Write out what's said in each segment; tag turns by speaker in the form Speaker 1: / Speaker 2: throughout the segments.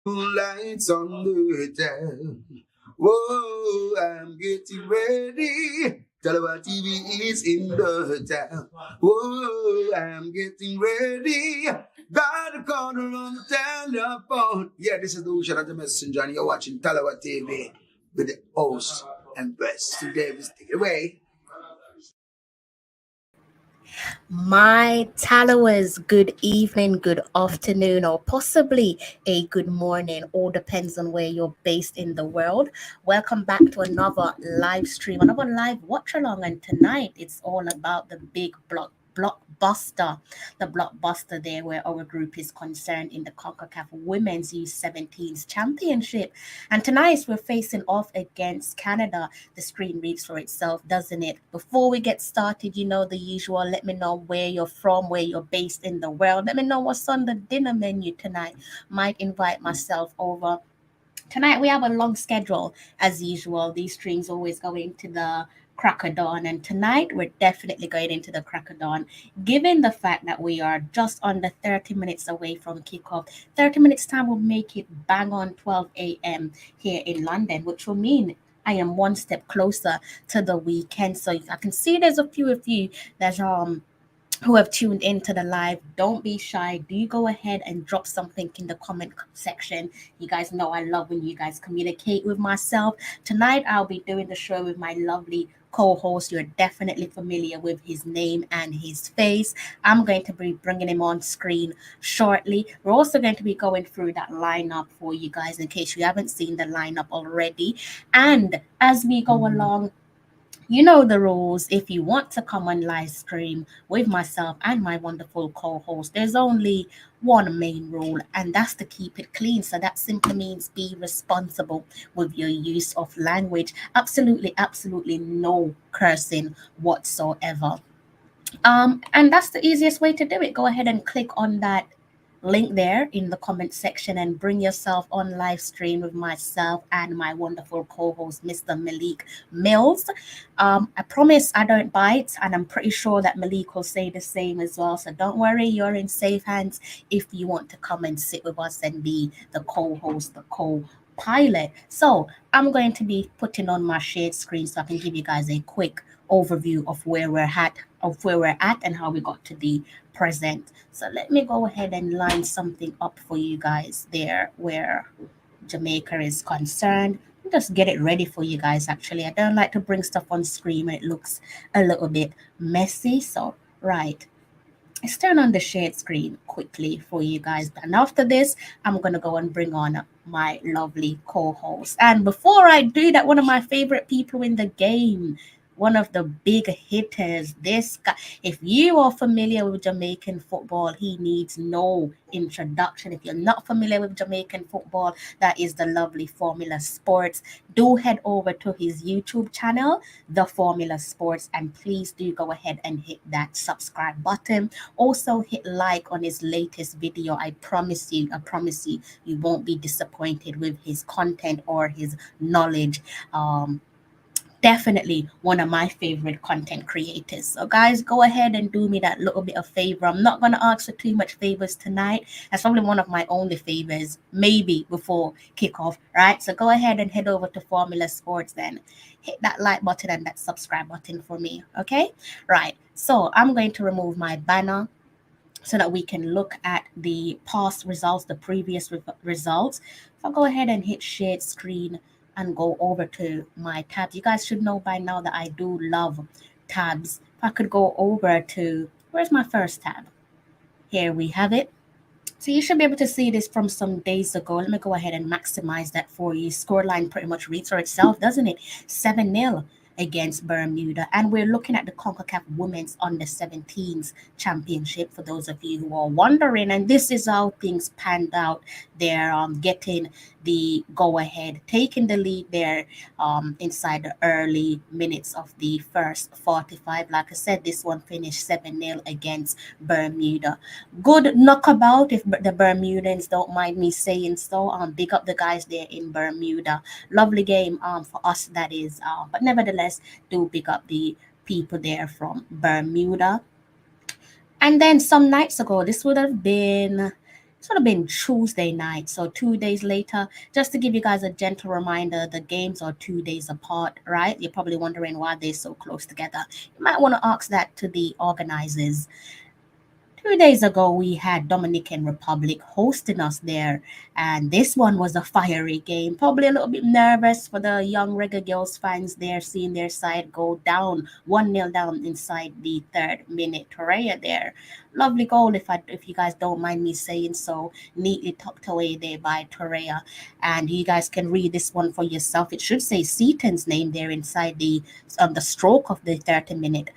Speaker 1: Lights on the town. Whoa, I'm getting ready. Tallawah TV is in the town. Whoa, I'm getting ready. Got a corner on the telephone. Yeah, this is the Ocean of the Messenger, and you're watching Tallawah TV with the host and best. Today, take it away.
Speaker 2: My Tallawahs, good evening, good afternoon, or possibly a good morning. All depends on where you're based in the world. Welcome back to another live stream, another live watch along. And tonight it's all about the big blockbuster, the blockbuster there where our group is concerned in the Concacaf Women's U17s Championship. And tonight we're facing off against Canada. The screen reads for itself, doesn't it? Before we get started, you know the usual. Let me know where you're from, where you're based in the world. Let me know what's on the dinner menu tonight. Might invite myself over. Tonight we have a long schedule as usual. These streams always go into the crack of dawn, and tonight we're definitely going into the crack of dawn. Given the fact that we are just under 30 minutes away from kickoff, 30 minutes time will make it bang on 12 a.m. here in London, which will mean I am one step closer to the weekend. So I can see there's a few of you that who have tuned into the live. Don't be shy. Do go ahead and drop something in the comment section. You guys know I love when you guys communicate with myself. Tonight I'll be doing the show with my lovely co-host. You're definitely familiar with his name and his face. I'm going to be bringing him on screen shortly. We're also going to be going through that lineup for you guys in case you haven't seen the lineup already. And as we go along, you know the rules. If you want to come on live stream with myself and my wonderful co-host, there's only one main rule, and that's to keep it clean. So that simply means be responsible with your use of language. Absolutely, absolutely no cursing whatsoever. And that's the easiest way to do it. Go ahead and click on that link there in the comment section and bring yourself on live stream with myself and my wonderful co-host Mr. Malik Mills. I promise I don't bite, and I'm pretty sure that Malik will say the same as well, so don't worry, you're in safe hands if you want to come and sit with us and be the co-host, the co-pilot. So I'm going to be putting on my shared screen so I can give you guys a quick overview of where we're at and how we got to the present. So let me go ahead and line something up for you guys there where Jamaica is concerned. Just get it ready for you guys. Actually, I don't like to bring stuff on screen when it looks a little bit messy. So right, let's turn on the share screen quickly for you guys. And after this, I'm going to go and bring on my lovely co-host. And before I do that, one of my favorite people in the game, one of the big hitters, this guy. If you are familiar with Jamaican football, he needs no introduction. If you're not familiar with Jamaican football, that is the lovely Formula Sports. Do head over to his YouTube channel, The Formula Sports, and please do go ahead and hit that subscribe button. Also hit like on his latest video. I promise you, you won't be disappointed with his content or his knowledge. Definitely one of my favorite content creators. So guys, go ahead and do me that little bit of favor. I'm not going to ask for too much favors tonight. That's probably one of my only favors, maybe before kickoff, right? So go ahead and head over to Formula Sports then. Hit that like button and that subscribe button for me, okay? Right. So I'm going to remove my banner so that we can look at the past results, the previous results. If I go ahead and hit shared screen and go over to my tabs, you guys should know by now that I do love tabs. If I could go over to, where's my first tab? Here we have it. So you should be able to see this from some days ago. Let me go ahead and maximize that for you. Scoreline pretty much reads for itself, doesn't it? 7-0 against Bermuda. And we're looking at the CONCACAF Women's Under 17s Championship for those of you who are wondering. And this is how things panned out. They're getting the go-ahead, taking the lead there inside the early minutes of the first 45. Like I said, this one finished 7-0 against Bermuda. Good knockabout, if the Bermudans don't mind me saying so. Big up the guys there in Bermuda. Lovely game for us, that is. But nevertheless, do big up the people there from Bermuda. And then some nights ago, this would have been sort of been Tuesday night. So 2 days later, just to give you guys a gentle reminder, the games are 2 days apart, right? You're probably wondering why they're so close together. You might want to ask that to the organizers. 2 days ago, we had Dominican Republic hosting us there, and this one was a fiery game. Probably a little bit nervous for the young Reggae Girls fans there, seeing their side go down 1-0 down inside the third minute. Torreya there, lovely goal if you guys don't mind me saying so, neatly tucked away there by Torreya, and you guys can read this one for yourself. It should say Seaton's name there inside the on the stroke of the 30-minute.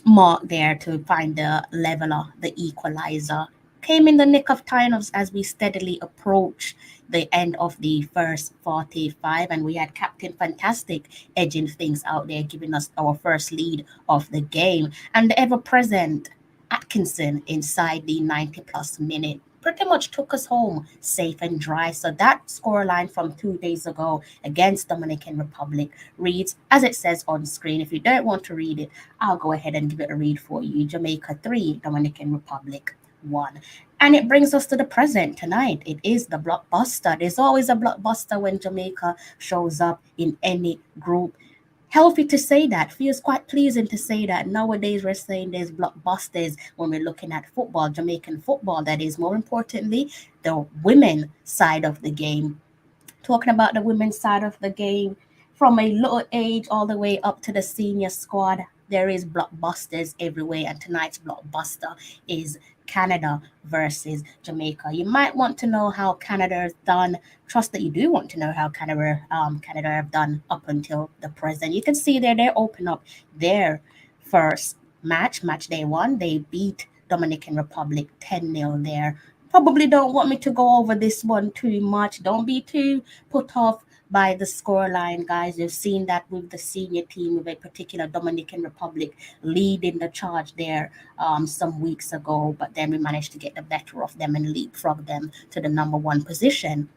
Speaker 2: Mark there to find the leveler, the equalizer. Came in the nick of time as we steadily approach the end of the first 45, and we had Captain Fantastic edging things out there, giving us our first lead of the game, and the ever-present Atkinson inside the 90 plus minute pretty much took us home safe and dry. So that scoreline from 2 days ago against Dominican Republic reads as it says on screen. If you don't want to read it, I'll go ahead and give it a read for you. Jamaica 3, Dominican Republic 1. And it brings us to the present tonight. It is the blockbuster. There's always a blockbuster when Jamaica shows up in any group. Healthy to say that, feels quite pleasing to say that. Nowadays we're saying there's blockbusters when we're looking at football, Jamaican football, that is. More importantly, the women side of the game. Talking about the women's side of the game, from a little age all the way up to the senior squad, there is blockbusters everywhere, and tonight's blockbuster is Canada versus Jamaica. You might want to know how Canada has done. Trust that you do want to know how Canada have done up until the present. You can see there they open up their first match day one. They beat Dominican Republic 10-0 there. Probably don't want me to go over this one too much. Don't be too put off by the scoreline, guys. You've seen that with the senior team, with a particular Dominican Republic leading the charge there some weeks ago, but then we managed to get the better of them and leapfrog them to the number one position.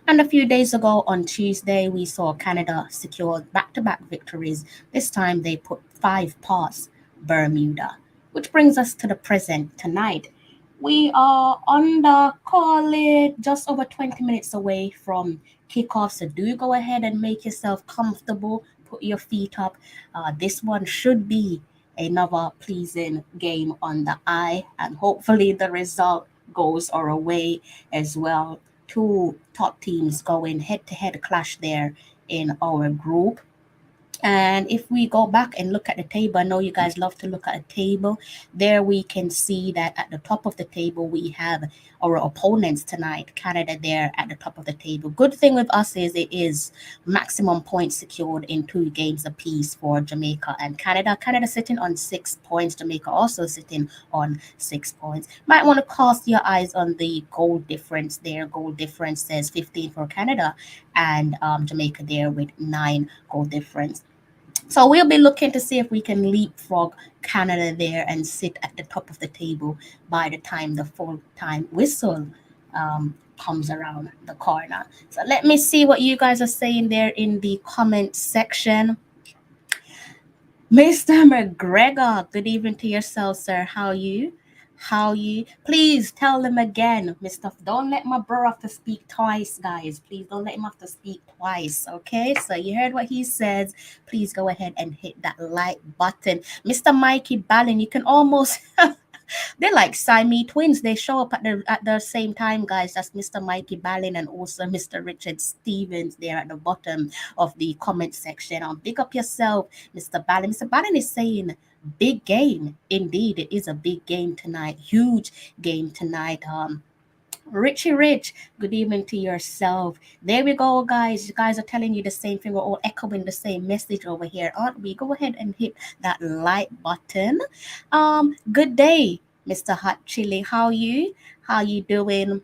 Speaker 2: And a few days ago on Tuesday, we saw Canada secure back-to-back victories. This time they put 5 past Bermuda, which brings us to the present tonight. We are on the call it just over 20 minutes away from kickoff, so do go ahead and make yourself comfortable. Put your feet up. This one should be another pleasing game on the eye, and hopefully the result goes our way as well. Two top teams going head-to-head clash there in our group. And if we go back and look at the table, I know you guys love to look at a table. There we can see that at the top of the table, we have our opponents tonight, Canada there at the top of the table. Good thing with us is it is maximum points secured in 2 games apiece for Jamaica and Canada. Canada sitting on 6 points, Jamaica also sitting on 6 points. Might want to cast your eyes on the goal difference there. Goal difference says 15 for Canada and Jamaica there with 9 goal difference. So we'll be looking to see if we can leapfrog Canada there and sit at the top of the table by the time the full-time whistle comes around the corner. So let me see what you guys are saying there in the comment section. Mr. McGregor, good evening to yourself, sir. How are you? Please tell them again, Mr. Don't let my bro have to speak twice, guys. Please don't let him have to speak twice, okay? So you heard what he says. Please go ahead and hit that like button. Mr. Mikey Ballin, you can almost they're like Siamese twins. They show up at the same time, guys. That's Mr. Mikey Ballin and also Mr. Richard Stevens there at the bottom of the comment section. Big up yourself, Mr. Ballin. Mr. Ballin is saying big game. Indeed, it is a big game tonight. Huge game tonight. Richie Rich, good evening to yourself. There we go, guys. You guys are telling you the same thing. We're all echoing the same message over here, aren't we? Go ahead and hit that like button. Good day, Mr. Hot Chili. How you doing?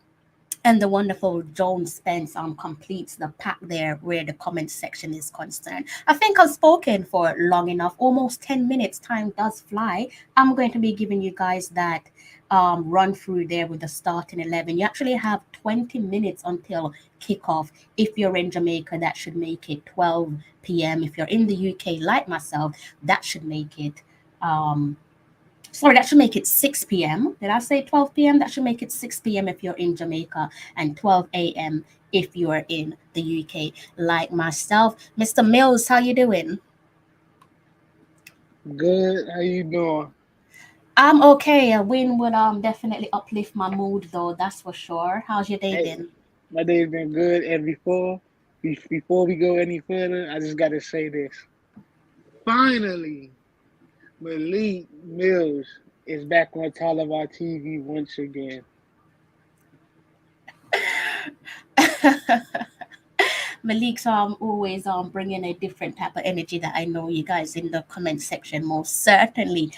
Speaker 2: And the wonderful Joan Spence completes the pack there where the comment section is concerned. I think I've spoken for long enough, almost 10 minutes. Time does fly. I'm going to be giving you guys that run through there with the starting 11. You actually have 20 minutes until kickoff. If you're in Jamaica, that should make it 12 p.m. If you're in the UK, like myself, that should make it Sorry, that should make it 6 p.m. Did I say 12 p.m.? That should make it 6 p.m. if you're in Jamaica and 12 a.m. if you are in the UK, like myself. Mr. Mills, how you doing?
Speaker 3: Good. How you doing?
Speaker 2: I'm okay. A win would definitely uplift my mood though, that's for sure. How's your day
Speaker 3: Hey,
Speaker 2: been?
Speaker 3: my day's been good. And before we go any further, I just gotta say this. Finally, Malik Mills is back on Tallawah TV once again.
Speaker 2: Malik, so I'm always bringing a different type of energy that I know you guys in the comment section most certainly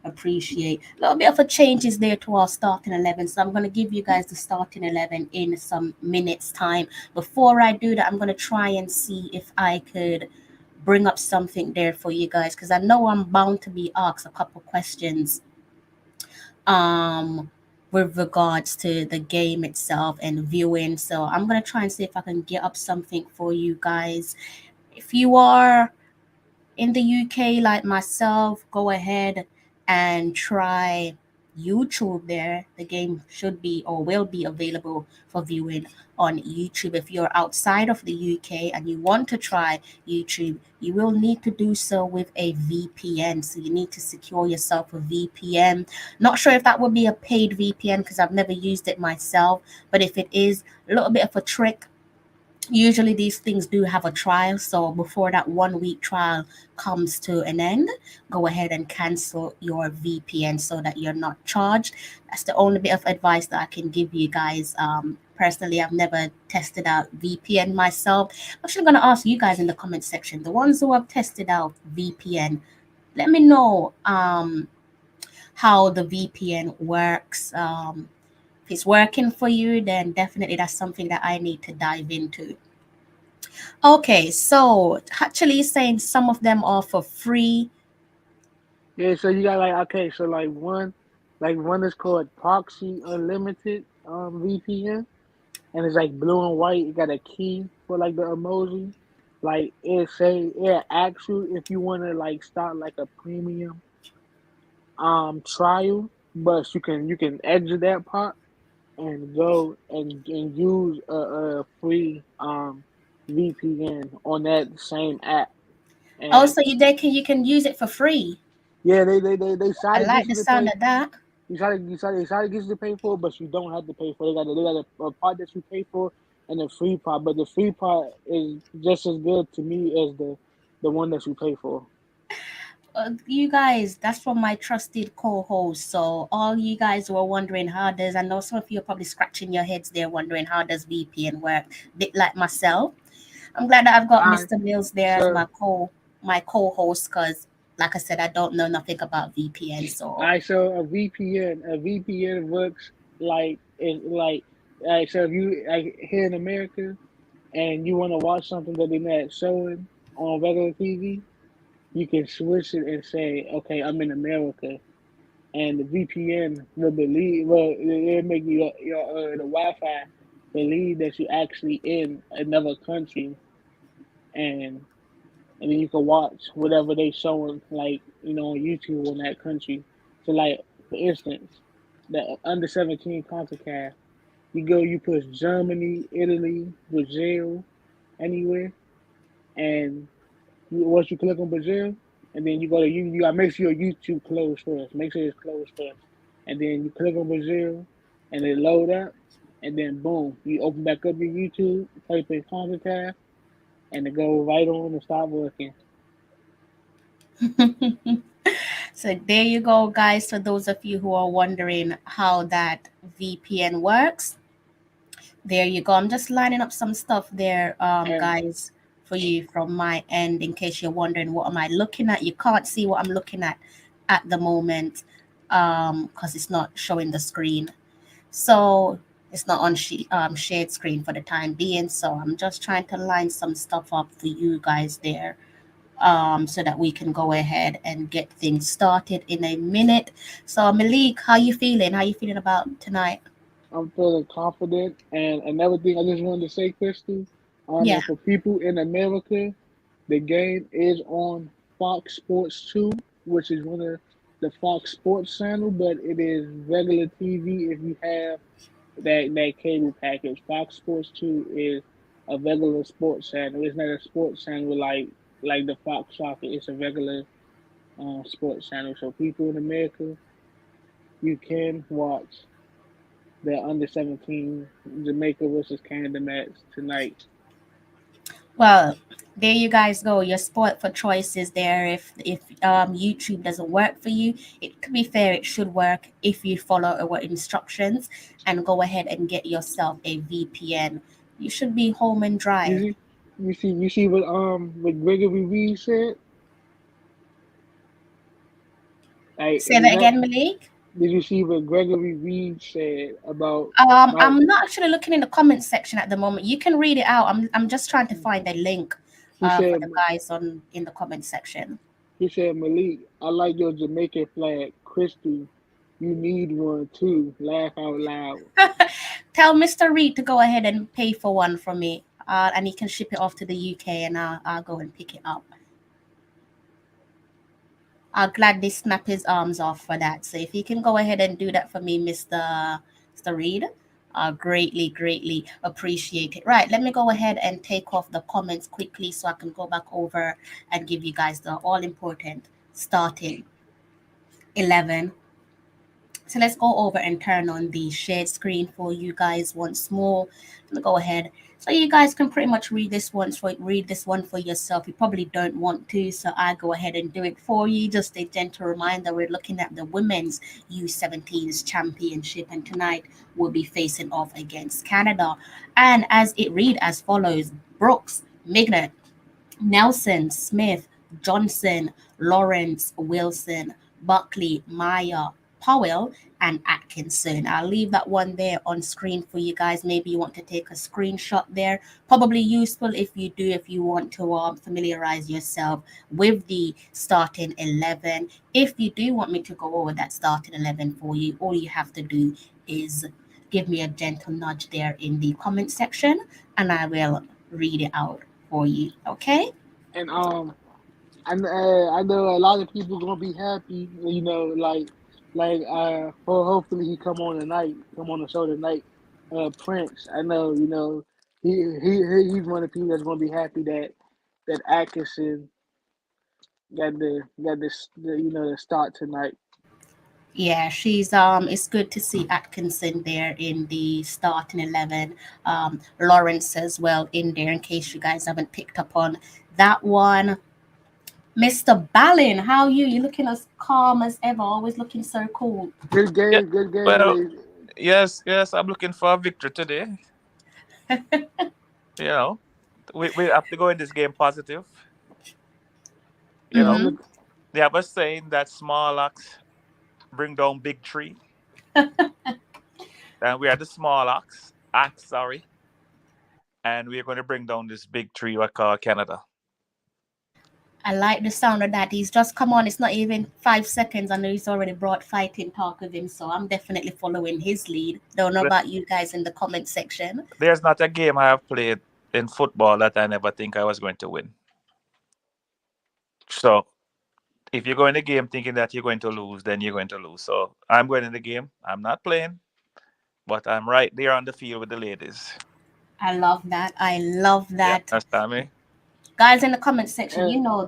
Speaker 2: appreciate. A little bit of a change is there to our starting 11, so I'm going to give you guys the starting 11 in some minutes time. Before I do that, I'm going to try and see if I could bring up something there for you guys, because I know I'm bound to be asked a couple questions um with regards to the game itself and viewing. So I'm gonna try and see if I can get up something for you guys. If you are in the UK like myself, go ahead and try YouTube there. The game should be or will be available for viewing on YouTube. If you're outside of the UK and you want to try YouTube, you will need to do so with a VPN. So you need to secure yourself a VPN. Not sure if that would be a paid VPN because I've never used it myself, but if it is, a little bit of a trick. Usually these things do have a trial, so before that 1 week trial comes to an end, go ahead and cancel your VPN so that you're not charged. That's the only bit of advice that I can give you guys. Personally, I've never tested out VPN myself. I'm actually going to ask you guys in the comment section, the ones who have tested out VPN, let me know how the VPN works. If it's working for you, then definitely that's something that I need to dive into. Okay, so actually saying some of them are for free.
Speaker 3: Yeah, so you got like okay, so like one is called Proxy Unlimited VPN, and it's like blue and white. It got a key for like the emoji. Like it asks you if you want to like start like a premium trial, but you can exit that part and go and use a free VPN on that same app. And
Speaker 2: Also, you can use it for free.
Speaker 3: yeah, they try
Speaker 2: I
Speaker 3: to
Speaker 2: like
Speaker 3: get
Speaker 2: the
Speaker 3: you to
Speaker 2: sound
Speaker 3: pay.
Speaker 2: of that.
Speaker 3: They try to get you to pay for it, but you don't have to pay for it. They got a part that you pay for and a free part, but the free part is just as good to me as the one that you pay for.
Speaker 2: You guys, that's from my trusted co-host. So all you guys were wondering how does, I know some of you are probably scratching your heads there wondering how does VPN work. Bit like myself. I'm glad that I've got
Speaker 3: All right,
Speaker 2: Mr. Mills there as
Speaker 3: so
Speaker 2: my co-host because like I said, I don't know nothing about VPN.
Speaker 3: all
Speaker 2: So
Speaker 3: right, so a VPN works like it like all right, so if you like here in America and you want to watch something that they're not showing on regular TV, you can switch it and say, okay, I'm in America, and the VPN will believe, well, it'll make the Wi-Fi believe that you're actually in another country, and and then you can watch whatever they showing, like on YouTube on that country. So, like for instance, the under 17 Concacaf, you push Germany, Italy, Brazil, anywhere, and once you click on Brazil, and then you go to you gotta make sure your YouTube closed first. Make sure it's closed first, and then you click on Brazil, and it load up, and then boom, you open back up your YouTube, type in Concacaf, and it go right on and start working.
Speaker 2: so there you go, guys. For those of you who are wondering how that VPN works, there you go. I'm just lining up some stuff there,
Speaker 3: And
Speaker 2: guys, for you from my end in case you're wondering what am I looking at. You can't see what I'm looking at the moment because it's not showing the screen. So it's not on shared screen for the time being. So I'm just trying to line some stuff up for you guys there so that we can go ahead and get things started in a minute. So Malik, how you feeling? How you feeling about tonight?
Speaker 3: I'm feeling confident. And another thing I just wanted to say, Crystal,
Speaker 2: Yeah.
Speaker 3: and for people in America, the game is on Fox Sports 2, which is one of the Fox Sports channel, but it is regular TV if you have that cable package. Fox Sports 2 is a regular sports channel. It's not a sports channel like the Fox Soccer. It's a regular sports channel. So people in America, you can watch the under 17 Jamaica versus Canada match tonight.
Speaker 2: Well, there you guys go. Your sport for choice is there. If YouTube doesn't work for you, to be fair, it should work if you follow our instructions and go ahead and get yourself a VPN. You should be home and
Speaker 3: You
Speaker 2: dry.
Speaker 3: see, you see what Gregory Reed said. Like,
Speaker 2: Say that again, Malik.
Speaker 3: did you see what Gregory Reed said about?
Speaker 2: I'm not actually looking in the comments section at the moment. You can read it out. I'm just trying to find a link
Speaker 3: He
Speaker 2: for
Speaker 3: said
Speaker 2: the guys on in the comment section.
Speaker 3: he said Malik, I like your Jamaican flag, Christy. You need one too. Laugh out loud.
Speaker 2: Tell Mr. Reed to go ahead and pay for one for me, and he can ship it off to the UK, and I'll go and pick it up. I'll gladly snap his arms off for that. So if you can go ahead and do that for me, Mr. Reed, I greatly appreciate it. Right, let me go ahead and take off the comments quickly so I can go back over and give you guys the all important starting 11. So let's go over and turn on the shared screen for you guys once more. Let me go ahead. So you guys can pretty much read this one for yourself. You probably don't want to, so I go ahead and do it for you. Just a gentle reminder, we're looking at the women's U17's championship, and tonight we'll be facing off against Canada. And as it read as follows: Brooks, Mignet, Nelson, Smith, Johnson, Lawrence, Wilson, Buckley, Meyer, Powell, and Atkinson. I'll leave that one there on screen for you guys. Maybe you want to take a screenshot there. Probably useful if you want to familiarize yourself with the starting 11. If you do want me to go over that starting 11 for you, all you have to do is give me a gentle nudge there in the comment section, and I will read it out for you. Okay?
Speaker 3: And I know a lot of people gonna be happy. Hopefully he come on tonight, come on the show tonight. Prince, I know he's one of the people that's gonna be happy that Atkinson got the start tonight.
Speaker 2: Yeah, she's it's good to see Atkinson there in the starting 11. Lawrence as well in there in case you guys haven't picked up on that one. Mr. Ballin, how are you? You looking as calm as ever, always looking so cool.
Speaker 3: Good
Speaker 4: Yeah.
Speaker 3: game, good game
Speaker 4: Well,
Speaker 3: today.
Speaker 4: yes. I'm looking for a victory today. You know, we have to go in this game positive. You
Speaker 3: Yeah,
Speaker 4: know,
Speaker 3: I'm
Speaker 2: Mm-hmm.
Speaker 3: look,
Speaker 4: they have a saying that small axe bring down big tree, and we are the small axe, sorry, and we're going to bring down this big tree we call Canada.
Speaker 2: I like the sound of that. He's just come on. It's not even 5 seconds. I know he's already brought fighting talk with him, so I'm definitely following his lead. Don't know about you guys in the comment section.
Speaker 4: There's not a game I have played in football that I never think I was going to win. So if you go in the game thinking that you're going to lose, then you're going to lose. So I'm going in the game. I'm not playing, but I'm right there on the field with the ladies.
Speaker 2: I love that. I love
Speaker 4: You
Speaker 2: that.
Speaker 4: understand me?
Speaker 2: Guys in the comment section,
Speaker 3: and
Speaker 2: you know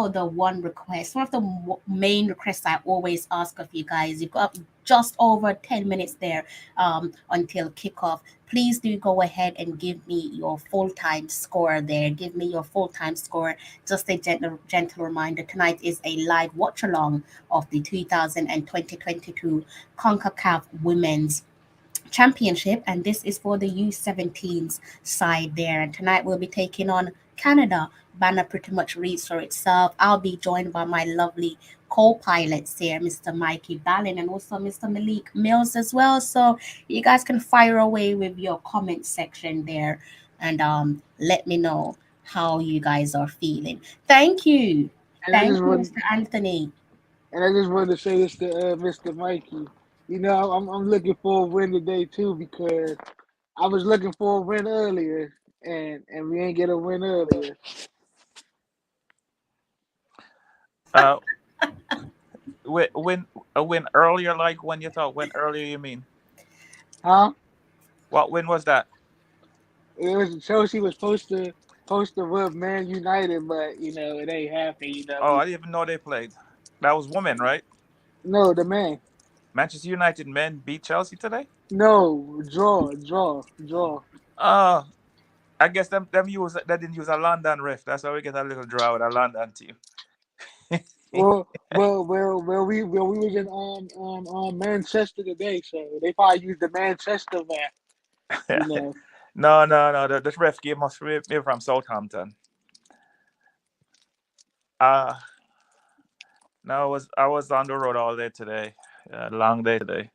Speaker 2: the one request, one of the main requests I always ask of you guys. You've got just over 10 minutes there until kickoff. Please do go ahead and give me your full-time score there. Give me your full-time score. Just a gentle reminder, tonight is a live watch-along of the 2022 Concacaf Women's Championship, and this is for the U17s side there. And tonight we'll be taking on Canada. Banner pretty much reads for itself. I'll be joined by my lovely co-pilots here, Mr. Mikey Ballin and also Mr. Malik Mills as well. So you guys can fire away with your comment section there, and let me know how you guys are feeling. Thank you.
Speaker 3: and I
Speaker 2: Thank
Speaker 3: just
Speaker 2: you,
Speaker 3: want
Speaker 2: Mr. Anthony.
Speaker 3: and I just wanted to say this to Mr. Mikey. I'm looking for a win today too because I was looking for a win earlier and we ain't get a win earlier.
Speaker 4: Uh, A win earlier, like when you thought when earlier you mean?
Speaker 3: Huh?
Speaker 4: What win was that?
Speaker 3: It was Chelsea was supposed to whip Man United, but it ain't happening.
Speaker 4: Oh, I didn't even know they played. That was women, right?
Speaker 3: No, the man.
Speaker 4: Manchester United men beat Chelsea today.
Speaker 3: No, draw.
Speaker 4: Uh I guess they didn't use a London ref. That's why we get a little draw with a London team.
Speaker 3: We was in Manchester today, so they probably used the Manchester man.
Speaker 4: No. The ref game must be from Southampton. Uh no, I was on the road all day today. Long day today.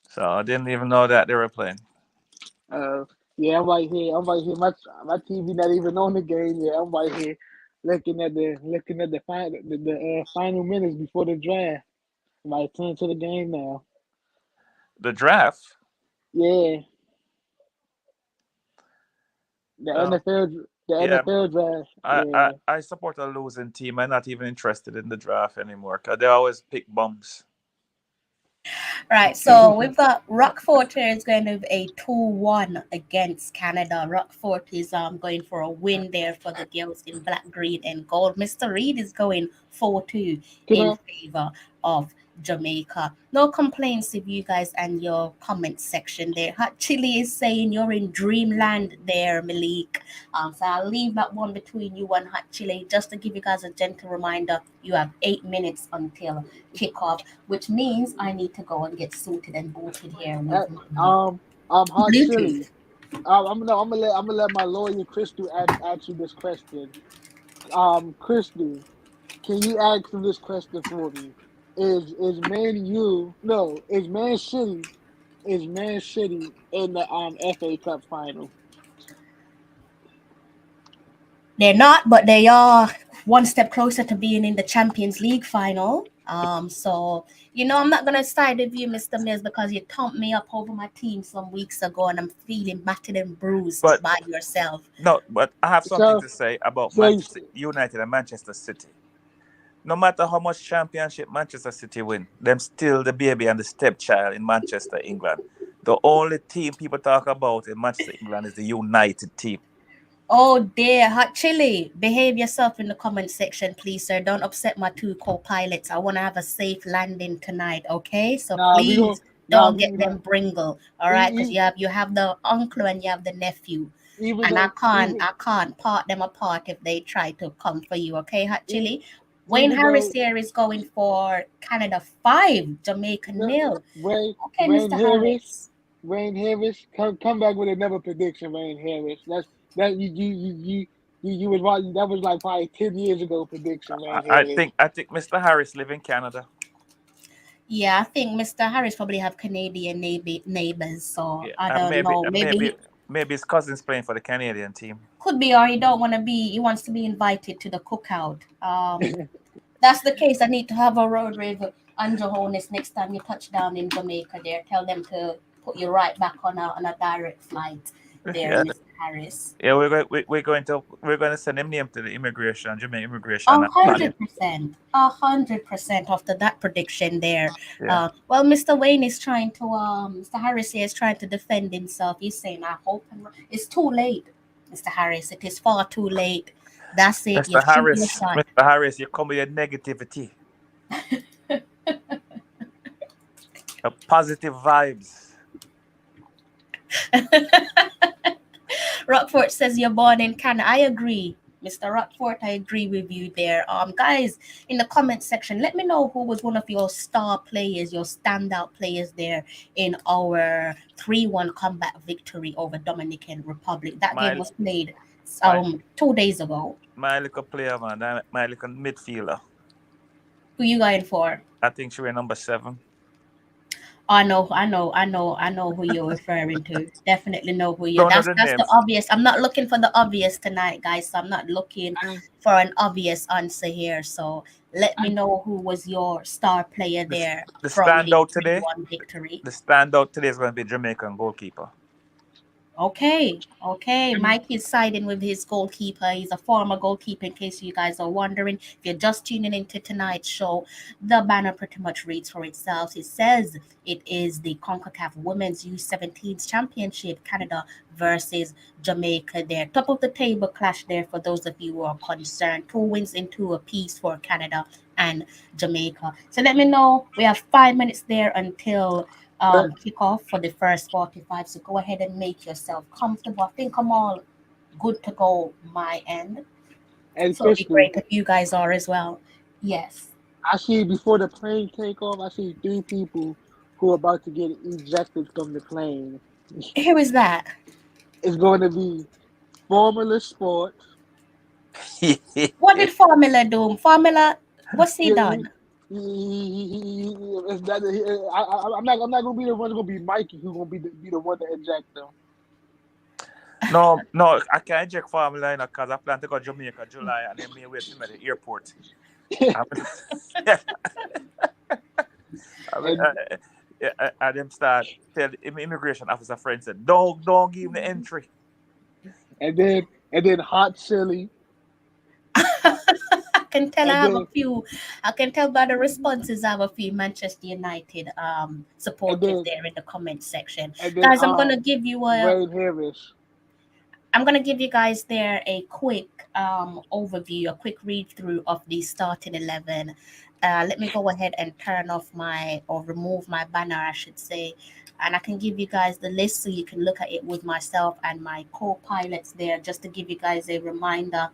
Speaker 4: So I didn't even know that they were playing.
Speaker 3: Uh, yeah, I'm right here. My TV not even on the game. Yeah, I'm right here looking at the final minutes before the draft. I might turn to the game now.
Speaker 4: The draft.
Speaker 3: Yeah, the
Speaker 4: Oh
Speaker 3: NFL the
Speaker 4: yeah,
Speaker 3: NFL draft.
Speaker 4: I, I
Speaker 3: Yeah.
Speaker 4: I support a losing team. I'm not even interested in the draft anymore because they always pick bums.
Speaker 2: Right, so we've got Rockfort here is going to be a 2-1 against Canada. Rockfort is going for a win there for the girls in black, green, and gold. Mr. Reed is going 4-2
Speaker 3: You
Speaker 2: in
Speaker 3: know,
Speaker 2: favor of Jamaica. No complaints if you guys and your comment section there. Hot Chili is saying you're in dreamland there, Malik. So I'll leave that one between you and Hot Chili just to give you guys a gentle reminder. You have 8 minutes until kickoff, which means I need to go and get suited and booted here
Speaker 3: uh,
Speaker 2: with my
Speaker 3: um, hot
Speaker 2: Bluetooth.
Speaker 3: chili. I'm gonna let my lawyer Crystal ask you this question. Crystal, can you answer this question for me? Is Man U no? Is Man City in the FA Cup final?
Speaker 2: They're not, but they are one step closer to being in the Champions League final. So I'm not gonna side with you, Mr. Mills, because you thumped me up over my team some weeks ago, and I'm feeling battered and bruised
Speaker 4: But
Speaker 2: by yourself.
Speaker 4: no, but I have something
Speaker 3: So
Speaker 4: to say about
Speaker 3: so you-
Speaker 4: Manchester United and Manchester City. No matter how much championship Manchester City win, them still the baby and the stepchild in Manchester, England. The only team people talk about in Manchester, England is the United team.
Speaker 2: Oh dear, hot chili. Behave yourself in the comment section, please, sir. Don't upset my two co-pilots. I want to have a safe landing tonight, okay? So
Speaker 3: nah we gonna
Speaker 2: please
Speaker 3: nah
Speaker 2: don't
Speaker 3: we
Speaker 2: get them bringle, all right? Because
Speaker 3: e-
Speaker 2: you have the uncle and you have the nephew,
Speaker 3: even
Speaker 2: and I
Speaker 3: though
Speaker 2: can't
Speaker 3: even
Speaker 2: I can't part them apart if they try to come for you, okay, hot
Speaker 3: e-
Speaker 2: chili? Wayne
Speaker 3: even
Speaker 2: Harris
Speaker 3: though
Speaker 2: here is going for Canada 5, Jamaica
Speaker 3: no,
Speaker 2: nil. Okay,
Speaker 3: Wayne
Speaker 2: Mr.
Speaker 3: Harris
Speaker 2: Harris.
Speaker 3: come back with another prediction, Wayne Harris. That you was right. That was like probably 10 years ago prediction,
Speaker 4: I,
Speaker 3: Wayne
Speaker 4: I
Speaker 3: Harris.
Speaker 4: think I think Mr. Harris live in Canada.
Speaker 2: Yeah, I think Mr. Harris probably have Canadian neighbors, so
Speaker 4: Yeah,
Speaker 2: I
Speaker 4: and
Speaker 2: don't
Speaker 4: maybe
Speaker 2: know. Maybe
Speaker 4: maybe
Speaker 2: he
Speaker 4: maybe his cousin's playing for the Canadian team.
Speaker 2: could be, or he don't want to be. He wants to be invited to the cookout. That's the case. I need to have a road rave on Johannes next time you touch down in Jamaica. There, tell them to put you right back on a direct flight. There,
Speaker 4: Yeah,
Speaker 2: Mr. Harris.
Speaker 4: yeah. We're going to send him name to the immigration, Jamaican immigration,
Speaker 2: A
Speaker 4: and plan him.
Speaker 2: hundred percent, 100% after that prediction there.
Speaker 4: Yeah,
Speaker 2: Well, Mr. Wayne is trying to Mr. Harris here is trying to defend himself. He's saying, "I hope it's too late, Mr. Harris. It is far too late. That's it.
Speaker 4: Mr.
Speaker 2: You've shot your
Speaker 4: Harris,
Speaker 2: shot."
Speaker 4: Mr. Harris, you come with your negativity, your positive vibes.
Speaker 2: Rockford says you're born in Canada. I agree. Mr. Rockford, I agree with you there. Guys, in the comment section, let me know who was one of your star players, your standout players there in our 3-1 comeback victory over Dominican Republic. That game
Speaker 4: My
Speaker 2: was played
Speaker 4: my
Speaker 2: 2 days ago.
Speaker 4: my little player, man. My little midfielder.
Speaker 2: Who you going for?
Speaker 4: I think she was number 7.
Speaker 2: I know who you're referring to. Definitely know who you.
Speaker 4: Don't know
Speaker 2: That's
Speaker 4: the
Speaker 2: that's the
Speaker 4: names.
Speaker 2: obvious. I'm not looking for the obvious tonight, guys. So I'm not looking
Speaker 3: I,
Speaker 2: for an obvious answer here. So let me
Speaker 3: I,
Speaker 2: know who was your star player
Speaker 4: The,
Speaker 2: there
Speaker 4: the
Speaker 2: from the
Speaker 4: standout today.
Speaker 2: 3-1 victory.
Speaker 4: The standout today is going to be Jamaican goalkeeper.
Speaker 2: Okay, Mikey's siding with his goalkeeper. He's a former goalkeeper, in case you guys are wondering. If you're just tuning into tonight's show, the banner pretty much reads for itself. It says it is the CONCACAF Women's U17 Championship, Canada versus Jamaica. There, top of the table clash there for those of you who are concerned. 2 wins in 2 apiece for Canada and Jamaica. So let me know. We have 5 minutes there until
Speaker 3: But
Speaker 2: kick off for the first 45. So go ahead and make yourself comfortable. I think I'm all good to go my end.
Speaker 3: and
Speaker 2: So it'd be
Speaker 3: Crystal,
Speaker 2: great if you guys are as well. Yes.
Speaker 3: I see before the plane take off, I see 3 people who are about to get ejected from the plane.
Speaker 2: Here is that.
Speaker 3: It's going to be Formula Sports.
Speaker 2: What did Formula do? Formula, what's he
Speaker 3: Yeah,
Speaker 2: done?
Speaker 3: it's not, I'm not gonna be the one. It's gonna be Mikey who's gonna be the one to eject them.
Speaker 4: No, I can't check Formula Line because I plan to go to Jamaica July and then me wait him at the airport. I mean,
Speaker 3: and
Speaker 4: and them start tell the immigration officer friend said, don't give him the entry.
Speaker 3: and then Hot Silly,
Speaker 2: I can tell I
Speaker 3: and
Speaker 2: have a
Speaker 3: then
Speaker 2: few. I can tell by the responses I have a few Manchester United
Speaker 3: and
Speaker 2: supporters
Speaker 3: then
Speaker 2: there in the comment section.
Speaker 3: and then
Speaker 2: Guys,
Speaker 3: Wayne Harris.
Speaker 2: I'm going to give you guys there a quick overview, a quick read through of the starting 11. Let me go ahead and turn off or remove my banner, I should say. And I can give you guys the list so you can look at it with myself and my co pilots there, just to give you guys a reminder.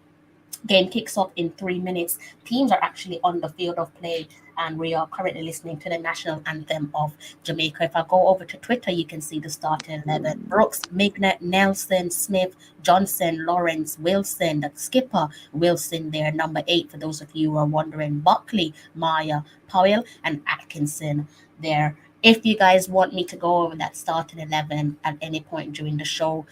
Speaker 2: Game kicks off in 3 minutes. Teams are actually on the field of play, and we are currently listening to the national anthem of Jamaica. If I go over to Twitter, you can see the starting 11: Brooks, Mignet, Nelson, Smith, Johnson, Lawrence, Wilson, the skipper, Wilson there, number 8, for those of you who are wondering, Buckley, Maya, Powell, and Atkinson there. If you guys want me to go over that starting 11 at any point during the show,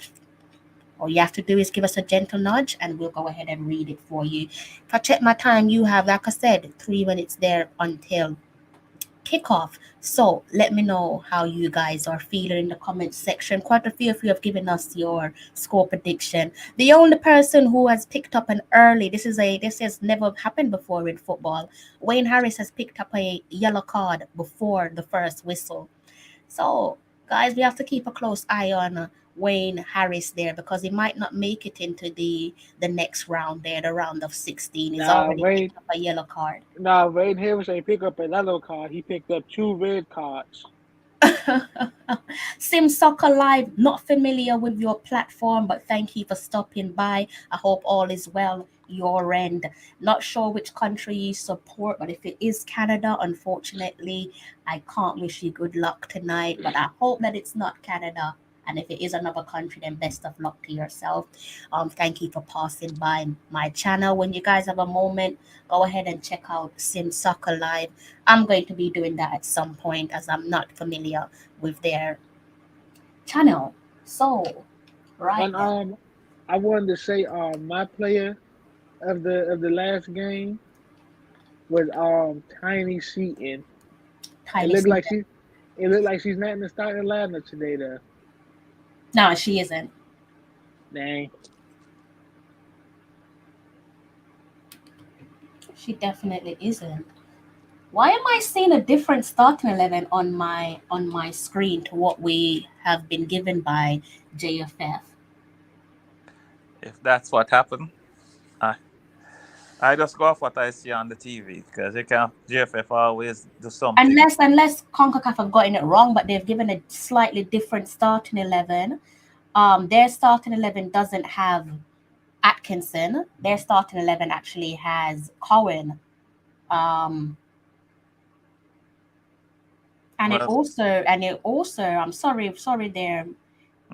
Speaker 2: all you have to do is give us a gentle nudge and we'll go ahead and read it for you. If I check my time, you have, like I said, 3 minutes there until kickoff. So let me know how you guys are feeling in the comments section. Quite a few of you have given us your score prediction. The only person who has picked up an early, this has never happened before in football. Wayne Harris has picked up a yellow card before the first whistle. So, guys, we have to keep a close eye on Wayne Harris there, because he might not make it into the next round there, the round of 16. He's
Speaker 3: Now
Speaker 2: already
Speaker 3: Wayne,
Speaker 2: picked up a yellow card.
Speaker 3: now Wayne Harris ain't pick up a yellow card. He picked up 2 red cards.
Speaker 2: Sim Soccer Live, not familiar with your platform, but thank you for stopping by. I hope all is well your end. Not sure which country you support, but if it is Canada, unfortunately, I can't wish you good luck tonight, but I hope that it's not Canada. And if it is another country, then best of luck to yourself. Thank you for passing by my channel. When you guys have a moment, go ahead and check out Sim Soccer Live. I'm going to be doing that at some point, as I'm not familiar with their channel. So, right
Speaker 3: And
Speaker 2: then,
Speaker 3: I wanted to say my player of the last game was Tiny Seaton. It
Speaker 2: Tiny
Speaker 3: looked like
Speaker 2: Snippet.
Speaker 3: she it looked like she's not in the starting lineup today though.
Speaker 2: No, she isn't.
Speaker 3: Dang.
Speaker 2: She definitely isn't. Why am I seeing a different starting 11 on my screen to what we have been given by JFF?
Speaker 4: If that's what happened, I I just go off what I see on the TV because you can JFF always do something.
Speaker 2: Unless CONCACAF have gotten it wrong, but they've given a slightly different starting 11. Their starting 11 doesn't have Atkinson. Their starting 11 actually has Cohen. Um,
Speaker 4: Well,
Speaker 2: I'm sorry there.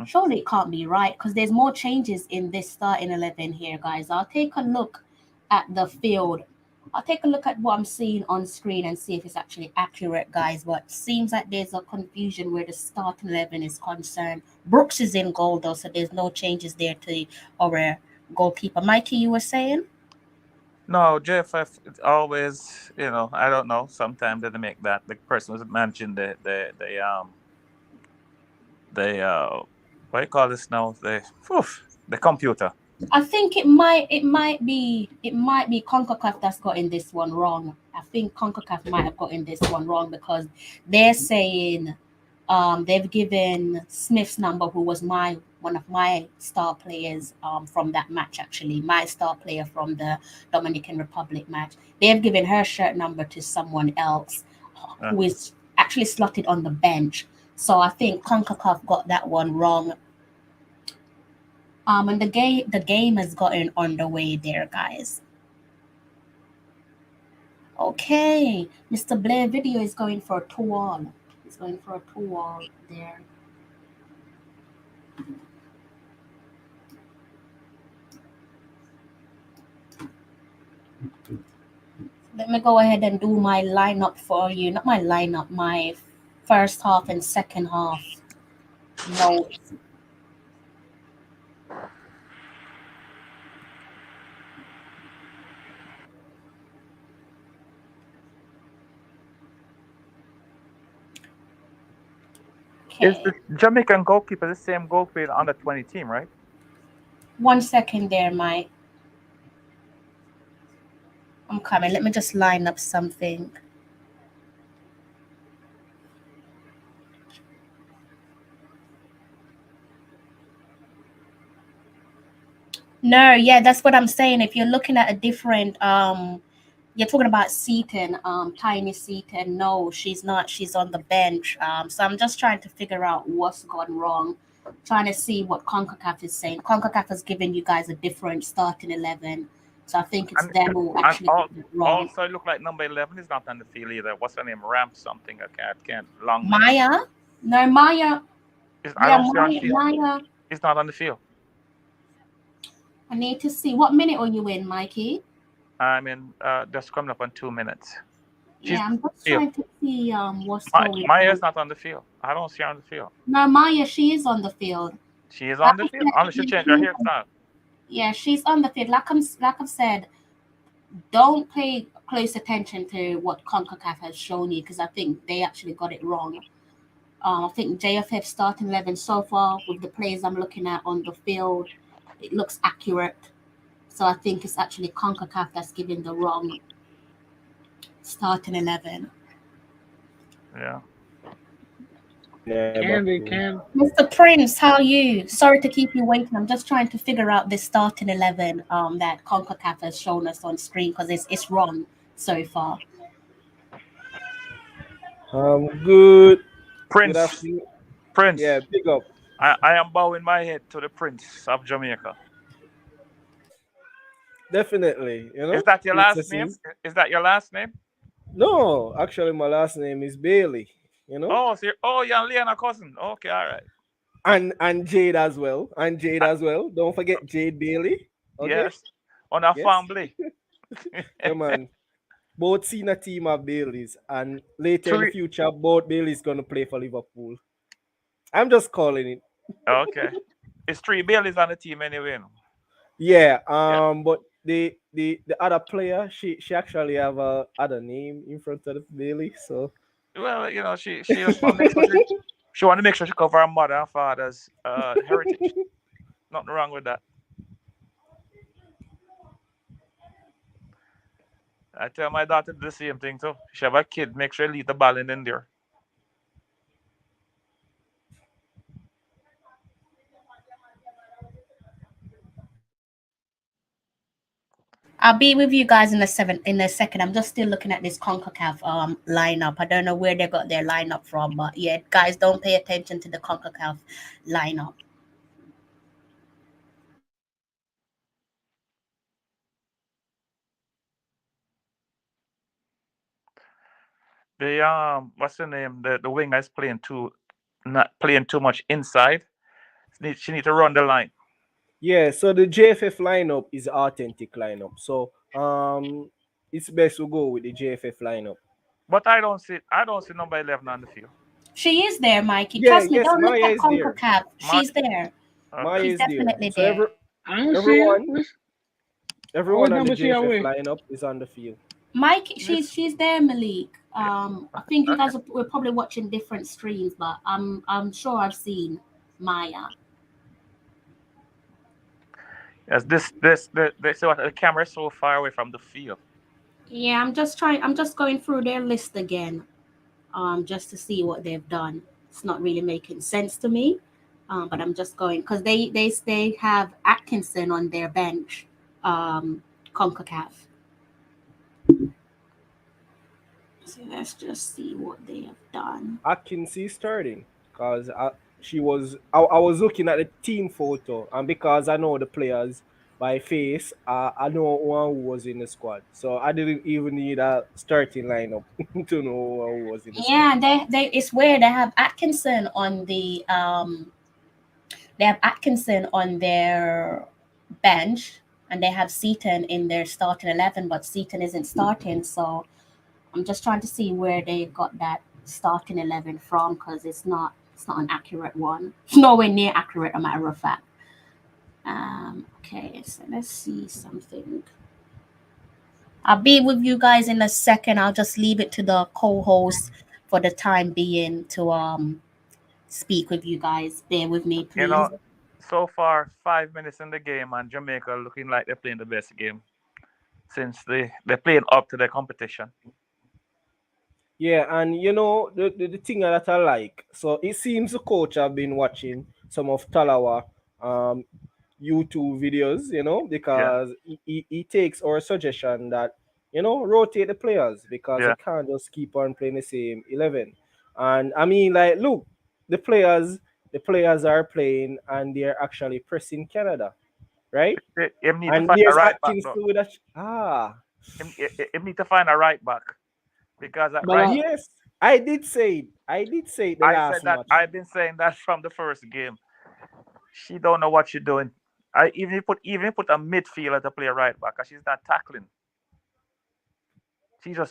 Speaker 2: Surely it can't be right, because there's more changes in this starting 11 here, guys. I'll take a look at the field. I'll take a look at what I'm seeing on screen and see if it's actually accurate, guys. But seems like there's a confusion where the starting 11 is concerned. Brooks is in goal, though, so there's no changes there to our goalkeeper. Mikey, you were saying?
Speaker 4: no, JFF it's always, I don't know. Sometimes they make that the person who's managing the what do you call this now? The computer.
Speaker 2: I think it might be CONCACAF that's gotten this one wrong. I think CONCACAF might have gotten this one wrong because they're saying they've given Smith's number, who was one of my star players from that match, actually, my star player from the Dominican Republic match. They've given her shirt number to someone else who is actually slotted on the bench. So I think CONCACAF got that one wrong. And the game has gotten underway there, guys. Okay, Mr. Blair Video is going for a 2-all. He's going for a 2-all there. Let me go ahead and do my lineup for you. Not my lineup, my first half and second half notes.
Speaker 4: Is the Jamaican goalkeeper the same goalkeeper on the 20 team, right?
Speaker 2: 1 second there, Mike. I'm coming. Let me just line up something. No, yeah, that's what I'm saying. If you're looking at a different you're talking about Seaton, Tiny Seaton. No, she's not. She's on the bench. So I'm just trying to figure out what's gone wrong. Trying to see what CONCACAF is saying. CONCACAF has given you guys a different starting 11. So I think it's them who actually got it wrong.
Speaker 4: Also, it looked like number 11 is not on the field either. What's her name? Ramp something. I can't. Long.
Speaker 2: Maya? No, Maya.
Speaker 4: Maya. It's not on the field.
Speaker 2: I need to see. What minute are you in, Mikey?
Speaker 4: I'm in just coming up on 2 minutes.
Speaker 2: I'm just trying to see what's going on.
Speaker 4: Maya's not on the field. I don't see her on the field.
Speaker 2: No, Maya, she is on the field.
Speaker 4: She is on the field? Unless she changed her hairstyle.
Speaker 2: Yeah, she's on the field. Like I've said, don't pay close attention to what CONCACAF has shown you, because I think they actually got it wrong. I think JFF starting 11 so far with the players I'm looking at on the field, it looks accurate. So I think it's actually CONCACAF that's giving the wrong starting 11.
Speaker 4: Yeah.
Speaker 2: Mr. Prince, how are you? Sorry to keep you waiting. I'm just trying to figure out this starting 11 that CONCACAF has shown us on screen, because it's wrong so far.
Speaker 5: Good.
Speaker 4: Prince. Prince.
Speaker 5: Yeah, big up.
Speaker 4: I am bowing my head to the Prince of Jamaica.
Speaker 5: Definitely. You know.
Speaker 4: Is that your last name? Is that your last name?
Speaker 5: No, actually, my last name is Bailey. You know.
Speaker 4: Oh, you're Leona cousin. Okay, all
Speaker 5: right. And Jade as well. Don't forget Jade Bailey. Okay?
Speaker 4: Yes. On our family.
Speaker 5: Yeah, man. Both senior team are Baileys, and later in the future, both Baileys gonna play for Liverpool. I'm just calling it.
Speaker 4: Okay. It's 3 Baileys on the team anyway. No?
Speaker 5: Yeah. But the other player, she actually have a other name in front of the Bailey. So.
Speaker 4: Well, you know, she want to make sure she cover her mother and father's heritage. Nothing wrong with that. I tell my daughter the same thing too. She have a kid, make sure you leave the Ballin in there.
Speaker 2: I'll be with you guys in a second. I'm just still looking at this CONCACAF lineup. I don't know where they got their lineup from, but yeah, guys, don't pay attention to the CONCACAF lineup.
Speaker 4: The what's the name? The winger is not playing too much inside. She need to run the line.
Speaker 5: Yeah, so the JFF lineup is authentic lineup. So it's best to go with the JFF lineup.
Speaker 4: But I don't see number 11 on the field.
Speaker 2: She is there, Mikey. Trust me, don't look at CONCACAF. She's there.
Speaker 5: Maya
Speaker 2: She's
Speaker 5: is
Speaker 2: definitely
Speaker 5: there.
Speaker 2: So
Speaker 5: everyone on the JFF lineup is on the field.
Speaker 2: Mike, she's there, Malik. I think you guys we're probably watching different streams, but I'm sure I've seen Maya.
Speaker 4: Yes, so the camera is so far away from the field.
Speaker 2: Yeah, I'm just going through their list again, just to see what they've done. It's not really making sense to me, but I'm just going because they have Atkinson on their bench, Concacaf. So let's just see what they have done.
Speaker 5: Atkins is starting because I was looking at the team photo, and because I know the players by face, I know one who was in the squad. So I didn't even need a starting lineup to know who was in the squad.
Speaker 2: Yeah, they it's weird. They have Atkinson on their bench, and they have Seaton in their starting 11, but Seaton isn't starting. So I'm just trying to see where they got that starting 11 from because it's not an accurate one. It's nowhere near accurate, a matter of fact. Okay, so let's see something. I'll be with you guys in a second. I'll just leave it to the co-host for the time being to speak with you guys. Bear with me,
Speaker 4: You
Speaker 2: please.
Speaker 4: know, so far 5 minutes in the game, and Jamaica looking like they're playing the best game since they're playing up to their competition.
Speaker 5: Yeah, and you know the thing that I like. So it seems the coach have been watching some of Tallawah um YouTube videos,
Speaker 4: Yeah,
Speaker 5: because he takes our suggestion that rotate the players because they
Speaker 4: yeah.
Speaker 5: can't just keep on playing the same 11. And I mean, like, look, the players are playing and they're actually pressing Canada, right?
Speaker 4: Him need to
Speaker 5: And
Speaker 4: find a
Speaker 5: there's
Speaker 4: right back
Speaker 5: Atkins
Speaker 4: though.
Speaker 5: too with that.
Speaker 4: Him need to find a right back because that
Speaker 3: But
Speaker 4: right.
Speaker 5: Yes, I did say it. I did say it the
Speaker 4: I said
Speaker 5: last
Speaker 4: that.
Speaker 5: match.
Speaker 4: I've been saying that from the first game. She don't know what she's doing. I even put a midfielder to play right back, cause she's not tackling. She's like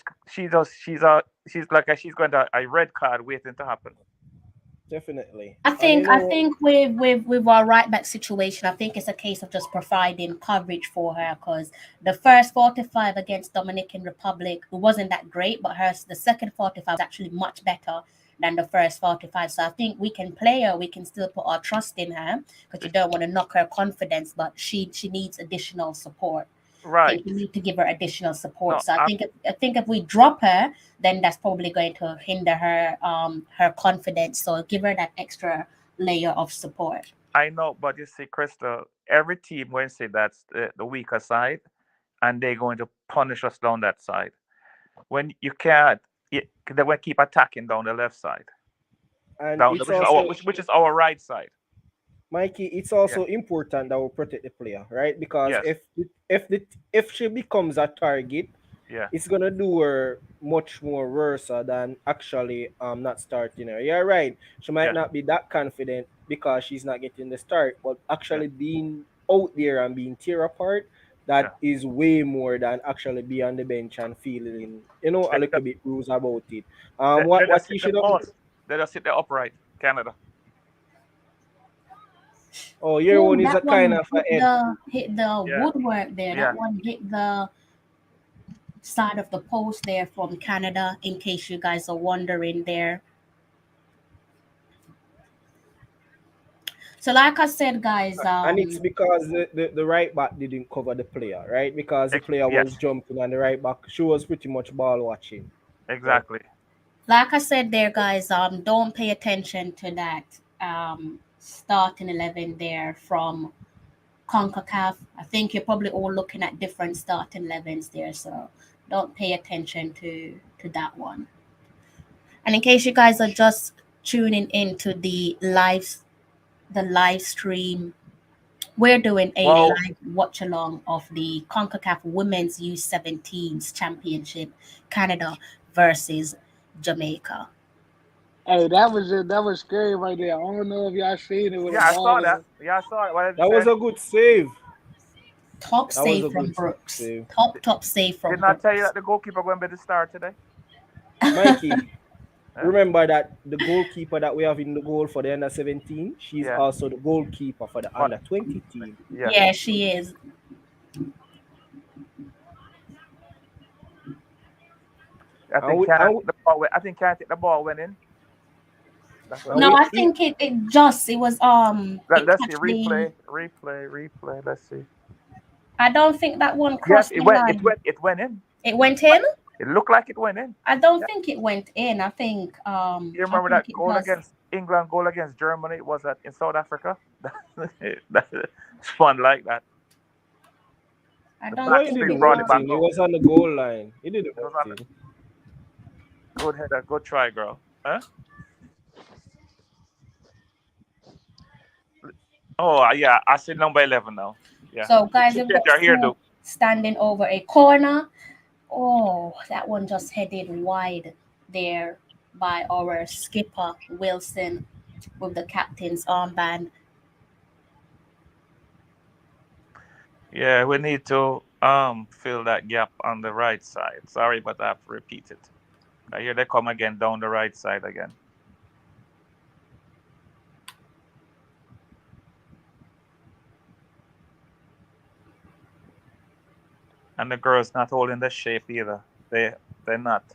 Speaker 4: she's going to a red card waiting to happen.
Speaker 5: Definitely.
Speaker 2: I
Speaker 5: And
Speaker 2: think I think with our right back situation, I think it's a case of just providing coverage for her because the first 45 against Dominican Republic it wasn't that great, but the second 45 was actually much better than the first 45. So I think we can play her, we can still put our trust in her because you don't want to knock her confidence, but she needs additional support. I
Speaker 4: Right.
Speaker 2: think we need to give her additional support.
Speaker 4: No,
Speaker 2: So I think if we drop her, then that's probably going to hinder her confidence. So give her that extra layer of support.
Speaker 4: I know, but you see, Crystal, every team going to say that's the weaker side, and they're going to punish us down that side. When you can't, they will keep attacking down the left side,
Speaker 5: and
Speaker 4: down the,
Speaker 5: it's also
Speaker 4: which is our right side.
Speaker 5: Mikey, it's
Speaker 4: Yeah.
Speaker 5: also important that we protect the player, right? Because
Speaker 4: Yes.
Speaker 5: if she becomes a target,
Speaker 4: Yeah.
Speaker 5: it's gonna do her much more worse than actually not starting her. Yeah, right. She might
Speaker 4: Yeah.
Speaker 5: not be that confident because she's not getting the start, but
Speaker 4: Yeah.
Speaker 5: actually being out there and being tear apart,
Speaker 4: Yeah.
Speaker 5: that is way more than actually be on the bench and feeling a
Speaker 4: They,
Speaker 5: little bit bruised about it.
Speaker 4: they
Speaker 5: What
Speaker 4: just
Speaker 5: you
Speaker 4: sit the
Speaker 5: should have.
Speaker 4: post. They just sit there upright. Canada.
Speaker 5: Oh, your
Speaker 2: Oh,
Speaker 5: one is a
Speaker 2: that
Speaker 5: kind
Speaker 2: one
Speaker 5: of a head.
Speaker 2: hit the
Speaker 4: Yeah.
Speaker 2: woodwork there.
Speaker 4: Yeah.
Speaker 2: That one hit the side of the post there from Canada. In case you guys are wondering there. So like I said, guys,
Speaker 5: And it's because the right back didn't cover the player, right? Because the player
Speaker 4: Yes.
Speaker 5: was jumping and the right back, she was pretty much ball watching. So
Speaker 4: Exactly.
Speaker 2: like I said there, guys, don't pay attention to that starting 11 there from CONCACAF. I think you're probably all looking at different starting 11s there, so don't pay attention to that one. And in case you guys are just tuning into the live stream, we're doing a
Speaker 4: Wow.
Speaker 2: live watch along of the CONCACAF Women's U17s Championship, Canada versus Jamaica.
Speaker 3: hey, that was scary right there. I don't know if y'all seen it with a
Speaker 4: Yeah, I saw
Speaker 3: ball.
Speaker 4: that. Yeah, I saw it. What did you
Speaker 5: that was
Speaker 4: say?
Speaker 5: a good save.
Speaker 2: Top
Speaker 5: That was
Speaker 2: save
Speaker 5: a
Speaker 2: from
Speaker 5: good
Speaker 2: Brooks.
Speaker 5: save.
Speaker 2: Top save from
Speaker 4: Didn't I tell you
Speaker 2: Brooks.
Speaker 4: that the goalkeeper going to be the star today?
Speaker 5: Mikey,
Speaker 4: Yeah.
Speaker 5: remember that the goalkeeper that we have in the goal for the under 17, she's
Speaker 4: Yeah.
Speaker 5: also the goalkeeper for the
Speaker 4: But
Speaker 5: under 20 team.
Speaker 4: yeah.
Speaker 2: Yeah, she is.
Speaker 4: I
Speaker 5: And
Speaker 4: think
Speaker 5: we,
Speaker 4: Canada
Speaker 5: and we,
Speaker 4: the ball went, I think Canada the ball went in. That's what I
Speaker 5: and
Speaker 2: No,
Speaker 4: think.
Speaker 2: I think it was
Speaker 4: Let,
Speaker 2: it
Speaker 4: let's see.
Speaker 2: actually
Speaker 4: Replay. Let's see.
Speaker 2: I don't think that one
Speaker 4: Yes,
Speaker 2: crossed the line.
Speaker 4: it went in.
Speaker 2: It went in?
Speaker 4: It looked like it went in.
Speaker 2: I don't
Speaker 4: Yeah.
Speaker 2: think it went in. I think
Speaker 4: You
Speaker 2: I
Speaker 4: remember
Speaker 2: think
Speaker 4: that
Speaker 2: it
Speaker 4: goal
Speaker 2: just
Speaker 4: against England, goal against Germany? Was that in South Africa? It's fun like that.
Speaker 2: I
Speaker 4: The
Speaker 2: don't
Speaker 5: No, he
Speaker 2: think
Speaker 4: backspin
Speaker 5: didn't
Speaker 2: it
Speaker 4: brought
Speaker 5: went
Speaker 4: it
Speaker 2: was.
Speaker 4: back
Speaker 5: in. He
Speaker 4: out.
Speaker 5: was on the goal line. He didn't
Speaker 4: It was
Speaker 5: went
Speaker 4: on.
Speaker 5: in.
Speaker 4: Good header, good try, girl. Huh? Oh yeah, I see number 11 now. Yeah,
Speaker 2: So guys,
Speaker 4: she
Speaker 2: we've
Speaker 4: changed
Speaker 2: got
Speaker 4: her hair
Speaker 2: Sue
Speaker 4: though.
Speaker 2: standing over a corner. Oh, that one just headed wide there by our skipper Wilson with the captain's armband.
Speaker 4: Yeah, we need to fill that gap on the right side. Sorry, but I have to repeat it. I hear they come again down the right side again. And the girls not holding the shape either. They're not.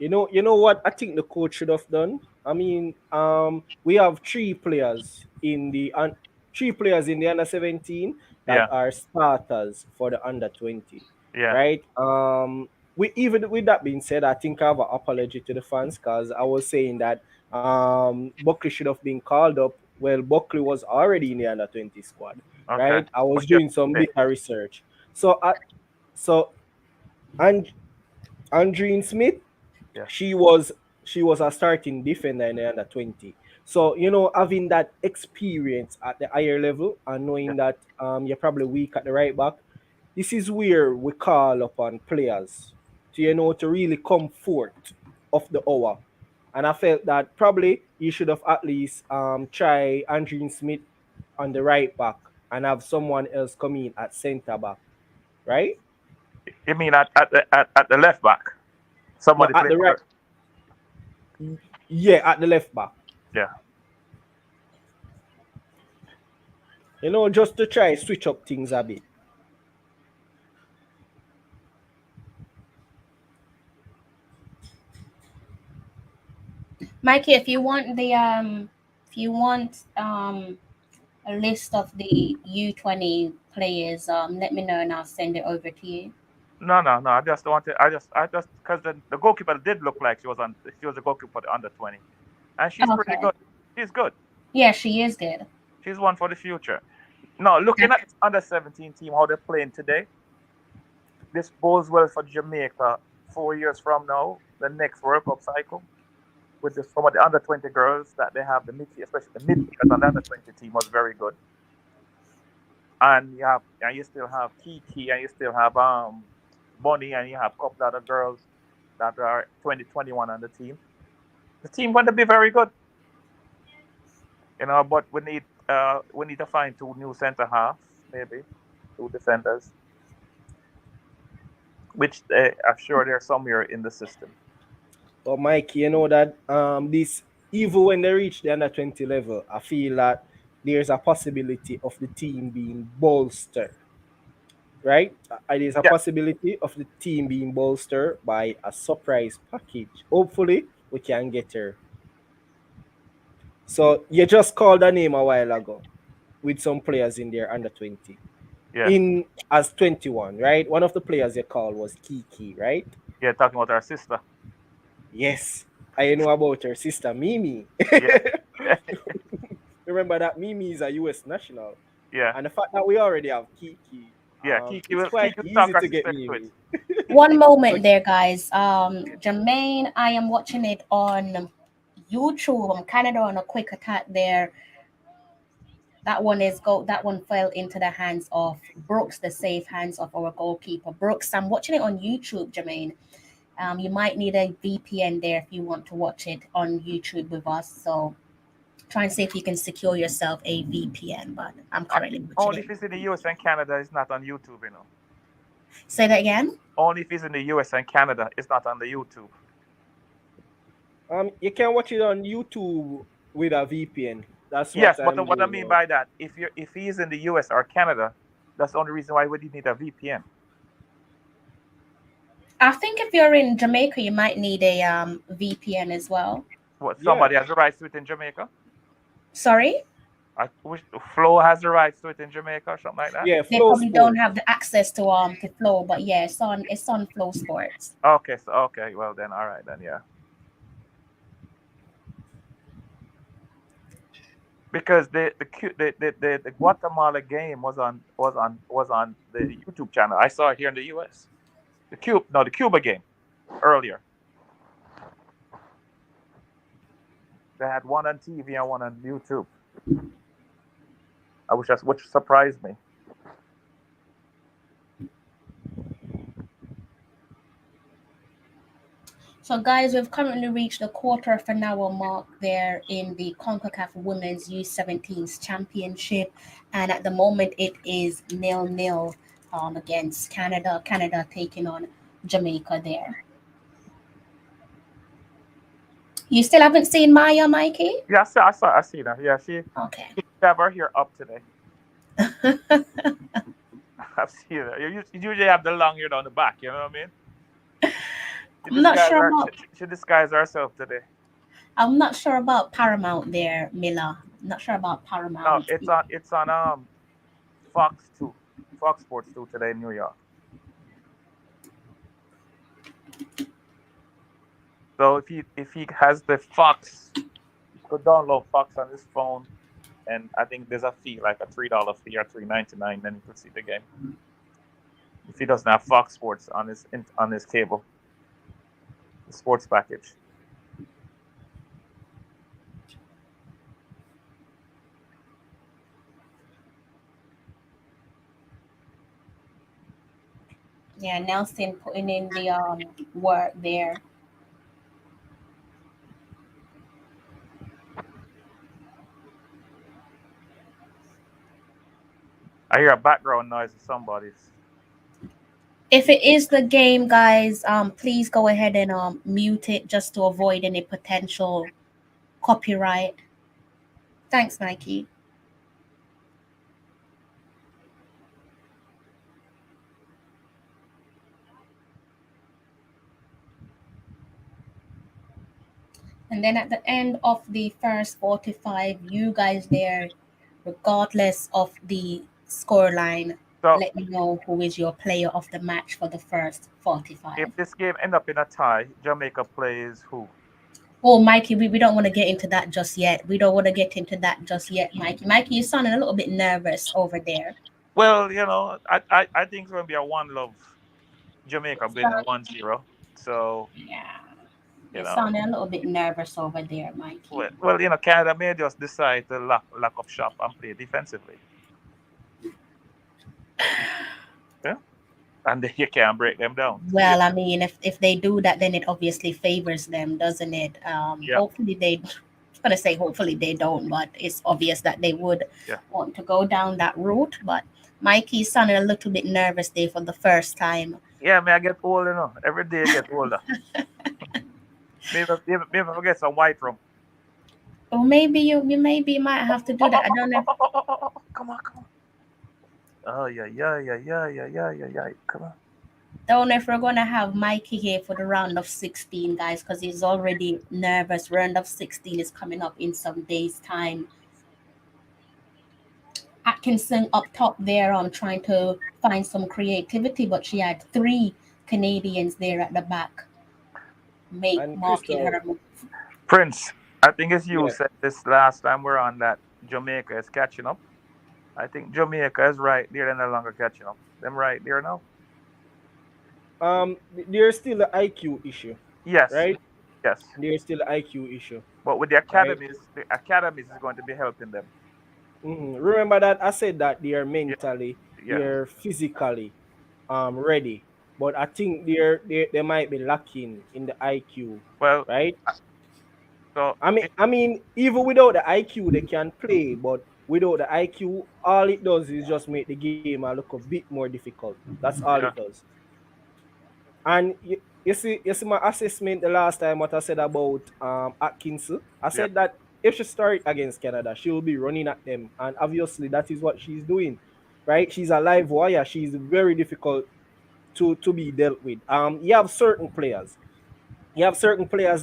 Speaker 5: You know what I think the coach should have done. I mean, we have three players in the under 17 that
Speaker 4: Yeah,
Speaker 5: are starters for the under 20,
Speaker 4: yeah.
Speaker 5: right? We even with that being said, I think I have an apology to the fans because I was saying that Buckley should have been called up. Well, Buckley was already in the under 20 squad,
Speaker 4: Okay.
Speaker 5: right? I was
Speaker 4: What you
Speaker 5: doing some
Speaker 4: say?
Speaker 5: little research. So, so and Andreen Smith,
Speaker 4: Yeah,
Speaker 5: she was she was a starting defender in the under 20. So having that experience at the higher level and
Speaker 4: yeah.
Speaker 5: knowing that you're probably weak at the right back, this is where we call upon players to to really come forth of the hour. And I felt that probably you should have at least try Andrew Smith on the right back and have someone else come in at centre back, right?
Speaker 4: You mean at the left back?
Speaker 5: No,
Speaker 4: Somebody
Speaker 5: at
Speaker 4: play
Speaker 5: the right,
Speaker 4: for.
Speaker 5: yeah, at the left back.
Speaker 4: Yeah.
Speaker 5: Just to try switch up things a bit.
Speaker 2: Mikey, if you want a list of the U20 players, let me know and I'll send it over to you.
Speaker 4: No, no, no. I just wanted. I just because the goalkeeper did look like she was on. She was a goalkeeper for the under 20, and she's pretty
Speaker 2: Okay.
Speaker 4: good. She's good.
Speaker 2: Yeah, she is good.
Speaker 4: She's one for the future. No, looking at this under 17 team, how they're playing today, this bodes well for Jamaica 4 years from now, the next World Cup cycle, with some of the under 20 girls that they have, the midfield, especially the midfielders on the under 20 team was very good. And you still have Kiki, and you still have Bonnie, and you have a couple other girls that are 2021 on the team. The team going to be very good, but we need to find two new centre halves, maybe two defenders, which I'm sure they're somewhere in the system.
Speaker 5: But Mike, you know that this even when they reach the under 20 level, I feel that there's a possibility of the team being bolstered. Right? There's a
Speaker 4: Yeah,
Speaker 5: possibility of the team being bolstered by a surprise package. Hopefully, we can get her. So you just called a name a while ago with some players in there under 20.
Speaker 4: yeah,
Speaker 5: In as 21, right? One of the players you called was Kiki, right?
Speaker 4: yeah. Talking about our sister.
Speaker 5: Yes. I know about her sister Mimi.
Speaker 4: Yeah,
Speaker 5: Remember that Mimi is a US national.
Speaker 4: yeah,
Speaker 5: And the fact that we already have Kiki,
Speaker 4: yeah.
Speaker 5: it's quite
Speaker 4: Kiki will talk
Speaker 5: easy
Speaker 4: our
Speaker 5: to get
Speaker 4: sister into it.
Speaker 5: Mimi.
Speaker 2: One
Speaker 5: So
Speaker 2: moment there, guys. Jermaine, I am watching it on YouTube. I'm kind of on a quick attack there. That one fell into the hands of Brooks, the safe hands of our goalkeeper. Brooks, I'm watching it on YouTube, Jermaine. You might need a VPN there if you want to watch it on YouTube with us. So try and see if you can secure yourself a VPN. But I'm currently watching
Speaker 4: Only
Speaker 2: it.
Speaker 4: if it's in the US and Canada, it's not on YouTube.
Speaker 2: Say that again.
Speaker 4: Only if it's in the US and Canada, it's not on the YouTube.
Speaker 5: you can watch it on YouTube with a VPN. That's
Speaker 4: Yes,
Speaker 5: what
Speaker 4: but
Speaker 5: I'm
Speaker 4: what I
Speaker 5: doing
Speaker 4: mean
Speaker 5: now.
Speaker 4: by that, if he's in the US or Canada, that's the only reason why we need a VPN.
Speaker 2: I think if you're in Jamaica, you might need a VPN as well.
Speaker 4: What,
Speaker 5: Yeah.
Speaker 4: somebody has the rights to it in Jamaica?
Speaker 2: Sorry?
Speaker 4: Which Flo has the rights to it in Jamaica or something like that?
Speaker 5: Yeah,
Speaker 2: They
Speaker 5: Flow
Speaker 2: probably don't
Speaker 5: Sport.
Speaker 2: have the access to Flow, but yeah, it's on Flow Sports.
Speaker 4: Okay, so okay, well then, all right then, yeah. Because the Guatemala game was on the YouTube channel. I saw it here in the U.S. The Cuba game earlier. They had one on TV and one on YouTube. Which surprised me.
Speaker 2: So, guys, we've currently reached the quarter of an hour mark there in the Concacaf Women's U17s Championship. And at the moment, it is 0-0 against Canada. Canada taking on Jamaica there. You still haven't seen Maya, Mikey?
Speaker 4: Yeah, I see that. Yeah, she
Speaker 2: Okay.
Speaker 4: have her hair up today. I've seen her. You usually have the long hair down the back. You know what I mean?
Speaker 2: I'm not sure about.
Speaker 4: She disguised herself today.
Speaker 2: I'm not sure about Paramount there, Miller. I'm not sure about Paramount.
Speaker 4: No, it's on Fox 2, Fox Sports 2 today in New York. So if he has the Fox, he could download Fox on his phone, and I think there's a fee, like a $3 fee or $3.99, then he could see the game. If he doesn't have Fox Sports on his cable, the sports package.
Speaker 2: Yeah, Nelson putting in the work there.
Speaker 4: I hear a background noise of somebody's.
Speaker 2: If it is the game, guys, please go ahead and mute it just to avoid any potential copyright. Thanks, Mikey. And then at the end of the first 45, you guys there, regardless of the scoreline,
Speaker 4: So
Speaker 2: let me know who is your player of the match for the first 45.
Speaker 4: if this game end up in a tie, Jamaica plays who?
Speaker 2: Oh, Mikey, we don't want to get into that just yet. We don't want to get into that just yet, Mikey. Mikey, you're sounding a little bit nervous over there.
Speaker 4: Well, I think it's going to be a one-love Jamaica winning 1-0. So,
Speaker 2: Yeah. You're sounding a little bit nervous over there, Mikey.
Speaker 4: Well, Canada may just decide to lock up shop and play defensively. Yeah. And you can't break them down.
Speaker 2: Well, I mean, if they do that, then it obviously favors them, doesn't it?
Speaker 4: Yeah.
Speaker 2: Hopefully they, I was going to say hopefully they don't, but it's obvious that they would want to go down that route. But Mikey's sounding a little bit nervous there for the first time.
Speaker 4: Yeah, I get old, Every day I get older. maybe forget some white rum.
Speaker 2: Or maybe you might have to do that. I don't know.
Speaker 4: Come on. Oh, yeah. Come on.
Speaker 2: Don't know if we're going to have Mikey here for the round of 16, guys, because he's already nervous. Round of 16 is coming up in some days' time. Atkinson up top there on trying to find some creativity, but she had 3 Canadians there at the back. Marking her move.
Speaker 4: Prince, I think it's you said this last time we're on that Jamaica is catching up. I think Jamaica is right there. They're no longer catching up. Them right there now.
Speaker 5: There's still an IQ issue.
Speaker 4: Yes.
Speaker 5: Right?
Speaker 4: Yes.
Speaker 5: There's still an IQ issue.
Speaker 4: But with the academies, the academies is going to be helping them.
Speaker 5: Mm-hmm. Remember that I said that they are mentally, they're physically ready. But I think they might be lacking in the IQ.
Speaker 4: Well,
Speaker 5: right?
Speaker 4: So
Speaker 5: I mean, even without the IQ, they can play, but without the IQ, all it does is just make the game look a bit more difficult. That's all it does. And you see my assessment the last time what I said about Atkinson. I said that if she starts against Canada, she will be running at them, and obviously that is what she's doing, right? She's a live wire. She's very difficult to be dealt with. You have certain players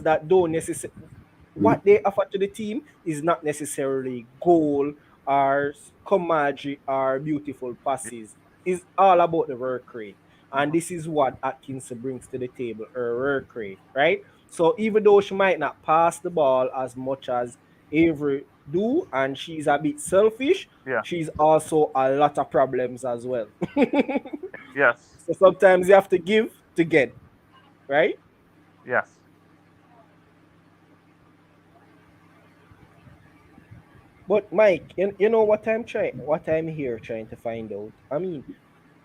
Speaker 5: that don't necessarily. what they offer to the team is not necessarily goal or commodity or beautiful passes. It's all about the work rate. And this is what Atkinson brings to the table, her work rate, right? So even though she might not pass the ball as much as Avery do, and she's a bit selfish,
Speaker 4: Yeah.
Speaker 5: she's also a lot of problems as well.
Speaker 4: Yes.
Speaker 5: So sometimes you have to give to get, right?
Speaker 4: Yes.
Speaker 5: But Mike, you know what I'm here trying to find out. I mean,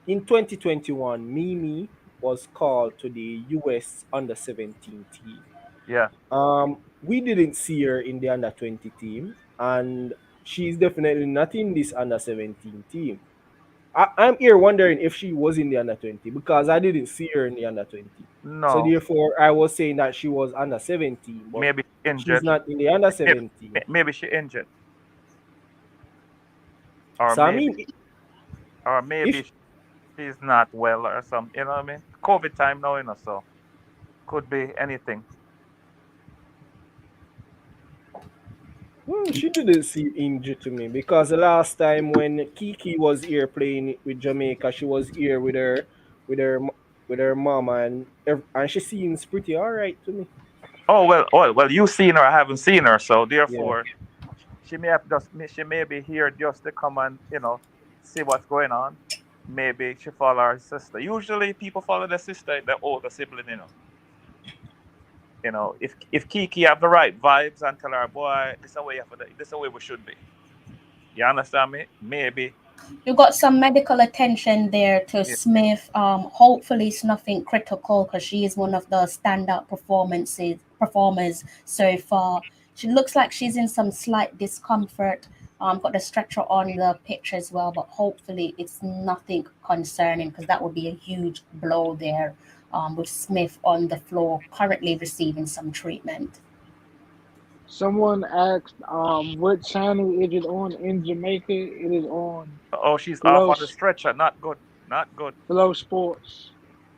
Speaker 5: in 2021, Mimi was called to the US under 17 team.
Speaker 4: Yeah.
Speaker 5: We didn't see her in the under 20 team, and she's definitely not in this under 17 team. I'm here wondering if she was in the under 20 because I didn't see her in the under 20. So
Speaker 4: No.
Speaker 5: therefore, I was saying that she was under 17, but
Speaker 4: Maybe she
Speaker 5: she's
Speaker 4: injured.
Speaker 5: not in the under
Speaker 4: Maybe,
Speaker 5: 17.
Speaker 4: maybe she injured. Or
Speaker 5: So I
Speaker 4: maybe
Speaker 5: mean,
Speaker 4: or maybe
Speaker 5: if
Speaker 4: she's not well or something. You know what I mean? COVID time now, so could be anything.
Speaker 5: she didn't seem injured to me because the last time when Kiki was here playing with Jamaica, she was here with her, with her mom, and she seems pretty all right to me.
Speaker 4: Oh well. You seen her? I haven't seen her, so
Speaker 5: Yeah.
Speaker 4: therefore she may be here just to come and see what's going on. Maybe she follow her sister. Usually people follow their sister, their older sibling. If Kiki have the right vibes and tell her, boy, this is the way this is the way we should be. You understand me? Maybe.
Speaker 2: You got some medical attention there to
Speaker 4: Yeah.
Speaker 2: Smith. Hopefully it's nothing critical because she is one of the standout performers so far. She looks like she's in some slight discomfort. Got the stretcher on the picture as well, but hopefully it's nothing concerning because that would be a huge blow there. With Smith on the floor, currently receiving some treatment.
Speaker 3: Someone asked, what channel is it on in Jamaica? It is on
Speaker 4: Oh, she's off
Speaker 3: Flow
Speaker 4: on the stretcher. Not good. Not good.
Speaker 3: Flow Sports.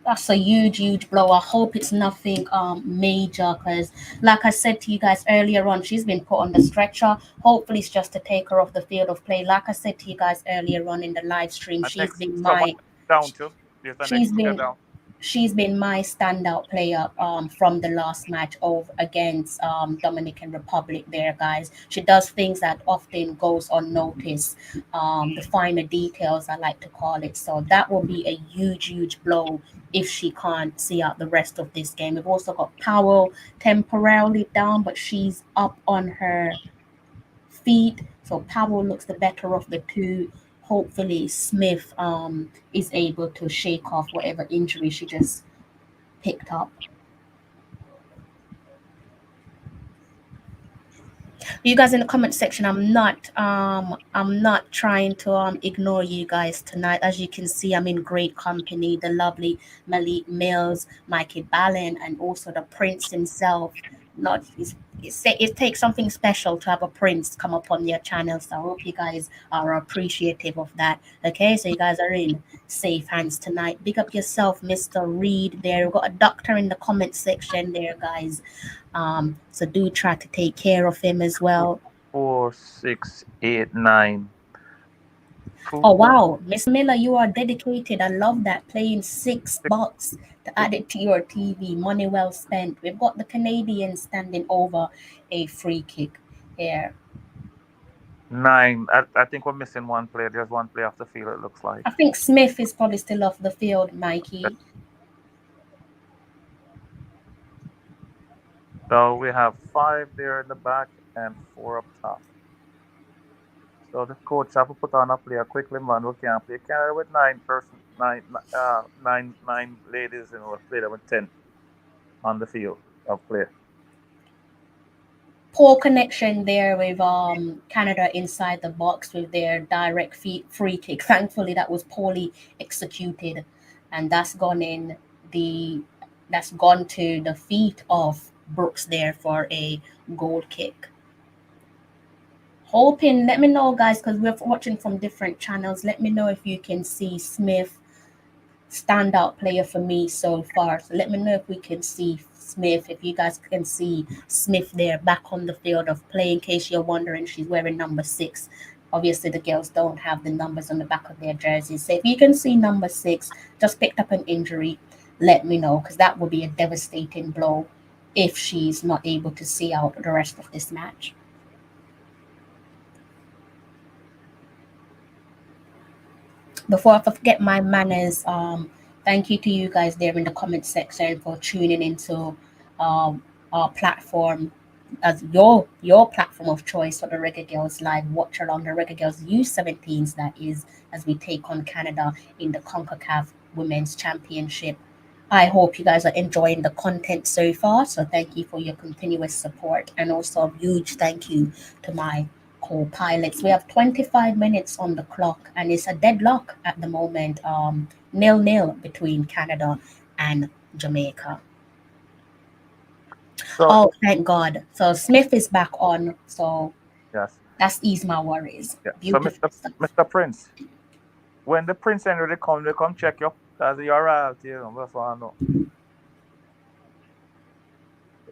Speaker 2: That's a huge blow. I hope it's nothing major because, like I said to you guys earlier on, she's been put on the stretcher. Hopefully, it's just to take her off the field of play. Like I said to you guys earlier on in the live stream,
Speaker 4: And next someone down too. There's the next
Speaker 2: she's
Speaker 4: player
Speaker 2: been
Speaker 4: down.
Speaker 2: she's been my standout player from the last match over against Dominican Republic there, guys. She does things that often goes unnoticed. The finer details, I like to call it. So that will be a huge blow if she can't see out the rest of this game. We've also got Powell temporarily down, but she's up on her feet. So Powell looks the better of the two. Hopefully Smith is able to shake off whatever injury she just picked up. You guys in the comment section, I'm not trying to ignore you guys tonight. As you can see, I'm in great company. The lovely Malik Mills, Mikey Ballin, and also the Prince himself. Not it takes something special to have a prince come up on your channel. So I hope you guys are appreciative of that. Okay, so you guys are in safe hands tonight. Big up yourself, Mr. Reed. There, we've got a doctor in the comment section there, guys. So do try to take care of him as well.
Speaker 4: 4, 6, 8, 9.
Speaker 2: Oh wow, Miss Miller, you are dedicated. I love that. Playing $6 to add it to your TV. Money well spent. We've got the Canadians standing over a free kick here.
Speaker 4: 9. I think we're missing one player. There's one player off the field, it looks like.
Speaker 2: I think Smith is probably still off the field, Mikey.
Speaker 4: So we have 5 there in the back and 4 up top. So the coach have to put on a player quickly, man. We can't play Canada with 9 ladies, and we'll play them with 10 on the field of play.
Speaker 2: Poor connection there with Canada inside the box with their direct free kick. Thankfully, that was poorly executed, and that's gone to the feet of Brooks there for a goal kick. Hoping, let me know, guys, because we're watching from different channels. Let me know if you can see Smith standout player for me so far. So let me know if we can see Smith, if you guys can see Smith there back on the field of play. In case you're wondering, she's wearing number 6. Obviously, the girls don't have the numbers on the back of their jerseys. So if you can see number 6, just picked up an injury, let me know, because that would be a devastating blow if she's not able to see out the rest of this match. Before I forget my manners, thank you to you guys there in the comment section for tuning into our platform as your platform of choice for the Reggae Girls live watch along, the Reggae Girls U17s, that is, as we take on Canada in the Concacaf Women's Championship. I hope you guys are enjoying the content so far. So thank you for your continuous support, and also a huge thank you to my co-pilots. We have 25 minutes on the clock, and it's a deadlock at the moment, 0-0 between Canada and Jamaica.
Speaker 4: So,
Speaker 2: Oh, thank God. So Smith is back on. So
Speaker 4: yes.
Speaker 2: that's ease my worries.
Speaker 4: Yeah.
Speaker 2: Beautiful
Speaker 4: So,
Speaker 2: stuff.
Speaker 4: Mr. Prince, when the Prince Henry they come check you. That's your royalty, you know. That's what I know.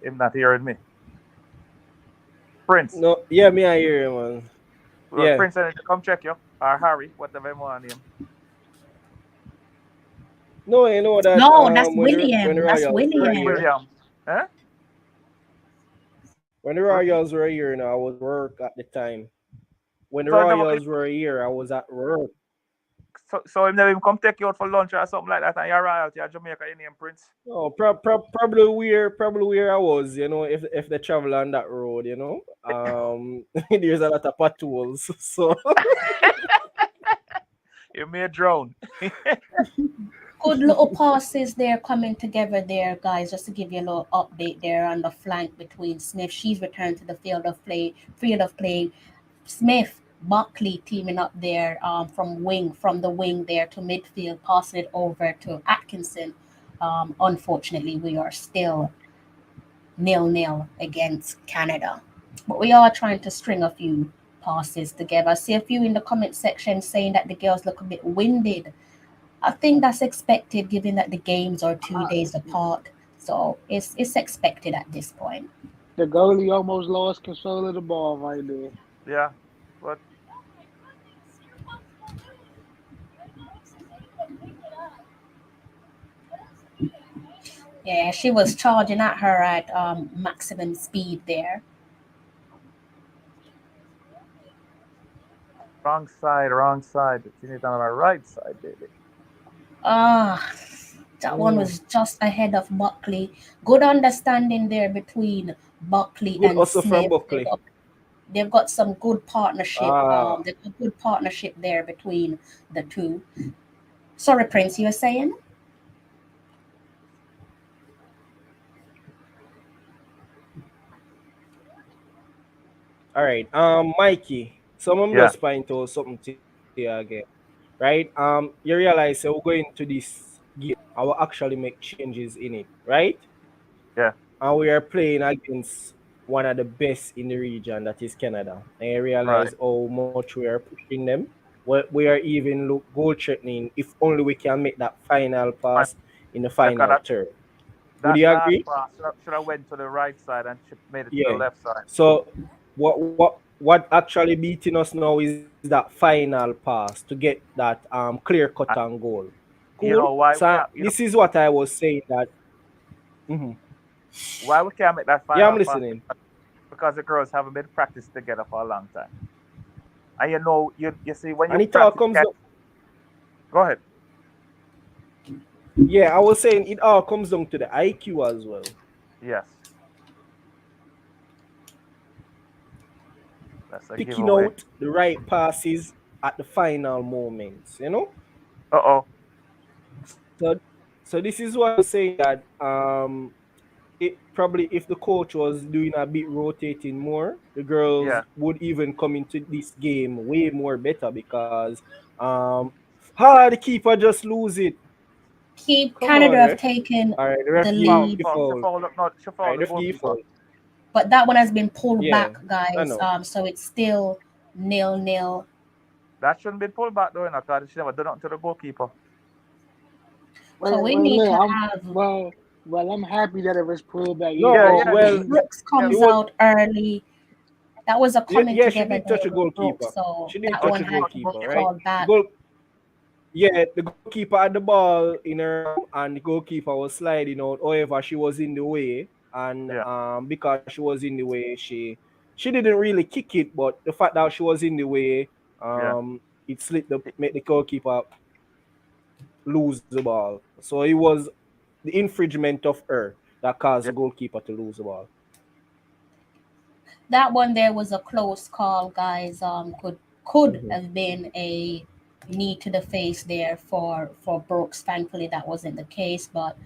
Speaker 4: Him not hearing me. Prince.
Speaker 5: No, yeah, me I hear you, man. Yeah.
Speaker 4: Prince Henry come check you. Or Harry, whatever you want name.
Speaker 5: No, you know that
Speaker 2: No, that's
Speaker 5: when the
Speaker 2: William. That's
Speaker 5: Royals were
Speaker 2: William.
Speaker 5: here,
Speaker 4: William. Huh?
Speaker 5: when the Royals were here, you know, I was at work at the time. When the
Speaker 4: So never
Speaker 5: Royals were here, I was at work.
Speaker 4: so him never even come take you out for lunch or something like that, and you're royalty at Jamaica, your name Prince.
Speaker 5: Oh, probably where I was, you know, if they travel on that road, you know, there's a lot of potholes, so
Speaker 4: You may drown.
Speaker 2: Good little passes there coming together there, guys. Just to give you a little update there on the flank between Smith. She's returned to the field of play. Smith, Buckley teaming up there from the wing there to midfield, passing it over to Atkinson. Unfortunately, we are still 0-0 against Canada, but we are trying to string a few passes together. I see a few in the comment section saying that the girls look a bit winded. I think that's expected given that the games are 2 days apart. So it's expected at this point.
Speaker 3: The goalie almost lost control of the ball right there.
Speaker 4: Yeah. But
Speaker 2: Yeah, she was charging at her at maximum speed there.
Speaker 4: wrong side. You need on the right side, baby.
Speaker 2: Ah, that one was just ahead of Buckley. Good understanding there between Buckley
Speaker 5: good
Speaker 2: and
Speaker 5: also from
Speaker 2: Smith.
Speaker 5: Buckley.
Speaker 2: They've got some good partnership.
Speaker 5: Ah,
Speaker 2: There's a good partnership there between the two. Sorry, Prince, you were saying?
Speaker 5: all right. Mikey. So I'm
Speaker 4: Yeah.
Speaker 5: just point out something to you again, right? You realize we're going to this game. I will actually make changes in it, right?
Speaker 4: Yeah.
Speaker 5: And we are playing against one of the best in the region, that is Canada. And you
Speaker 4: Right.
Speaker 5: realize how much we are pushing them. We are even look goal threatening if only we can make that final
Speaker 4: And
Speaker 5: pass in the
Speaker 4: because
Speaker 5: final third. Would
Speaker 4: that
Speaker 5: you
Speaker 4: last
Speaker 5: agree?
Speaker 4: pass should have went to the right side and made it to the
Speaker 5: Yeah.
Speaker 4: left side.
Speaker 5: So what actually beating us now is that final pass to get that clear cut
Speaker 4: And
Speaker 5: and goal.
Speaker 4: you
Speaker 5: Cool.
Speaker 4: know why we
Speaker 5: So
Speaker 4: can't
Speaker 5: this is what I was saying that. Mhm.
Speaker 4: why we can't make that
Speaker 5: Yeah, I'm
Speaker 4: final pass?
Speaker 5: listening.
Speaker 4: Because the girls haven't been practiced together for a long time. And you know, you see when you
Speaker 5: And it all
Speaker 4: practice,
Speaker 5: comes.
Speaker 4: go ahead.
Speaker 5: Yeah, I was saying it all comes down to the IQ as well.
Speaker 4: Yes. That's a
Speaker 5: Picking
Speaker 4: giveaway.
Speaker 5: out the right passes at the final moments, you know?
Speaker 4: Uh-oh.
Speaker 5: So so this is what I'm saying that it probably if the coach was doing a bit rotating more, the girls
Speaker 4: Yeah.
Speaker 5: would even come into this game way more better because the keeper just lose it. Come
Speaker 2: Canada
Speaker 5: on,
Speaker 2: have
Speaker 5: ref.
Speaker 2: taken
Speaker 5: All right, the
Speaker 2: the
Speaker 5: ref give
Speaker 4: Foul,
Speaker 2: lead,
Speaker 4: foul. She
Speaker 5: foul.
Speaker 4: fouled, no, she
Speaker 5: All
Speaker 4: fouled
Speaker 5: right,
Speaker 4: the
Speaker 5: ref give
Speaker 4: goalkeeper.
Speaker 5: foul.
Speaker 2: but that one has been pulled
Speaker 5: Yeah,
Speaker 2: back,
Speaker 5: I
Speaker 2: guys.
Speaker 5: know.
Speaker 2: So it's still 0-0.
Speaker 4: That shouldn't be pulled back though, because she never done nothing to the goalkeeper.
Speaker 2: So we
Speaker 3: Well,
Speaker 2: need
Speaker 3: look,
Speaker 2: to have
Speaker 3: I'm happy that it was pulled back.
Speaker 5: No,
Speaker 4: Yeah,
Speaker 3: Even
Speaker 4: yeah,
Speaker 5: well,
Speaker 2: Brooks
Speaker 4: yeah.
Speaker 5: it
Speaker 2: comes
Speaker 5: was
Speaker 2: out early. That was a coming
Speaker 5: yeah, she
Speaker 2: together
Speaker 5: did touch
Speaker 2: day
Speaker 5: a
Speaker 2: with Brooks,
Speaker 5: goalkeeper.
Speaker 2: so
Speaker 5: She did
Speaker 2: that
Speaker 5: touch
Speaker 2: one
Speaker 5: a
Speaker 2: had to
Speaker 5: goalkeeper,
Speaker 2: be
Speaker 5: right?
Speaker 2: called
Speaker 5: The
Speaker 2: back.
Speaker 5: goal, yeah, the goalkeeper had the ball in her arm, and the goalkeeper was sliding out. However, she was in the way, and
Speaker 4: Yeah,
Speaker 5: because she was in the way, she didn't really kick it, but the fact that she was in the way,
Speaker 4: yeah.
Speaker 5: it slipped the make the goalkeeper lose the ball. So it was the infringement of her that caused
Speaker 4: Yeah.
Speaker 5: the goalkeeper to lose the ball.
Speaker 2: That one there was a close call, guys. Could
Speaker 5: Mhm.
Speaker 2: have been a knee to the face there for Brooks. Thankfully, that wasn't the case, but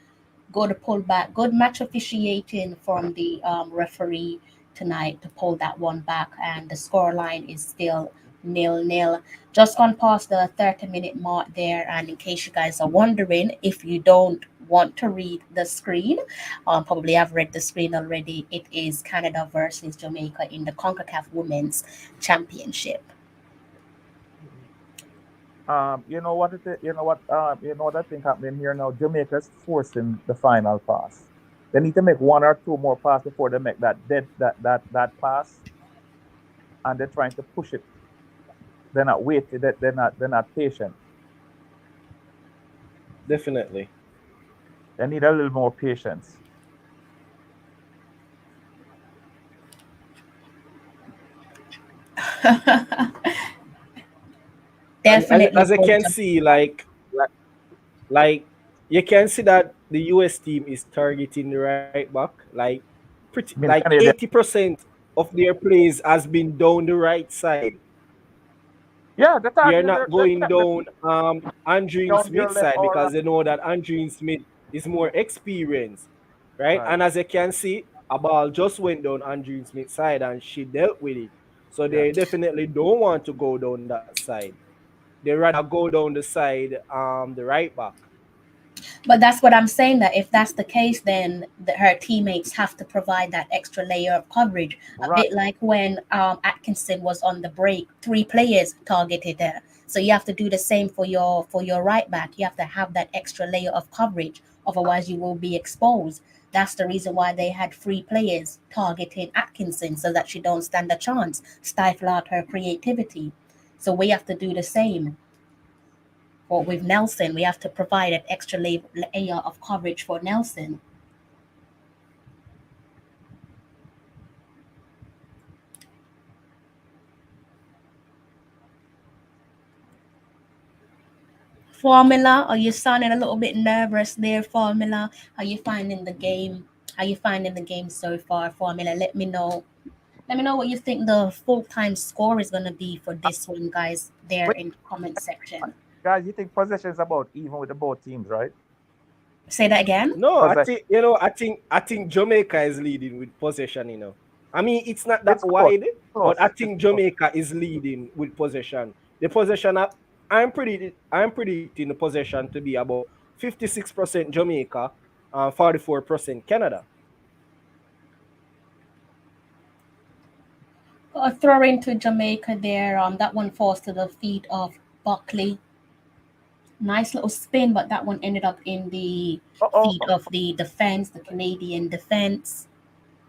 Speaker 2: good pull back, good match officiating from the referee tonight to pull that one back, and the score line is still 0-0. Just gone past the 30-minute mark there, and in case you guys are wondering, if you don't want to read the screen, probably I've read the screen already. It is Canada versus Jamaica in the Concacaf Women's Championship.
Speaker 4: You know what you know what I think happening here now. Jamaica's forcing the final pass. They need to make one or two more passes before they make that pass, and they're trying to push it. They're not waiting. They're not patient.
Speaker 5: Definitely.
Speaker 4: They need a little more patience.
Speaker 5: And
Speaker 2: Definitely
Speaker 5: as I
Speaker 2: for
Speaker 5: can see, like you can see that the US team is targeting the right back. Like pretty
Speaker 4: I mean,
Speaker 5: like
Speaker 4: Canadian.
Speaker 5: 80% of their plays has been down the right side.
Speaker 4: Yeah, they're
Speaker 5: They are
Speaker 4: targeting
Speaker 5: not going
Speaker 4: they're
Speaker 5: down Andrew
Speaker 4: down your
Speaker 5: Smith's
Speaker 4: left
Speaker 5: side
Speaker 4: or
Speaker 5: because they know that Andrew Smith is more experienced, right?
Speaker 4: right.
Speaker 5: And as you can see, a ball just went down Andrew Smith's side and she dealt with it. So
Speaker 4: Yeah,
Speaker 5: they definitely don't want to go down that side. They rather go down the side, the right back.
Speaker 2: But that's what I'm saying. That if that's the case, then her teammates have to provide that extra layer of coverage. A
Speaker 4: right.
Speaker 2: bit like when Atkinson was on the break, three players targeted her. So you have to do the same for your right back. You have to have that extra layer of coverage. Otherwise, you will be exposed. That's the reason why they had three players targeting Atkinson so that she don't stand a chance, stifle out her creativity. So we have to do the same. Or with Nelson, we have to provide an extra layer of coverage for Nelson. Formula, are you sounding a little bit nervous there, Formula? How you finding the game? How you finding the game so far, Formula? Let me know. Let me know what you think the full time score is gonna be for this one, guys. There
Speaker 4: Wait,
Speaker 2: in the comment section.
Speaker 4: guys, you think possession is about even with the both teams, right?
Speaker 2: Say that again.
Speaker 5: No, I
Speaker 4: Possession.
Speaker 5: think I think Jamaica is leading with possession. I mean it's not that
Speaker 4: It's close.
Speaker 5: wide, but I
Speaker 4: Close. It's
Speaker 5: think
Speaker 4: close.
Speaker 5: Jamaica is leading with possession. The possession, I'm predicting the possession to be about 56% Jamaica and 44% Canada.
Speaker 2: Got a throw into Jamaica there. That one falls to the feet of Buckley. Nice little spin, but that one ended up in the
Speaker 4: Uh
Speaker 2: feet
Speaker 4: oh.
Speaker 2: of the defense, the Canadian defense.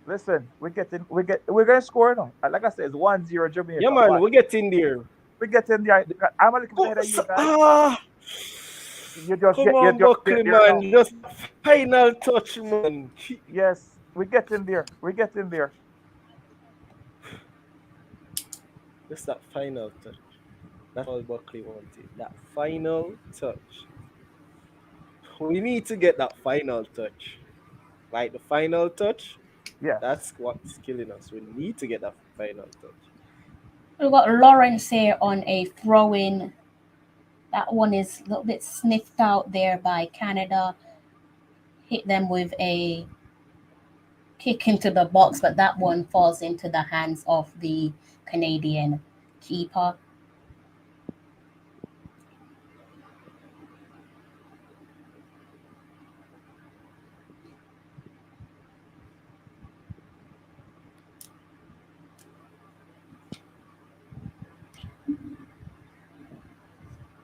Speaker 4: Listen, we're gonna score now. Like I said, it's 1-0
Speaker 5: Yeah,
Speaker 4: Jamaica.
Speaker 5: man,
Speaker 4: Watch.
Speaker 5: we're getting there.
Speaker 4: We get in there. I'm a little bit
Speaker 5: Go,
Speaker 4: ahead of you
Speaker 5: so,
Speaker 4: guys. You just
Speaker 5: come
Speaker 4: get
Speaker 5: on,
Speaker 4: get
Speaker 5: Buckley,
Speaker 4: there
Speaker 5: man.
Speaker 4: now.
Speaker 5: Just final touch, man.
Speaker 4: Yes, we get in there. We get in there.
Speaker 5: Just that final touch. That's all Buckley wanted. That final touch. We need to get that final touch. Like the final touch,
Speaker 4: Yes.
Speaker 5: that's what's killing us. We need to get that final touch.
Speaker 2: We've got Lawrence here on a throw in. That one is a little bit sniffed out there by Canada. Hit them with a kick into the box, but that one falls into the hands of the Canadian keeper.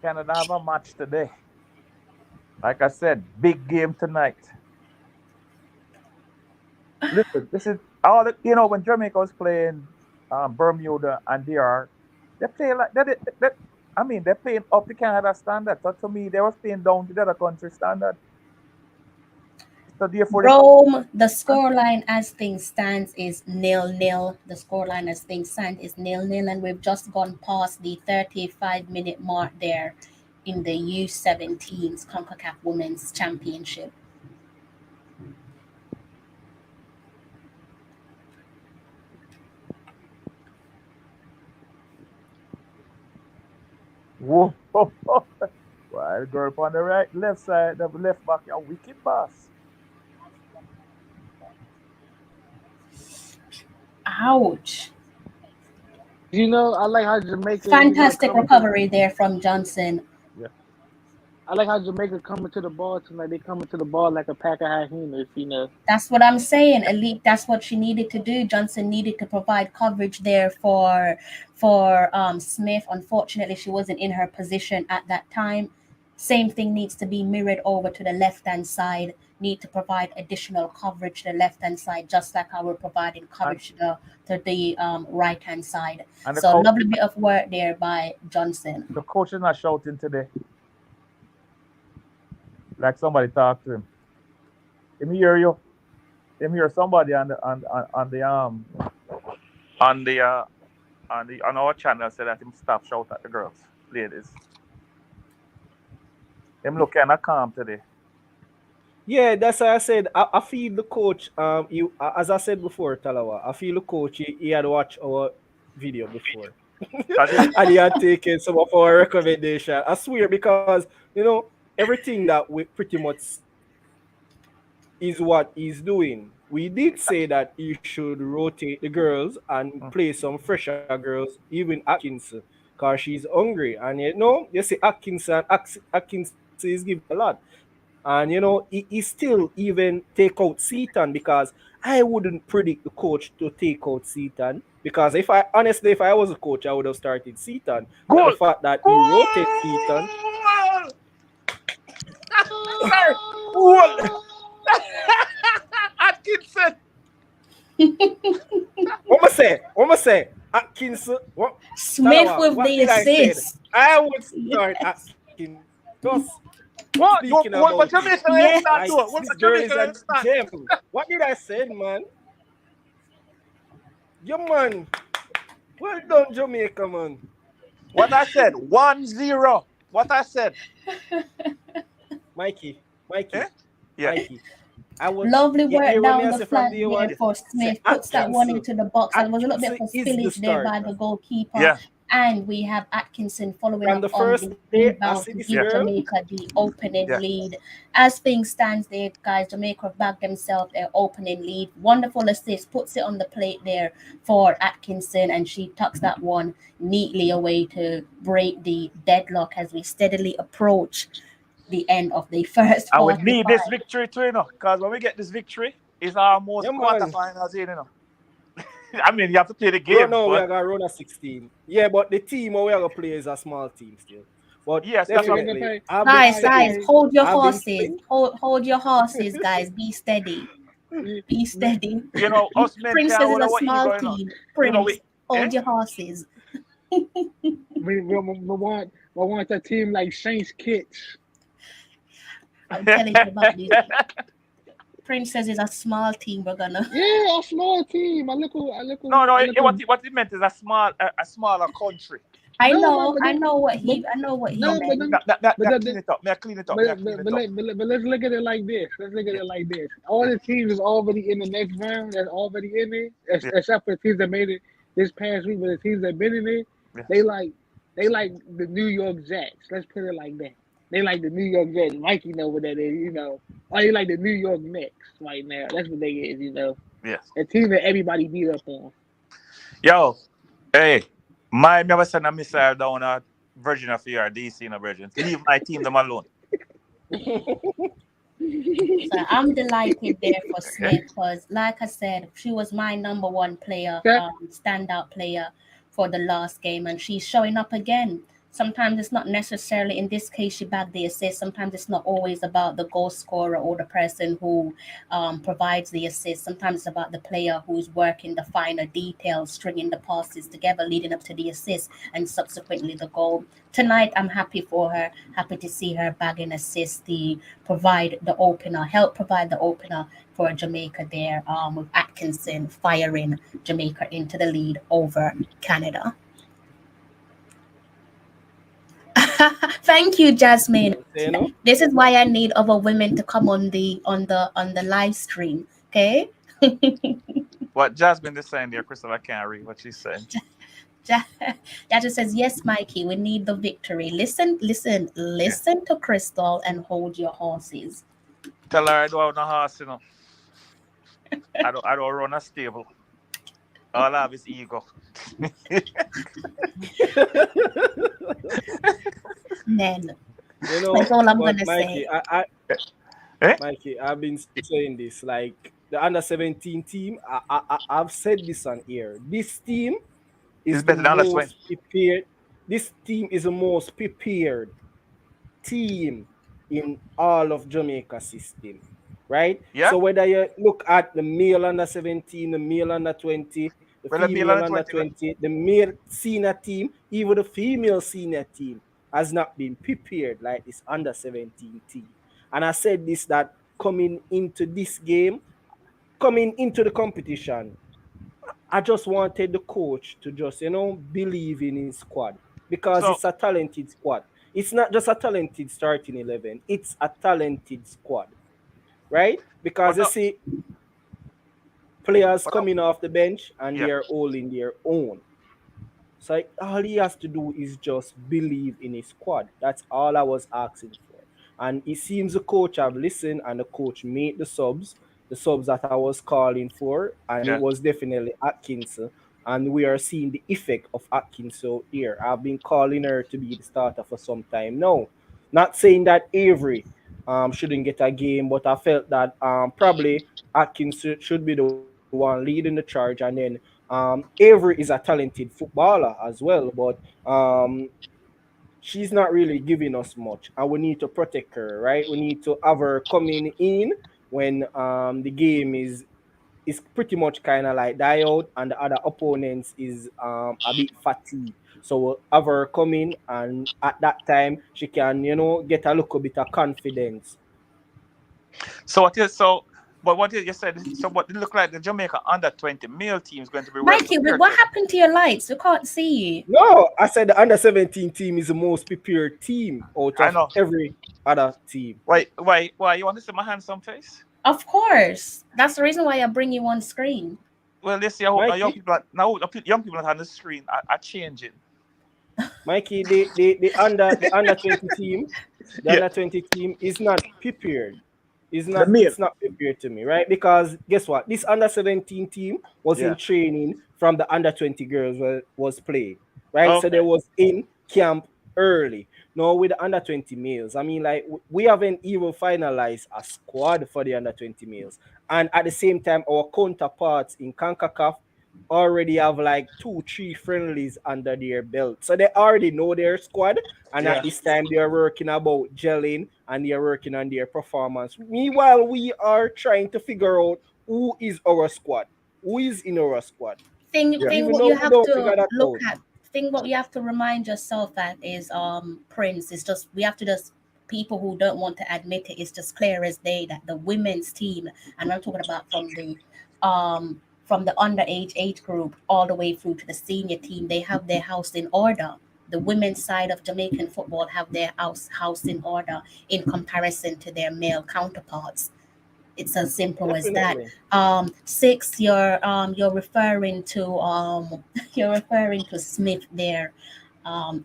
Speaker 4: Canada have a match today. Like I said, big game tonight. Listen, this is all when Jamaica was playing Bermuda and DR, they play like that. I mean, they're playing up to Canada standard. So to me, they was playing down to the other country standard. So therefore,
Speaker 2: Rome, the scoreline as things stands is 0-0. The scoreline as things stand is 0-0, and we've just gone past the 35-minute mark there in the U17's Concacaf Women's Championship.
Speaker 4: whoa, well, the girl on the right, left side, the left back, a wicked pass.
Speaker 2: Ouch.
Speaker 3: You know, I like how Jamaica.
Speaker 2: Fantastic recovery there from Johnson.
Speaker 4: Yeah.
Speaker 3: I like how Jamaica coming to the ball tonight. They coming to the ball like a pack of hyenas, you know.
Speaker 2: That's what I'm saying. Elite, that's what she needed to do. Johnson needed to provide coverage there for Smith. Unfortunately, she wasn't in her position at that time. Same thing needs to be mirrored over to the left-hand side. Need to provide additional coverage to the left-hand side, just like how we're providing coverage to the right-hand side. So lovely bit of work there by Johnson.
Speaker 4: The coach is not shouting today. Like somebody talk to him. Him hear you. Him hear somebody on our channel say that him stop shout at the girls, ladies. Him look kind of calm today.
Speaker 5: Yeah, that's why I said I feel the coach. As I said before, Tallawah, I feel the coach. He had watched our video before, and he had taken some of our recommendation. I swear, because everything that we pretty much is what he's doing. We did say that he should rotate the girls and play some fresher girls, even Atkinson, because she's hungry. And you see Atkinson is giving a lot. And he still even take out Seaton, because I wouldn't predict the coach to take out Seaton, because if I was a coach, I would have started Seaton. But the fact that he rotated Seaton.
Speaker 4: Atkinson.
Speaker 5: What am I say? Atkinson. What?
Speaker 2: Smith with the assist.
Speaker 5: I would start Atkinson.
Speaker 4: What
Speaker 5: Jamaica
Speaker 4: Jamaica
Speaker 5: What did I say, man? Yeah, man. Well done, Jamaica, man.
Speaker 4: What I said, 1-0. What I said.
Speaker 5: Mikey.
Speaker 4: Yeah.
Speaker 5: Mikey.
Speaker 2: Lovely work down the flank there for Smith. Puts that one into the box. And there was a little bit of spillage there by the goalkeeper.
Speaker 4: Yeah.
Speaker 2: And we have Atkinson following up
Speaker 5: the
Speaker 2: on
Speaker 5: first
Speaker 2: the rebound to give Jamaica the opening lead. As things stands there, guys, Jamaica have bagged themselves their opening lead. Wonderful assist, puts it on the plate there for Atkinson, and she tucks that one neatly away to break the deadlock as we steadily approach the end of the first.
Speaker 4: I would need this victory too, because when we get this victory, it's almost quarterfinals, I mean, you have to play the game.
Speaker 5: No, we are going to run a 16. Yeah, but the team we are going to play is a small team still. But
Speaker 4: yes,
Speaker 5: definitely.
Speaker 2: Guys, hold your horses. Hold your horses, guys. Be steady. Be steady.
Speaker 4: Us men
Speaker 2: Prince is a small team. Prince, hold your horses.
Speaker 3: We want a team like Saints Kitts.
Speaker 2: I'm telling you about this. Princess is a small team. We're gonna.
Speaker 3: Yeah, a small team.
Speaker 4: No. What he meant is a smaller country.
Speaker 2: I know what he meant.
Speaker 4: Clean it up.
Speaker 3: But let's look at it like this. All the teams is already in the next round. That's already in it, except for the teams that made it this past week. But the teams that been in it, they like the New York Jets. Let's put it like that. They like the New York Jets. Mikey know what that is, Or they like the New York Knicks right now. That's what they is,
Speaker 4: Yes.
Speaker 3: A team that everybody beat up on.
Speaker 4: Yo, hey, my never send a missile down at Virginia for your DC, Virgin. Leave my team them alone.
Speaker 2: So I'm delighted there for Smith because, like I said, she was my number one player, standout player for the last game, and she's showing up again. Sometimes it's not necessarily, in this case, she bagged the assist. Sometimes it's not always about the goal scorer or the person who provides the assist. Sometimes it's about the player who's working the finer details, stringing the passes together, leading up to the assist and subsequently the goal. Tonight, I'm happy for her. Happy to see her bagging assist, help provide the opener for Jamaica there, with Atkinson firing Jamaica into the lead over Canada. Thank you, Jasmine.
Speaker 5: You know?
Speaker 2: This is why I need other women to come on the live stream. Okay.
Speaker 4: What Jasmine is saying there, Crystal, I can't read what she's saying.
Speaker 2: Jasmine says, yes, Mikey, we need the victory. Listen to Crystal and hold your horses.
Speaker 4: Tell her I don't have no horse, you know. I don't run a stable. All I have is ego.
Speaker 2: Men.
Speaker 5: You know,
Speaker 2: That's all I'm
Speaker 5: but
Speaker 2: gonna
Speaker 5: Mikey,
Speaker 2: say.
Speaker 5: Mikey, I've been saying this. Like the under-17 team, I've said this on air. This team is
Speaker 4: It's
Speaker 5: the
Speaker 4: better than under
Speaker 5: most prepared. This team is the most prepared team in all of Jamaica system, right?
Speaker 4: Yeah.
Speaker 5: So whether you look at the male under-17, the male under-20, the
Speaker 4: Well, the
Speaker 5: female
Speaker 4: male
Speaker 5: under-20, the male senior team, even the female senior team has not been prepared like this under-17 team. And I said this, that coming into this game, coming into the competition, I just wanted the coach to just, believe in his squad, because
Speaker 4: So-
Speaker 5: it's a talented squad. It's not just a talented starting 11, it's a talented squad, right? Because you see players coming off the bench and they're all in their own. So all he has to do is just believe in his squad. That's all I was asking for. And it seems the coach have listened and the coach made the subs that I was calling for, and it was definitely Atkinson. And we are seeing the effect of Atkinson here. I've been calling her to be the starter for some time now. Not saying that Avery shouldn't get a game, but I felt that probably Atkinson should be the one leading the charge, and then Avery is a talented footballer as well, but she's not really giving us much, and we need to protect her, right? We need to have her coming in when the game is pretty much kind of like die out and the other opponents is a bit fatigued. So we'll have her come in, and at that time she can, get a little bit of confidence.
Speaker 4: But what you said, so what it look like the Jamaica under-20 male team is going to be
Speaker 2: Mikey, what happened to your lights? We can't see you.
Speaker 5: No, I said the under-17 team is the most prepared team out of every other team.
Speaker 4: Why you want to see my handsome face?
Speaker 2: Of course. That's the reason why I bring you on screen.
Speaker 4: Well, let's see how young people on the screen are changing.
Speaker 5: Mikey, the under-20 team, under-20 team is not prepared. It's not prepared to me, right? Because guess what? This under-17 team was in training from the under-20 girls was played, right? Okay. So they was in camp early. Now with the under-20 males, I mean, like, we haven't even finalized a squad for the under-20 males. And at the same time, our counterparts in Concacaf already have like 2-3 friendlies under their belt. So they already know their squad. And at this time, they're working about gelling and they're working on their performance. Meanwhile, we are trying to figure out who is our squad, who is in our squad.
Speaker 2: Thing what you have to look at, what you have to remind yourself that is Prince, is just, we have to just, people who don't want to admit it, it's just clear as day that the women's team, and I'm talking about from the underage age group all the way through to the senior team, they have their house in order. The women's side of Jamaican football have their house in order in comparison to their male counterparts. It's as simple as that. Six, you're referring to Smith there.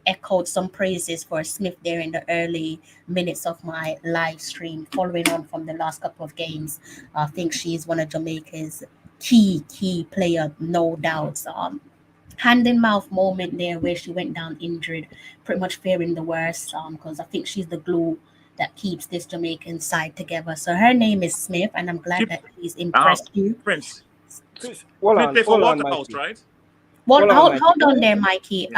Speaker 2: Echoed some praises for Smith there in the early minutes of my live stream, following on from the last couple of games. I think she's one of Jamaica's key player, no doubts. Hand in mouth moment there where she went down injured, pretty much fearing the worst, because I think she's the glue that keeps this Jamaican side together. So her name is Smith, and I'm glad that he's impressed you.
Speaker 6: Prince.
Speaker 5: Hold on,
Speaker 6: Waterhouse, right?
Speaker 2: Hold on there, Mikey.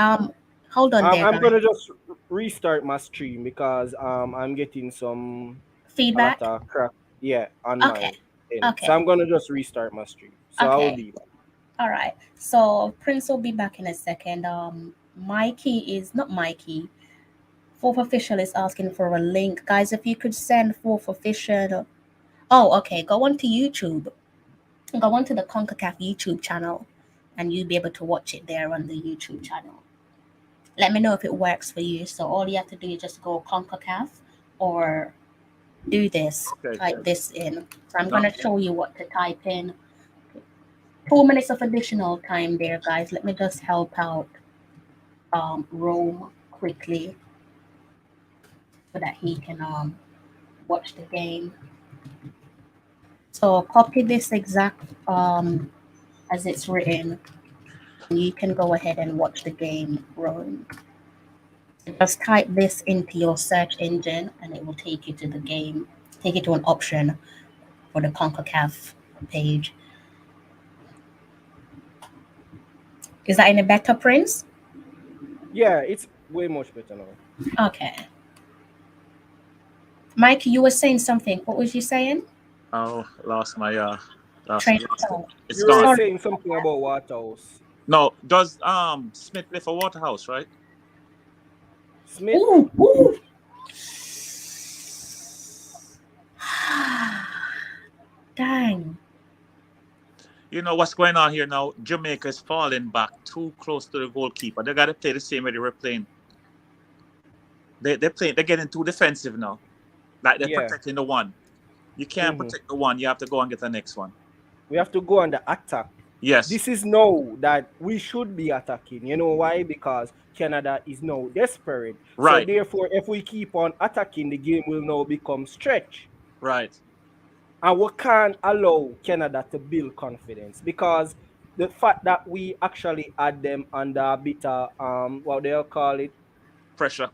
Speaker 2: Hold on there,
Speaker 5: I'm
Speaker 2: guys.
Speaker 5: gonna just restart my stream because I'm getting a lot
Speaker 2: Feedback?
Speaker 5: of crap. Yeah, on
Speaker 2: Okay.
Speaker 5: mine end. So
Speaker 2: Okay.
Speaker 5: I'm gonna just restart my stream. So I will
Speaker 2: Okay.
Speaker 5: be back.
Speaker 2: All right. So Prince will be back in a second. Mikey is not Mikey. Fourth official is asking for a link, guys. If you could send fourth official. Oh, okay. Go on to YouTube. Go on to the Concacaf YouTube channel, and you'll be able to watch it there on the YouTube channel. Let me know if it works for you. So all you have to do is just go Concacaf or do this.
Speaker 4: Okay.
Speaker 2: Type this in. So I'm
Speaker 4: No.
Speaker 2: gonna show you what to type in. 2 minutes of additional time there, guys. Let me just help out Rome quickly so that he can watch the game. So copy this exact as it's written. You can go ahead and watch the game, Rome. Just type this into your search engine and it will take you to the game, take you to an option for the CONCACAF page. Is that any better, Prince?
Speaker 5: Yeah, it's way much better now.
Speaker 2: Okay. Mike, you were saying something. What was you saying?
Speaker 4: Oh, lost my
Speaker 2: Train
Speaker 4: it.
Speaker 2: of thought.
Speaker 4: It's
Speaker 5: You were
Speaker 4: gone.
Speaker 5: saying something about Waterhouse.
Speaker 4: No, does Smith play for Waterhouse, right?
Speaker 5: Smith?
Speaker 2: Ooh. Dang.
Speaker 4: You know what's going on here now? Jamaica is falling back too close to the goalkeeper. They got to play the same way they were playing. They're getting too defensive now. Like they're protecting the one. You can't protect the one. You have to go and get the next one.
Speaker 5: We have to go on the attack.
Speaker 4: Yes.
Speaker 5: This is now that we should be attacking. You know why? Because Canada is now desperate.
Speaker 4: Right.
Speaker 5: So therefore, if we keep on attacking, the game will now become stretch.
Speaker 4: Right.
Speaker 5: And we can't allow Canada to build confidence because the fact that we actually had them under a bit of what they'll call it,
Speaker 4: pressure.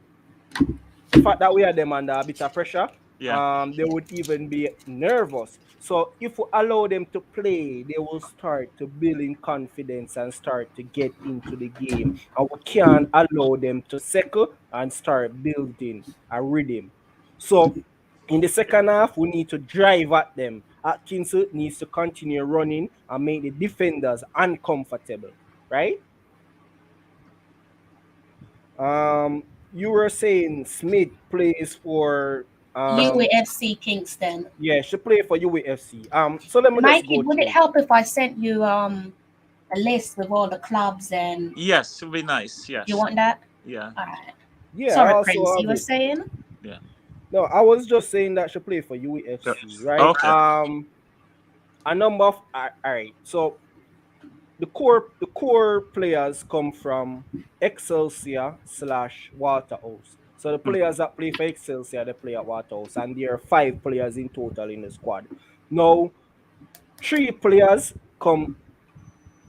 Speaker 5: The fact that we had them under a bit of pressure,
Speaker 4: they
Speaker 5: would even be nervous. So if we allow them to play, they will start to build in confidence and start to get into the game. And we can't allow them to settle and start building a rhythm. So in the second half, we need to drive at them. Atkinson needs to continue running and make the defenders uncomfortable, right? You were saying Smith plays for
Speaker 2: UAFC Kingston.
Speaker 5: Yeah, she played for UAFC. So let me
Speaker 2: Mikey,
Speaker 5: just go
Speaker 2: would it help if I sent you a list with all the clubs and?
Speaker 4: Yes, it would be nice. Yes.
Speaker 2: You want that?
Speaker 4: Yeah.
Speaker 2: All right.
Speaker 5: Yeah.
Speaker 2: Sorry, Prince. You were saying?
Speaker 4: Yeah.
Speaker 5: No, I was just saying that she played for UAFC, right?
Speaker 4: Okay.
Speaker 5: A number of all right. So the core players come from Excelsior / Waterhouse. So the players that play for Excelsior, they play at Waterhouse, and there are 5 players in total in the squad. Now, 3 players come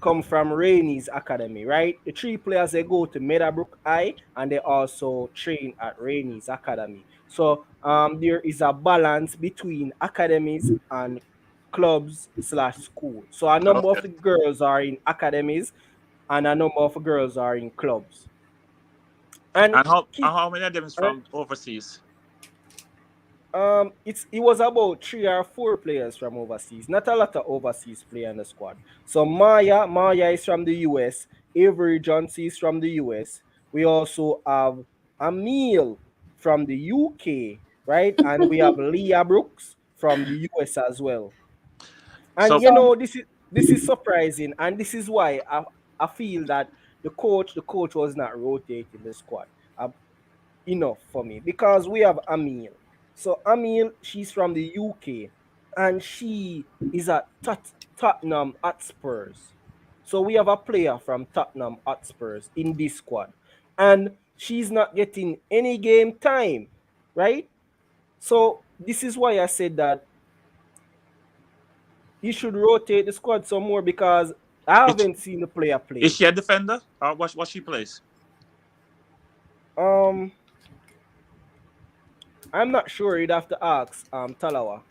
Speaker 5: from Rainey's Academy, right? The 3 players, they go to Meadowbrook High, and they also train at Rainey's Academy. So there is a balance between academies and clubs / school. So a number of the girls are in academies and a number of girls are in clubs. And
Speaker 4: how many of them is from overseas?
Speaker 5: It was about 3 or 4 players from overseas. Not a lot of overseas players in the squad. So Maya is from the US. Avery Johnson is from the US. We also have Emil from the UK, right? And we have Leah Brooks from the US as well. And this is surprising, and this is why I feel that the coach was not rotating the squad enough for me, because we have Emil. So Emil, she's from the UK, and she is at Tottenham Hotspurs. So we have a player from Tottenham Hotspurs in this squad, and she's not getting any game time, right? So this is why I said that you should rotate the squad some more, because I haven't seen the player play.
Speaker 4: Is she a defender? Or what she plays?
Speaker 5: I'm not sure. You'd have to ask Tallawah.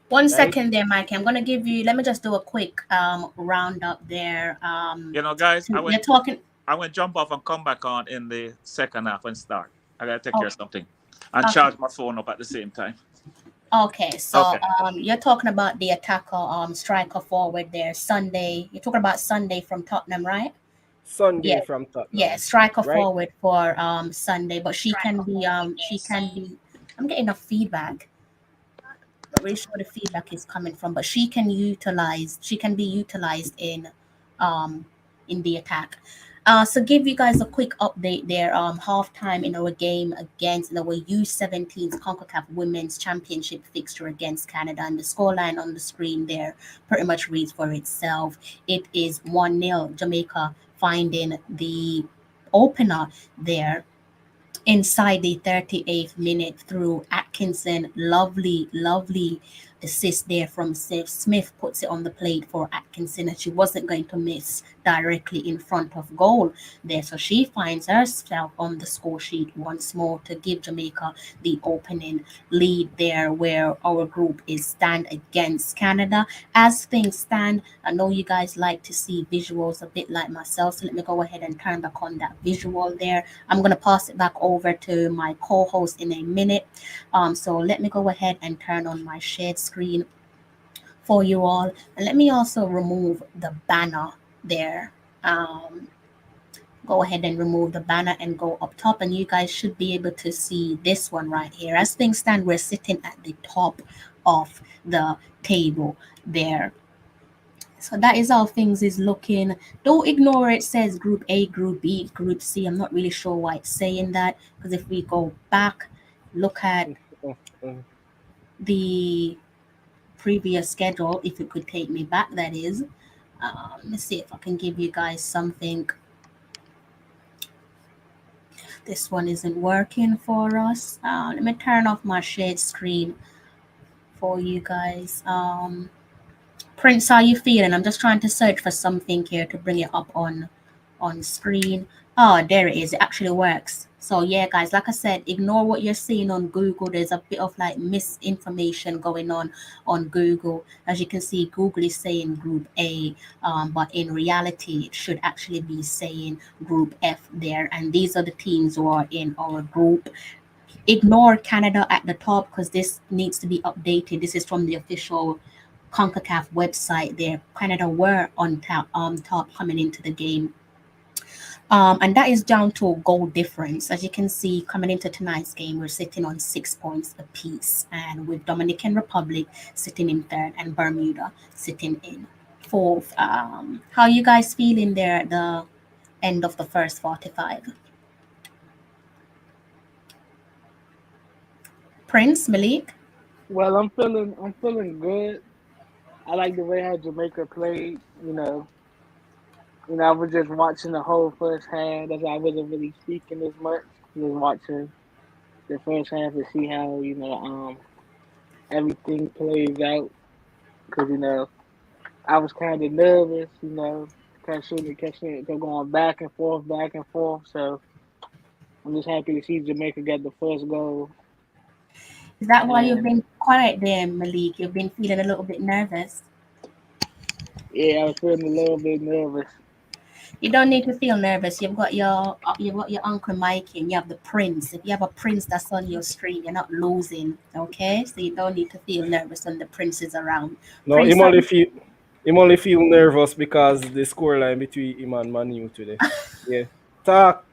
Speaker 2: One second there, Mikey. I'm gonna give you. Let me just do a quick roundup there.
Speaker 4: Guys,
Speaker 2: you're talking.
Speaker 4: I'm going to jump off and come back on in the second half and start. I got to take care of
Speaker 2: Okay.
Speaker 4: something and
Speaker 2: Okay.
Speaker 4: charge my phone up at the same time.
Speaker 2: Okay, so
Speaker 4: Okay.
Speaker 2: you're talking about the attacker, striker forward there, Sunday. You're talking about Sunday from Tottenham, right?
Speaker 5: Sunday
Speaker 2: Yeah,
Speaker 5: from
Speaker 2: yeah,
Speaker 5: Tottenham,
Speaker 2: striker
Speaker 5: right?
Speaker 2: forward for Sunday, but she can be. I'm getting a feedback. Not really sure where the feedback is coming from, but she can be utilized um in the attack. So give you guys a quick update there. Halftime in our game against in our U17's Concacaf Women's Championship fixture against Canada, and the scoreline on the screen there pretty much reads for itself. It is 1-0 Jamaica finding the opener there inside the 38th minute through Atkinson. Lovely assist there from Smith. Smith puts it on the plate for Atkinson, and she wasn't going to miss directly in front of goal there. So she finds herself on the score sheet once more to give Jamaica the opening lead there, where our group is stand against Canada. As things stand, I know you guys like to see visuals a bit like myself, so let me go ahead and turn back on that visual there. I'm going to pass it back over to my co-host in a minute. So let me go ahead and turn on my shared screen for you all. And let me also remove the banner there. Go ahead and remove the banner and go up top, and you guys should be able to see this one right here. As things stand, we're sitting at the top of the table there. So that is how things is looking. Don't ignore it says Group A, Group B, Group C. I'm not really sure why it's saying that, because if we go back, look at the previous schedule, if it could take me back, that is. Let's see if I can give you guys something. This one isn't working for us. Let me turn off my shade screen for you guys. Prince, how you feeling? I'm just trying to search for something here to bring it up on screen. Oh, there it is. It actually works. So yeah, guys, like I said, ignore what you're seeing on Google. There's a bit of like misinformation going on Google. As you can see, Google is saying Group A, but in reality, it should actually be saying Group F there. And these are the teams who are in our group. Ignore Canada at the top because this needs to be updated. This is from the official CONCACAF website there. Canada were on top coming into the game. And that is down to a goal difference. As you can see, coming into tonight's game, we're sitting on 6 points apiece. And with Dominican Republic sitting in third and Bermuda sitting in fourth. How you guys feeling there at the end of the first 45? Prince, Malik?
Speaker 3: Well, I'm feeling good. I like the way how Jamaica played. I was just watching the whole first half. That's why I wasn't really speaking as much. Just watching the first half to see how everything plays out. Because I was kind of nervous. Kept going back and forth, back and forth. So I'm just happy to see Jamaica get the first goal.
Speaker 2: Is that why you've
Speaker 3: And
Speaker 2: been quiet there, Malik? You've been feeling a little bit nervous?
Speaker 3: yeah, I was feeling a little bit nervous.
Speaker 2: You don't need to feel nervous. You've got your uncle Mikey, and you have the prince. If you have a prince that's on your stream, you're not losing. Okay, so you don't need to feel nervous when the prince is around.
Speaker 5: No,
Speaker 2: Prince,
Speaker 5: him only feel nervous because the scoreline between him and Manu today. Yeah. Talk.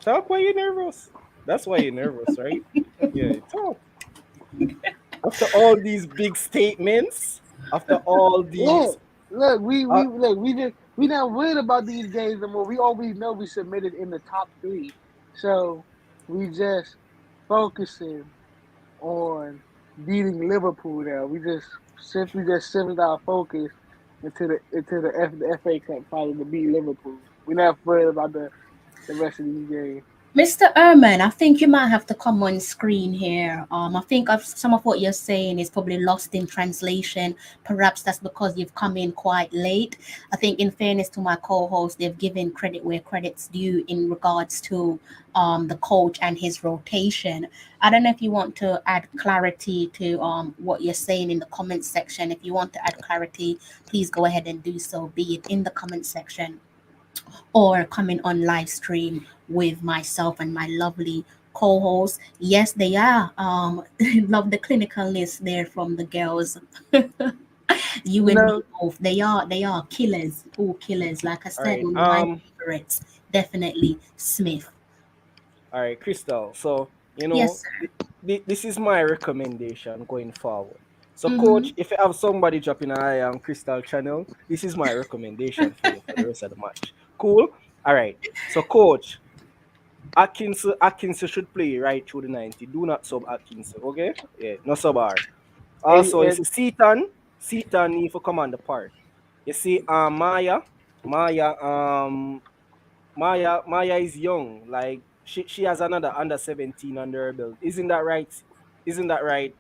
Speaker 5: Talk why you nervous. That's why you're nervous, right? Yeah, talk. After all these big statements, after all these
Speaker 3: Look,
Speaker 5: uh,
Speaker 3: we not worried about these games anymore. We always know we submitted in the top three, so we just focusing on beating Liverpool. Now we just shifted our focus into the FA Cup final to beat Liverpool. We're not worried about the rest of these games.
Speaker 2: Mr. Ehrman, I think you might have to come on screen here. I think some of what you're saying is probably lost in translation. Perhaps that's because you've come in quite late. I think, in fairness to my co-host, they've given credit where credit's due in regards to the coach and his rotation. I don't know if you want to add clarity to what you're saying in the comment section. If you want to add clarity, please go ahead and do so, be it in the comment section or coming on live stream with myself and my lovely co-host. Yes, they are. Love the clinical list there from the girls. You
Speaker 3: You
Speaker 2: and me
Speaker 3: know,
Speaker 2: both. They are killers. All killers. Like I
Speaker 5: All
Speaker 2: said,
Speaker 5: right.
Speaker 2: one of my favorites, definitely Smith.
Speaker 5: All right, Crystal. So,
Speaker 2: Yes, sir.
Speaker 5: this is my recommendation going forward. So,
Speaker 2: Mm-hmm.
Speaker 5: coach, if you have somebody dropping an eye on Crystal channel, this is my recommendation for you for the rest of the match. Cool? All right. So, coach, Atkinson should play right through the 90. Do not sub Atkinson, okay? Yeah, no sub R. Also, you
Speaker 3: and
Speaker 5: see Seaton need to come on the part. You see, Maya, Maya is young. Like she has another under 17 under her belt. Isn't that right? Isn't that right,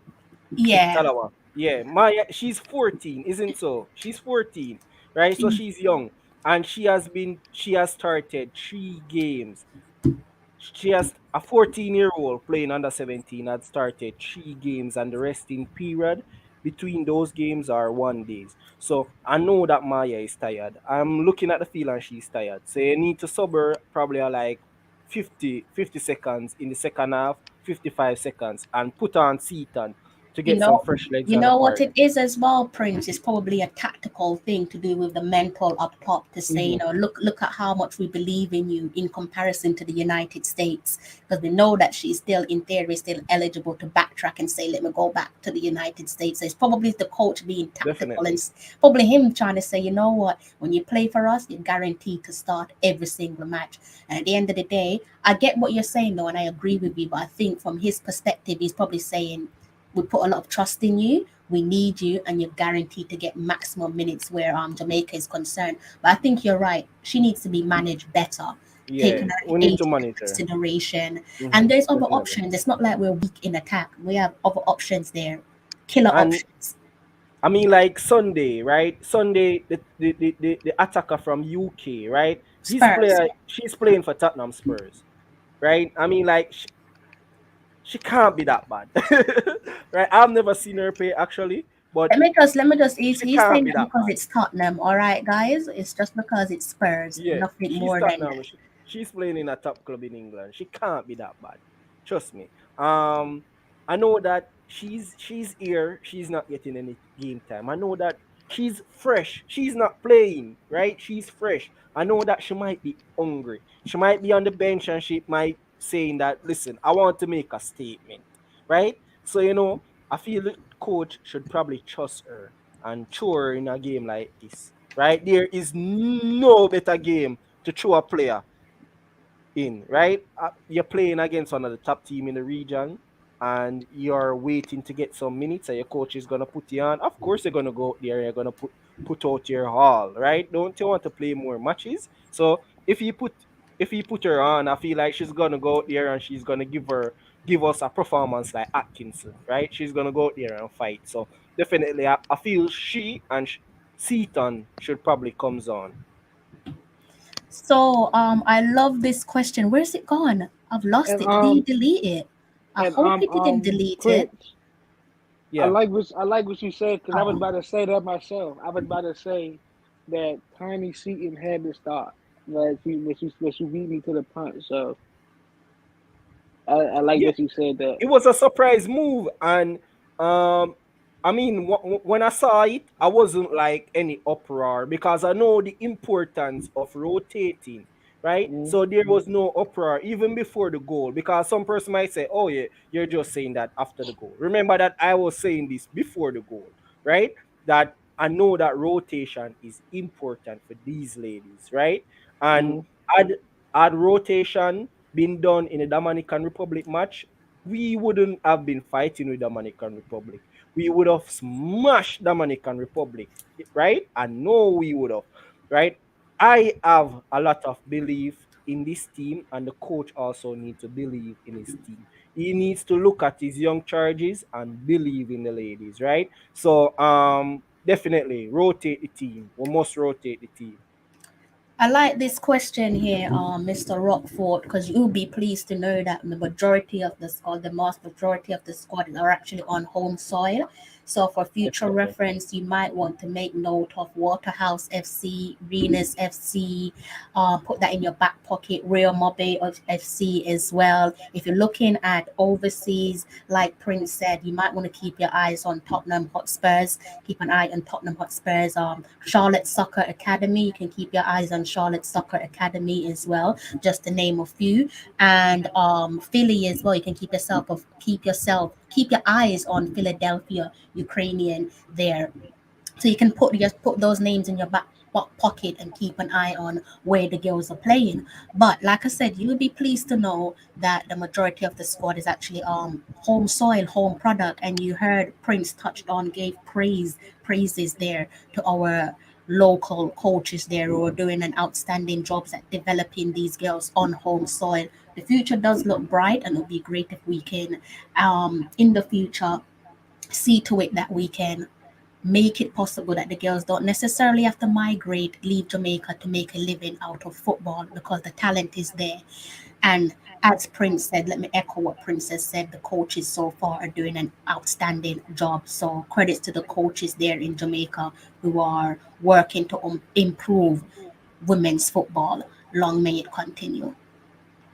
Speaker 2: Yeah.
Speaker 5: Tallawah? Yeah, Maya, she's 14, isn't so? She's 14, right? So she's young. And she has started 3 games. She has a 14-year-old playing under 17 had started 3 games, and the resting period between those games are 1 days. So I know that Maya is tired. I'm looking at the field and she's tired. So you need to sub her probably like 50 seconds in the second half, 55 seconds, and put on Seaton to
Speaker 2: You
Speaker 5: get some
Speaker 2: know,
Speaker 5: fresh legs
Speaker 2: you
Speaker 5: on the
Speaker 2: know what
Speaker 5: part.
Speaker 2: it is as well, Prince. It's probably a tactical thing to do with the mental up top to say,
Speaker 5: Hmm.
Speaker 2: look at how much we believe in you in comparison to the United States, because we know that she's still in theory still eligible to backtrack and say, let me go back to the United States. So it's probably the coach being tactical and
Speaker 5: Definitely.
Speaker 2: probably him trying to say, you know what, when you play for us, you're guaranteed to start every single match. And at the end of the day, I get what you're saying though, and I agree with you, but I think from his perspective, he's probably saying we put a lot of trust in you. We need you, and you're guaranteed to get maximum minutes where Jamaica is concerned. But I think you're right. She needs to be managed better,
Speaker 5: Yeah,
Speaker 2: taking her
Speaker 5: we need
Speaker 2: age
Speaker 5: to
Speaker 2: into
Speaker 5: monitor.
Speaker 2: consideration. And
Speaker 5: Hmm.
Speaker 2: there's other
Speaker 5: Definitely.
Speaker 2: options. It's not like we're weak in attack. We have other options there, killer
Speaker 5: And
Speaker 2: options.
Speaker 5: I mean, like Sunday, right? Sunday, the attacker from UK, right?
Speaker 2: Spurs.
Speaker 5: She's playing for Tottenham Spurs, right? I mean, like she can't be that bad, right? I've never seen her play actually, but
Speaker 2: Let me just.
Speaker 5: she
Speaker 2: He's
Speaker 5: can't
Speaker 2: saying
Speaker 5: be
Speaker 2: that
Speaker 5: that
Speaker 2: because
Speaker 5: bad.
Speaker 2: it's Tottenham. All right, guys. It's just because it's Spurs.
Speaker 5: Yeah,
Speaker 2: Nothing
Speaker 5: she's
Speaker 2: more than that.
Speaker 5: Tottenham. She's playing in a top club in England. She can't be that bad. Trust me. I know that she's here. She's not getting any game time. I know that she's fresh. She's not playing, right? She's fresh. I know that she might be hungry. She might be on the bench and she might saying that, listen, I want to make a statement, right? So I feel the coach should probably trust her and throw her in a game like this, right? There is no better game to throw a player in, right? You're playing against one of the top team in the region, and you're waiting to get some minutes, and your coach is gonna put you on. Of course, you're gonna go out there. You're gonna put out your all, right? Don't you want to play more matches? So if you put her on, I feel like she's gonna go out there and she's gonna give us a performance like Atkinson, right? She's gonna go out there and fight. So definitely, I feel she and Seaton should probably comes on.
Speaker 2: So, I love this question. Where's it gone? I've lost
Speaker 3: and
Speaker 2: it. Did he delete it? I
Speaker 3: and
Speaker 2: hope he didn't delete it.
Speaker 3: Prince.
Speaker 5: Yeah.
Speaker 3: I like what you said because I was
Speaker 2: Oh,
Speaker 3: about to say that myself. I was about to say that Tiny Seaton had to start. Like she beat me to the punch. So I like
Speaker 5: Yeah,
Speaker 3: that you said that.
Speaker 5: it was a surprise move, and I mean, when I saw it, I wasn't like any uproar because I know the importance of rotating, right?
Speaker 3: Mm-hmm.
Speaker 5: So there was no uproar even before the goal because some person might say, "Oh yeah, you're just saying that after the goal." Remember that I was saying this before the goal, right? That I know that rotation is important for these ladies, right? And
Speaker 3: Mm-hmm.
Speaker 5: had had rotation been done in the Dominican Republic match, we wouldn't have been fighting with Dominican Republic. We would have smashed Dominican Republic, right? I know we would have, right? I have a lot of belief in this team, and the coach also needs to believe in his team. He needs to look at his young charges and believe in the ladies, right? So definitely rotate the team. We must rotate the team.
Speaker 2: I like this question here, Mr. Rockford, because you'll be pleased to know that the majority of the squad, the vast majority of the squad, are actually on home soil. So for future
Speaker 5: Definitely.
Speaker 2: reference, you might want to make note of Waterhouse FC, Venus FC, put that in your back pocket, Real Mobile FC as well. If you're looking at overseas, like Prince said, you might want to keep your eyes on Tottenham Hotspurs. Keep an eye on Tottenham Hotspurs. Charlotte Soccer Academy. You can keep your eyes on Charlotte Soccer Academy as well, just to name a few. And Philly as well. You can keep your eyes on Philadelphia Ukrainian there. So you can put those names in your back pocket and keep an eye on where the girls are playing. But like I said, you'll be pleased to know that the majority of the squad is actually home soil, home product. And you heard Prince touched on, gave praises there to our local coaches there who are doing an outstanding job at developing these girls on home soil. The future does look bright, and it'll be great if we can in the future see to it that we can make it possible that the girls don't necessarily have to migrate, leave Jamaica to make a living out of football, because the talent is there. And as Prince said, let me echo what Prince has said, the coaches so far are doing an outstanding job. So credits to the coaches there in Jamaica who are working to improve women's football. Long may it continue.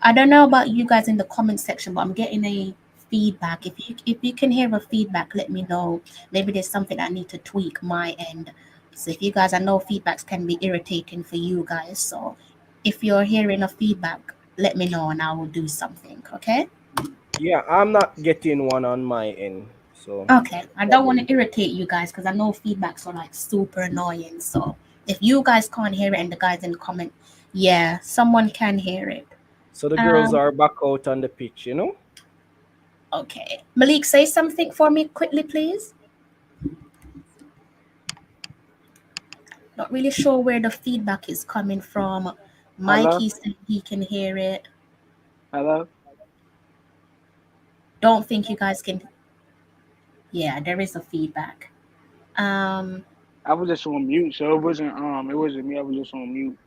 Speaker 2: I don't know about you guys in the comment section, but I'm getting a feedback. If you can hear a feedback, let me know. Maybe there's something I need to tweak my end. So if you guys, I know feedbacks can be irritating for you guys. So if you're hearing a feedback, let me know and I will do something. Okay?
Speaker 5: Yeah, I'm not getting one on my end. So
Speaker 2: Okay. I don't want
Speaker 5: probably.
Speaker 2: to irritate you guys because I know feedbacks are like super annoying. So if you guys can't hear it and the guys in the comment, yeah, someone can hear it.
Speaker 5: So the girls
Speaker 2: Um,
Speaker 5: are back out on the pitch, you know?
Speaker 2: okay. Malik, say something for me quickly, please. Not really sure where the feedback is coming from.
Speaker 3: Hello,
Speaker 2: Mikey said he can hear it.
Speaker 3: hello.
Speaker 2: Don't think you guys can. Yeah, there is a feedback. Um,
Speaker 3: I was just on mute, so it wasn't me. I was just on mute.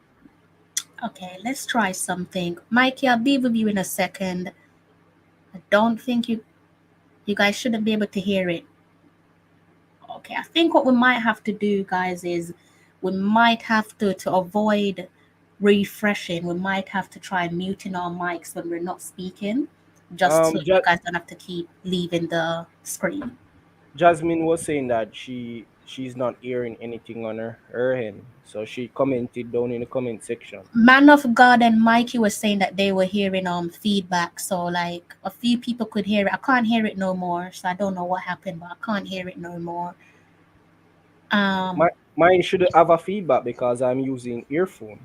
Speaker 2: okay, let's try something. Mikey, I'll be with you in a second. I don't think you guys shouldn't be able to hear it. Okay, I think what we might have to do, guys, is we might have to avoid refreshing. We might have to try muting our mics when we're not speaking, just so you
Speaker 5: Ja-
Speaker 2: guys don't have to keep leaving the screen.
Speaker 5: Jasmine was saying that she's not hearing anything on her end. So she commented down in the comment section.
Speaker 2: Man of God and Mikey was saying that they were hearing feedback. So like a few people could hear it. I can't hear it no more. So I don't know what happened, but I can't hear it no more. Um
Speaker 5: Mine should have a feedback because I'm using earphone.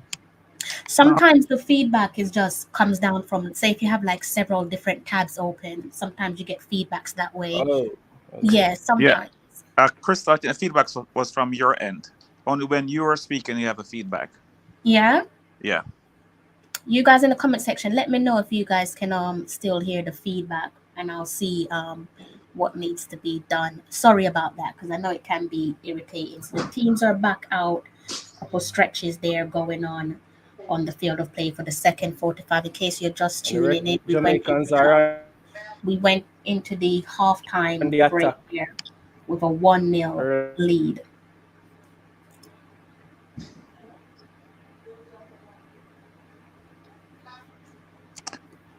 Speaker 2: Sometimes the feedback is just comes down from, say, if you have like several different tabs open, sometimes you get feedbacks that way.
Speaker 5: Oh, okay.
Speaker 2: Yeah,
Speaker 4: Yeah.
Speaker 2: sometimes.
Speaker 4: Chris, I think the feedback was from your end. Only when you are speaking, you have a feedback.
Speaker 2: Yeah.
Speaker 4: Yeah.
Speaker 2: You guys in the comment section, let me know if you guys can still hear the feedback, and I'll see what needs to be done. Sorry about that, because I know it can be irritating. So the teams are back out. A couple stretches there going on the field of play for the second 45. In case you're just
Speaker 5: And the
Speaker 2: tuning in,
Speaker 5: Jamaicans are
Speaker 2: we went into the
Speaker 5: on the
Speaker 2: halftime
Speaker 5: attack.
Speaker 2: break here with a 1-0 lead.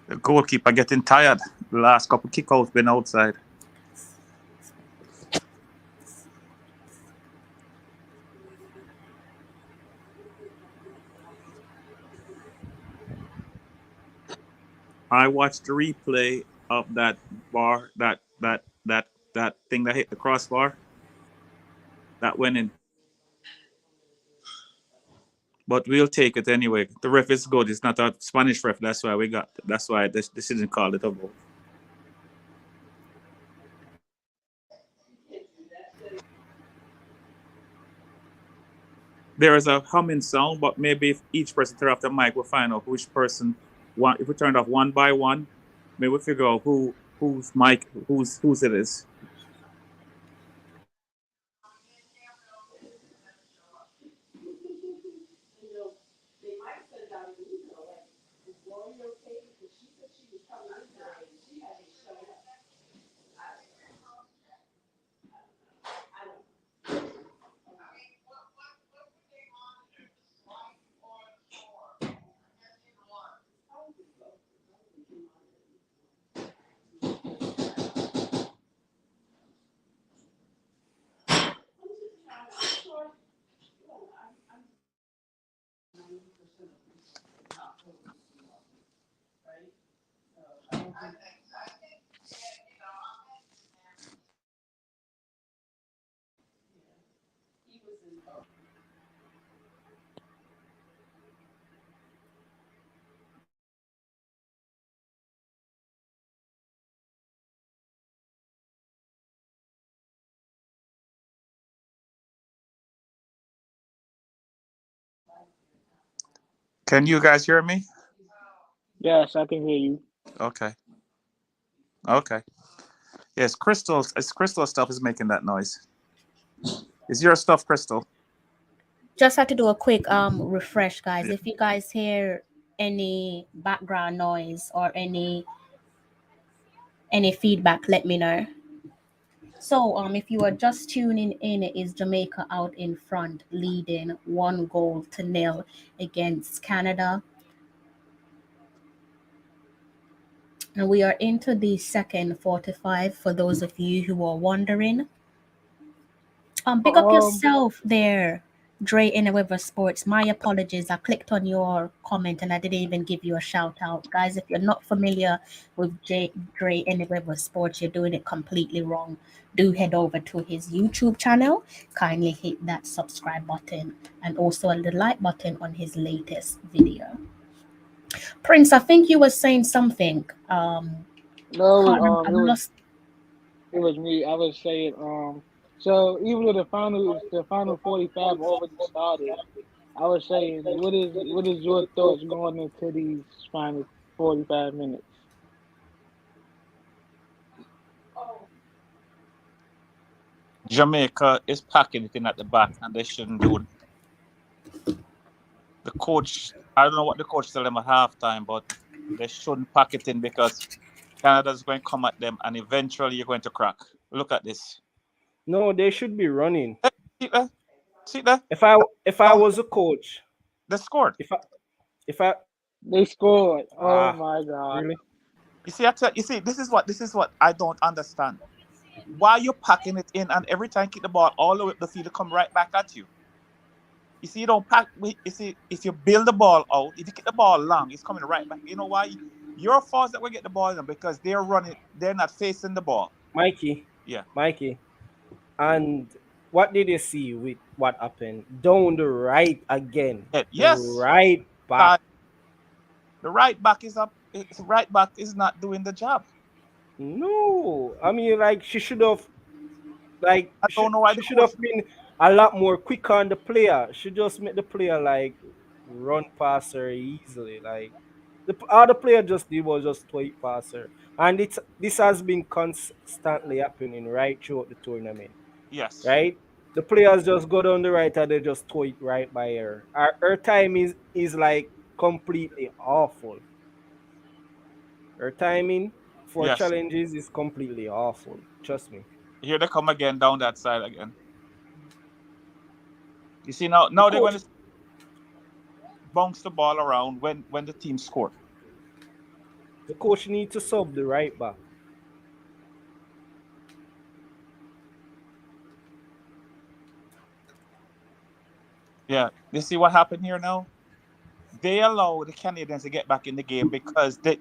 Speaker 4: The goalkeeper getting tired. The last couple kickouts been outside. I watched the replay of that bar, that thing that hit the crossbar. That went in. But we'll take it anyway. The ref is good. It's not a Spanish ref. That's why this decision called it a goal. There is a humming sound, but maybe if each person turn off the mic, we'll find out which person one. If we turn it off one by one, maybe we'll figure out whose mic whose it is. Can you guys hear me?
Speaker 3: Yes, I can hear you.
Speaker 4: Okay. Okay. Yes, Crystal stuff is making that noise. Is your stuff, Crystal?
Speaker 2: Just had to do a quick refresh, guys.
Speaker 4: Yeah.
Speaker 2: If you guys hear any background noise or any feedback, let me know. So if you are just tuning in, it is Jamaica out in front, leading 1-0 against Canada. And we are into the second 45 for those of you who are wondering. Pick up yourself there, Dre in Weather Sports. My apologies. I clicked on your comment and I didn't even give you a shout out. Guys, if you're not familiar with Dre in Weather Sports, you're doing it completely wrong. Do head over to his YouTube channel. Kindly hit that subscribe button and also the like button on his latest video. Prince, I think you were saying something.
Speaker 3: No,
Speaker 2: Can't remember. I've lost.
Speaker 3: it was me. I was saying, so even though the final 45 already started, I was saying, what is your thoughts going into these final 45 minutes?
Speaker 4: Jamaica is packing it in at the back, and they shouldn't do it. The coach, I don't know what the coach told them at halftime, but they shouldn't pack it in because Canada's going to come at them, and eventually you're going to crack. Look at this.
Speaker 5: No, they should be running.
Speaker 4: See that? See that?
Speaker 5: If I was a coach,
Speaker 4: They scored.
Speaker 5: if I
Speaker 3: They scored. Oh my God.
Speaker 5: really?
Speaker 4: You see, this is what I don't understand. Why you packing it in, and every time you kick the ball all the way up the field, it come right back at you. You see, you don't pack. You see, if you build the ball out, if you kick the ball long, it's coming right back. You know why? Your fault that we get the ball in because they're running. They're not facing the ball.
Speaker 5: Mikey.
Speaker 4: Yeah.
Speaker 5: Mikey. And what did you see with what happened? Down the right again.
Speaker 4: Yes.
Speaker 5: The right back.
Speaker 4: The right back is up. Right back is not doing the job.
Speaker 5: No. I mean, like, she should have, like,
Speaker 4: I don't know why
Speaker 5: she should have been a lot more quick on the player. She just made the player, like, run past her easily. Like, all the player just did was just tweet past her. And this has been constantly happening right throughout the tournament.
Speaker 4: Yes.
Speaker 5: Right? The players just go down the right and they just throw it right by her. Her time is like completely awful. Her timing for challenges is completely awful. Trust me.
Speaker 4: Here they come again down that side again. You see now they're going to bounce the ball around when the team score.
Speaker 5: The coach needs to sub the right back.
Speaker 4: Yeah, you see what happened here now? They allow the Canadians to get back in the game because they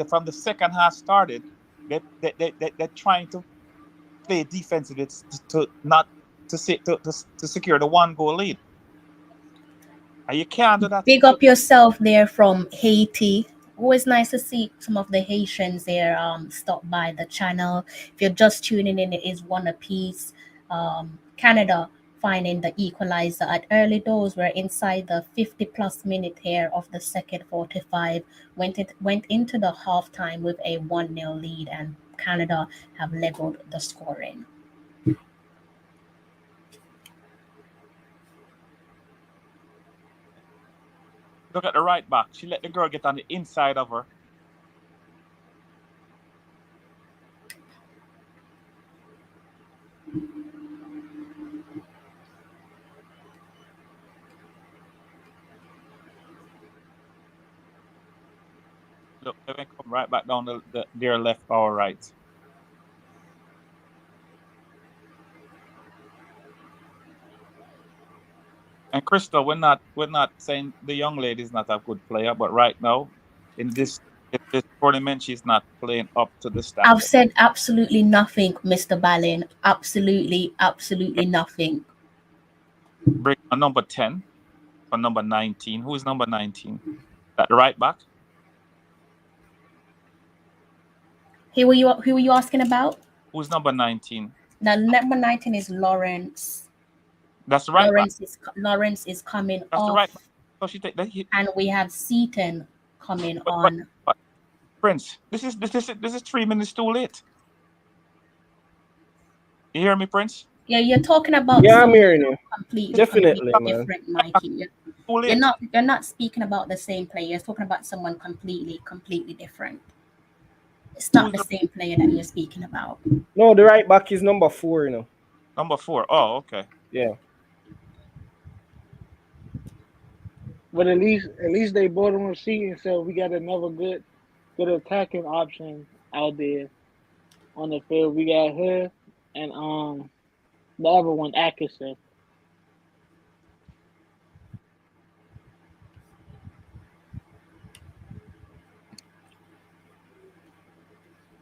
Speaker 4: from the second half started, they're trying to play defensively to secure the 1-goal lead. And you can't do that.
Speaker 2: Big up yourself there from Haiti. Always nice to see some of the Haitians there stop by the channel. If you're just tuning in, it is one apiece. Canada finding the equalizer at early doors. We're inside the 50-plus minute here of the second 45. Went into the halftime with a 1-0 lead, and Canada have leveled the scoring.
Speaker 4: Look at the right back. She let the girl get on the inside of her. Look, they come right back down their left or right. And Crystal, we're not saying the young lady is not a good player, but right now in this tournament, she's not playing up to the
Speaker 2: I've
Speaker 4: standard.
Speaker 2: said absolutely nothing, Mr. Ballin. Absolutely, absolutely nothing.
Speaker 4: Bring a number 10 or number 19. Who is number 19? That right back.
Speaker 2: Who were you asking about?
Speaker 4: Who's number 19?
Speaker 2: Now number 19 is Lawrence.
Speaker 4: That's the right back.
Speaker 2: Lawrence is coming
Speaker 4: That's the right back.
Speaker 2: off,
Speaker 4: So she take that hit.
Speaker 2: and we have Seaton coming
Speaker 4: But,
Speaker 2: on.
Speaker 4: but Prince, this is 3 minutes too late. You hear me, Prince?
Speaker 2: Yeah, you're talking about
Speaker 5: Yeah, I'm
Speaker 2: something
Speaker 5: hearing you.
Speaker 2: completely
Speaker 5: Definitely, man.
Speaker 2: different, Mikey.
Speaker 4: Too
Speaker 2: You're
Speaker 4: late.
Speaker 2: not speaking about the same player. You're talking about someone completely different. It's not
Speaker 4: Who's
Speaker 2: the
Speaker 4: the
Speaker 2: same player that you're speaking about.
Speaker 5: No, the right back is number 4, you know.
Speaker 4: number 4? Oh, okay.
Speaker 5: Yeah.
Speaker 3: But at least they bought on seating, so we got another good attacking option out there on the field. We got her and the other one Atkinson.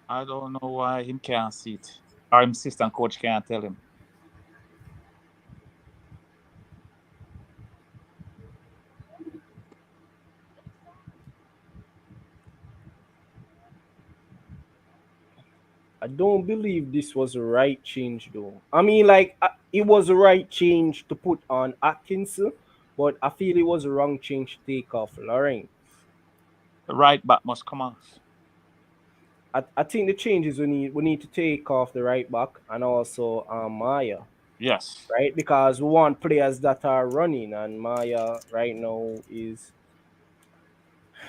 Speaker 4: I don't know why him can't see it. Our assistant coach can't tell him.
Speaker 5: I don't believe this was the right change, though. I mean, like, it was the right change to put on Atkinson, but I feel it was the wrong change to take off Lorraine.
Speaker 4: The right back must come off.
Speaker 5: I think the changes we need to take off the right back and also Maya,
Speaker 4: Yes.
Speaker 5: right? Because we want players that are running, and Maya right now is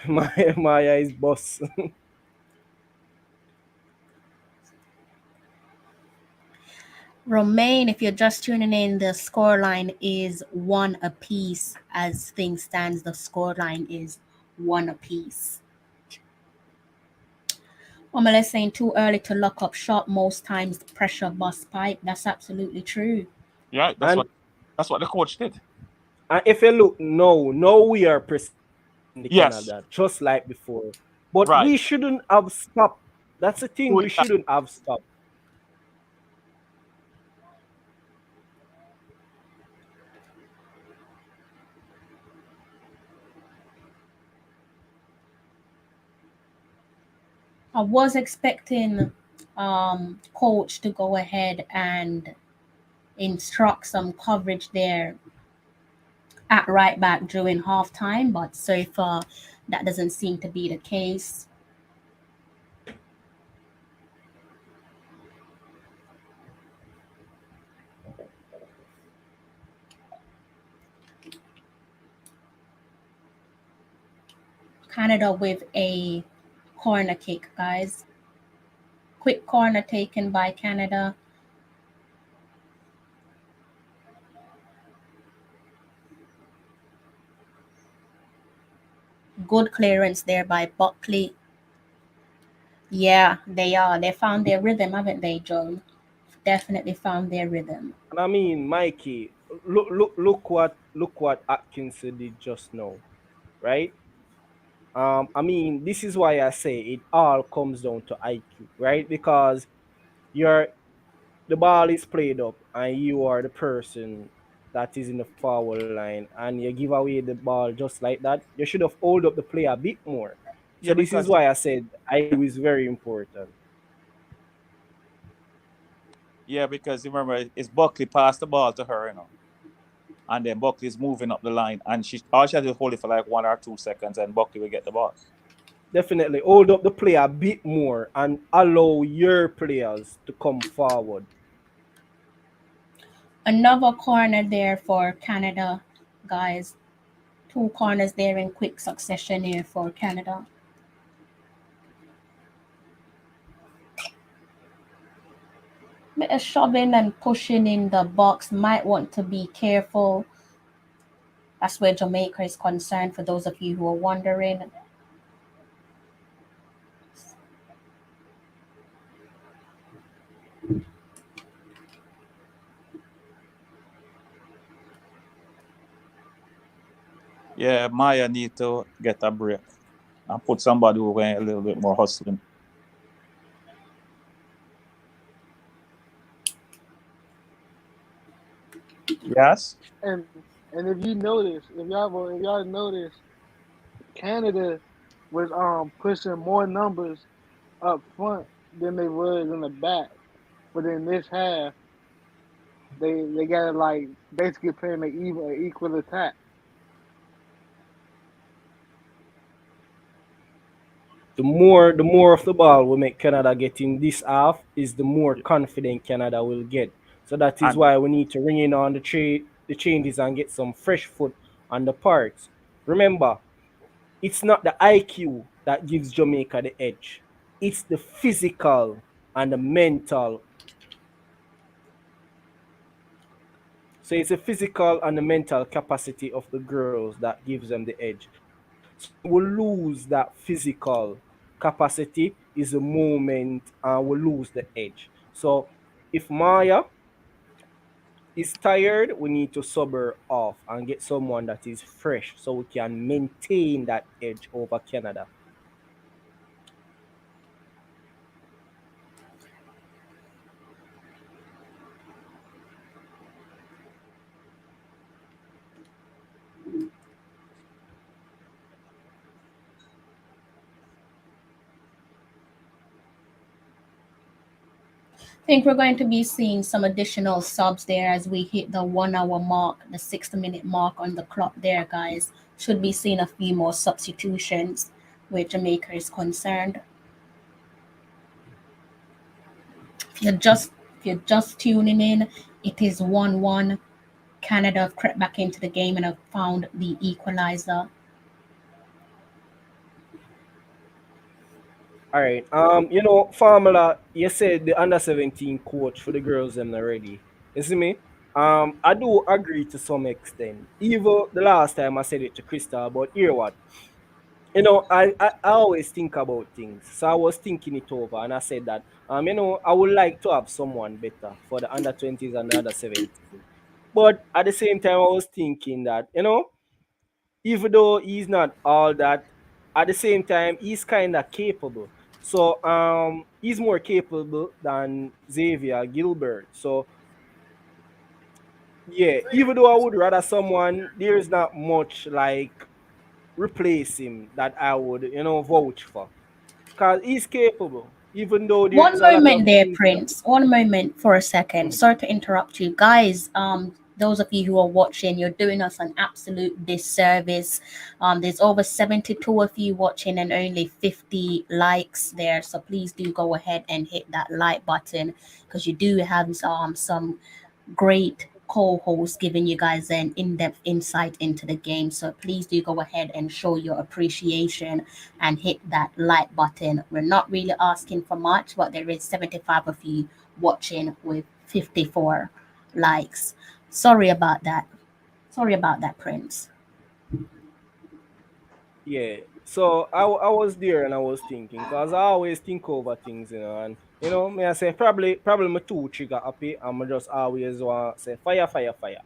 Speaker 5: Maya is boss.
Speaker 2: Romaine, if you're just tuning in, the scoreline is one apiece. As things stands, the scoreline is one apiece. Omelette saying too early to lock up shop. Most times the pressure bust pipe. That's absolutely true.
Speaker 4: Yeah, that's
Speaker 5: and
Speaker 4: what that's what the coach did.
Speaker 5: and if you look now we are pressing the
Speaker 4: Yes.
Speaker 5: Canada just like before, but
Speaker 4: Right.
Speaker 5: we shouldn't have stopped. That's the thing.
Speaker 4: Doing
Speaker 5: We
Speaker 4: that.
Speaker 5: shouldn't have stopped.
Speaker 2: I was expecting coach to go ahead and instruct some coverage there at right back during halftime, but so far that doesn't seem to be the case. Canada with a corner kick, guys. Quick corner taken by Canada. Good clearance there by Buckley. Yeah, they are. They found their rhythm, haven't they, Joe? Definitely found their rhythm.
Speaker 5: And I mean, Mikey, look what Atkinson did just now, right? I mean, this is why I say it all comes down to IQ, right? Because you're the ball is played up and you are the person that is in the forward line and you give away the ball just like that, you should have hold up the play a bit more. So
Speaker 4: Yeah,
Speaker 5: this is
Speaker 4: because
Speaker 5: why I said IQ is very important.
Speaker 4: you remember it's Buckley passed the ball to her, and then Buckley's moving up the line, and she had to hold it for like 1 or 2 seconds, and Buckley will get the ball.
Speaker 5: Definitely hold up the play a bit more and allow your players to come forward.
Speaker 2: Another corner there for Canada, guys. Two corners there in quick succession here for Canada. Bit of shoving and pushing in the box. Might want to be careful. That's where Jamaica is concerned, for those of you who are wondering.
Speaker 4: Yeah, Maya need to get a break and put somebody who going a little bit more hustling. Yes.
Speaker 3: And if you notice, if y'all notice, Canada was pushing more numbers up front than they was in the back. But in this half, they got like basically playing an equal attack.
Speaker 5: The more of the ball we make Canada get in this half is the more confident Canada will get. So that is
Speaker 4: And
Speaker 5: why we need to ring in on the changes and get some fresh foot on the parts. Remember, it's not the IQ that gives Jamaica the edge. It's the physical and the mental. So it's the physical and the mental capacity of the girls that gives them the edge. So when we lose that physical capacity is the moment we lose the edge. So if Maya is tired, we need to sub her off and get someone that is fresh so we can maintain that edge over Canada.
Speaker 2: I think we're going to be seeing some additional subs there as we hit the 1 hour mark, the 60-minute mark on the clock there, guys. Should be seeing a few more substitutions where Jamaica is concerned. If you're just if you're just tuning in, it is 1-1. Canada have crept back into the game and have found the equalizer.
Speaker 5: All right. Formula, you said the under 17 coach for the girls them already. You see me? I do agree to some extent. Even the last time I said it to Krista, but hear what? I always think about things. So I was thinking it over and I said that I would like to have someone better for the under 20s and the under 17. But at the same time I was thinking that, even though he's not all that, at the same time he's kind of capable. So he's more capable than Xavier Gilbert. So yeah, even though I would rather someone, there's not much like replace him that I would vouch for because he's capable. Even though
Speaker 2: One
Speaker 5: there's a lot
Speaker 2: moment
Speaker 5: of
Speaker 2: there,
Speaker 5: things that.
Speaker 2: Prince. One moment for a second.
Speaker 5: Mhm.
Speaker 2: Sorry to interrupt you, guys. Those of you who are watching, you're doing us an absolute disservice. There's over 72 of you watching and only 50 likes there. So please do go ahead and hit that like button because you do have some great co-host giving you guys an in-depth insight into the game. So please do go ahead and show your appreciation and hit that like button. We're not really asking for much, but there is 75 of you watching with 54 likes. Sorry about that. Sorry about that, Prince.
Speaker 5: Yeah. So I was there and I was thinking because I always think over things, and me I say probably my two trigger happy and I just always want to say fire, fire, fire.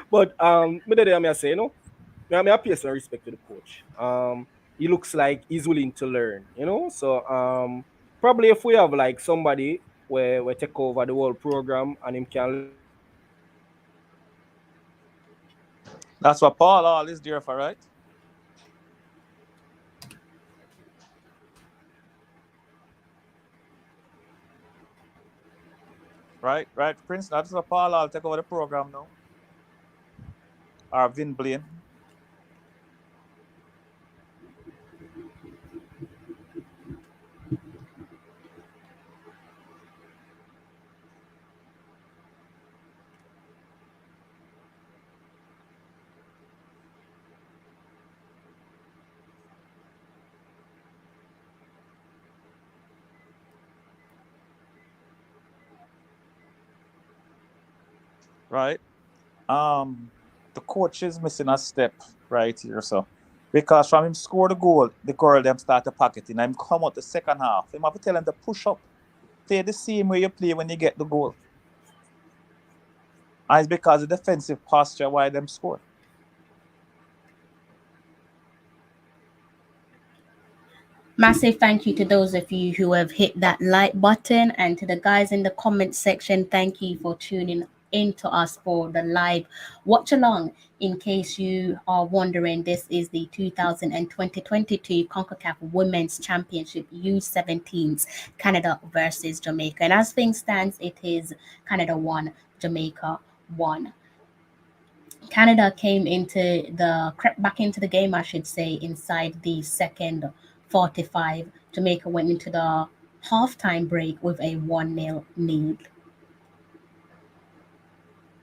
Speaker 5: But me the day I say me I pay some respect to the coach. He looks like he's willing to learn, So probably if we have like somebody where we take over the whole program and him can learn from the girls,
Speaker 4: that's what Paul all is there for, right? Right, right, Prince. That's what Paul all take over the program now. Or Vin Blaine. Right? The coach is missing a step right here, so because from him score the goal, the girl them start to pocket in. I'm come out the second half. Him have to tell them to push up. Play the same way you play when you get the goal. And it's because of the defensive posture why them score.
Speaker 2: Massive thank you to those of you who have hit that like button, and to the guys in the comment section, thank you for tuning into us for the live watch along. In case you are wondering, this is the 2022 Concacaf Women's Championship U17s, Canada versus Jamaica. And as things stands, it is Canada 1, Jamaica 1. Canada crept back into the game, I should say, inside the second 45. Jamaica went into the halftime break with a 1-0 lead.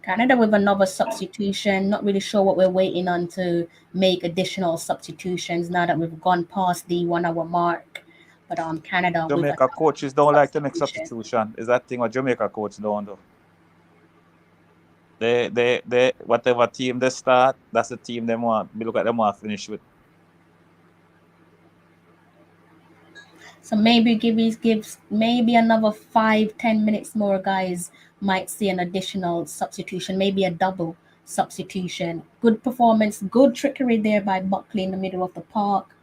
Speaker 2: Canada with another substitution. Not really sure what we're waiting on to make additional substitutions now that we've gone past the 1 hour mark. But Canada with
Speaker 4: Jamaica coaches don't like to make substitution. Is that thing what Jamaica coach don't do? They whatever team they start, that's the team they want. We look at them want to finish with.
Speaker 2: So maybe gives maybe another 5-10 minutes more, guys might see an additional substitution, maybe a double substitution. Good performance, good trickery there by Buckley in the middle of the park.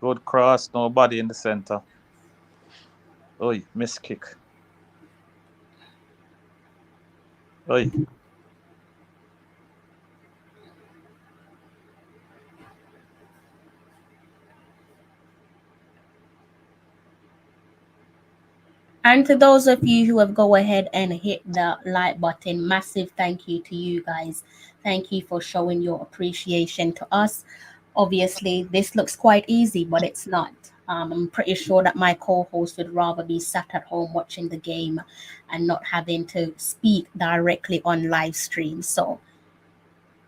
Speaker 4: Good cross, nobody in the center. Oi, miss kick. Oi.
Speaker 2: And to those of you who have go ahead and hit the like button, massive thank you to you guys. Thank you for showing your appreciation to us. Obviously, this looks quite easy, but it's not. I'm pretty sure that my co-host would rather be sat at home watching the game and not having to speak directly on live stream. So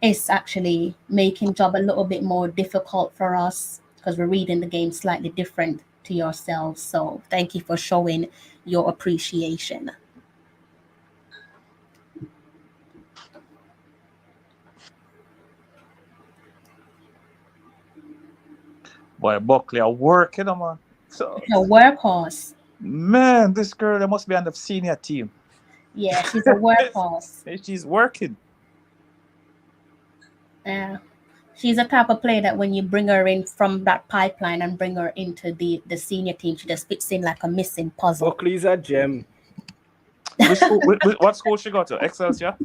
Speaker 2: it's actually making job a little bit more difficult for us because we're reading the game slightly different to yourselves. So thank you for showing your appreciation.
Speaker 4: Boy, Buckley are working, man. So
Speaker 2: A workhorse.
Speaker 4: man, this girl, they must be on the senior team.
Speaker 2: Yeah, she's a workhorse.
Speaker 4: She's working.
Speaker 2: Yeah. She's the type of player that when you bring her in from that pipeline and bring her into the senior team, she just fits in like a missing puzzle.
Speaker 5: Buckley's a gem.
Speaker 4: What school she got to? Excelsior?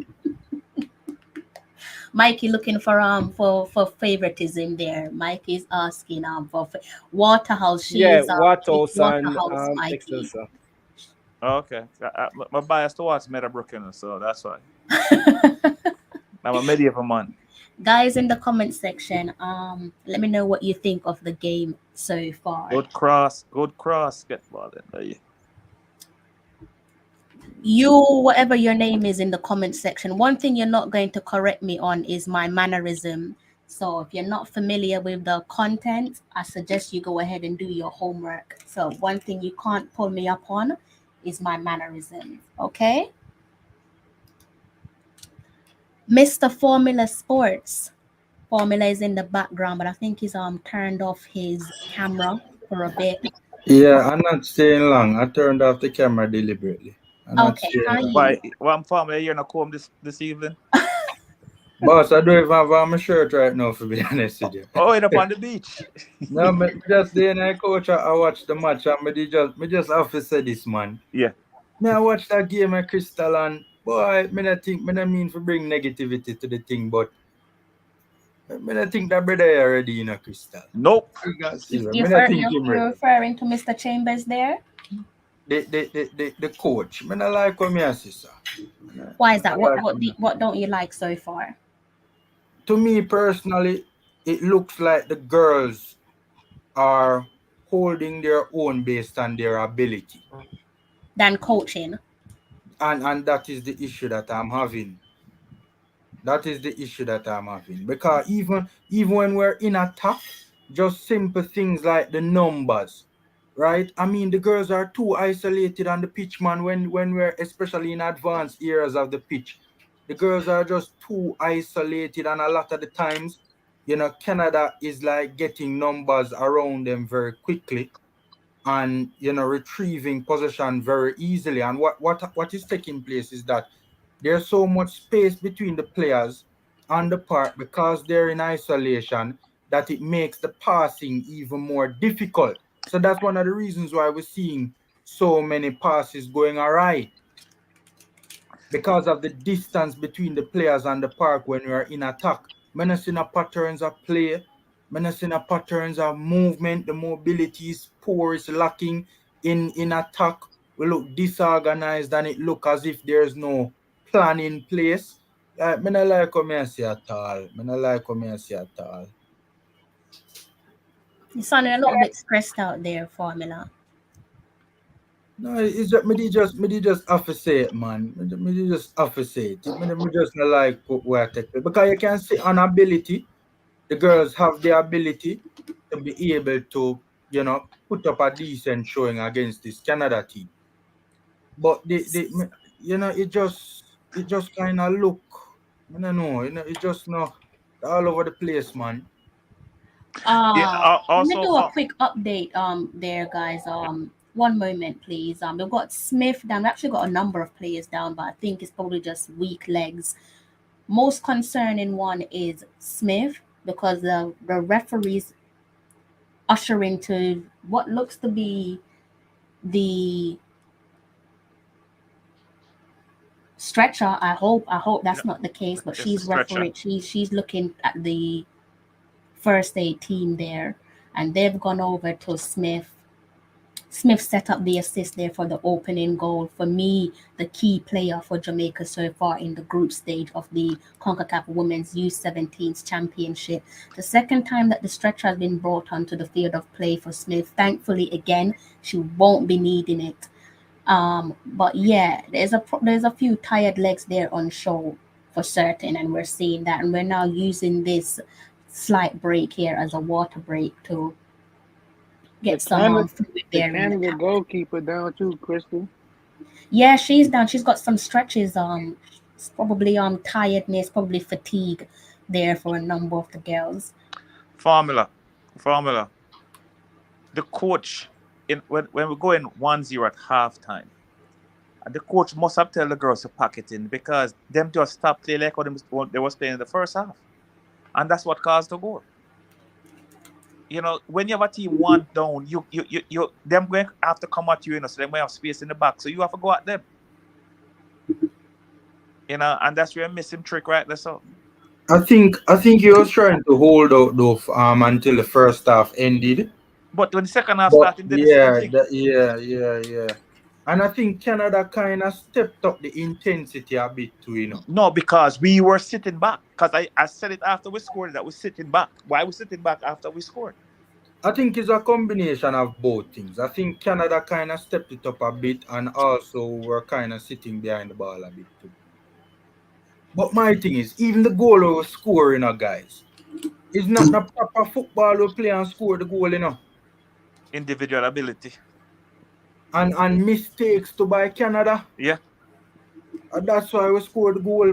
Speaker 2: Mikey looking for favoritism there. Mikey's asking for Waterhouse. She's
Speaker 5: Waterhouse and
Speaker 2: Mikey.
Speaker 5: Excelsior.
Speaker 4: Oh, okay. My bias towards Meadowbrook, so that's why. I'm a medieval man.
Speaker 2: Guys in the comment section, let me know what you think of the game so far.
Speaker 4: Good cross. Get Ballin.
Speaker 2: You, whatever your name is in the comment section, one thing you're not going to correct me on is my mannerism. So if you're not familiar with the content, I suggest you go ahead and do your homework. So one thing you can't pull me up on is my mannerism. Okay? Mr. Formula Sports. Formula is in the background, but I think he's turned off his camera for a bit.
Speaker 1: Yeah, I'm not staying long. I turned off the camera deliberately.
Speaker 2: Okay.
Speaker 4: Why? I'm Formula here in a comb this evening.
Speaker 1: Boss, I don't even have on my shirt right now, to be honest with you.
Speaker 4: Oh, end up on the beach.
Speaker 1: No, but just the night, coach, I watched the match and me just have to say this, man.
Speaker 4: Yeah.
Speaker 1: I watched that game at Crystal and boy, I mean to bring negativity to the thing, but I think that brother already in a Crystal.
Speaker 4: Nope.
Speaker 2: You're referring to Mr. Chambers there?
Speaker 1: The coach. I like what I see, sir.
Speaker 2: Why is that? What don't you like so far?
Speaker 1: To me personally, it looks like the girls are holding their own based on their ability.
Speaker 2: Than coaching.
Speaker 1: And that is the issue that I'm having. Because even when we're in attack, just simple things like the numbers, right? I mean, the girls are too isolated on the pitch, man, when we're especially in advanced areas of the pitch. The girls are just too isolated, and a lot of the times, Canada is like getting numbers around them very quickly and, retrieving possession very easily. And what is taking place is that
Speaker 6: there's so much space between the players on the park because they're in isolation that it makes the passing even more difficult. So that's one of the reasons why we're seeing so many passes going awry, because of the distance between the players and the park when we are in attack. Menacing patterns of play, menacing patterns of movement, the mobility is poor, is lacking in attack. We look disorganized and it look as if there's no plan in place. Me not like what me see at all. Me not like what me see at all.
Speaker 2: You sounded a little bit stressed out there, Formula.
Speaker 6: No, it's just me just have to say it, man. Me just have to say it. Me just not like where I take it. Because you can see an ability. The girls have the ability to be able to, put up a decent showing against this Canada team. But it just kind of look, I don't know, it just no all over the place, man.
Speaker 2: Let me
Speaker 4: Also,
Speaker 2: do a quick update there, guys. One moment, please. We've got Smith down. We actually got a number of players down, but I think it's probably just weak legs. Most concerning one is Smith because the referees ushering to what looks to be the stretcher. I hope that's not the case, but
Speaker 4: it's a
Speaker 2: she's
Speaker 4: stretcher.
Speaker 2: referee. She's looking at the first aid team there, and they've gone over to Smith. Smith set up the assist there for the opening goal. For me, the key player for Jamaica so far in the group stage of the Concacaf Women's U17 Championship. The second time that the stretcher has been brought onto the field of play for Smith. Thankfully, again, she won't be needing it. But yeah, there's a few tired legs there on show for certain, and we're seeing that, and we're now using this slight break here as a water break to get some fluid
Speaker 3: The
Speaker 2: there in the
Speaker 3: Canada
Speaker 2: tap.
Speaker 3: goalkeeper down too, Crystal.
Speaker 2: Yeah, she's down. She's got some stretches. It's probably tiredness, probably fatigue there for a number of the girls.
Speaker 4: Formula. The coach when we go in 1-0 at halftime, the coach must have tell the girls to pack it in because them just stopped playing like how they was playing in the first half, and that's what caused the goal. When you have a team one down, you them going to have to come at you, so they might have space in the back, so you have to go at them. And that's your missing trick right there. So
Speaker 6: I think he was trying to hold out though until the first half ended.
Speaker 4: but when the second half
Speaker 6: But
Speaker 4: started, did the same
Speaker 6: yeah,
Speaker 4: thing.
Speaker 6: yeah. And I think Canada kind of stepped up the intensity a bit too.
Speaker 4: No, because we were sitting back. Because I said it after we scored that we're sitting back. Why we sitting back after we scored?
Speaker 6: I think it's a combination of both things. I think Canada kind of stepped it up a bit, and also we're kind of sitting behind the ball a bit too. But my thing is, even the goal we were scoring, guys, it's not the proper football we play and score the goal,
Speaker 4: Individual ability.
Speaker 6: And mistakes to by Canada.
Speaker 4: Yeah.
Speaker 6: And that's why we scored the goal.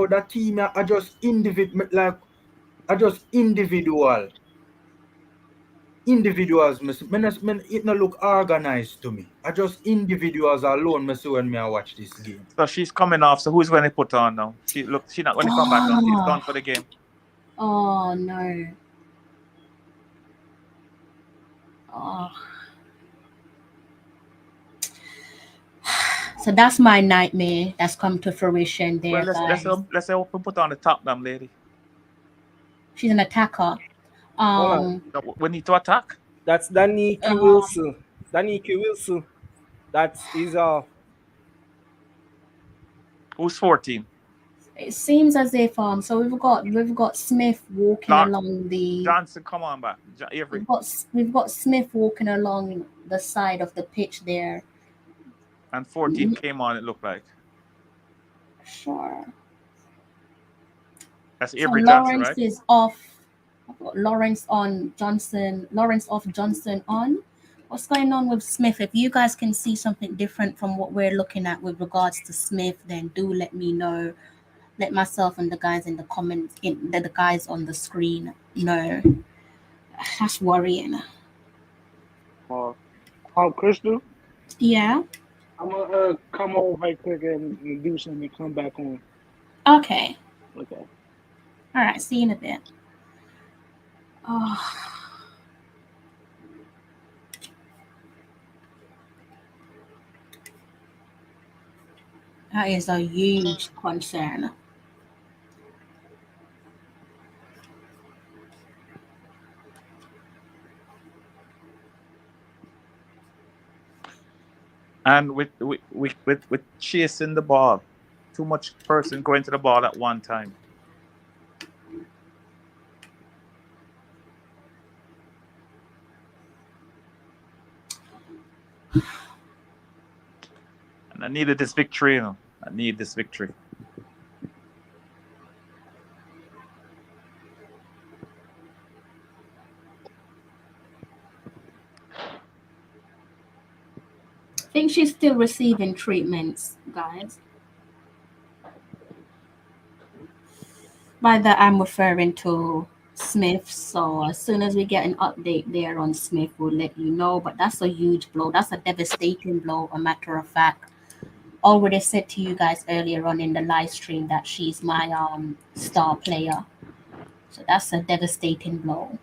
Speaker 6: That team are just individual, individuals. It not look organized to me. I just individuals alone. Me see when I watch this game.
Speaker 4: So she's coming off. So who's going to put on now? She's not going to come back until it's done for the game.
Speaker 2: Oh no. Oh. So that's my nightmare that's come to fruition there,
Speaker 4: Well,
Speaker 2: guys.
Speaker 4: let's say we put on the top, damn lady.
Speaker 2: She's an attacker.
Speaker 4: We need to attack.
Speaker 5: That's Danique Wilson. Danique Wilson. That is
Speaker 4: Who's 14?
Speaker 2: It seems as if so we've got Smith walking along the
Speaker 4: Johnson, come on back.
Speaker 2: We've got Smith walking along the side of the pitch there.
Speaker 4: And 14 came on, it looked like.
Speaker 2: Sure.
Speaker 4: That's Avery
Speaker 2: Lawrence
Speaker 4: Johnson, right?
Speaker 2: is off. I've got Lawrence on Johnson. Lawrence off, Johnson on. What's going on with Smith? If you guys can see something different from what we're looking at with regards to Smith, then do let me know. Let myself and the guys in the comments, the guys on the screen know. That's worrying.
Speaker 3: How Crystal?
Speaker 2: Yeah.
Speaker 3: I'm gonna come over right quick and do something and come back on.
Speaker 2: Okay.
Speaker 3: Okay.
Speaker 2: All right. See you in a bit. Oh, that is a huge concern.
Speaker 4: And with chasing the ball, too much person going to the ball at one time. And I needed this victory, I need this victory.
Speaker 2: I think she's still receiving treatments, guys. By that, I'm referring to Smith. So as soon as we get an update there on Smith, we'll let you know. But that's a huge blow. That's a devastating blow. A matter of fact, already said to you guys earlier on in the live stream that she's my star player. So that's a devastating blow.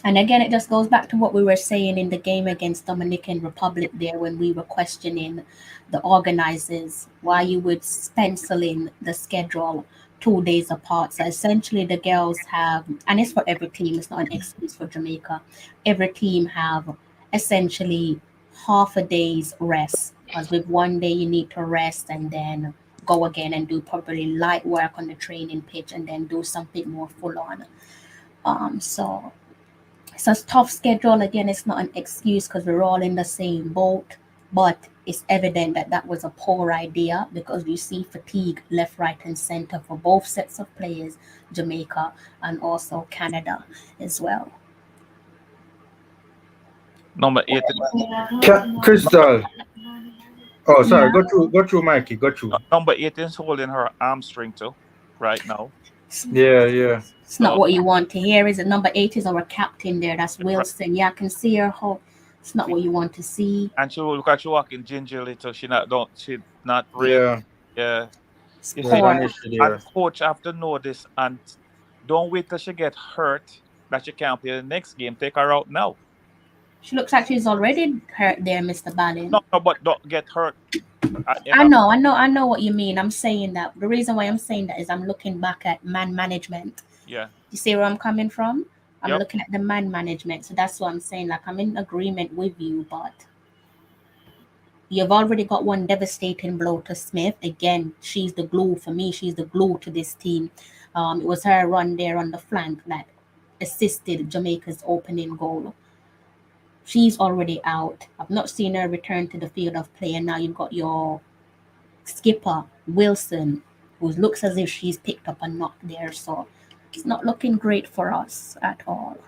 Speaker 2: And again, it just goes back to what we were saying in the game against Dominican Republic there when we were questioning the organizers why you would pencil in the schedule 2 days apart. So essentially, the girls have, and it's for every team, it's not an excuse for Jamaica. Every team have essentially half a day's rest because with 1 day you need to rest and then go again and do probably light work on the training pitch and then do something more full on. So it's a tough schedule. Again, it's not an excuse because we're all in the same boat, but it's evident that that was a poor idea because you see fatigue left, right, and center for both sets of players, Jamaica and also Canada as well.
Speaker 4: Number 8.
Speaker 6: Crystal. Oh, sorry.
Speaker 2: Yeah.
Speaker 6: Go through, Mikey. Go through.
Speaker 4: Number 8 is holding her hamstring too, right now.
Speaker 6: Yeah.
Speaker 2: It's not what you want to hear, is it? Number 8 is our captain there. That's Wilson. Yeah, I can see her. It's not what you want to see.
Speaker 4: And she look at she walking gingerly, so she not real.
Speaker 6: Yeah.
Speaker 4: Yeah.
Speaker 2: It's
Speaker 4: You see,
Speaker 2: poor.
Speaker 6: An issue there.
Speaker 4: and coach have to know this and don't wait till she get hurt that she can't play the next game. Take her out now.
Speaker 2: She looks like she's already hurt there, Mr. Ballin.
Speaker 4: No, but don't get hurt.
Speaker 2: I know what you mean. I'm saying that the reason why I'm saying that is I'm looking back at man management.
Speaker 4: Yeah.
Speaker 2: You see where I'm coming from? I'm
Speaker 4: Yep.
Speaker 2: looking at the man management. So that's what I'm saying. Like, I'm in agreement with you, but you've already got one devastating blow to Smith. Again, she's the glue for me. She's the glue to this team. It was her run there on the flank that assisted Jamaica's opening goal. She's already out. I've not seen her return to the field of play. And now you've got your skipper, Wilson, who looks as if she's picked up a knock there. So it's not looking great for us at all.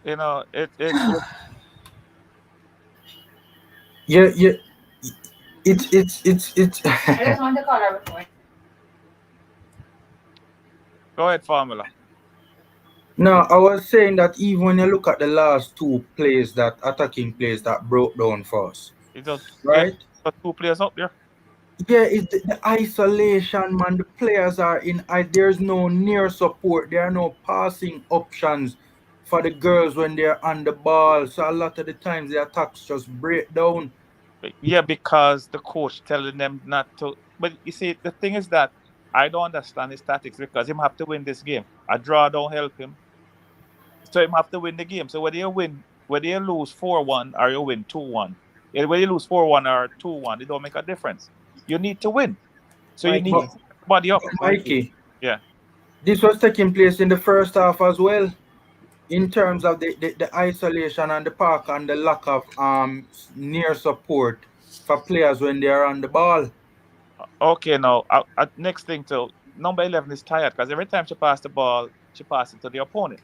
Speaker 4: You know,
Speaker 6: Yeah. It's.
Speaker 2: I just want to call her before.
Speaker 4: Go ahead, Formula.
Speaker 6: No, I was saying that even when you look at the last two plays, that attacking plays that broke down for us,
Speaker 4: It just
Speaker 6: right?
Speaker 4: got 2 players up there.
Speaker 6: Yeah, it's the isolation, man. The players are in. There's no near support. There are no passing options for the girls when they're on the ball. So a lot of the times the attacks just break down.
Speaker 4: Yeah, because the coach telling them not to. But you see, the thing is that I don't understand his tactics because him have to win this game. A draw don't help him. So him have to win the game. So whether you lose 4-1 or you win 2-1, whether you lose 4-1 or 2-1, it don't make a difference. You need to win. So you need to set everybody up.
Speaker 6: Mikey.
Speaker 4: Yeah.
Speaker 6: This was taking place in the first half as well, in terms of the isolation and the park and the lack of near support for players when they are on the ball.
Speaker 4: Okay, now next thing too, number 11 is tired because every time she passes the ball, she passes it to the opponent.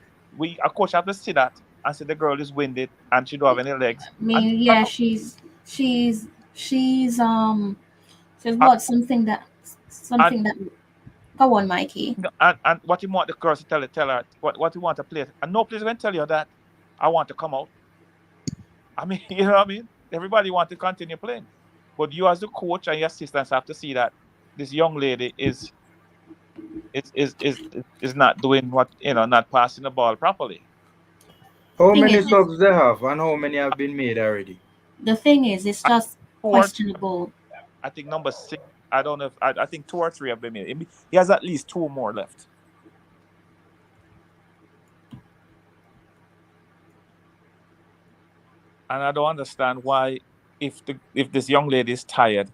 Speaker 4: A coach have to see that and say the girl is winded and she don't have any legs.
Speaker 2: I mean, yeah, she's got something that. Go Go on, Mikey.
Speaker 4: And what you want the girls to tell her what you want to play. And no players going to tell you that I want to come out. I mean, you know what I mean? Everybody want to continue playing. But you as the coach and your assistants have to see that this young lady is not doing what, not passing the ball properly.
Speaker 6: How
Speaker 2: Thing
Speaker 6: many
Speaker 2: is,
Speaker 6: subs they have and how many have been made already?
Speaker 2: the thing is, it's just
Speaker 4: Four,
Speaker 2: questionable.
Speaker 4: I think number 6. I don't know if I think 2 or 3 have been made. He has at least 2 more left. And I don't understand why, if this young lady is tired,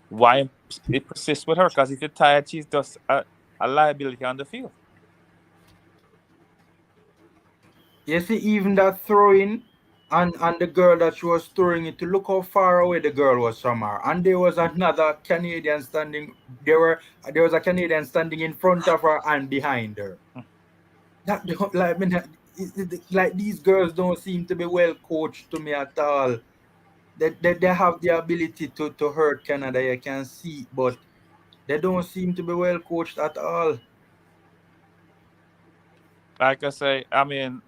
Speaker 4: why it persists with her. Because if you're tired, she's just a liability on the field.
Speaker 6: You see, even that throwing and the girl that she was throwing it to, look how far away the girl was from her. And there was another Canadian standing. There was a Canadian standing in front of her and behind her. That don't like these girls don't seem to be well coached to me at all. They have the ability to hurt Canada, you can see, but they don't seem to be well coached at all.
Speaker 4: Like I say, I mean,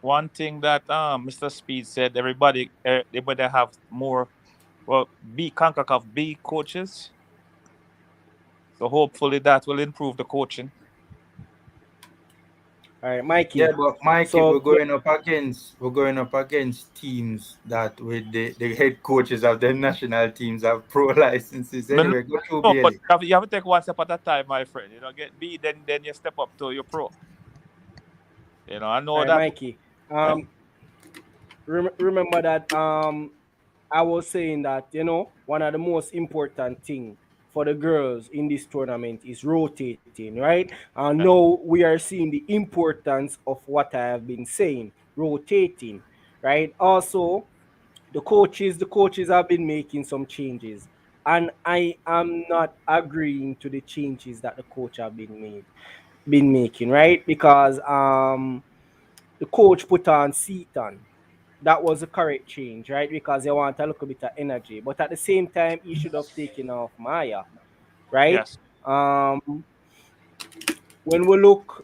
Speaker 4: one thing that Mr. Speed said, everybody have more, Concacaf B coaches. So hopefully that will improve the coaching.
Speaker 5: All right, Mikey.
Speaker 6: Yeah, but Mikey,
Speaker 5: So
Speaker 6: we're going up against teams that with the head coaches of the national teams have pro licenses. Anyway, go through
Speaker 4: but
Speaker 6: Bailey.
Speaker 4: you have to take one step at a time, my friend. Get B, then you step up to your pro. I know
Speaker 5: right,
Speaker 4: that.
Speaker 5: Mikey. Remember that I was saying that one of the most important thing for the girls in this tournament is rotating, right? And now we are seeing the importance of what I have been saying, rotating, right? Also, the coaches have been making some changes, and I am not agreeing to the changes that the coach have been making, right? Because the coach put on Seaton. That was the correct change, right? Because they want a little bit of energy. But at the same time, he should have taken off Maya, right?
Speaker 4: Yes.
Speaker 5: When we look,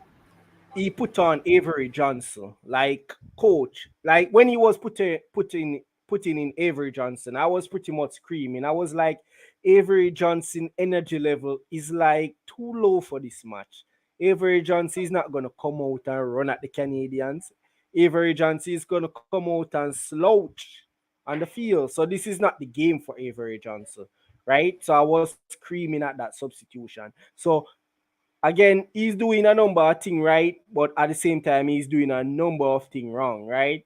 Speaker 5: he put on Avery Johnson, like coach. Like when he was putting in Avery Johnson, I was pretty much screaming. I was like, Avery Johnson energy level is like too low for this match. Avery Johnson is not gonna come out and run at the Canadians. Avery Johnson is gonna come out and slouch on the field. So this is not the game for Avery Johnson, right? So I was screaming at that substitution. So again, he's doing a number of things right, but at the same time, he's doing a number of things wrong, right?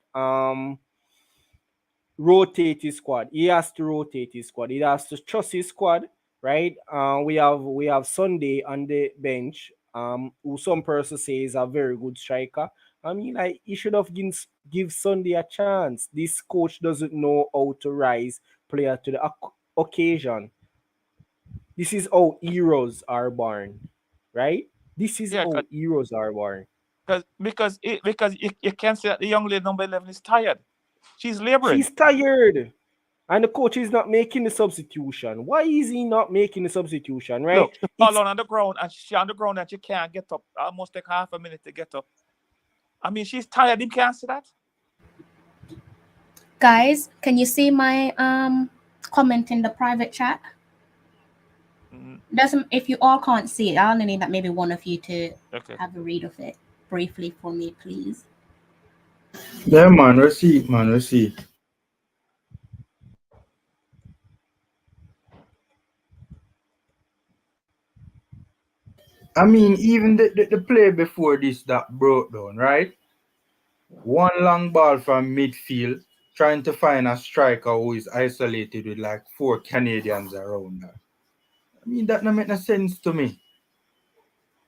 Speaker 5: Rotate his squad. He has to rotate his squad. He has to trust his squad, right? We have Sunday on the bench, who some person say is a very good striker. I mean, like he should have give Sunday a chance. This coach doesn't know how to rise player to the occasion. This is how heroes are born, right? This is how heroes are born.
Speaker 4: Because you can't say that the young lady number 11 is tired. She's laboring.
Speaker 5: She's tired. And the coach is not making the substitution. Why is he not making the substitution, right?
Speaker 4: Look, she's all on the ground and she's on the ground and she can't get up. Almost take half a minute to get up. I mean, she's tired. You can't see that.
Speaker 2: Guys, can you see my comment in the private chat? Doesn't, if you all can't see it, I'll need that maybe one of you to have a read of it briefly for me, please.
Speaker 6: Yeah, man, we'll see, we'll see. I mean, even the play before this that broke down, right? One long ball from midfield, trying to find a striker who is isolated with like 4 Canadians around her. I mean, that don't make no sense to me.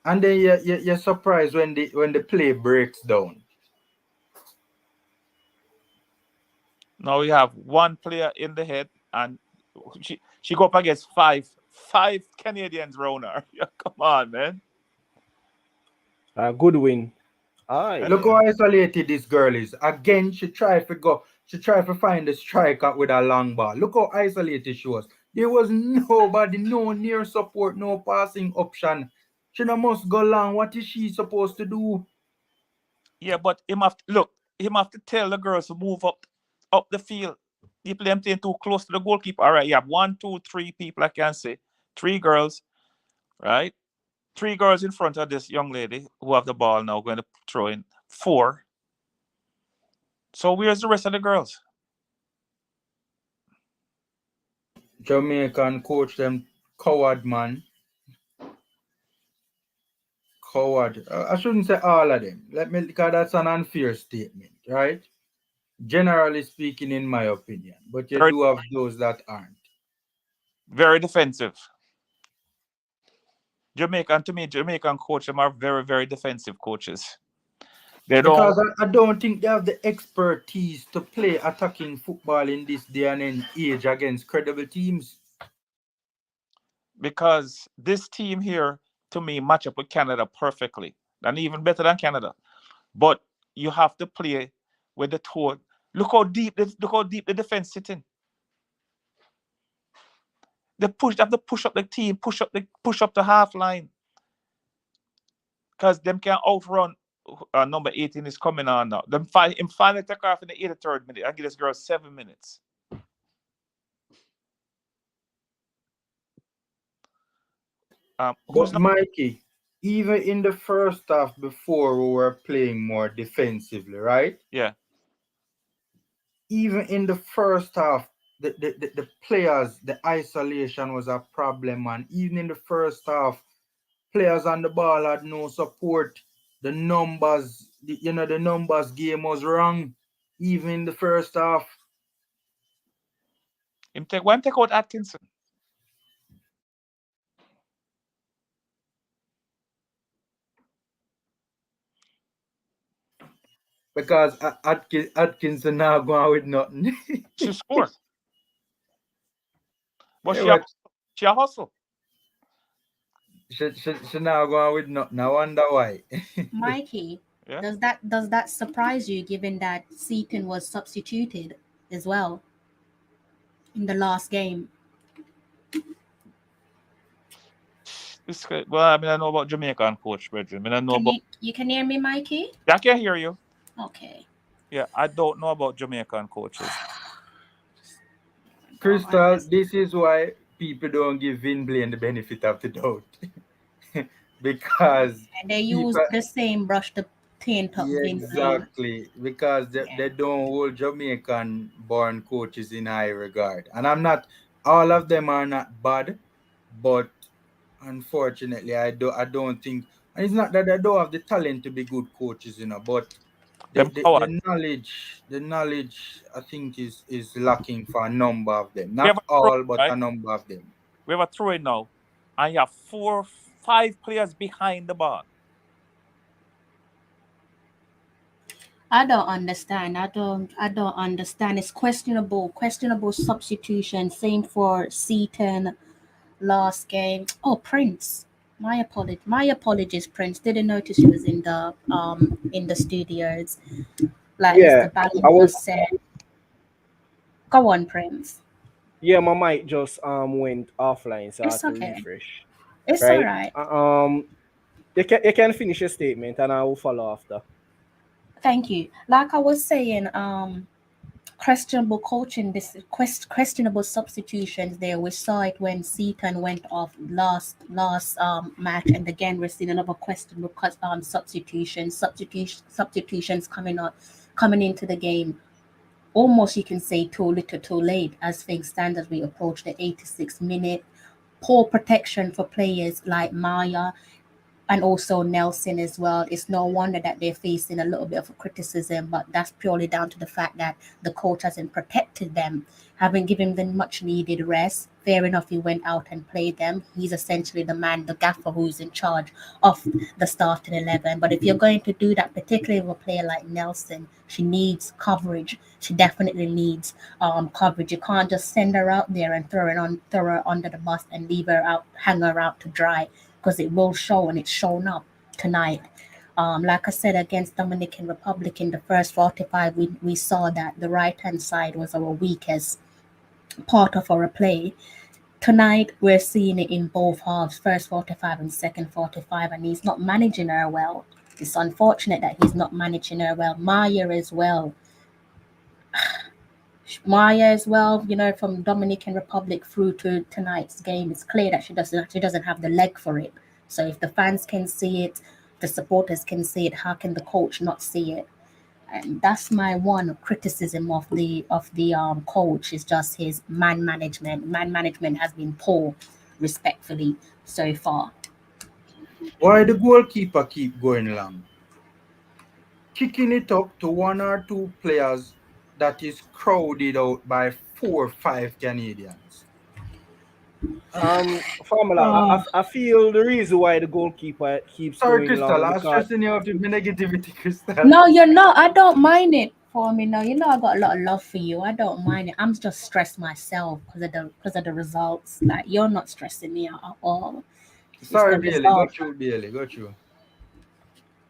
Speaker 6: And then you're surprised when the play breaks down.
Speaker 4: Now we have one player in the head, and she go up against five Canadians around her. Come on, man.
Speaker 5: A good win.
Speaker 6: Look how isolated this girl is. Again, she tried to find the striker with a long ball. Look how isolated she was. There was nobody, no near support, no passing option She no must go long. What is she supposed to do?
Speaker 4: Yeah, but him have to tell the girls to move up the field. You play them too close to the goalkeeper. All right, you have 1, 2, 3 people, I can say. 3 girls, right? 3 girls in front of this young lady who have the ball now going to throw in 4. So where's the rest of the girls?
Speaker 6: Jamaican coach them coward, man. Coward. I shouldn't say all of them. Because that's an unfair statement, right? Generally speaking, in my opinion. But you do have those that aren't.
Speaker 4: Very defensive. Jamaican coaches them are very, very defensive coaches.
Speaker 6: Because I don't think they have the expertise to play attacking football in this day and age against credible teams.
Speaker 4: Because this team here, to me, match up with Canada perfectly, and even better than Canada. But you have to play with the toe. Look how deep the defense sitting. They have to push up the team, push up the half line. Because them can outrun. Number 18 is coming on now. Them finally take off in the 83rd minute. I give this girl 7 minutes.
Speaker 6: But Mikey, even in the first half before we were playing more defensively, right?
Speaker 4: Yeah.
Speaker 6: Even in the first half, the players, the isolation was a problem, man. Even in the first half, players on the ball had no support. The numbers, the numbers game was wrong. Even in the first half.
Speaker 4: Take out Atkinson.
Speaker 6: Because Atkinson now going with nothing.
Speaker 4: She scored. But
Speaker 6: Yeah,
Speaker 4: she a hustle.
Speaker 6: She now going with nothing. I wonder why.
Speaker 2: Mikey,
Speaker 4: Yeah.
Speaker 2: does that surprise you, given that Seaton was substituted as well in the last game?
Speaker 4: Well, I mean, I know about Jamaican coach, Bridget. I mean, I know
Speaker 2: You can hear me, Mikey?
Speaker 4: I can hear you.
Speaker 2: Okay.
Speaker 4: Yeah, I don't know about Jamaican coaches.
Speaker 6: Crystal, this is why people don't give Vin Blaine the benefit of the doubt. Because
Speaker 2: and they use the same brush to paint up Vin Blaine.
Speaker 6: Exactly. Because they don't hold Jamaican born coaches in high regard. And all of them are not bad, but unfortunately I don't think, and it's not that they don't have the talent to be good coaches, but the knowledge I think is lacking for a number of them. Not all, but a number of them.
Speaker 4: We have a throw in now, and you have 4, 5 players behind the ball.
Speaker 2: I don't understand. I don't understand. It's questionable substitution. Same for Seaton last game. Oh, Prince. My apologies, Prince. Didn't notice you was in the studios. Like Mr. Ballin was said. Go on, Prince.
Speaker 5: Yeah, my mic just went offline, so
Speaker 2: It's
Speaker 5: I had to
Speaker 2: okay.
Speaker 5: refresh.
Speaker 2: It's all right.
Speaker 5: You can finish your statement and I will follow after.
Speaker 2: Thank you. Like I was saying, questionable coaching, questionable substitutions there. We saw it when Seaton went off last match, and again we're seeing another questionable substitutions coming into the game. Almost you can say too little too late as things stand as we approach the 86th minute. Poor protection for players like Maya and also Nelson as well. It's no wonder that they're facing a little bit of a criticism, but that's purely down to the fact that the coach hasn't protected them, haven't given them much needed rest. Fair enough, he went out and played them. He's essentially the man, the gaffer, who's in charge of the starting 11. But if you're going to do that, particularly with a player like Nelson, she needs coverage. She definitely needs coverage. You can't just send her out there and throw her under the bus and leave her out, hang her out to dry, because it will show, and it's shown up tonight. Like I said, against Dominican Republic in the first 45, we saw that the right-hand side was our weakest part of our play. Tonight, we're seeing it in both halves, first 45 and second 45, and he's not managing her well. It's unfortunate that he's not managing her well. Maya as well. Maya as well, you know, from Dominican Republic through to tonight's game, it's clear that she doesn't have the leg for it. So if the fans can see it, the supporters can see it, how can the coach not see it? And that's my one criticism of the coach is just his man management. Man management has been poor, respectfully, so far.
Speaker 6: Why the goalkeeper keep going long? Kicking it up to one or two players that is crowded out by 4 or 5 Canadians.
Speaker 5: Formula,
Speaker 2: Oh,
Speaker 5: I feel the reason why the goalkeeper keeps
Speaker 6: Sorry,
Speaker 5: going
Speaker 6: Crystal,
Speaker 5: long
Speaker 6: I'm
Speaker 5: because
Speaker 6: stressing you out with my negativity, Crystal.
Speaker 2: no, you're not. I don't mind it for me. No, you know I got a lot of love for you. I don't mind it. I'm just stressed myself because of the results. Like you're not stressing me out at all. It's
Speaker 6: Sorry,
Speaker 2: the
Speaker 6: Bailey, go
Speaker 2: result.
Speaker 6: through, Bailey, go through.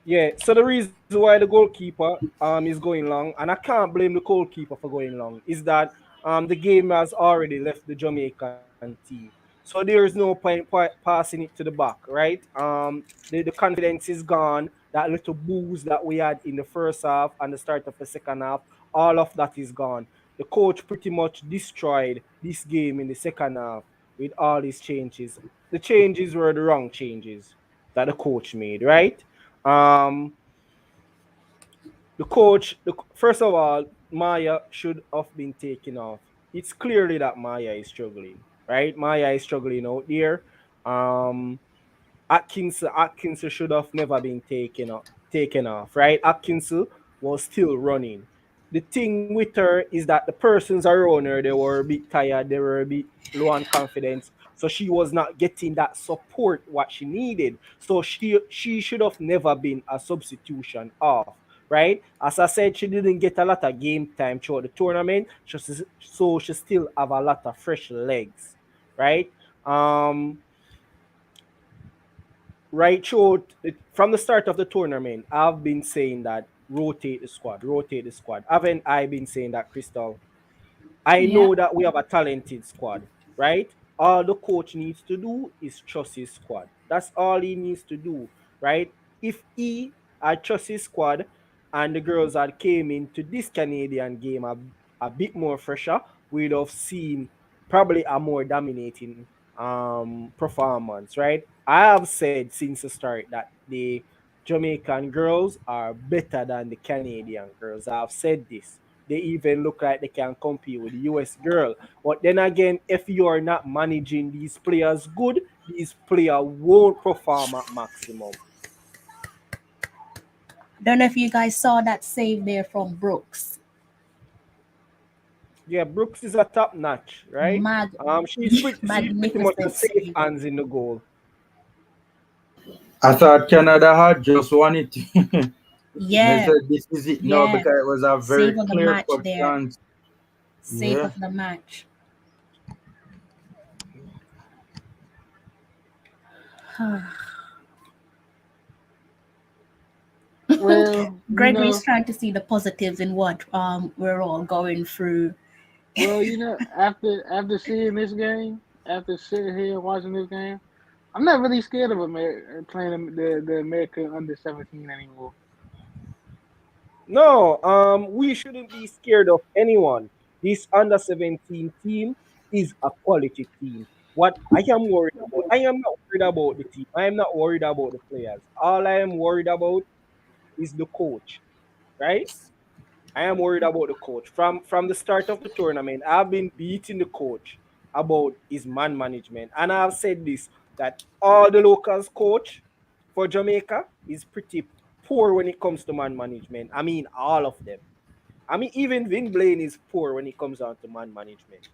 Speaker 5: yeah. So the reason why the goalkeeper is going long, and I can't blame the goalkeeper for going long, is that the game has already left the Jamaican team. So there is no point passing it to the back, right? The confidence is gone. That little boost that we had in the first half and the start of the second half, all of that is gone. The coach pretty much destroyed this game in the second half with all these changes. The changes were the wrong changes that the coach made, right? Um, first of all, Maya should have been taken off. It's clearly that Maya is struggling, right? Maya is struggling out there. Um, Atkinson should have never been taken off, right? Atkinson was still running. The thing with her is that the persons around her, they were a bit tired, they were a bit low on confidence, so she was not getting that support what she needed. So she should have never been a substitution off, right? As I said, she didn't get a lot of game time throughout the tournament, so she still have a lot of fresh legs, right? Um, right through from the start of the tournament, I've been saying that rotate the squad. Haven't I been saying that, Crystal? I
Speaker 2: Yeah.
Speaker 5: know that we have a talented squad, right? All the coach needs to do is trust his squad. That's all he needs to do, right? If he had trust his squad and the girls had came into this Canadian game a bit more fresher, we'd have seen probably a more dominating performance, right? I have said since the start that the Jamaican girls are better than the Canadian girls. I've said this. They even look like they can compete with the US girl. But then again, if you are not managing these players good, these players won't perform at maximum.
Speaker 2: Don't know if you guys saw that save there from Brooks.
Speaker 5: Yeah, Brooks is a top notch, right?
Speaker 2: Mag,
Speaker 5: She's pretty much a
Speaker 2: magnificent
Speaker 5: safe
Speaker 2: save.
Speaker 5: hands in the goal.
Speaker 6: I thought Canada had just won it. They
Speaker 2: Yeah,
Speaker 6: said this is it now
Speaker 2: yeah.
Speaker 6: because it was a very
Speaker 2: Save of the
Speaker 6: clear
Speaker 2: match
Speaker 6: cut
Speaker 2: there.
Speaker 6: chance.
Speaker 2: Save
Speaker 6: Yeah.
Speaker 2: of the match.
Speaker 3: Well,
Speaker 2: Gregory's trying to see the positives in what we're all going through.
Speaker 3: after seeing this game, after sitting here watching this game, I'm not really scared of playing the America under 17 anymore.
Speaker 5: No, we shouldn't be scared of anyone. This under 17 team is a quality team. What I am worried about, I am not worried about the team. I am not worried about the players. All I am worried about is the coach, right? I am worried about the coach. From the start of the tournament, I've been beating the coach about his man management. And I've said this that all the locals coach for Jamaica is pretty poor when it comes to man management. I mean all of them. I mean even Vin Blaine is poor when it comes down to man management.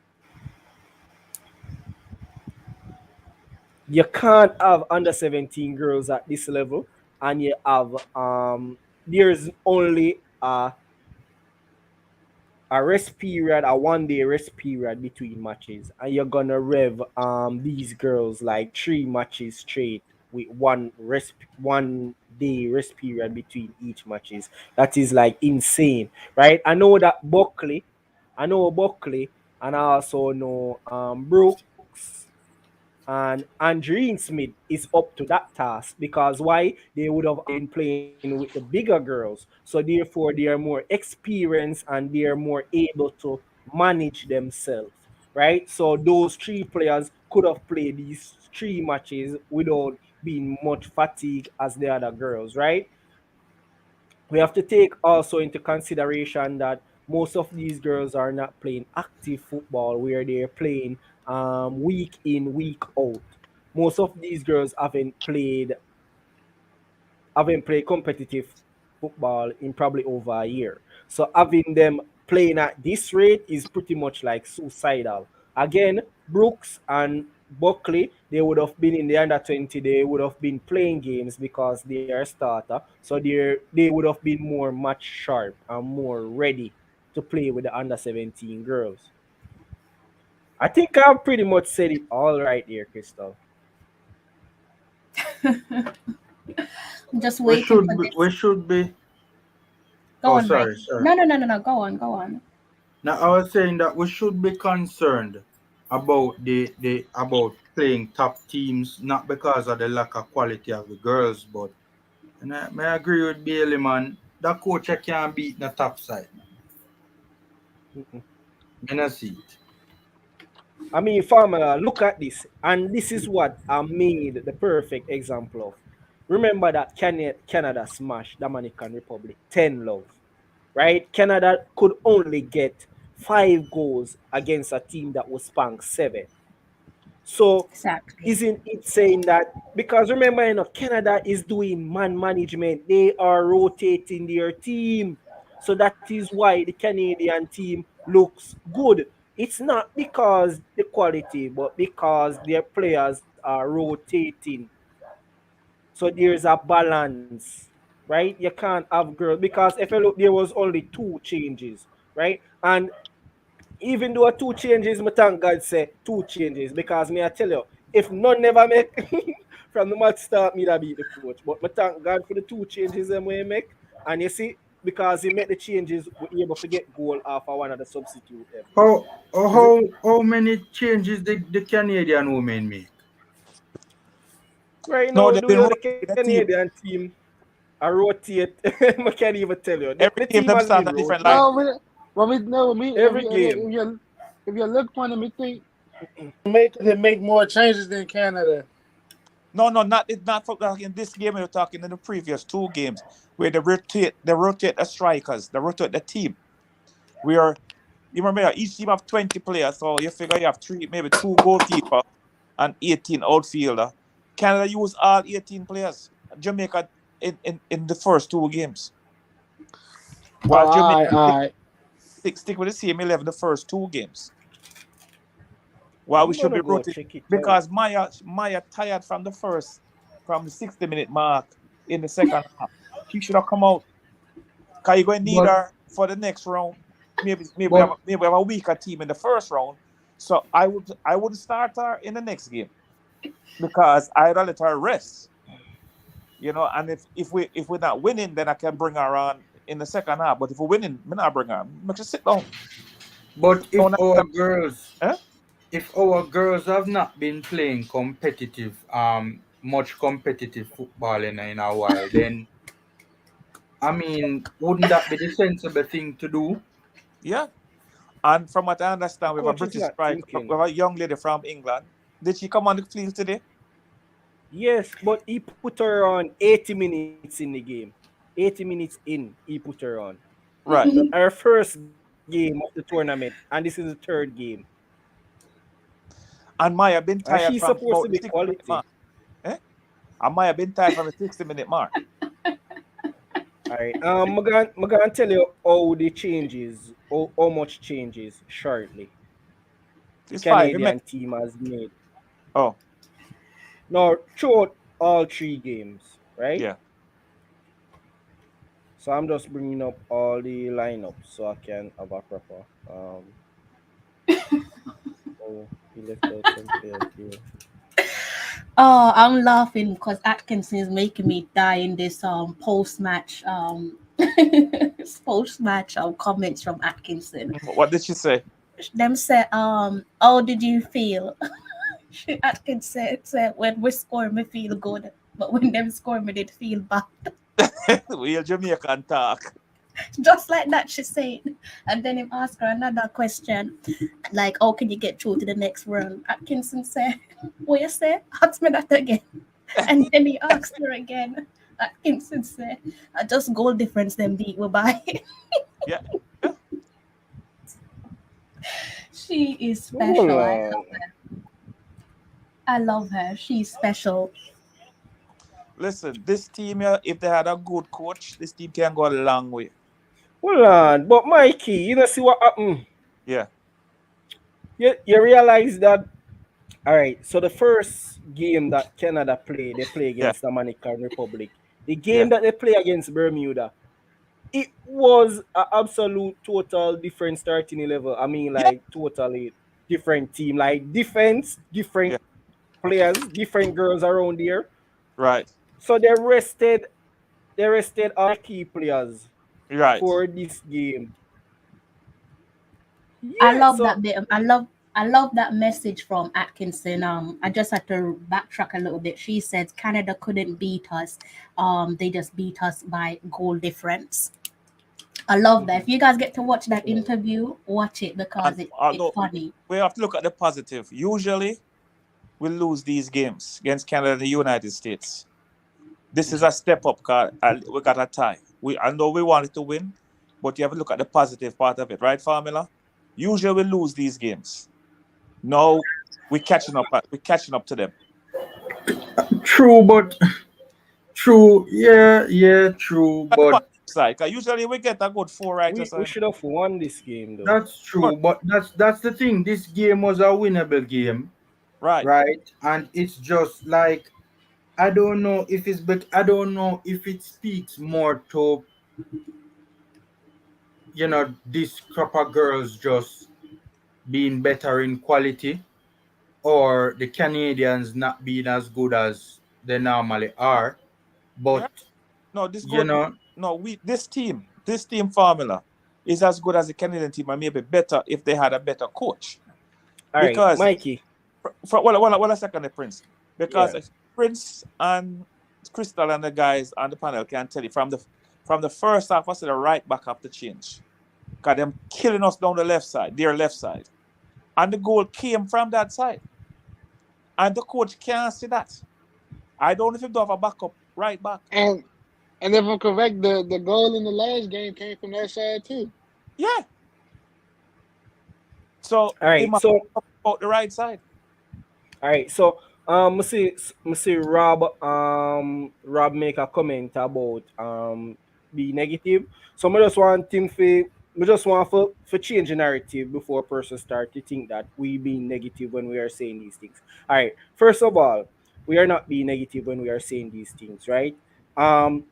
Speaker 5: You can't have under 17 girls at this level and you have there's only a rest period, a 1 day rest period between matches, and you're gonna rev these girls like 3 matches straight with 1 day rest period between each matches. That is like insane, right? I know Buckley, and I also know Brooks. And Andreen Smith is up to that task because why? They would have been playing with the bigger girls. So therefore they are more experienced and they are more able to manage themselves. Right? So those three players could have played these three matches without being much fatigued as the other girls, right? We have to take also into consideration that most of these girls are not playing active football where they're playing week in, week out. Most of these girls haven't played competitive football in probably over a year. So having them playing at this rate is pretty much like suicidal. Again, Brooks and Buckley, they would have been in the under 20, they would have been playing games because they are starter. So they would have been more match sharp and more ready to play with the under 17 girls. I think I've pretty much said it all right here, Crystal.
Speaker 2: I'm just
Speaker 6: We
Speaker 2: waiting
Speaker 6: should
Speaker 2: for
Speaker 6: be,
Speaker 2: this.
Speaker 6: we should be.
Speaker 2: Go
Speaker 6: Oh,
Speaker 2: on,
Speaker 6: sorry,
Speaker 2: Mikey.
Speaker 6: sorry.
Speaker 2: No, no, no, no, no. Go on, go on.
Speaker 6: Now I was saying that we should be concerned about the about playing top teams, not because of the lack of quality of the girls, but and I may agree with Bailey, man. That coach I can't beat the top side.
Speaker 5: Mm-mm.
Speaker 6: Me not see it.
Speaker 5: I mean, Formula, look at this. And this is what I made the perfect example of. Remember that Canada smashed Dominican Republic 10 love, right? Canada could only get 5 goals against a team that was spanked 7. So
Speaker 2: Exactly.
Speaker 5: isn't it saying that because remember, Canada is doing man management, they are rotating their team. So that is why the Canadian team looks good. It's not because the quality, but because their players are rotating. So there's a balance, right? You can't have girls because if you look, there was only 2 changes, right? And even though 2 changes, me thank God say 2 changes because me I tell you, if none never make from the match start, me that beat the coach. But me thank God for the 2 changes them we make, and you see because he made the changes, we able to get goal off of one of the substitute them.
Speaker 6: How
Speaker 5: Is it
Speaker 6: how many changes the Canadian women make?
Speaker 5: right
Speaker 4: No,
Speaker 5: now?
Speaker 4: they've
Speaker 5: Do
Speaker 4: been
Speaker 5: you the
Speaker 4: rotating the team.
Speaker 5: Canadian team? I rotate. I can't even tell you. The
Speaker 4: Every
Speaker 5: team
Speaker 4: game
Speaker 5: has
Speaker 4: them
Speaker 5: been
Speaker 4: start a different
Speaker 5: rotated
Speaker 4: lineup.
Speaker 3: No, we no, me
Speaker 5: every game.
Speaker 3: if you look for them, you think they make more changes than Canada.
Speaker 4: No, no, not it's not for like in this game. We're talking in the previous 2 games where they rotate the strikers, they rotate the team. We are you remember each team have 20 players, so you figure you have three, maybe two goalkeeper and 18 outfielder. Canada use all 18 players. Jamaica in the first 2 games,
Speaker 3: Oh,
Speaker 4: while Jamaica
Speaker 3: all right.
Speaker 4: stick with the same 11 the first 2 games. While we
Speaker 5: I'm
Speaker 4: should
Speaker 5: gonna
Speaker 4: be
Speaker 5: go
Speaker 4: rotating
Speaker 5: check it out.
Speaker 4: because Maya tired from the 60-minute mark in the second half. She should have come out because you're going to need
Speaker 6: But
Speaker 4: her for the next round.
Speaker 6: but
Speaker 4: Maybe we have a weaker team in the first round. So I would start her in the next game because I'd let her rest. And if we're not winning, then I can bring her on in the second half. But if we're winning, I'm not bring her. Make her sit down.
Speaker 6: but
Speaker 4: Sit down eh?
Speaker 6: if our girls have not been playing competitive much competitive football in a while, then I mean, wouldn't that be the sensible thing to do?
Speaker 4: Yeah. And from what I
Speaker 5: The
Speaker 4: understand, we have a
Speaker 5: coach is
Speaker 4: British
Speaker 5: not
Speaker 4: striker.
Speaker 5: thinking.
Speaker 4: We have a young lady from England. Did she come on the field today?
Speaker 5: Yes, but he put her on 80 minutes in the game. 80 minutes in, he put her on.
Speaker 4: Right.
Speaker 5: Her first game of the tournament, and this is the third game.
Speaker 4: And Maya
Speaker 5: And
Speaker 4: been
Speaker 5: she's
Speaker 4: tired
Speaker 5: supposed
Speaker 4: from
Speaker 5: to be
Speaker 4: about the 60-minute
Speaker 5: quality.
Speaker 4: mark. Eh? And Maya been tired from the 60-minute mark.
Speaker 5: All right. I'm gonna tell you how the changes, how much changes shortly the
Speaker 4: It's five. You make
Speaker 5: Canadian team has made.
Speaker 4: oh
Speaker 5: Now, throughout all 3 games, right?
Speaker 4: yeah.
Speaker 5: So I'm just bringing up all the lineups so I can have a proper. Oh, he left out some players here.
Speaker 2: Oh, I'm laughing because Atkinson is making me die in this post match post match comments from Atkinson.
Speaker 4: What did she say?
Speaker 2: Them said how did you feel? Atkins said, when we score, me feel good. But when them score, me did feel bad.
Speaker 4: We'll Jamaican talk.
Speaker 2: Just like that, she said. And then him asked her another question, like, how can you get through to the next round? Atkinson said, what you say? Ask me that again. And then he asked her again. Atkinson said, I just goal difference them beat we by.
Speaker 4: Yeah.
Speaker 2: She is
Speaker 5: Oh,
Speaker 2: special.
Speaker 5: Lord.
Speaker 2: I love her. She's special.
Speaker 4: Listen, this team here, if they had a good coach, this team can go a long way.
Speaker 5: Hold on. But Mikey, you know see what happened?
Speaker 4: Yeah.
Speaker 5: You realize that, all right, so the first game that Canada played, they play
Speaker 4: Yeah.
Speaker 5: against the Dominican Republic. The
Speaker 4: Yeah.
Speaker 5: game that they play against Bermuda, it was an absolute total different starting level. I mean,
Speaker 4: Yeah.
Speaker 5: like totally different team, like defense, different
Speaker 4: Yeah.
Speaker 5: players, different girls around there.
Speaker 4: Right.
Speaker 5: So they rested all key players
Speaker 4: Right.
Speaker 5: for this game.
Speaker 2: I
Speaker 5: Yeah,
Speaker 2: love
Speaker 5: so
Speaker 2: that bit. I love that message from Atkinson. I just had to backtrack a little bit. She said Canada couldn't beat us. They just beat us by goal difference. I love that. If you guys get to watch that interview, watch it because
Speaker 4: And
Speaker 2: it's
Speaker 4: although
Speaker 2: funny.
Speaker 4: we have to look at the positive. Usually, we lose these games against Canada and the United States. This is a step up, cause we got a tie. I know we wanted to win, but you have to look at the positive part of it, right, Formula? Usually, we lose these games. Now we're catching up. We're catching up to them.
Speaker 6: True, but true. Yeah, true,
Speaker 4: At the
Speaker 6: but
Speaker 4: positive side, 'cause usually we get a good four right or
Speaker 5: we
Speaker 4: something.
Speaker 5: should have won this game though.
Speaker 6: that's true. But that's the thing. This game was a winnable game,
Speaker 4: Right.
Speaker 6: right? And it's just like I don't know if it's, but I don't know if it speaks more to this crop of girls just being better in quality, or the Canadians not being as good as they normally are.
Speaker 4: Yeah.
Speaker 6: But
Speaker 4: No, this
Speaker 6: you
Speaker 4: good.
Speaker 6: know,
Speaker 4: No, this team formula is as good as the Canadian team, and maybe better if they had a better coach.
Speaker 5: All right,
Speaker 4: Because
Speaker 5: Mikey.
Speaker 4: well, a second, Prince.
Speaker 5: Yeah.
Speaker 4: Because Prince and Crystal and the guys on the panel can tell you from the first half, I said the right back up the change. Because them killing us down the left side, their left side. And the goal came from that side. And the coach can't see that. I don't know if they have a backup right back.
Speaker 3: And if I'm correct, the goal in the last game came from that side too.
Speaker 4: Yeah. So
Speaker 5: All
Speaker 4: it
Speaker 5: right,
Speaker 4: must
Speaker 5: so
Speaker 4: be about the right side.
Speaker 5: all right, so me see Rob make a comment about be negative. So me just want him for change the narrative before a person start to think that we being negative when we are saying these things. All right, first of all, we are not being negative when we are saying these things, right? Um,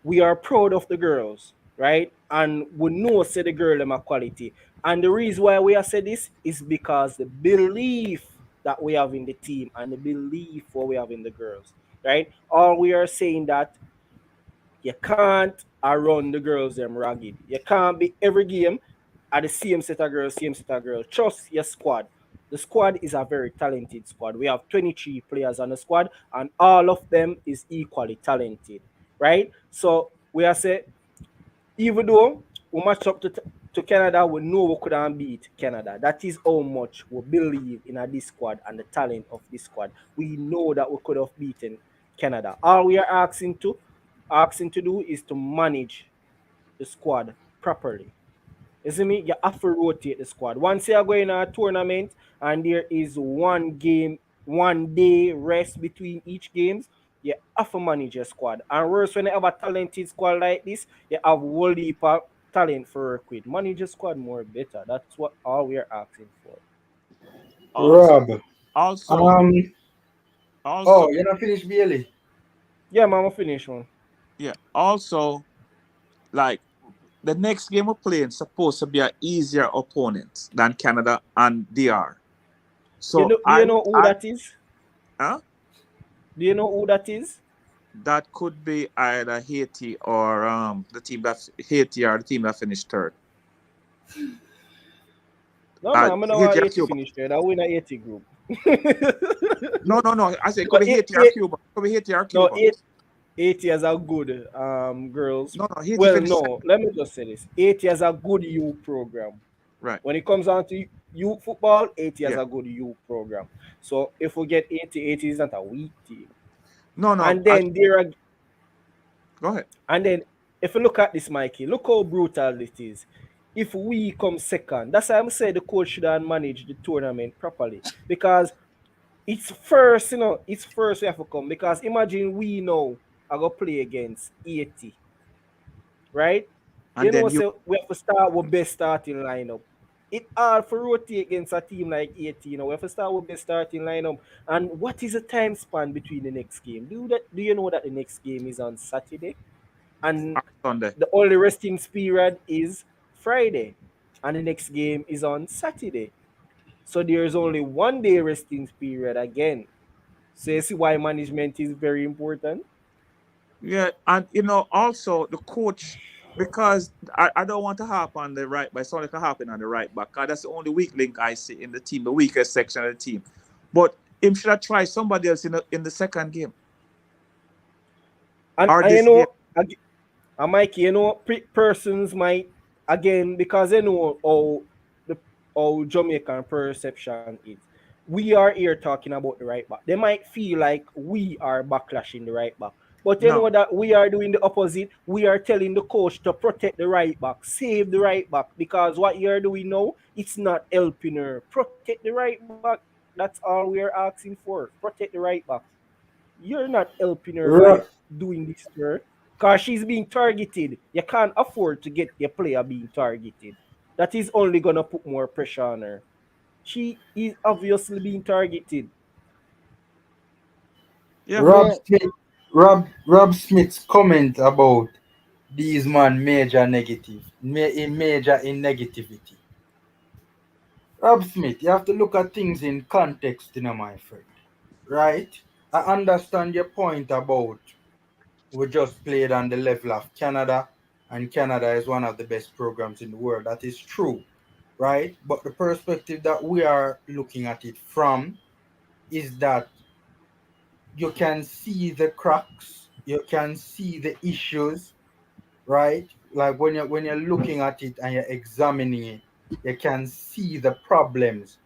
Speaker 5: we are proud of the girls, right? And we know say the girl them a quality. And the reason why we have said this is because the belief that we have in the team and the belief what we have in the girls, right? Or we are saying that you can't run the girls them ragged. You can't be every game at the same set of girls, same set of girls. Trust your squad. The squad is a very talented squad. We have 23 players on the squad, and all of them is equally talented, right? So we are say, even though we match up to Canada, we know we couldn't beat Canada. That is how much we believe in this squad and the talent of this squad. We know that we could have beaten Canada. All we are asking to do is to manage the squad properly. You see me? You have to rotate the squad. Once you are going to a tournament and there is one game, 1 day rest between each games, you have to manage your squad. And worse, when you have a talented squad like this, you have whole heap of talent for work with. Manage your squad more better. That's what all we are asking for.
Speaker 4: Also,
Speaker 6: Rob.
Speaker 4: also,
Speaker 6: Um.
Speaker 4: also,
Speaker 6: Oh, you're not finished, Bailey.
Speaker 5: Yeah, mama, finish one.
Speaker 4: yeah. Also, like the next game we're playing supposed to be an easier opponent than Canada and DR.
Speaker 5: You
Speaker 4: So
Speaker 5: know, do you know who that is?
Speaker 4: huh?
Speaker 5: Do you know who that is?
Speaker 4: That could be either Haiti or the team that Haiti or the team that finished third.
Speaker 5: No, man, I know why
Speaker 4: Haiti or
Speaker 5: 80
Speaker 4: Cuba.
Speaker 5: finished there. That win at 80 group.
Speaker 4: No. I say it could
Speaker 5: No,
Speaker 4: be Haiti or Cuba. It could be Haiti or
Speaker 5: no,
Speaker 4: Cuba.
Speaker 5: 80 as a good girls.
Speaker 4: No, Haiti
Speaker 5: Well,
Speaker 4: finished
Speaker 5: no,
Speaker 4: second.
Speaker 5: let me just say this. 80 as a good youth program.
Speaker 4: Right.
Speaker 5: When it comes down to youth football, 80 has
Speaker 4: Yeah.
Speaker 5: a good youth program. So if we get 80, 80 is not a weak team.
Speaker 4: No.
Speaker 5: And then there are
Speaker 4: Go ahead.
Speaker 5: and then if you look at this, Mikey, look how brutal it is. If we come second, that's why I'm saying the coach should have managed the tournament properly. Because it's first, it's first we have to come. Because imagine we know I go play against 80, right?
Speaker 4: And then you
Speaker 5: So we have to start with best starting lineup. It hard for rotate against a team like 80, we have to start with best starting lineup. And what is the time span between the next game? Do you know that the next game is on Saturday? And
Speaker 4: on Sunday.
Speaker 5: the only resting period is Friday. And the next game is on Saturday. So there's only 1 day resting period again. So you see why management is very important.
Speaker 4: Yeah, and also the coach, because I don't want to harp on the right, but it's only can happen on the right back. 'Cause that's the only weak link I see in the team, the weakest section of the team. But him should have tried somebody else in the second game or
Speaker 5: And
Speaker 4: this game.
Speaker 5: and Mikey, persons might again because they know how Jamaican perception is. We are here talking about the right back. They might feel like we are backlashing the right back. But you
Speaker 4: No,
Speaker 5: know that we are doing the opposite. We are telling the coach to protect the right back, save the right back, because what you're doing now, it's not helping her. Protect the right back. That's all we are asking for. Protect the right back. You're not helping her by
Speaker 6: Rob,
Speaker 5: doing this to her because she's being targeted. You can't afford to get your player being targeted. That is only gonna put more pressure on her. She is obviously being targeted.
Speaker 4: yeah,
Speaker 6: Rob
Speaker 3: Yeah,
Speaker 6: Smith, Rob Smith's comment about these man major negative, major in negativity. Rob Smith, you have to look at things in context, my friend. Right? I understand your point about we just played on the level of Canada, and Canada is one of the best programs in the world. That is true, right? But the perspective that we are looking at it from is that you can see the cracks, you can see the issues, right? Like when you're looking at it and you're examining it, you can see the problems,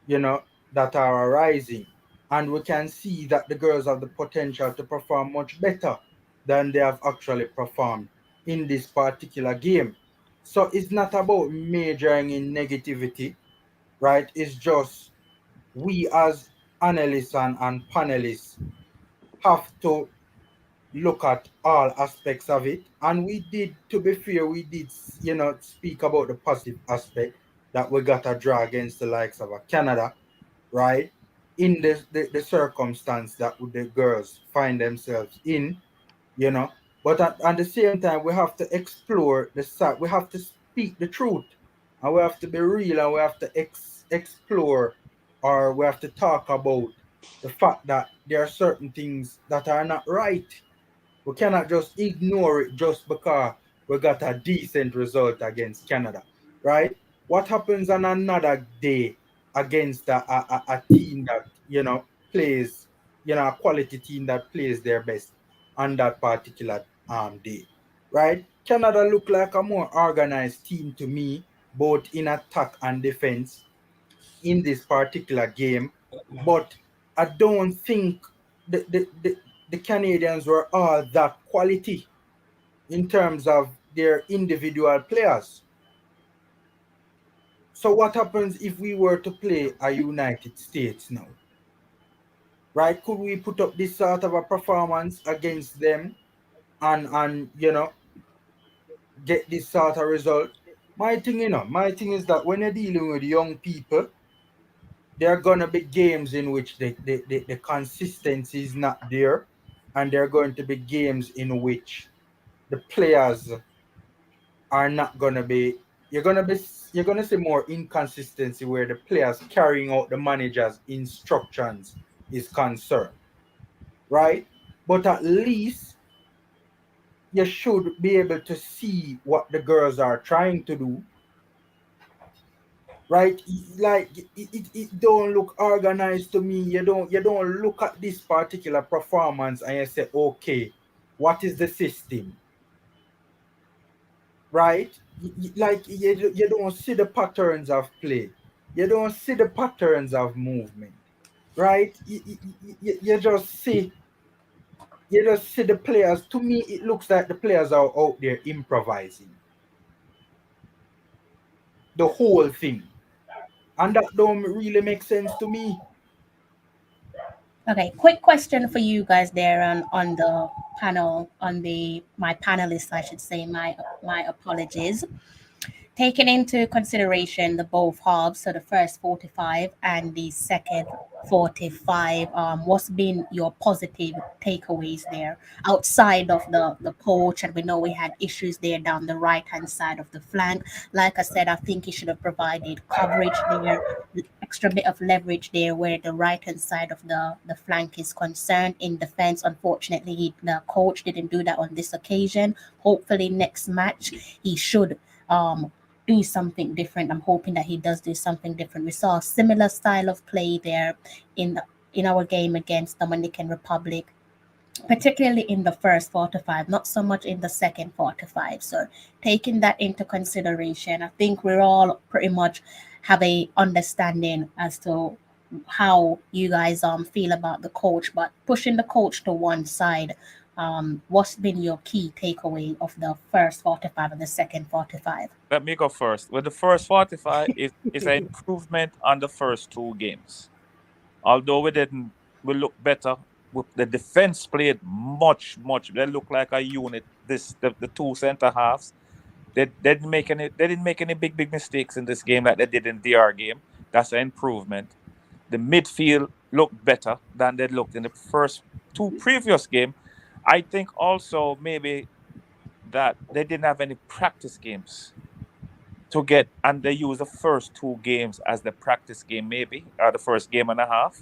Speaker 6: you know, that are arising. And we can see that the girls have the potential to perform much better than they have actually performed in this particular game. So it's not about majoring in negativity, right? It's just we as analysts and panelists have to look at all aspects of it. And we did, to be fair, we did, speak about the positive aspect that we got a draw against the likes of a Canada, right? In the circumstance that the girls find themselves in, you know. But at the same time, we have to explore the side. We have to speak the truth, and we have to be real, and we have to explore, or we have to talk about the fact that there are certain things that are not right. We cannot just ignore it just because we got a decent result against Canada, right? What happens on another day against a team that, plays, a quality team that plays their best on that particular day, right? Canada look like a more organized team to me, both in attack and defense in this particular game, but I don't think the Canadians were all that quality in terms of their individual players. So what happens if we were to play a United States now? Right? Could we put up this sort of a performance against them and get this sort of result? My thing is that when you're dealing with young people, there are gonna be games in which the consistency is not there, and there are going to be games in which the players are not gonna be. You're gonna see more inconsistency where the players carrying out the manager's instructions is concerned, right? But at least you should be able to see what the girls are trying to do right? Like it don't look organized to me. You don't look at this particular performance and you say, okay, what is the system, right? Like you don't see the patterns of play. You don't see the patterns of movement, right? You just see the players. To me, it looks like the players are out there improvising the whole thing, and that don't really make sense to me.
Speaker 2: Okay, quick question for you guys there on the panel, on the my panelists, I should say. My apologies. Taking into consideration the both halves, so the first 45 and the second 45, what's been your positive takeaways there outside of the coach? And we know we had issues there down the right hand side of the flank. Like I said, I think he should have provided coverage there, extra bit of leverage there where the right hand side of the flank is concerned in defense. Unfortunately, the coach didn't do that on this occasion. Hopefully next match he should do something different. I'm hoping that he does do something different. We saw a similar style of play there in in our game against Dominican Republic, particularly in the first 45, not so much in the second 45. So taking that into consideration, I think we're all pretty much have a understanding as to how you guys feel about the coach, but pushing the coach to one side, what's been your key takeaway of the first 45 and the second 45?
Speaker 4: Let me go first. With the first 45 is an improvement on the first two games. Although we look better. The defense played much. They look like a unit. The two center halves. They didn't make any big mistakes in this game like they did in DR game. That's an improvement. The midfield looked better than they looked in the first two previous game. I think also maybe that they didn't have any practice games to get, and they use the first two games as the practice game, maybe, or the first game and a half.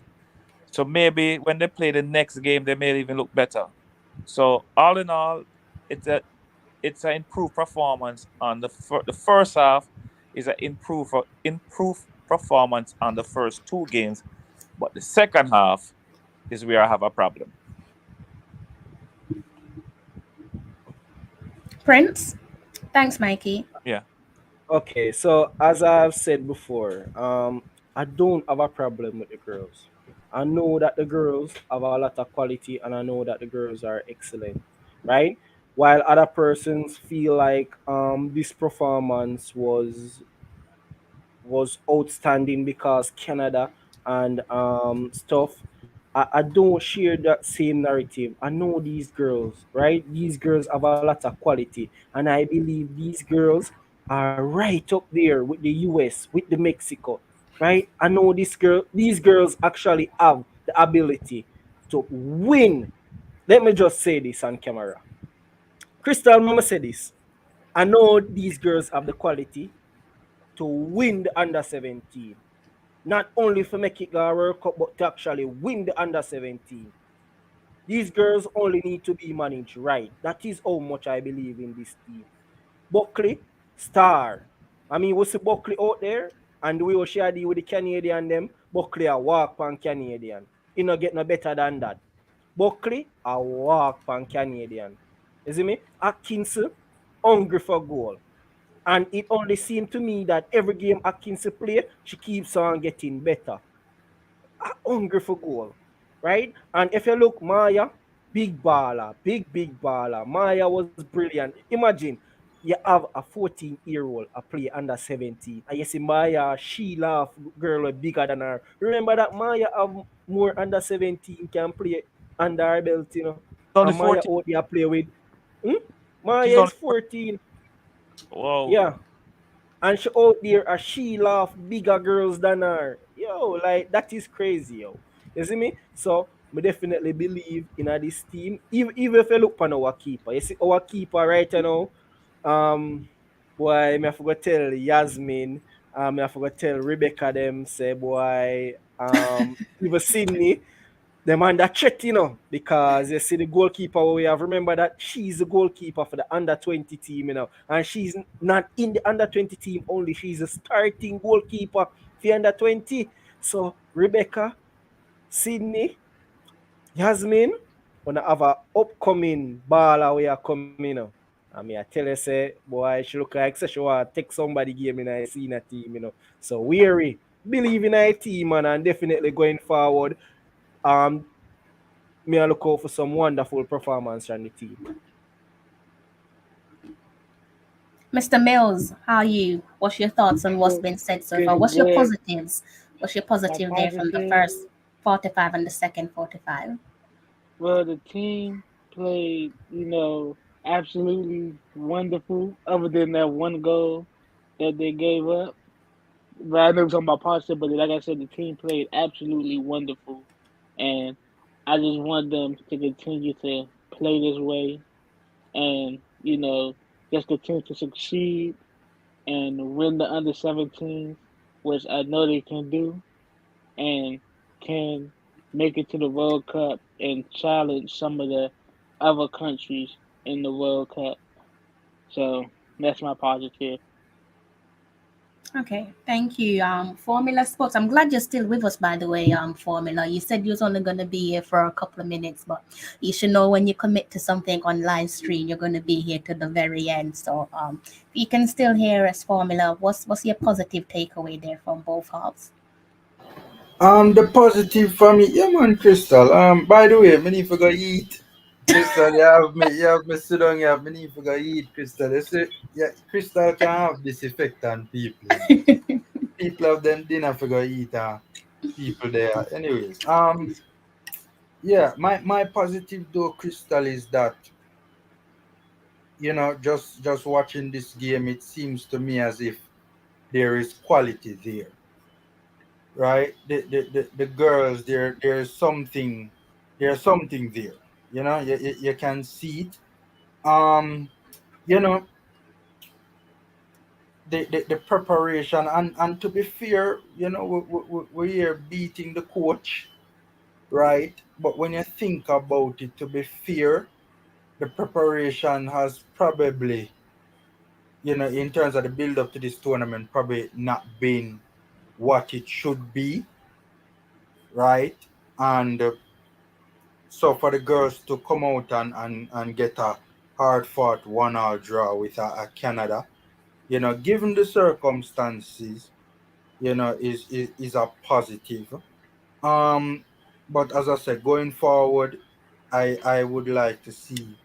Speaker 4: So maybe when they play the next game, they may even look better. So all in all, it's a it's an improved performance on the first half is an improved performance on the first two games, but the second half is where I have a problem.
Speaker 2: Prince? Thanks, Mikey.
Speaker 4: Yeah.
Speaker 5: Okay, so as I've said before, I don't have a problem with the girls. I know that the girls have a lot of quality, and I know that the girls are excellent, right? While other persons feel like this performance was outstanding because Canada and stuff. I don't share that same narrative. I know these girls, right? These girls have a lot of quality, and I believe these girls are right up there with the US, with the Mexico, right? I know these girls actually have the ability to win. Let me just say this on camera. Crystal, mama said this. I know these girls have the quality to win the under 17. Not only for make it go a World Cup, but to actually win the under 17. These girls only need to be managed right. That is how much I believe in this team. Buckley, star. I mean, we see Buckley out there, and we will share deal with the Canadian them. Buckley a walk pan Canadian. He not get no better than that. Buckley a walk pan Canadian. You see me? Atkinson, hungry for goal. And it only seemed to me that every game Atkinson play, she keeps on getting better. Hungry for goal, right? And if you look, Maya, big baller, big baller. Maya was brilliant. Imagine you have a 14-year-old a play under 17, and you see Maya, she laugh girl bigger than her. Remember that Maya have more under 17 can play under her belt, you know.
Speaker 4: Only
Speaker 5: And Maya
Speaker 4: 14.
Speaker 5: out there play with. Hmm?
Speaker 4: She's
Speaker 5: Maya is
Speaker 4: only
Speaker 5: 14.
Speaker 4: Wow.
Speaker 5: Yeah. And she out there as she laugh bigger girls than her. Yo, like that is crazy, yo. You see me? So I definitely believe in this team. Even if you look on our keeper, you see our keeper right now. Um, boy, me I forgot tell Yasmin. I forgot tell Rebecca them say boy. Even Sydney. them under threat, because you see the goalkeeper we have. Remember that she's the goalkeeper for the under 20 team, and she's not in the under 20 team only. She's a starting goalkeeper for under 20. So Rebecca, Sydney, Yasmin, wanna have a upcoming baller we are coming up. I mean, I tell you, say, boy, she look like say she want to take somebody game in a senior team. So weary, believe in a team, man, and definitely going forward. Um, me I look out for some wonderful performance from the team.
Speaker 2: Mr. Mills, how are you? What's your thoughts on what's
Speaker 3: Good,
Speaker 2: been said so far?
Speaker 3: good,
Speaker 2: What's your
Speaker 3: good.
Speaker 2: positives? What's your
Speaker 3: My
Speaker 2: positive there from the
Speaker 3: positive.
Speaker 2: first 45 and the second 45?
Speaker 3: Well, the team played, absolutely wonderful. Other than that one goal that they gave up, but I know talking about positive. But like I said, the team played absolutely wonderful, and I just want them to continue to play this way, and just continue to succeed and win the under 17s, which I know they can do, and can make it to the World Cup and challenge some of the other countries in the World Cup. So that's my positive.
Speaker 2: Okay, thank you. Formula Sports. I'm glad you're still with us, by the way. Formula. You said you was only gonna be here for a couple of minutes, but you should know when you commit to something on live stream, you're gonna be here to the very end. So, you can still hear us, Formula. What's your positive takeaway there from both halves?
Speaker 6: The positive for me, yeah, man, Crystal. By the way, many for go eat. Crystal, you have me sit down, you have many for go eat, Crystal. You see, yeah, Crystal can have this effect on people. People have them dinner for go eat, people there. Anyways, yeah, my positive though, Crystal, is that just watching this game, it seems to me as if there is quality there, right? The girls, there's something there. You can see it. Um, you know, the preparation, and to be fair, we're here beating the coach, right? But when you think about it, to be fair, the preparation has probably, in terms of the build up to this tournament, probably not been what it should be, right? And so for the girls to come out and get a hard fought 1-1 draw with a Canada, given the circumstances, is a positive. Um, but as I said, going forward, I would like to see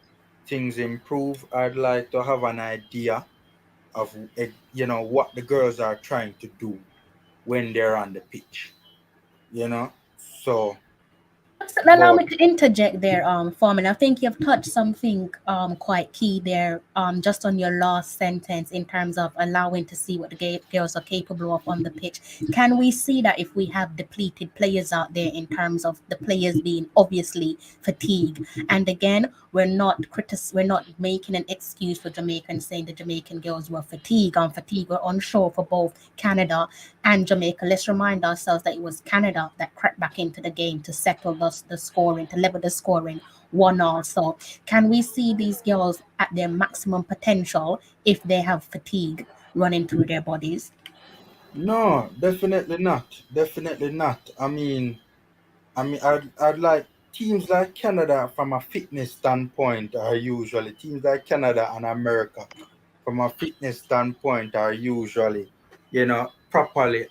Speaker 6: things improve. I'd like to have an idea of what the girls are trying to do when they're on the pitch. You know, so
Speaker 2: Allow
Speaker 6: but
Speaker 2: me to interject there, Foreman. I think you've touched something quite key there, just on your last sentence in terms of allowing to see what the girls are capable of on the pitch. Can we see that if we have depleted players out there in terms of the players being obviously fatigued? And again, we're not making an excuse for Jamaica and saying the Jamaican girls were fatigued. Fatigue were unsure for both Canada and Jamaica. Let's remind ourselves that it was Canada that crept back into the game to settle the scoring, to level the scoring 1-1. So, can we see these girls at their maximum potential if they have fatigue running through their bodies?
Speaker 6: no, definitely not. Definitely not. I'd like teams like Canada from a fitness standpoint are usually teams like Canada and America from a fitness standpoint are usually, properly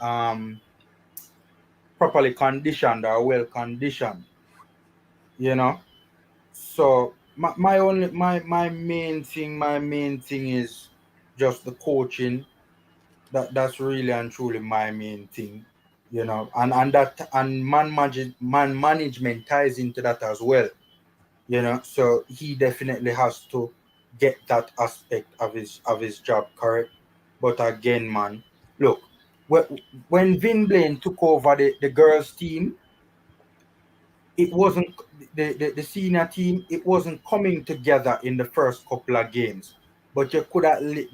Speaker 6: properly conditioned or well conditioned, you know. So my main thing is just the coaching. That's really and truly my main thing, and man management ties into that as well, so he definitely has to get that aspect of his job correct. But again, man, look, when Vin Blaine took over the girls team, it wasn't the senior team, it wasn't coming together in the first couple of games. But you could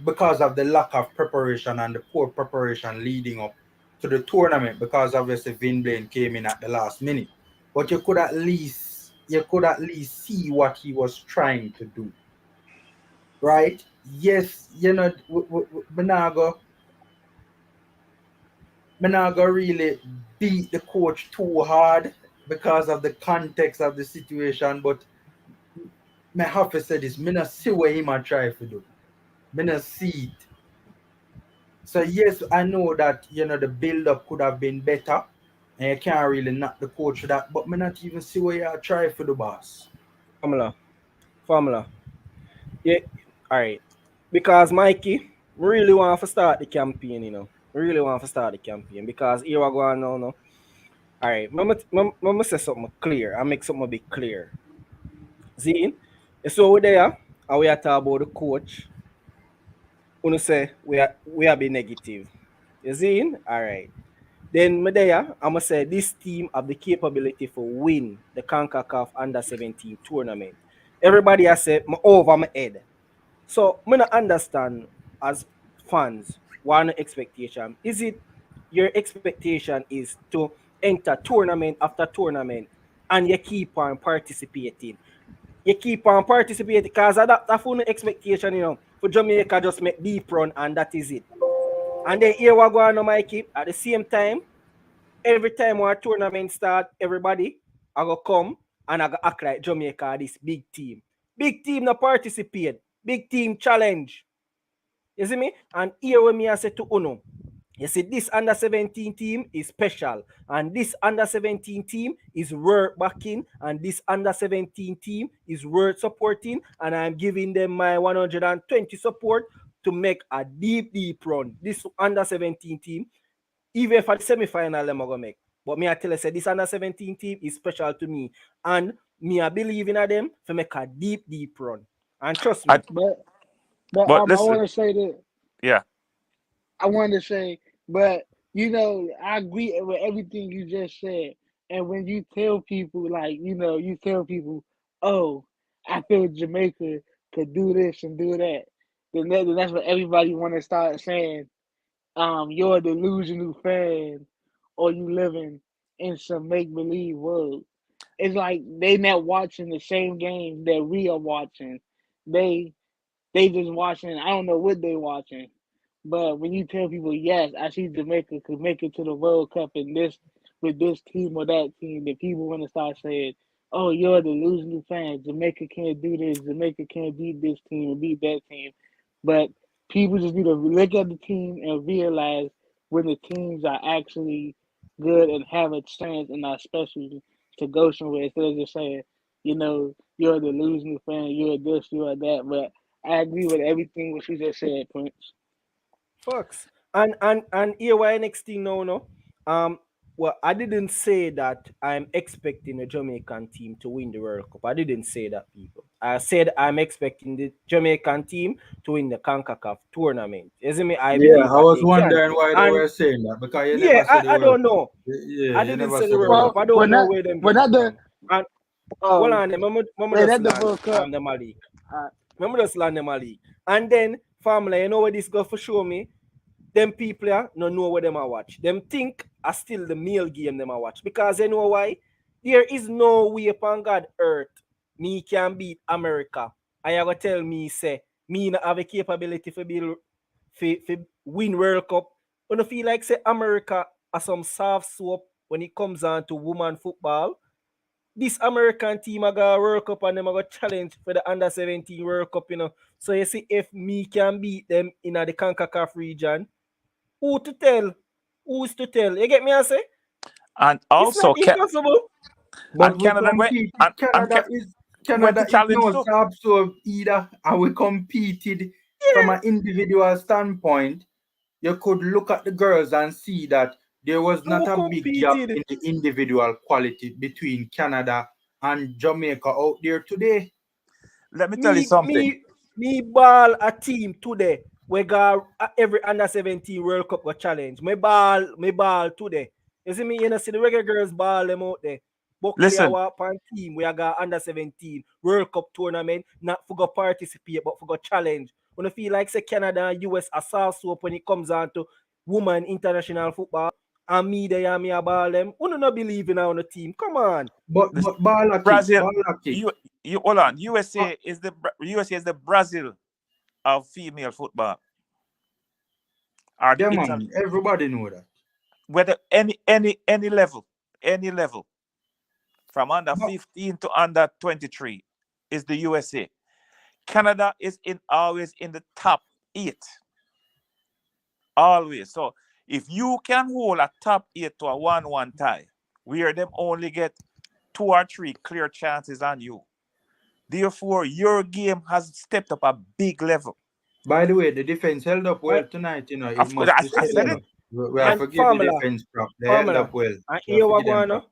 Speaker 6: because of the lack of preparation and the poor preparation leading up to the tournament, because obviously Vin Blaine came in at the last minute. but you could at least see what he was trying to do, right? Yes, Menago really beat the coach too hard because of the context of the situation, but me have to say this, me not see what he might try to do. Me not see it. So yes, I know that the build-up could have been better, and you can't really knock the coach for that, but me not even see what you try for the boss.
Speaker 5: Formula. Yeah, all right. Because Mikey, we really want to start the campaign, We really want to start the campaign because here we go on now. No? All right, Mama say something clear. I make something a bit clear. See, so we're there, and we are talking about the coach. When say we are be negative. You see? All right. Then Medea, I'ma say this team have the capability for win the Concacaf Under-17 tournament. Everybody has said over my head. So I don't understand as fans what the expectation. Is it your expectation is to enter tournament after tournament and you keep on participating? You keep on participating because that's the expectation, for Jamaica just make deep run and that is it. And then here we go on, Mikey. At the same time, every time our tournament start, everybody I go come and I go act like Jamaica, this big team. Big team no participate. Big team challenge. You see me? And here when me I say to Uno, you see this under-17 team is special. And this under-17 team is worth backing. And this under-17 team is worth supporting. And I'm giving them my 120 support to make a deep run. This under-17 team, even for the semi-final, I'm going to make. But me I tell you, say this under-17 team is special to me. And me I believe in them to make a deep run. And trust me.
Speaker 3: But I want to say that.
Speaker 4: Yeah.
Speaker 3: I want to say, but I agree with everything you just said. And when you tell people, you tell people, oh, I feel Jamaica could do this and do that, then that's what everybody want to start saying. You're a delusional fan, or you living in some make believe world. It's like they not watching the same games that we are watching. They just watching. I don't know what they watching. But when you tell people, yes, I see Jamaica could make it to the World Cup in this with this team or that team, then people want to start saying, "Oh, you're the delusional fan. Jamaica can't do this. Jamaica can't beat this team and beat that team." But people just need to look at the team and realize when the teams are actually good and have a chance and are special to go somewhere instead of just saying, you're the delusional fan, you're this, you're that. But I agree with everything what you just said, Prince.
Speaker 5: Fox. And here why next thing now, no? Well, I didn't say that I'm expecting a Jamaican team to win the World Cup. I didn't say that, people. I said I'm expecting the Jamaican team to win the CONCACAF tournament. Isn't me? I believe
Speaker 6: I
Speaker 5: that
Speaker 6: was
Speaker 5: they
Speaker 6: wondering
Speaker 5: can.
Speaker 6: why they were saying that because you never said the
Speaker 5: I
Speaker 6: World
Speaker 5: don't
Speaker 6: Cup.
Speaker 5: know.
Speaker 6: Yeah,
Speaker 5: I didn't say the World Cup. I don't know where them get it from. And hold on, remember just land the Malik. Remember just land the Malik. And then, family, you know what this go for show me? Them people no know what them I watch. Them think I still the male game them I watch. Because you know why? There is no way upon God earth me can beat America. And you go tell me say me not have a capability for win World Cup. When I feel like say America are some soft soap when it comes on to woman football. This American team I got a World Cup and them I got challenge for the under-17 World Cup, So you see if me can beat them in the CONCACAF region, who to tell? Who's to tell? You get me, I say?
Speaker 4: And also,
Speaker 5: it's not impossible.
Speaker 6: But
Speaker 4: and
Speaker 6: we
Speaker 4: Canada
Speaker 6: compete.
Speaker 4: went,
Speaker 6: Canada is no sub either, and we competed from an individual standpoint. You could look at the girls and see that there was not a big gap in the individual quality between Canada and Jamaica out there today.
Speaker 4: Let me tell you something.
Speaker 5: Me ball a team today. We got every under-17 World Cup challenge. Me ball today. You see me, see the Reggae Girlz ball them out there.
Speaker 4: Listen,
Speaker 5: our team, we got under-17 World Cup tournament, not for go participate, but for go challenge. When I feel like say Canada and US are soft soap when it comes on to women international football, and me there me a ball them. Who not believe in our team? Come on.
Speaker 6: But Bala kick,
Speaker 4: Brazil,
Speaker 6: Bala kick.
Speaker 4: you hold on. USA is the Brazil of female football. Or the
Speaker 6: Yeah,
Speaker 4: Italy.
Speaker 6: man, everybody know that.
Speaker 4: Whether any level, from under 15 to under 23 is the USA. Canada is always in the top 8. Always. So if you can hold a top 8 to a 1-1 tie, where them only get 2 or 3 clear chances on you, therefore your game has stepped up a big level.
Speaker 6: By the way, the defense held up well tonight. You know, it
Speaker 4: Of course,
Speaker 6: must be
Speaker 4: I
Speaker 6: said.
Speaker 4: said
Speaker 6: You
Speaker 4: it.
Speaker 6: know. We have to give the defense prop. They held up well.
Speaker 5: And here we go.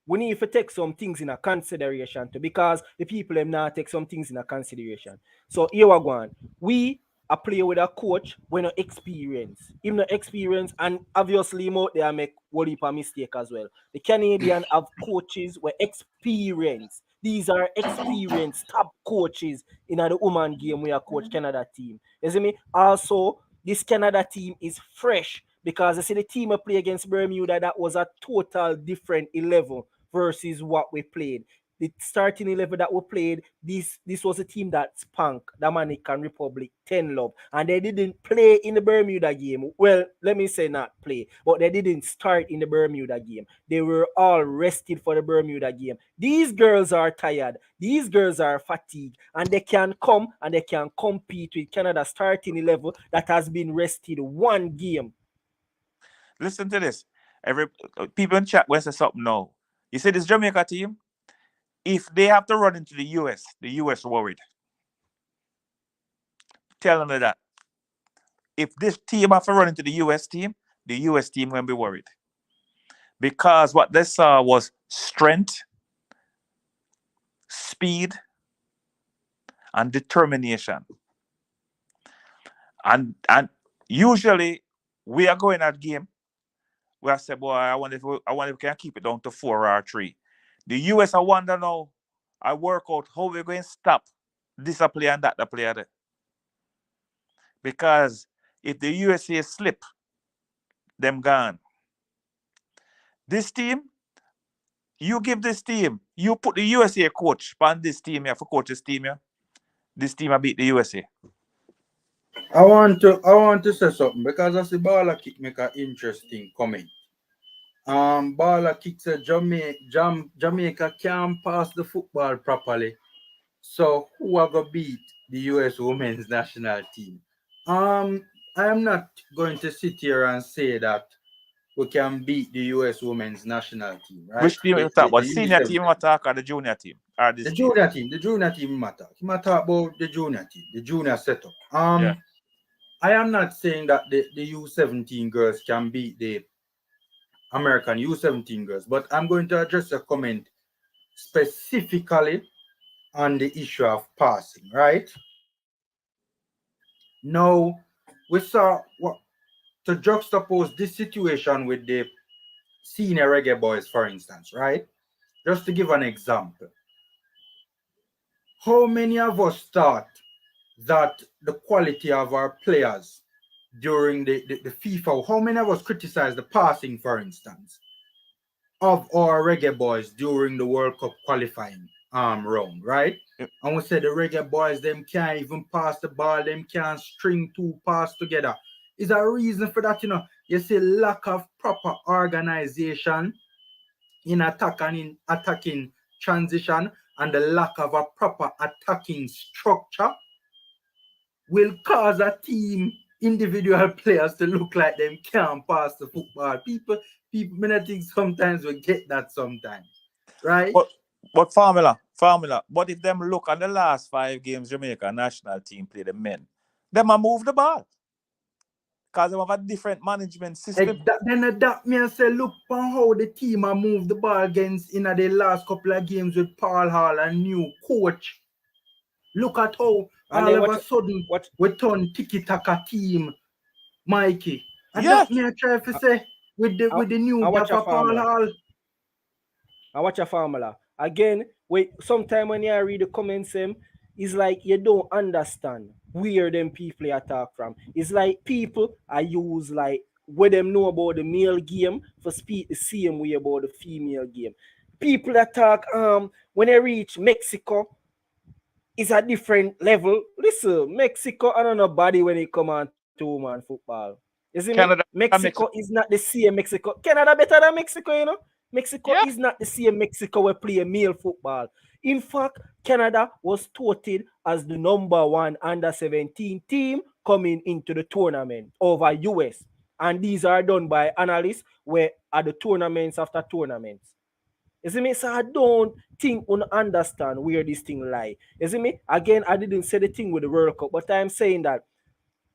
Speaker 5: We need to take some things in a consideration too, because the people them now take some things in a consideration. So here we go. We a play with a coach when no experience. Him no experience, and obviously him out there make one heap of mistake as well. The Canadian have coaches with experience. These are experienced top coaches in the woman game we are coach Canada team. You see me? Also, this Canada team is fresh because I see the team I play against Bermuda, that was a total different 11 versus what we played. The starting 11 that we played, this was a team that spanked Dominican Republic 10-0, and they didn't play in the Bermuda game. Well, let me say not play, but they didn't start in the Bermuda game. They were all rested for the Bermuda game. These girls are tired. These girls are fatigued, and they can come and they can compete with Canada starting 11 that has been rested one game.
Speaker 4: Listen to this. People in chat will say something now. You see this Jamaica team, if they have to run into the US worried. Tell them that. If this team have to run into the US team will be worried. Because what they saw was strength, speed, and determination. And usually we are going at game. We are say, boy, I wonder if we can keep it down to 4 or 3. The US, I wonder now, I work out how we're going to stop this player and that player. Because if the USA slip, them gone. This team, you give this team, you put the USA coach on this team here for coach this team here. This team will beat the USA.
Speaker 6: I want to say something because as the Bala kick make an interesting comment. Bala kick said Jamaica can't pass the football properly. So who are gonna beat the US women's national team? I am not going to sit here and say that we can beat the US women's national team, right?
Speaker 4: Which team you talk about? Senior team you talk or the junior team? Or
Speaker 6: the junior team. The junior team matter. You matter about the junior team, the junior setup.
Speaker 4: Yeah.
Speaker 6: I am not saying that the U17 girls can beat the American U17 girls, but I'm going to address a comment specifically on the issue of passing, right? Now, we saw what to juxtapose this situation with the senior reggae boys, for instance, right? Just to give an example. How many of us thought that the quality of our players during the FIFA, how many of us criticized the passing, for instance, of our reggae boys during the World Cup qualifying round, right?
Speaker 4: Yep.
Speaker 6: And we said the reggae boys, them can't even pass the ball, them can't string 2 passes together. Is a reason for that, you know. You see lack of proper organization in attack and in attacking transition, and the lack of a proper attacking structure will cause a team, individual players to look like them can't pass the football. People, I think sometimes we get that sometimes, right?
Speaker 4: But formula. But if them look at the last 5 games Jamaica national team play the men, them a move the ball. Because they have a different management system.
Speaker 6: Then adapt me and say, look on how the team have moved the ball against in the last couple of games with Paul Hall and new coach. Look at how all of a sudden we turn tiki-taka team, Mikey. And that me I try to say with the new Paul Hall.
Speaker 5: I watch a formula. Again, sometime when you read the comments, it's like you don't understand where them people attack from. It's like people I use like where them know about the male game for speak the same way about the female game. People that talk when they reach Mexico is a different level. Listen, Mexico I don't know body when it come on to woman football. You see me?
Speaker 4: Canada and
Speaker 5: Mexico
Speaker 4: Mexico.
Speaker 5: is not the same Mexico. Canada better than Mexico, you know. Mexico
Speaker 4: Yeah.
Speaker 5: is not the same Mexico where play male football. In fact, Canada was touted as the number one under 17 team coming into the tournament over US. And these are done by analysts where are the tournaments after tournaments. You see me? So I don't think we understand where this thing lie. You see me? Again, I didn't say the thing with the World Cup, but I'm saying that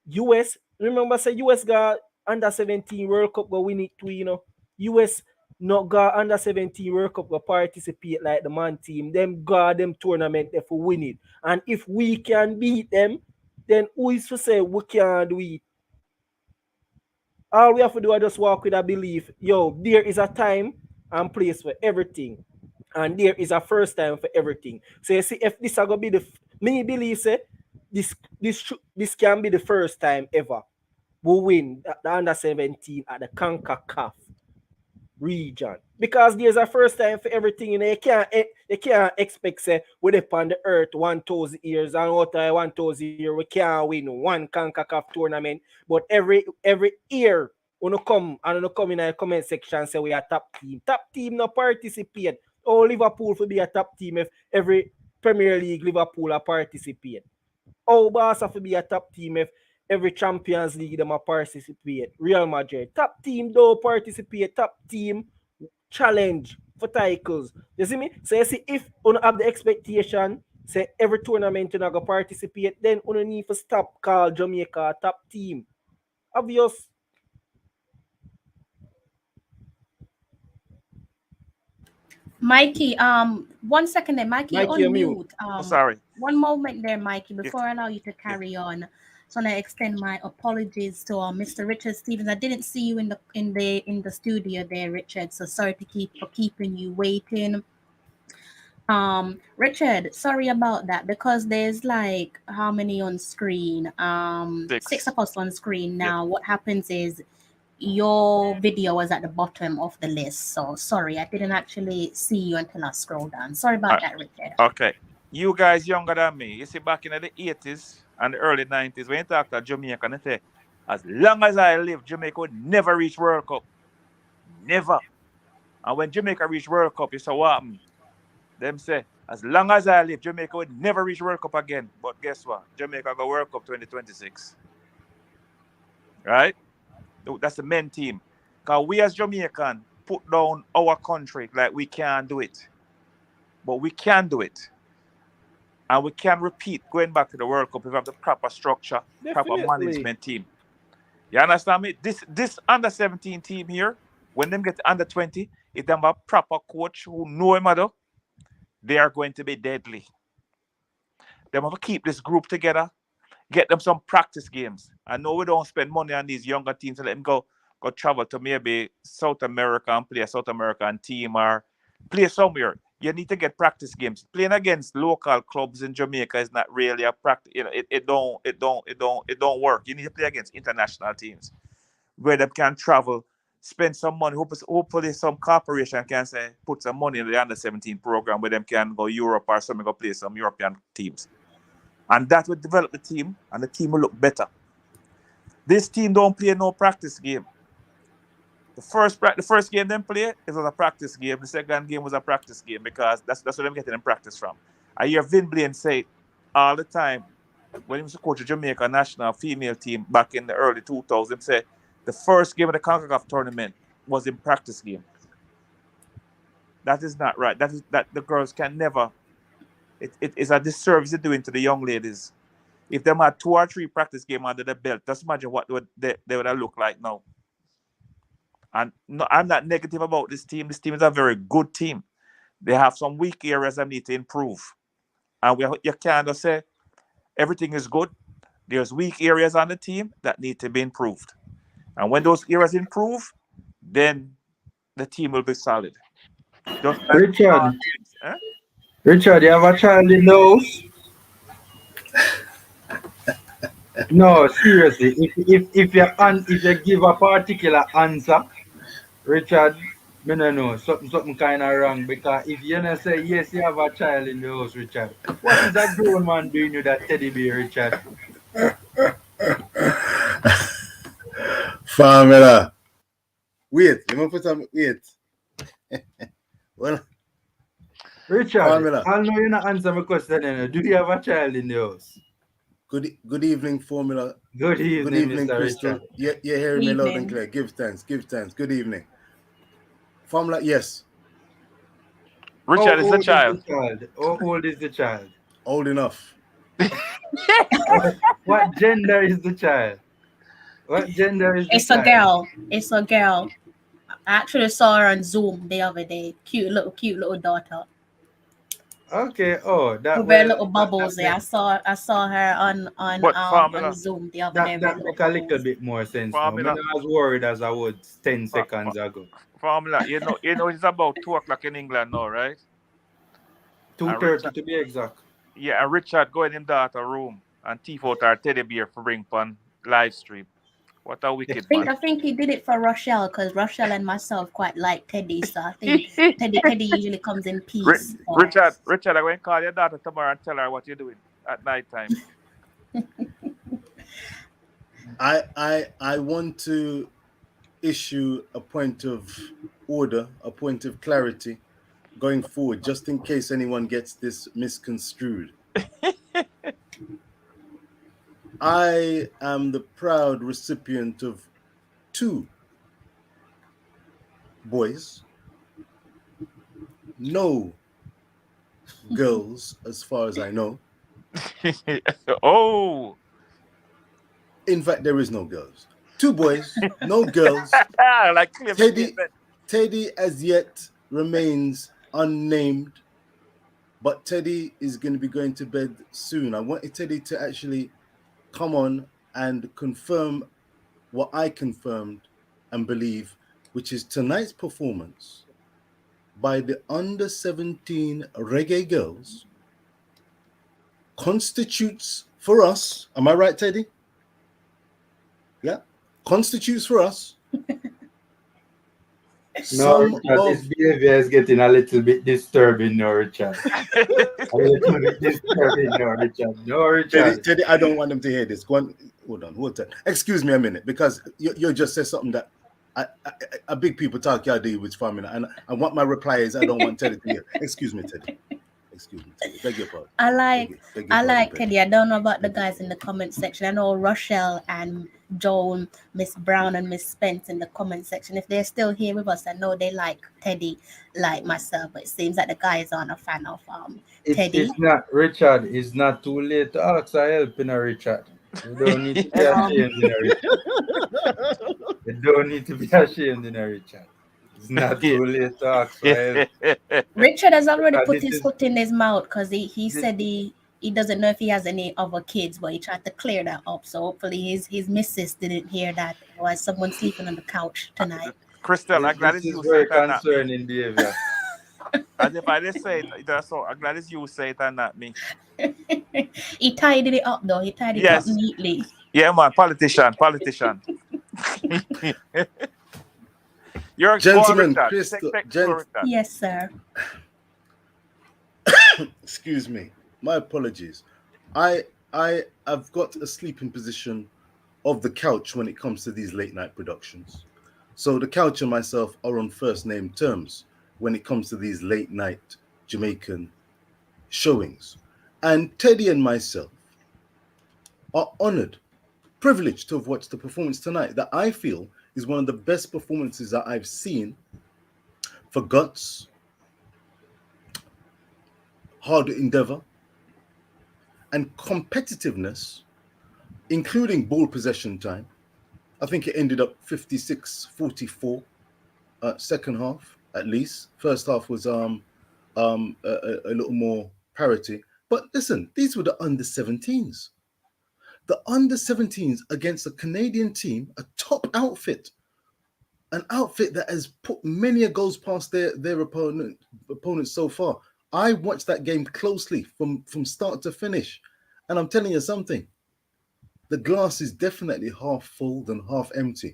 Speaker 5: US, remember say US got under 17 World Cup go win it too, you know. US not got under 17 World Cup go participate like the man team. Them got them tournament if we win it. And if we can beat them, then who is to say we can't do it? All we have to do is just walk with a belief. Yo, there is a time and place for everything. And there is a first time for everything. So you see, if this are gonna be the me believe say this can be the first time ever we win the under 17 at the Concacaf region. Because there's a first time for everything, you know, you can't expect say we upon the earth 1,000 years and out of 1,000 years we can't win one Concacaf tournament. But every year when you come in the comment section say we are top team. Top team no participate. Oh, Liverpool will be a top team if every Premier League Liverpool are participate. Oh, Barca will be a top team if every Champions League them a participate. Real Madrid top team don't participate. Top team challenge for titles. You see me? So you see if you have the expectation say every tournament you go participate, then you need to stop call Jamaica a top team. Obvious.
Speaker 2: Mikey, 1 second there, Mikey, you're
Speaker 5: Mikey,
Speaker 2: on
Speaker 5: you're mute.
Speaker 2: mute.
Speaker 4: Oh, sorry.
Speaker 2: One moment there, Mikey,
Speaker 4: Yes.
Speaker 2: before I allow you to carry on. So I extend my apologies to Mr. Richard Stevens. I didn't see you in the studio there, Richard. So sorry for keeping you waiting. Richard, sorry about that because there's like how many on screen? 6
Speaker 4: 6.
Speaker 2: of us on screen
Speaker 4: Yeah.
Speaker 2: now. What happens is your video was at the bottom of the list. So sorry, I didn't actually see you until I scrolled down. Sorry about that, Richard.
Speaker 4: Okay. You guys younger than me. You see, back in the 80s and the early 90s, when you talk to Jamaica, and they say, as long as I live, Jamaica would never reach World Cup. Never. And when Jamaica reached World Cup, you say, what happened? Them say, as long as I live, Jamaica would never reach World Cup again. But guess what? Jamaica got World Cup 2026. Right? That's the men team. Because we as Jamaican put down our country like we can't do it. But we can do it. And we can repeat going back to the World Cup if we have the proper structure, proper management team. You understand me? This under 17 team here, when them get to under 20, if they have a proper coach who know him, they are going to be deadly. They have to keep this group together, get them some practice games. I know we don't spend money on these younger teams to let them go travel to maybe South America and play a South American team or play somewhere. You need to get practice games. Playing against local clubs in Jamaica is not really a practice. You know, it don't work. You need to play against international teams where they can travel, spend some money. Hopefully, some corporation can say put some money in the under 17 program where them can go Europe or something, go play some European teams, and that will develop the team, and the team will look better. This team don't play no practice game. The first game them play, it was a practice game. The second game was a practice game because that's where them getting them practice from. I hear Vin Blaine say all the time when he was coach of Jamaica national female team back in the early 2000s, him say the first game of the Concacaf tournament was in practice game. That is not right. That the girls can never. It is a disservice they're doing to the young ladies. If them had 2 or 3 practice games under the belt, just imagine what they would have looked like now. And no, I'm not negative about this team. This team is a very good team. They have some weak areas that need to improve. And you can't just say everything is good. There's weak areas on the team that need to be improved. And when those areas improve, then the team will be solid. Just like
Speaker 6: Richard,
Speaker 4: eh?
Speaker 6: Richard, you have a child in the house? No, seriously. If you give a particular answer, Richard, me no know something kind of wrong because if you not say yes, you have a child in the house, Richard. What is a grown man doing with that teddy bear, Richard?
Speaker 1: Formula. Wait, let me put some wait. Well,
Speaker 6: Richard,
Speaker 1: Formula.
Speaker 6: I know you not answer my question. Do you have a child in the house?
Speaker 1: Good evening, Formula.
Speaker 6: Good
Speaker 1: Good
Speaker 6: evening,
Speaker 1: evening,
Speaker 6: Mr.
Speaker 1: Crystal.
Speaker 6: Richard.
Speaker 1: You're hearing me loud and
Speaker 2: Evening.
Speaker 1: clear. Give thanks. Good evening. Formula, yes.
Speaker 6: How
Speaker 4: Richard is the
Speaker 6: old is the
Speaker 4: child.
Speaker 6: child? How old is the child?
Speaker 1: Old enough.
Speaker 6: What gender is the child? What gender is the
Speaker 2: It's a
Speaker 6: child?
Speaker 2: girl. It's a girl. I actually saw her on Zoom the other day. Cute little daughter.
Speaker 6: Okay. Oh, that
Speaker 2: With very
Speaker 6: well,
Speaker 2: little bubbles there. I saw her
Speaker 4: But
Speaker 2: on
Speaker 4: Formula,
Speaker 2: Zoom the other day.
Speaker 6: that
Speaker 2: Very little
Speaker 6: make a little
Speaker 2: bubbles.
Speaker 6: bit more sense now. I'm not
Speaker 4: Formula,
Speaker 6: as worried as I was 10
Speaker 4: Fa-
Speaker 6: seconds
Speaker 4: Fa-
Speaker 6: ago.
Speaker 4: Formula. It's about 2 o'clock in England now, right? And
Speaker 6: 2:30
Speaker 4: Richard,
Speaker 6: to be exact.
Speaker 4: yeah, and Richard go in him daughter room and thief out our teddy bear for bring pan live stream. What a wicked man.
Speaker 2: I think he did it for Rochelle because Rochelle and myself quite like Teddy. So I think Teddy usually comes in peace. So.
Speaker 4: Richard, I'm going to call your daughter tomorrow and tell her what you're doing at night time.
Speaker 1: I want to issue a point of order, a point of clarity going forward, just in case anyone gets this misconstrued. I am the proud recipient of 2 boys, no girls, as far as I know.
Speaker 4: Oh,
Speaker 1: In fact, there is no girls. 2 boys, no girls.
Speaker 4: like clear statement.
Speaker 1: Teddy as yet remains unnamed, but Teddy is going to be going to bed soon. I wanted Teddy to actually come on and confirm what I confirmed and believe, which is tonight's performance by the under 17 Reggae Girls constitutes for us. Am I right, Teddy? Yeah, constitutes for us.
Speaker 6: No, Richard, his behavior is getting a little bit disturbing now, Richard. A little bit disturbing now, Richard. No, Richard.
Speaker 1: Teddy, I don't want them to hear this. Go on, hold on. Excuse me a minute, because you just said something that a big people talk y'all do with farming, and I want my reply is I don't want Teddy to hear. Excuse me, Teddy. Beg your pardon.
Speaker 2: I like Teddy. I don't know about the guys in the comment section. I know Rochelle and Joan, Miss Brown, and Miss Spence in the comment section. If they're still here with us, I know they like Teddy, like myself. But it seems like the guys aren't a fan of Teddy.
Speaker 6: It's not, Richard. It's not too late to ask for help, Richard. You don't need to be ashamed, Richard. You don't need to be ashamed, Richard. It's not too late to ask for help.
Speaker 2: Richard has already put his foot in his mouth because he said he doesn't know if he has any other kids, but he tried to clear that up. So hopefully his missus didn't hear that. Or someone sleeping on the couch tonight.
Speaker 4: Crystal, I'm glad
Speaker 6: This
Speaker 4: it's
Speaker 6: is
Speaker 4: you
Speaker 6: very
Speaker 4: say it and not me.
Speaker 6: concerning behavior.
Speaker 4: As if I did say it, so I'm glad it's you say it and not me.
Speaker 2: He tidied it up though. He tidied it up neatly.
Speaker 4: Yeah, man, politician. You're a
Speaker 1: gentleman,
Speaker 4: Crystal.
Speaker 2: Yes, sir.
Speaker 1: Excuse me. My apologies. I've got a sleeping position of the couch when it comes to these late night productions. So the couch and myself are on first name terms when it comes to these late night Jamaican showings. And Teddy and myself are honored, privileged to have watched the performance tonight that I feel is one of the best performances that I've seen for guts, hard endeavor, and competitiveness, including ball possession time. I think it ended up 56-44, second half at least. First half was a little more parity. But listen, these were the under 17s. The under 17s against a Canadian team, a top outfit, an outfit that has put many a goals past their opponents so far. I watched that game closely from start to finish, and I'm telling you something.
Speaker 7: the glass is definitely half full than half empty.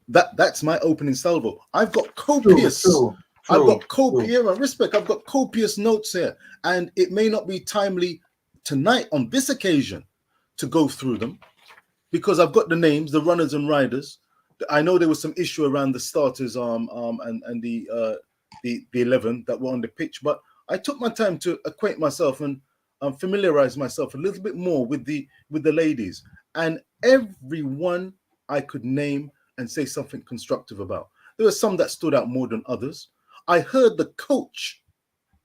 Speaker 7: That's my opening salvo. I've got copious. I've got copious respect. I've got copious notes here, and it may not be timely tonight on this occasion to go through them because I've got the names, the runners and riders. I know there was some issue around the starters, and the 11 that were on the pitch, but I took my time to acquaint myself and familiarize myself a little bit more with the ladies, and everyone I could name and say something constructive about. There were some that stood out more than others. I heard the coach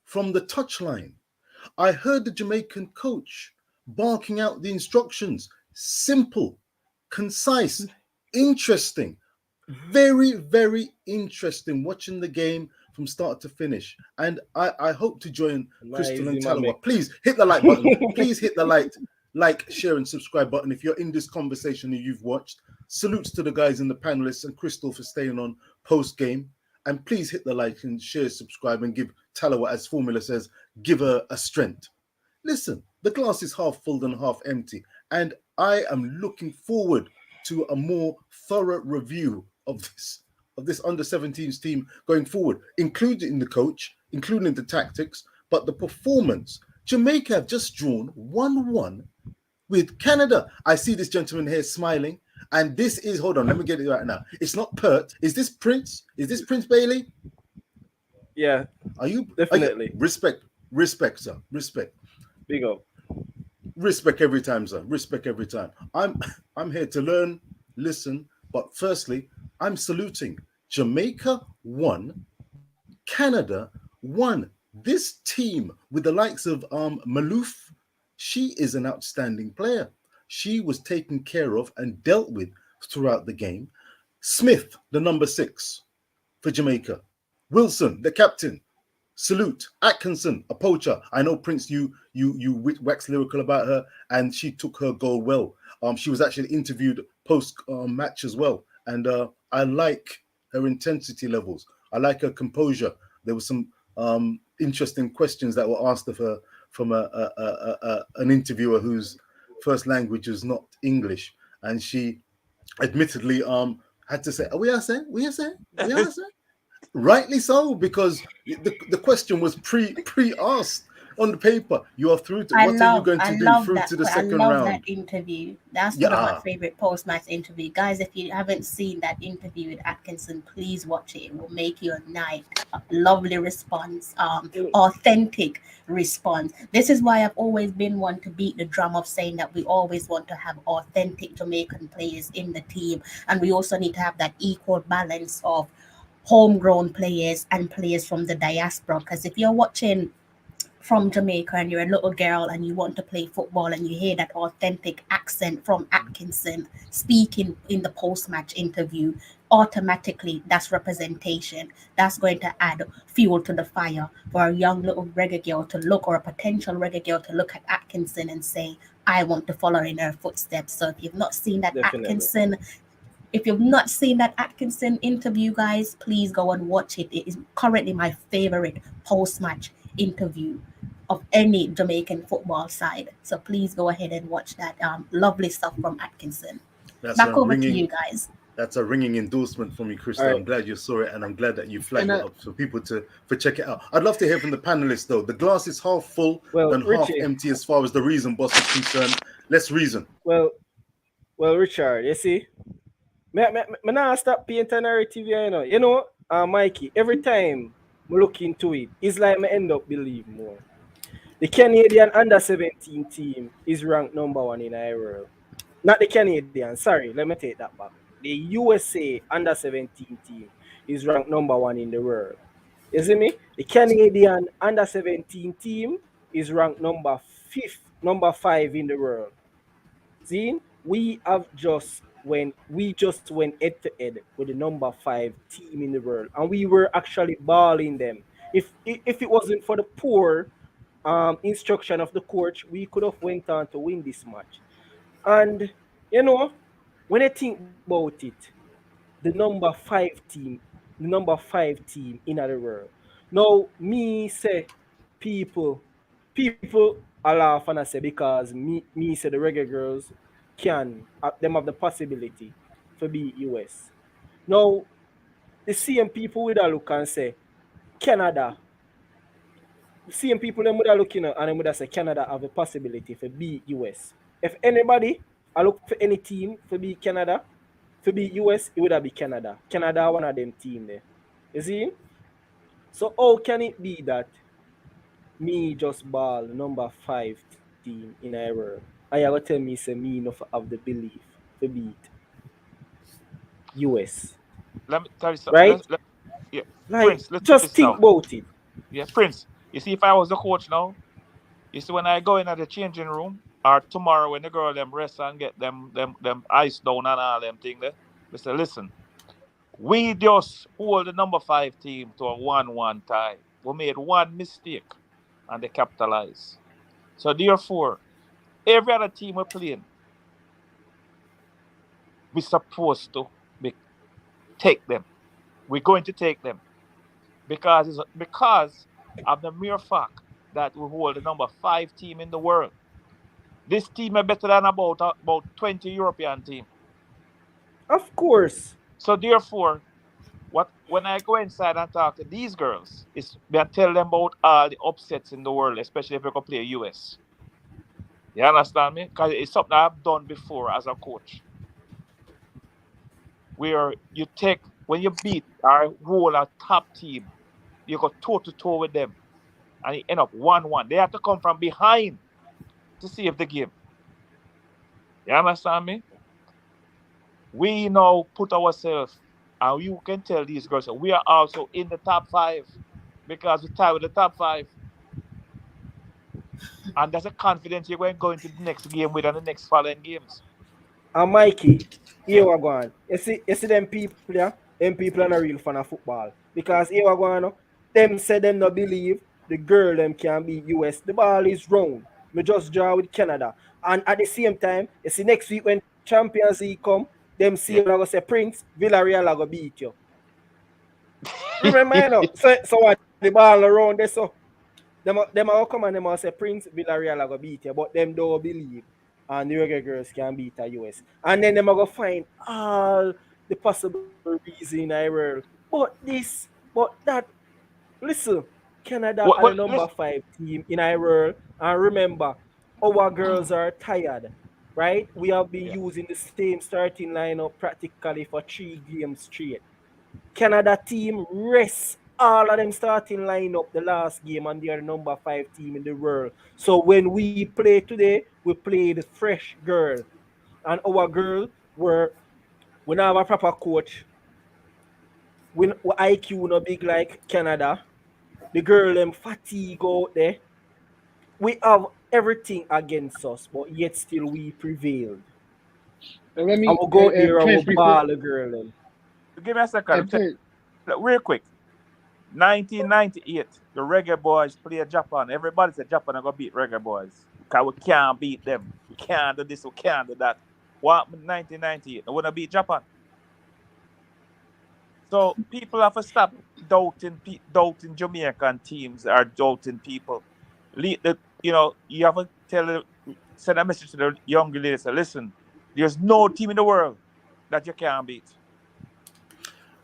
Speaker 7: from the touchline. I heard the Jamaican coach barking out the instructions. Simple, concise, interesting. Very, very interesting watching the game from start to finish. And I hope to join Crystal and Tallawah. Please hit the like button. Please hit the like, share, and subscribe button if you're in this conversation and you've watched. Salutes to the guys and the panelists and Crystal for staying on post game. And please hit the like and share, subscribe, and give Tallawah, as formula says, give her a strength. Listen, the glass is half full and half empty, and I am looking forward to a more thorough review of this under 17s team going forward, including the coach, including the tactics, but the performance. Jamaica have just drawn 1-1 with Canada. I see this gentleman here smiling, and this is, hold on, let me get it right now. It's not Pert. Is this Prince? Is this Prince Bailey?
Speaker 5: Yeah.
Speaker 7: Are you
Speaker 5: definitely?
Speaker 7: Respect, sir. Respect.
Speaker 5: Big up.
Speaker 7: Respect every time, sir. Respect every time. I'm here to learn, listen, but firstly, I'm saluting Jamaica 1, Canada 1. This team with the likes of Maloof, she is an outstanding player. She was taken care of and dealt with throughout the game. Smith, the number 6 for Jamaica. Wilson, the captain. Salute. Atkinson, a poacher. I know, Prince, you wax lyrical about her, and she took her goal well. She was actually interviewed post match as well, and I like her intensity levels. I like her composure. There was some interesting questions that were asked of her from an interviewer whose first language was not English, and she admittedly had to say, "We are saying." Rightly so, because the question was pre-asked on the paper. You are through to what are you going to do through to the second round?
Speaker 2: I love that interview. That's one of my favorite post-match interview. Guys, if you haven't seen that interview with Atkinson, please watch it. It will make your night. A lovely response, authentic response. This is why I've always been one to beat the drum of saying that we always want to have authentic Jamaican players in the team, and we also need to have that equal balance of homegrown players and players from the diaspora. Because if you're watching from Jamaica and you're a little girl and you want to play football and you hear that authentic accent from Atkinson speaking in the post-match interview, automatically that's representation. That's going to add fuel to the fire for a young little reggae girl to look, or a potential reggae girl to look at Atkinson and say, I want to follow in her footsteps. So if you've not seen that Atkinson interview, guys, please go and watch it. It is currently my favorite post-match interview of any Jamaican football side. So please go ahead and watch that. Lovely stuff from Atkinson. Back over to you guys.
Speaker 7: That's a ringing endorsement for me, Crystal. Right. I'm glad you saw it, and I'm glad that you flagged it up for people to check it out. I'd love to hear from the panelists, though. The glass is half full and Richie, half empty as far as the reason boss is concerned. Let's reason.
Speaker 5: Well, Richard, you see, me not stop painting narrative, you know, Mikey, every time I look into it, it's like I end up believing more. The Canadian under-17 team is ranked number 1 in the world. Not the Canadian, sorry, let me take that back. The USA under-17 team is ranked number 1 in the world. You see me? The Canadian under-17 team is ranked number 5 in the world. See? We just went head to head with the number 5 team in the world, and we were actually balling them. If it wasn't for the poor instruction of the coach, we could have went on to win this match. And you know, when I think about it, the number 5 team in the world. Now me say people I laugh and I say, because me say the Reggae Girlz them have the possibility to beat US. Now, the same people with a look and say, Canada. The same people them would have looking at and them would have say Canada have a possibility to beat US. If anybody I look for any team to beat Canada, to beat US, it would have be Canada. Canada one of them team there. You see? So how can it be that me just ball number 5 team in a world? And you tell me say me enough have the belief to beat US.
Speaker 4: Let me tell you something.
Speaker 5: Right?
Speaker 4: Yeah,
Speaker 5: Like
Speaker 4: Prince, let's do
Speaker 5: just
Speaker 4: this
Speaker 5: think
Speaker 4: now.
Speaker 5: about it.
Speaker 4: Yeah, Prince. You see, if I was the coach now, you see, when I go in at the changing room, or tomorrow when the girl them rest and get them ice down and all them thing there, they say, listen, we just hold the number 5 team to a 1-1 tie. We made one mistake and they capitalize. So therefore, every other team we're playing, we're supposed to take them. We're going to take them. Because of the mere fact that we hold the number 5 team in the world. This team is better than about 20 European teams.
Speaker 5: Of course.
Speaker 4: So therefore, when I go inside and talk to these girls, I tell them about all the upsets in the world, especially if we can play US. You understand me? Because it's something I've done before as a coach. Where when you beat our whole top team, you go toe-to-toe with them. And you end up 1-1. They have to come from behind to save the game. You understand me? We now put ourselves, and you can tell these girls that we are also in the top 5 because we tie with the top 5. And that's a confidence you're going to go into the next game with and the next following games.
Speaker 5: And Mikey, here we go on. You see them people, yeah? Them people are not real fan of football. Because here we go on, them say them not believe the girl them can be US. The ball is round. We just draw with Canada. And at the same time, you see next week when Champions League come, them see you go say Prince, Villarreal are gonna beat you. Remember, you know? So what the ball around there, so them will come and them will say Prince, Villarreal are gonna beat you, but them don't believe and the Reggae Girls can beat the US. And then them are gonna find all the possible reasons in the world. But this, but that. Listen, Canada are the number 5 team in our world. And remember, our girls are tired, right? We have been using the same starting lineup practically for 3 games straight. Canada team rests all of them starting lineup the last game and they are the number 5 team in the world. So when we play today, we play the fresh girl. And our girl we now have a proper coach. When IQ not big like Canada. The girl them fatigue out there. We have everything against us, but yet still we prevailed.
Speaker 3: Let me
Speaker 5: I will go there and
Speaker 3: Prince,
Speaker 5: will ball the girl them.
Speaker 4: Give me a second. Real quick. 1998, the Reggae Boys play Japan. Everybody said Japan are going to beat Reggae Boys. Because we can't beat them. We can't do this, we can't do that. What happened in 1998? They want to beat Japan. So people have to stop doubting Jamaican teams or doubting people. You have to send a message to the young ladies. Say, listen, there's no team in the world that you can't beat.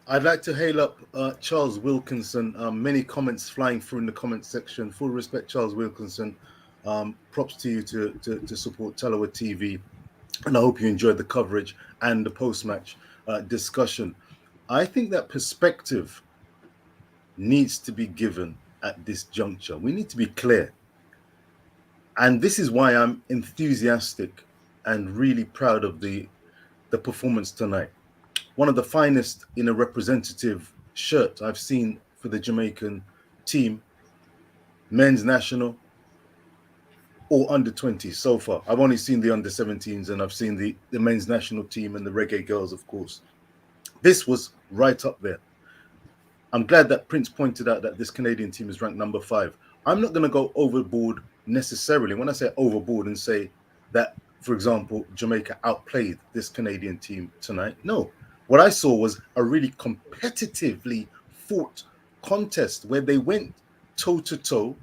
Speaker 7: I'd like to hail up Charles Wilkinson. Many comments flying through in the comment section. Full respect, Charles Wilkinson. Props to you to support Tallawah TV. And I hope you enjoyed the coverage and the post-match discussion. I think that perspective needs to be given at this juncture. We need to be clear. And this is why I'm enthusiastic and really proud of the performance tonight. One of the finest in a representative shirt I've seen for the Jamaican team, men's national or under 20 so far. I've only seen the under 17s and I've seen the men's national team and the Reggae Girls, of course. This was right up there. I'm glad that Prince pointed out that this Canadian team is ranked number 5. I'm not going to go overboard necessarily when I say overboard and say that, for example, Jamaica outplayed this Canadian team tonight. No. What I saw was a really competitively fought contest where they went toe-to-toe,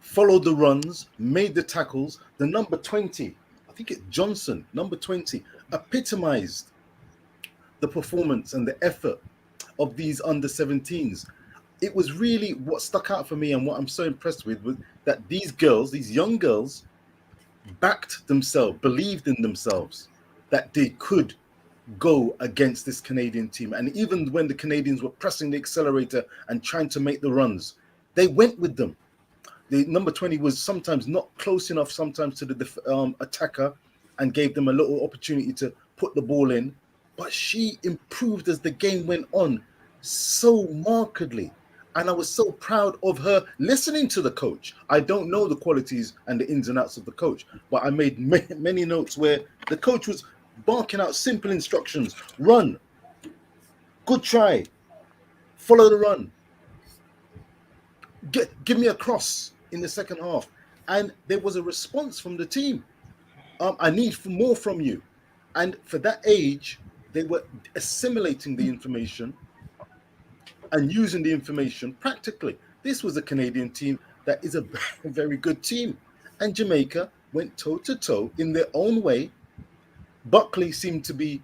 Speaker 7: followed the runs, made the tackles. The number 20, I think it's Johnson, number 20, epitomized the performance and the effort of these under 17s. It was really what stuck out for me, and what I'm so impressed with was that these girls, these young girls, backed themselves, believed in themselves, that they could go against this Canadian team. And even when the Canadians were pressing the accelerator and trying to make the runs, they went with them. The number 20 was sometimes not close enough sometimes to the attacker, and gave them a little opportunity to put the ball in. But she improved as the game went on so markedly. And I was so proud of her listening to the coach. I don't know the qualities and the ins and outs of the coach, but I made many notes where the coach was barking out simple instructions. Run. Good try. Follow the run. Give me a cross in the second half. And there was a response from the team. I need more from you. And for that age, they were assimilating the information and using the information practically. This was a Canadian team that is a very good team. And Jamaica went toe-to-toe in their own way. Buckley seemed to be,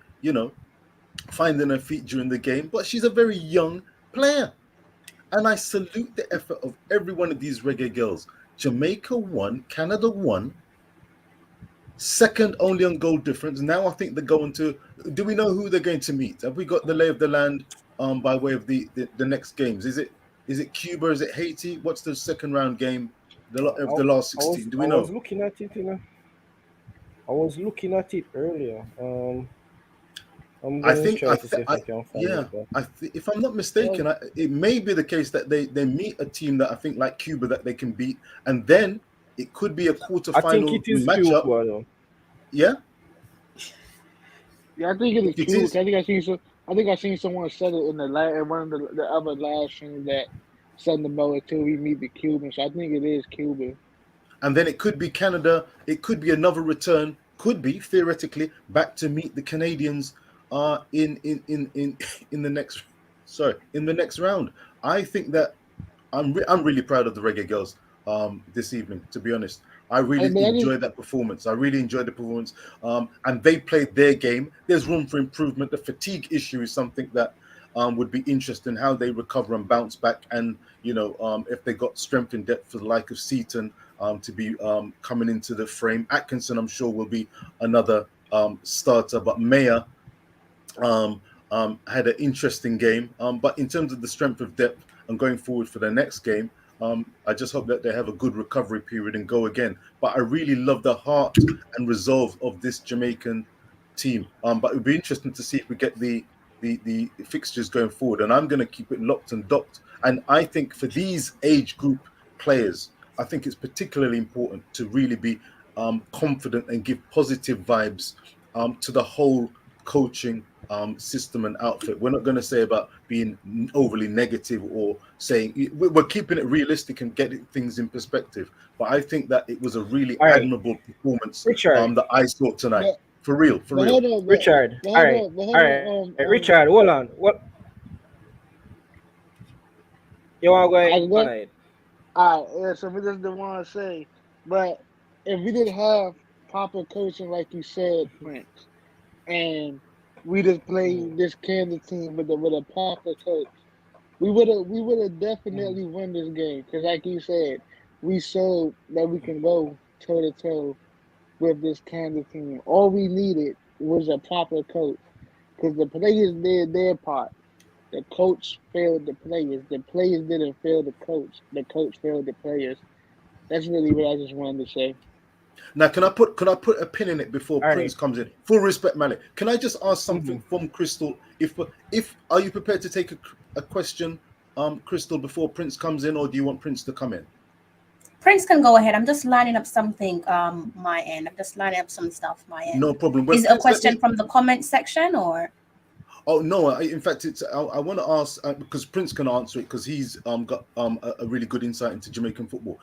Speaker 7: finding her feet during the game, but she's a very young player. And I salute the effort of every one of these Reggae girls. Jamaica won, Canada won, second only on goal difference. Now I think they're going to, do we know who they're going to meet? Have we got the lay of the land by way of the next games? Is it Cuba? Is it Haiti? What's the second round game of the last 16? Do we know?
Speaker 5: I was looking at it, I was looking at it earlier. I'm going to try to see if I can find it.
Speaker 7: If I'm not mistaken, it may be the case that they meet a team that I think like Cuba that they can beat, and then it could be a quarterfinal
Speaker 5: I think it is
Speaker 7: matchup.
Speaker 5: Cuba,
Speaker 3: yeah, I think it is Cuba. I think I seen someone said it in one of the other live streams that said about it too. We meet the Cubans, so I think it is Cuba.
Speaker 7: And then it could be Canada. It could be another return. Could be theoretically back to meet the Canadians in the next round. I think that I'm really proud of the Reggae girls this evening. To be honest, I really enjoyed that performance. I really enjoyed the performance, and they played their game. There's room for improvement. The fatigue issue is something that would be interesting, how they recover and bounce back, and if they got strength and depth for the like of Seaton to be coming into the frame. Atkinson, I'm sure, will be another starter, but Mayer had an interesting game. But in terms of the strength of depth and going forward for the next game, I just hope that they have a good recovery period and go again. But I really love the heart and resolve of this Jamaican team. But it would be interesting to see if we get the fixtures going forward. And I'm going to keep it locked and docked. And I think for these age group players, I think it's particularly important to really be confident and give positive vibes to the whole coaching system and outfit. We're not going to say about being overly negative or saying, we're keeping it realistic and getting things in perspective. But I think that it was a really admirable performance that I saw tonight.
Speaker 3: But,
Speaker 7: for real.
Speaker 5: Richard. All right. Richard, hold on. What? You want to go ahead?
Speaker 3: All right. So we just don't want to say, but if we didn't have proper coaching, like you said, Prince, and we just played this Canada team with a proper coach, we would have definitely won this game. Because like you said, we showed that we can go toe to toe with this Canada team. All we needed was a proper coach. Because the players did their part. The coach failed the players. The players didn't fail the coach. The coach failed the players. That's really what I just wanted to say.
Speaker 7: Now, can I put a pin in it before Prince comes in? Full respect, Malik. Can I just ask something from Crystal? If are you prepared to take a question, Crystal, before Prince comes in, or do you want Prince to come in?
Speaker 2: Prince can go ahead. I'm just lining up something my end. I'm just lining up some stuff my end.
Speaker 7: No problem.
Speaker 2: Is it a question from the comment section or?
Speaker 7: Oh no! In fact, it's. I want to ask because Prince can answer it because he's got a really good insight into Jamaican football.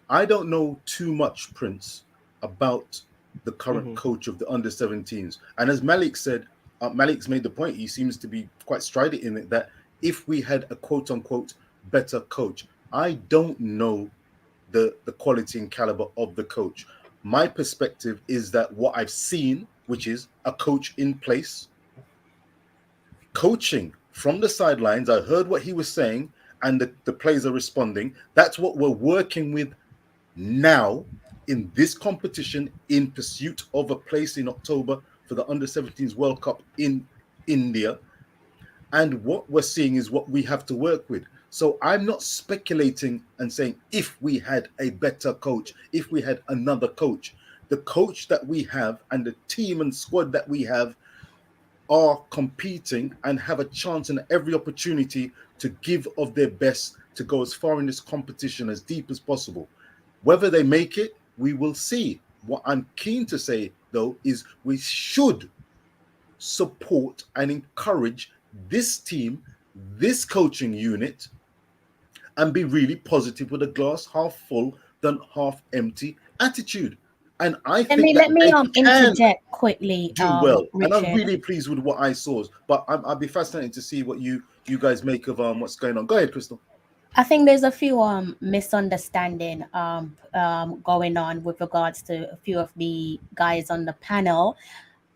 Speaker 7: I don't know too much, Prince, about the current coach of the under-17s. And as Malik said, Malik's made the point. He seems to be quite strident in it that if we had a quote-unquote better coach, I don't know the quality and caliber of the coach. my perspective is that what I've seen, which is a coach in place, coaching from the sidelines. I heard what he was saying, and the players are responding. That's what we're working with now in this competition, in pursuit of a place in October for the under-17s World Cup in India. And what we're seeing is what we have to work with. So I'm not speculating and saying if we had a better coach, if we had another coach. The coach that we have and the team and squad that we have are competing and have a chance and every opportunity to give of their best to go as far in this competition as deep as possible. Whether they make it, we will see. What I'm keen to say, though, is we should support and encourage this team, this coaching unit, and be really positive with a glass half full than half empty attitude. And I think
Speaker 2: let me
Speaker 7: that they can
Speaker 2: interject quickly,
Speaker 7: do well.
Speaker 2: Richard.
Speaker 7: And I'm really pleased with what I saw. But I'll be fascinated to see what you guys make of what's going on. Go ahead, Crystal.
Speaker 2: I think there's a few misunderstanding going on with regards to a few of the guys on the panel.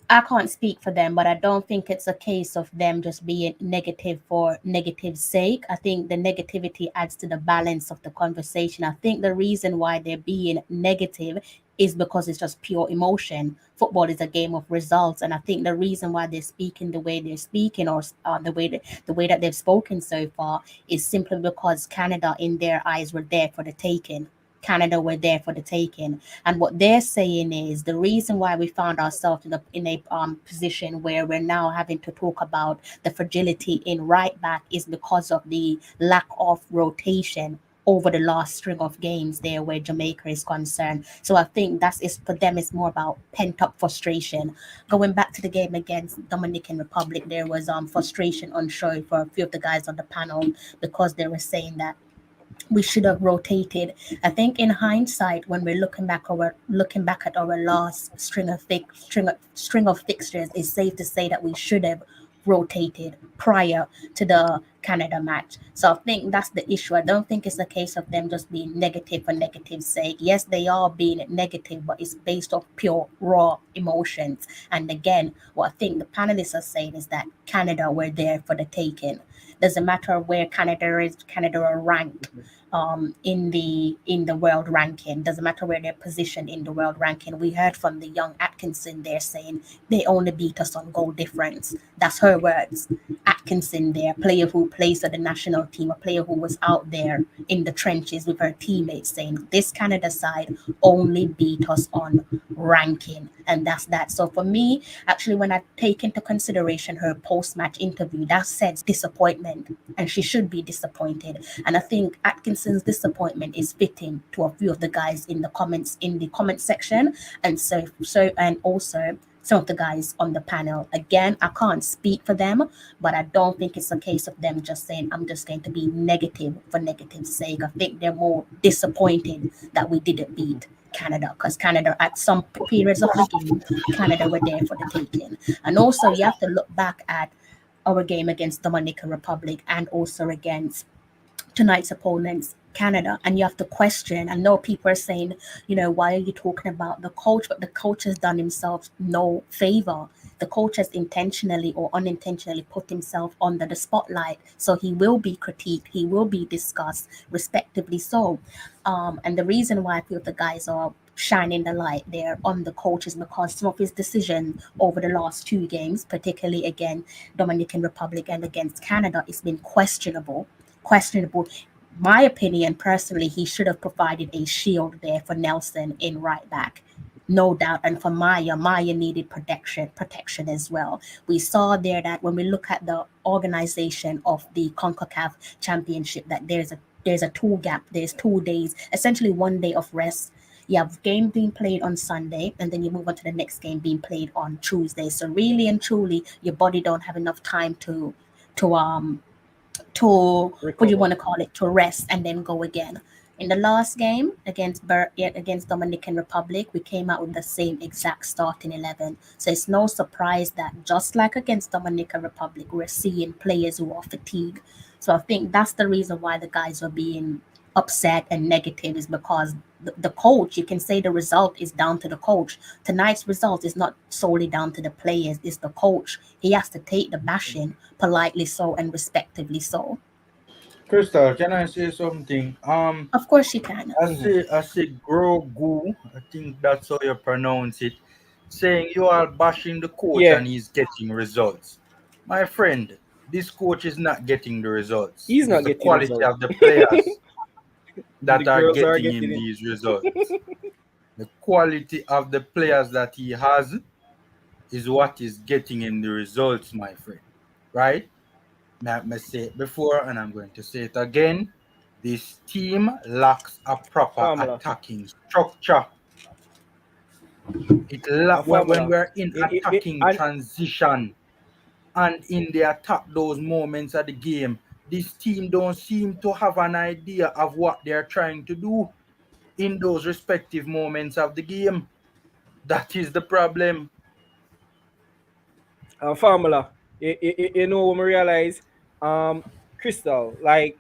Speaker 2: I can't speak for them, but I don't think it's a case of them just being negative for negative's sake. I think the negativity adds to the balance of the conversation. I think the reason why they're being negative is because it's just pure emotion. Football is a game of results, and I think the reason why they're speaking the way they're speaking, or the way that they've spoken so far, is simply because Canada, in their eyes, were there for the taking. Canada were there for the taking. And what they're saying is the reason why we found ourselves in a position where we're now having to talk about the fragility in right back is because of the lack of rotation over the last string of games there where Jamaica is concerned. So I think for them, it's more about pent up frustration. Going back to the game against Dominican Republic, there was frustration on show for a few of the guys on the panel because they were saying that we should have rotated. I think in hindsight, when we're looking back at our last string of fixtures, it's safe to say that we should have rotated prior to the Canada match. So I think that's the issue. I don't think it's a case of them just being negative for negative's sake. Yes, they are being negative, but it's based off pure raw emotions. And again, what I think the panelists are saying is that Canada were there for the taking. Doesn't matter where Canada are ranked in the world ranking. Doesn't matter where they're positioned in the world ranking. We heard from the young Atkinson there saying they only beat us on goal difference. That's her words. Atkinson there, player who plays for the national team, a player who was out there in the trenches with her teammates, saying this Canada side only beat us on ranking. And that's that. So for me, actually, when I take into consideration her post-match interview, that says disappointment, and she should be disappointed. And I think Atkinson's disappointment is fitting to a few of the guys in the comment section, and and also some of the guys on the panel. Again, I can't speak for them, but I don't think it's a case of them just saying, I'm just going to be negative for negative's sake. I think they're more disappointed that we didn't beat Canada, because Canada, at some periods of the game, Canada were there for the taking. And also, you have to look back at our game against Dominican Republic and also against tonight's opponents, Canada, and you have to question. I know people are saying, why are you talking about the coach? But the coach has done himself no favor. The coach has intentionally or unintentionally put himself under the spotlight. So he will be critiqued, he will be discussed, respectively so. And the reason why I feel the guys are shining the light there on the coach is because some of his decision over the last two games, particularly again Dominican Republic and against Canada, has been questionable. My opinion, personally, he should have provided a shield there for Nelson in right back. No doubt. And for Maya needed protection as well. We saw there that when we look at the organization of the Concacaf championship, that there's a 2 gap. There's 2 days, essentially 1 day of rest. You have game being played on Sunday, and then you move on to the next game being played on Tuesday. So really and truly, your body don't have enough time to what do you want to call it, to rest and then go again. In the last game against Dominican Republic, we came out with the same exact starting 11. So it's no surprise that just like against Dominican Republic, we're seeing players who are fatigued. So I think that's the reason why the guys are being upset and negative is because the coach, you can say the result is down to the coach. Tonight's result is not solely down to the players, it's the coach. He has to take the bashing politely so and respectively so.
Speaker 6: Crystal, can I say something?
Speaker 2: Of course you can.
Speaker 6: I say Grogu, I think that's how you pronounce it, saying you are bashing the coach
Speaker 5: Yeah.
Speaker 6: and he's getting results. My friend, this coach is not getting the results.
Speaker 5: He's
Speaker 6: It's
Speaker 5: not
Speaker 6: the
Speaker 5: getting
Speaker 6: quality
Speaker 5: results.
Speaker 6: of the players
Speaker 5: The
Speaker 6: that are
Speaker 5: girls are
Speaker 6: getting him
Speaker 5: getting it.
Speaker 6: these results. The quality of the players that he has is what is getting him the results, my friend. Right? I say it before and I'm going to say it again. This team lacks a proper
Speaker 5: Formula.
Speaker 6: attacking structure.
Speaker 5: A
Speaker 6: When
Speaker 5: formula.
Speaker 6: we're in attacking
Speaker 5: And
Speaker 6: transition and in the attack those moments of the game, this team don't seem to have an idea of what they're trying to do in those respective moments of the game. That is the problem.
Speaker 5: formula. You know when we realize, Crystal, like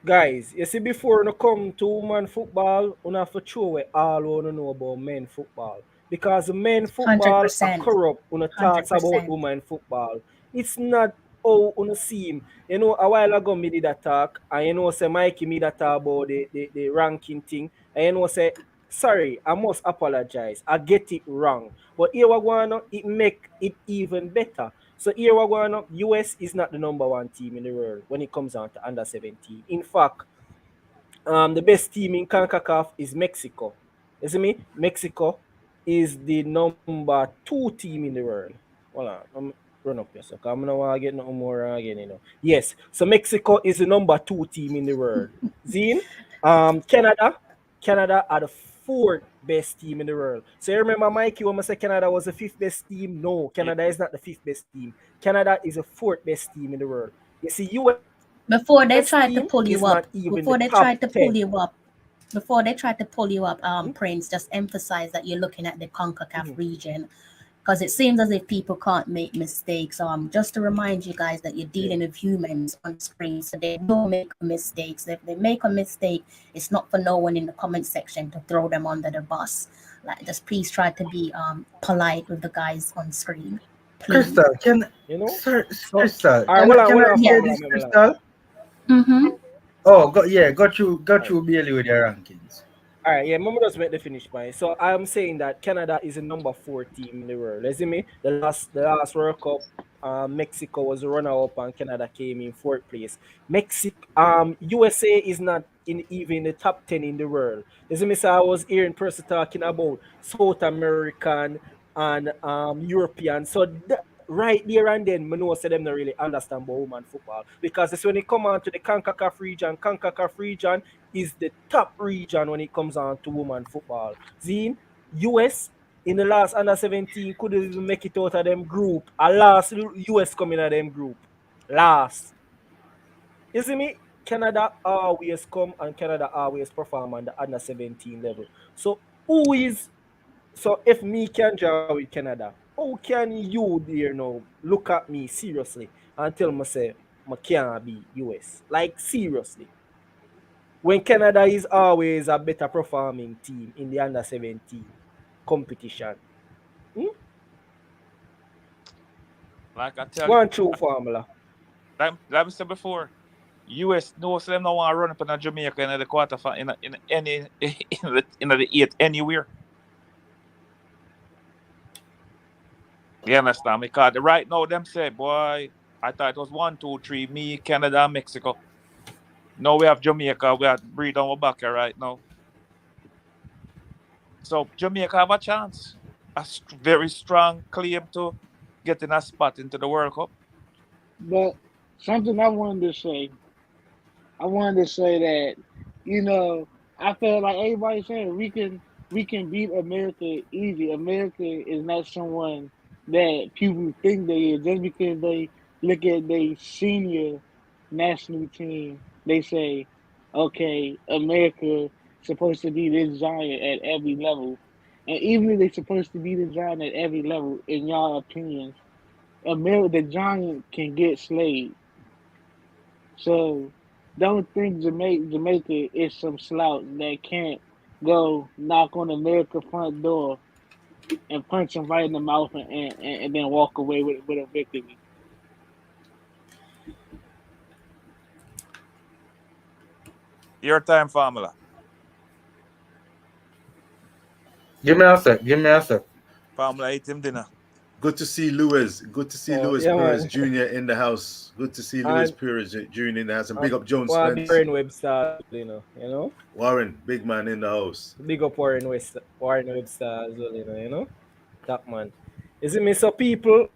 Speaker 5: guys, you see before you come to women football, you have to throw away all you know about men football. Because men football are
Speaker 2: 100%.
Speaker 5: corrupt when you talk about
Speaker 2: 100%.
Speaker 5: women football. It's not how you see him. You know, a while ago me did a talk, and you know say Mikey me that talk about the ranking thing. And you know say, sorry, I must apologize. I get it wrong. But here we go on, it make it even better. So here we're going up. US is not the number one team in the world when it comes down to under 17. In fact, the best team in Concacaf is Mexico. You see me? Mexico is the number 2 team in the world. Hold on, I'm run up here, so I'm gonna want to get no more again, you know. Yes, so Mexico is the number 2 team in the world. Zine, Canada are the 4th best team in the world. So you remember Mikey when I said Canada was the 5th best team? No, Canada is not the 5th best team. Canada is the 4th best team in the world. You see, US team
Speaker 2: Before they
Speaker 5: is not
Speaker 2: tried to pull
Speaker 5: even
Speaker 2: you
Speaker 5: the
Speaker 2: up,
Speaker 5: top
Speaker 2: before they
Speaker 5: 10.
Speaker 2: tried to pull you up, before they tried to pull you up,
Speaker 5: Hmm?
Speaker 2: Prince, just emphasize that you're looking at the CONCACAF
Speaker 5: Mhm.
Speaker 2: region because it seems as if people can't make mistakes. Just to remind you guys that you're dealing with humans on screen, so they will make mistakes. If they make a mistake, it's not for no one in the comment section to throw them under the bus. Like, just please try to be polite with the guys on screen, please.
Speaker 6: Crystal, can
Speaker 5: You know?
Speaker 6: sir,
Speaker 5: So,
Speaker 6: Crystal,
Speaker 5: all right,
Speaker 6: can
Speaker 5: hold
Speaker 6: I
Speaker 5: on,
Speaker 6: say
Speaker 5: formula,
Speaker 2: Yes.
Speaker 6: this,
Speaker 5: maybe like.
Speaker 6: Crystal?
Speaker 2: Mm-hmm.
Speaker 6: Oh, got
Speaker 5: All right.
Speaker 6: you barely with your rankings.
Speaker 5: All right, yeah, Mama just make the finish point. So I'm saying that Canada is the number 4 team in the world. You see me? The last World Cup, Mexico was the runner-up and Canada came in 4th place. USA is not in even the top 10 in the world. You see me? So I was hearing person talking about South American and European. So right there and then, I know say them not really understand about women football because it's when it come on to the Concacaf region is the top region when it comes on to women football. Zine, US in the last under 17 couldn't even make it out of them group. A last US coming out of them group. Last. You see me? Canada always come and Canada always perform on the under 17 level. So who is so if me can draw with Canada, how can you there now look at me seriously and tell me say I can't be US? Like seriously. When Canada is always a better performing team in the under 17 competition. Hmm?
Speaker 4: Like I tell you,
Speaker 5: One true formula.
Speaker 4: like I said before, US no so them no want to run up in a Jamaica in the quarter in any in the 8 anywhere. You understand me? Because right now them say, boy, I thought it was 1, 2, 3, me, Canada, and Mexico. Now we have Jamaica, we have breed on our back here right now. So Jamaica have a chance. Very strong claim to getting a spot into the World Cup.
Speaker 3: But something I wanted to say that, you know, I feel like everybody's saying we can beat America easy. America is not someone that people think they is just because they look at their senior national team. They say, okay, America supposed to be this giant at every level, and even if they're supposed to be the giant at every level, in y'all opinions, America the giant can get slayed. So. don't think Jamaica is some slouch that can't go knock on America's front door and punch him right in the mouth and then walk away with a victory.
Speaker 4: Your time, formula.
Speaker 6: Give me a sec. Give me a sec.
Speaker 4: Formula ate him dinner.
Speaker 7: Good to see Lewis. Good to see
Speaker 5: Oh,
Speaker 7: Lewis
Speaker 5: yeah,
Speaker 7: Perez
Speaker 5: man.
Speaker 7: Jr. in the house. Good to see Lewis
Speaker 5: And
Speaker 7: Perez Jr. in the house. And big up Jones
Speaker 5: Warren
Speaker 7: Spence.
Speaker 5: Webster, you know.
Speaker 7: Warren, big man in the house.
Speaker 5: Big up Warren Webster as well, you know. That man. You see me? So people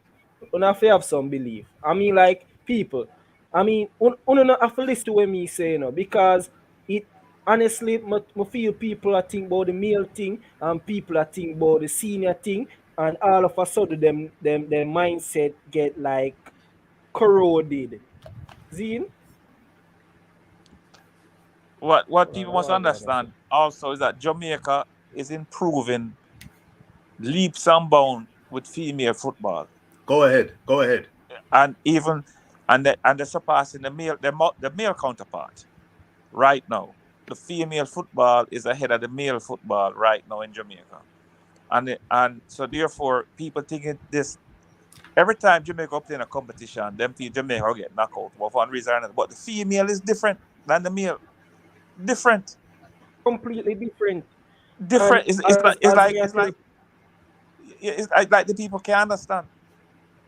Speaker 5: have to have some belief. I mean, like people. I mean, not have to listen to what me say, because it honestly, I feel people are think about the male thing and people are think about the senior thing, and all of a sudden their mindset get like corroded. See?
Speaker 4: What people must understand also is that Jamaica is improving leaps and bounds with female football.
Speaker 7: Go ahead. Go ahead.
Speaker 4: And even they're surpassing the male counterpart right now. The female football is ahead of the male football right now in Jamaica. And so therefore people thinking this every time Jamaica play in a competition, them feel Jamaica will get knocked out for one reason or another. But the female is different than the male. Different.
Speaker 5: Completely different.
Speaker 4: Different. It's like the people can understand.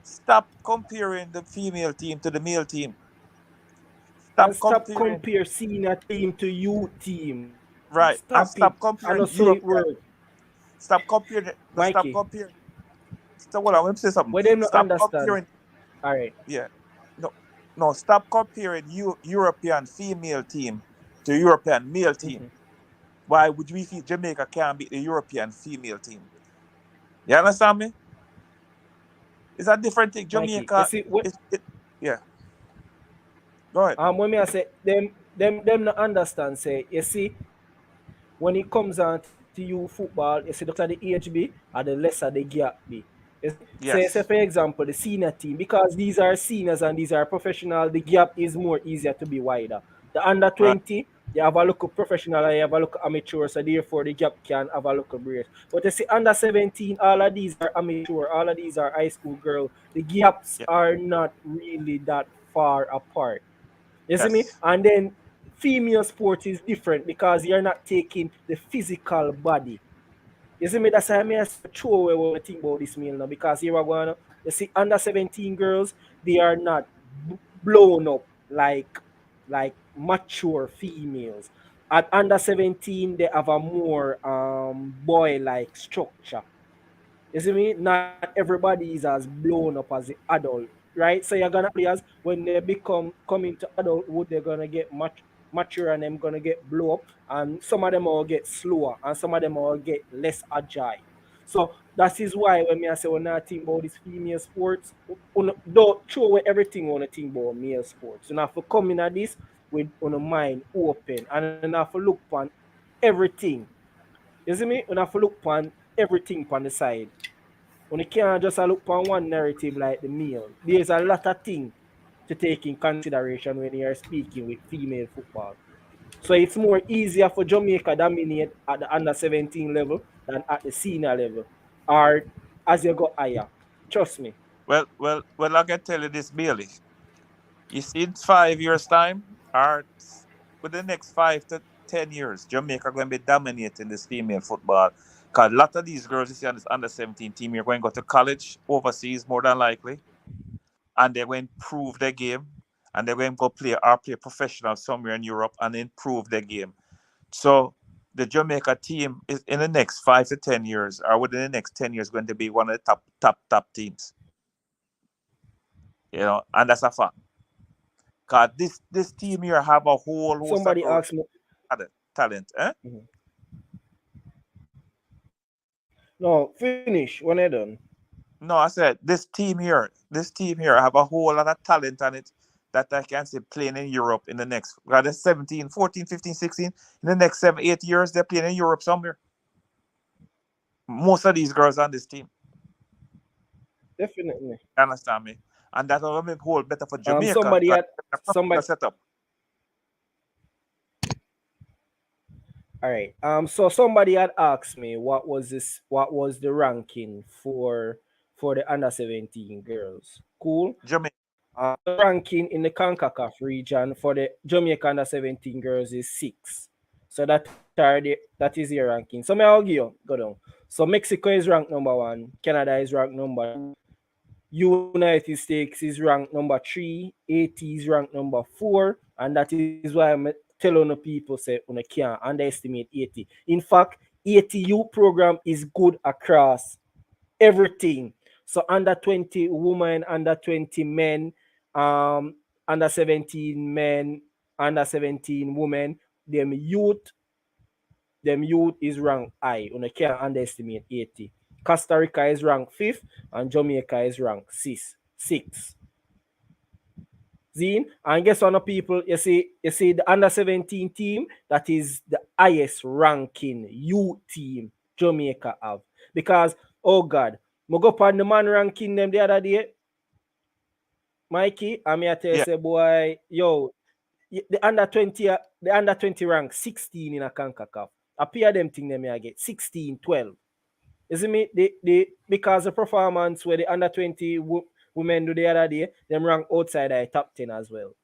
Speaker 4: Stop comparing the female team to the male team.
Speaker 5: Stop compare senior team to youth team.
Speaker 4: Right. Stop comparing Europe. Stop comparing.
Speaker 5: Mikey.
Speaker 4: Stop comparing. So, well, I want to say something.
Speaker 5: But they don't
Speaker 4: stop
Speaker 5: understand.
Speaker 4: Comparing.
Speaker 5: All right.
Speaker 4: Yeah. No. Stop comparing European female team to European male team. Mm-hmm. Why would we feel Jamaica can't beat the European female team? You understand me? It's a different thing. Jamaica. Yeah. Go ahead.
Speaker 5: When I say them not understand, say, you see, when it comes on to you football, you see the HB or the lesser the gap be. Yes. Say for example, the senior team, because these are seniors and these are professional, the gap is more easier to be wider. The under 20, right. You have a look of professional and you have a look of amateur, so therefore the gap can have a look of brace. But you see, under 17, all of these are amateur, all of these are high school girls. The gaps are not really that far apart. You see me? And then female sport is different because you're not taking the physical body. You see me? That's why I throw away when I think about this meal now, because here we're going, you see, under 17 girls, they are not blown up like mature females. At under 17, they have a more boy-like structure. You see me? Not everybody is as blown up as the adult, right? So you're gonna players when they come into adulthood, they're gonna get mature and they're gonna get blow up, and some of them will get slower and some of them will get less agile. So that is why when I say when I think about these female sports, don't throw away everything on the thing about male sports. You have to come in at this with on a mind open and you have to look on everything. You see me? You have to look on everything on the side. When you can't just look on one narrative like the male. There's a lot of things to take in consideration when you're speaking with female football. So it's more easier for Jamaica dominate at the under 17 level than at the senior level, or as you go higher. Trust me.
Speaker 4: Well, I can tell you this, Bailey. You see, in 5 years' time, or with the next 5 to 10 years, Jamaica going to be dominating this female football. Because a lot of these girls you see on this under 17 team, you're going to go to college overseas more than likely, and they're going to improve their game, and they're going to go play professional somewhere in Europe and improve their game. So the Jamaica team is in the next 5 to 10 years, or within the next 10 years, going to be one of the top teams. You know, and that's a fact. Because this team here have a whole host
Speaker 5: Somebody asked me
Speaker 4: talent, eh?
Speaker 5: Mm-hmm. No, finish when they're done.
Speaker 4: No, I said this team here have a whole lot of talent on it that I can see playing in Europe in the next, rather 17, 14, 15, 16, in the next 7, 8 years, they're playing in Europe somewhere. Most of these girls on this team.
Speaker 5: Definitely.
Speaker 4: Understand me? And that will make whole better for Jamaica.
Speaker 5: Somebody
Speaker 4: set up.
Speaker 5: All right. So somebody had asked me what was this? What was the ranking for the under 17 girls? Cool.
Speaker 4: Jamaica.
Speaker 5: The ranking in the Concacaf region for the Jamaica under 17 girls is 6. So that is your ranking. So may I argue, go down. So Mexico is ranked number 1, Canada is ranked number 2, United States is ranked number 3, 80 is ranked number 4, and that is why I'm telling the people say you can't underestimate 80. In fact, 80 U program is good across everything. So under 20 women, under 20 men, under 17 men, under 17 women, them youth, them youth is ranked high. You can't underestimate 80. Costa Rica is ranked 5th and Jamaica is ranked 6. Zine, and guess what, people? You see the under 17 team, that is the highest ranking youth team Jamaica have. Because, oh God, I go up on the man ranking them the other day. Mikey, I'm here to
Speaker 4: Yeah.
Speaker 5: say, boy, yo, the under 20 rank 16 in a Concacaf. I pair them thing them I get 16, 12. You see me? Because the performance where the under 20 women do the other day, them rank outside the top 10 as well.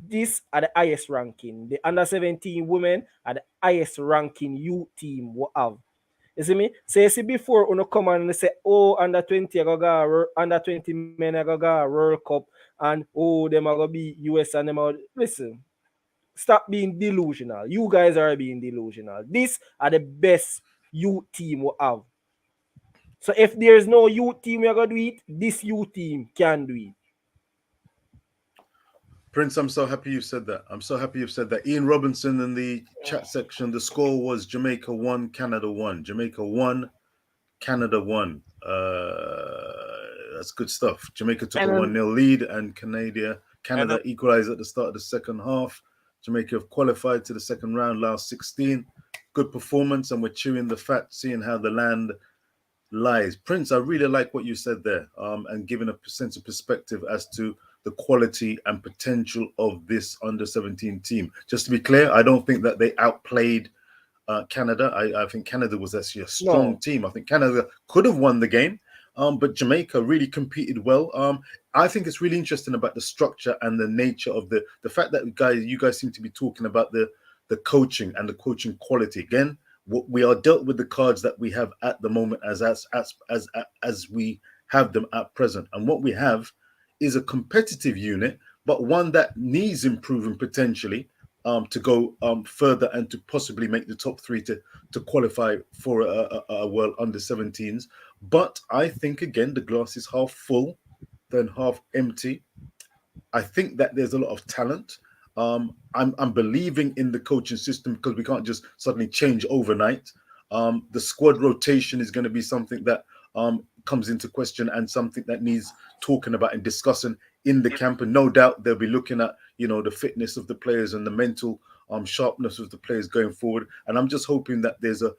Speaker 5: These are the highest ranking. The under 17 women are the highest ranking youth team we have. You see me? So you see before when you come and say, oh, under 20 I go under 20 men I go World Cup and oh them are gonna be US and them are listen. Stop being delusional. You guys are being delusional. These are the best youth team we have. So if there's no youth team we're gonna do it, this youth team can do it.
Speaker 7: Prince, I'm so happy you said that. I'm so happy you've said that. Ian Robinson in the chat section, the score was Jamaica 1, Canada 1. Jamaica 1, Canada 1. That's good stuff. Jamaica took a 1-0 lead and Canada equalized at the start of the second half. Jamaica have qualified to the second round, last 16. Good performance, and we're chewing the fat, seeing how the land lies. Prince, I really like what you said there, and giving a sense of perspective as to the quality and potential of this under-17 team. Just to be clear, I don't think that they outplayed Canada. I think Canada was actually a strong team. I think Canada could have won the game, but Jamaica really competed well. I think it's really interesting about the structure and the nature of the fact that you guys seem to be talking about the coaching and the coaching quality. Again, we are dealt with the cards that we have at the moment as we have them at present, and what we have is a competitive unit, but one that needs improving potentially to go further and to possibly make the top 3 to qualify for a World Under-17s. But I think, again, the glass is half full than half empty. I think that there's a lot of talent. I'm believing in the coaching system because we can't just suddenly change overnight. The squad rotation is going to be something that comes into question and something that needs talking about and discussing in the camp. And no doubt they'll be looking at, the fitness of the players and the mental sharpness of the players going forward. And I'm just hoping that there's a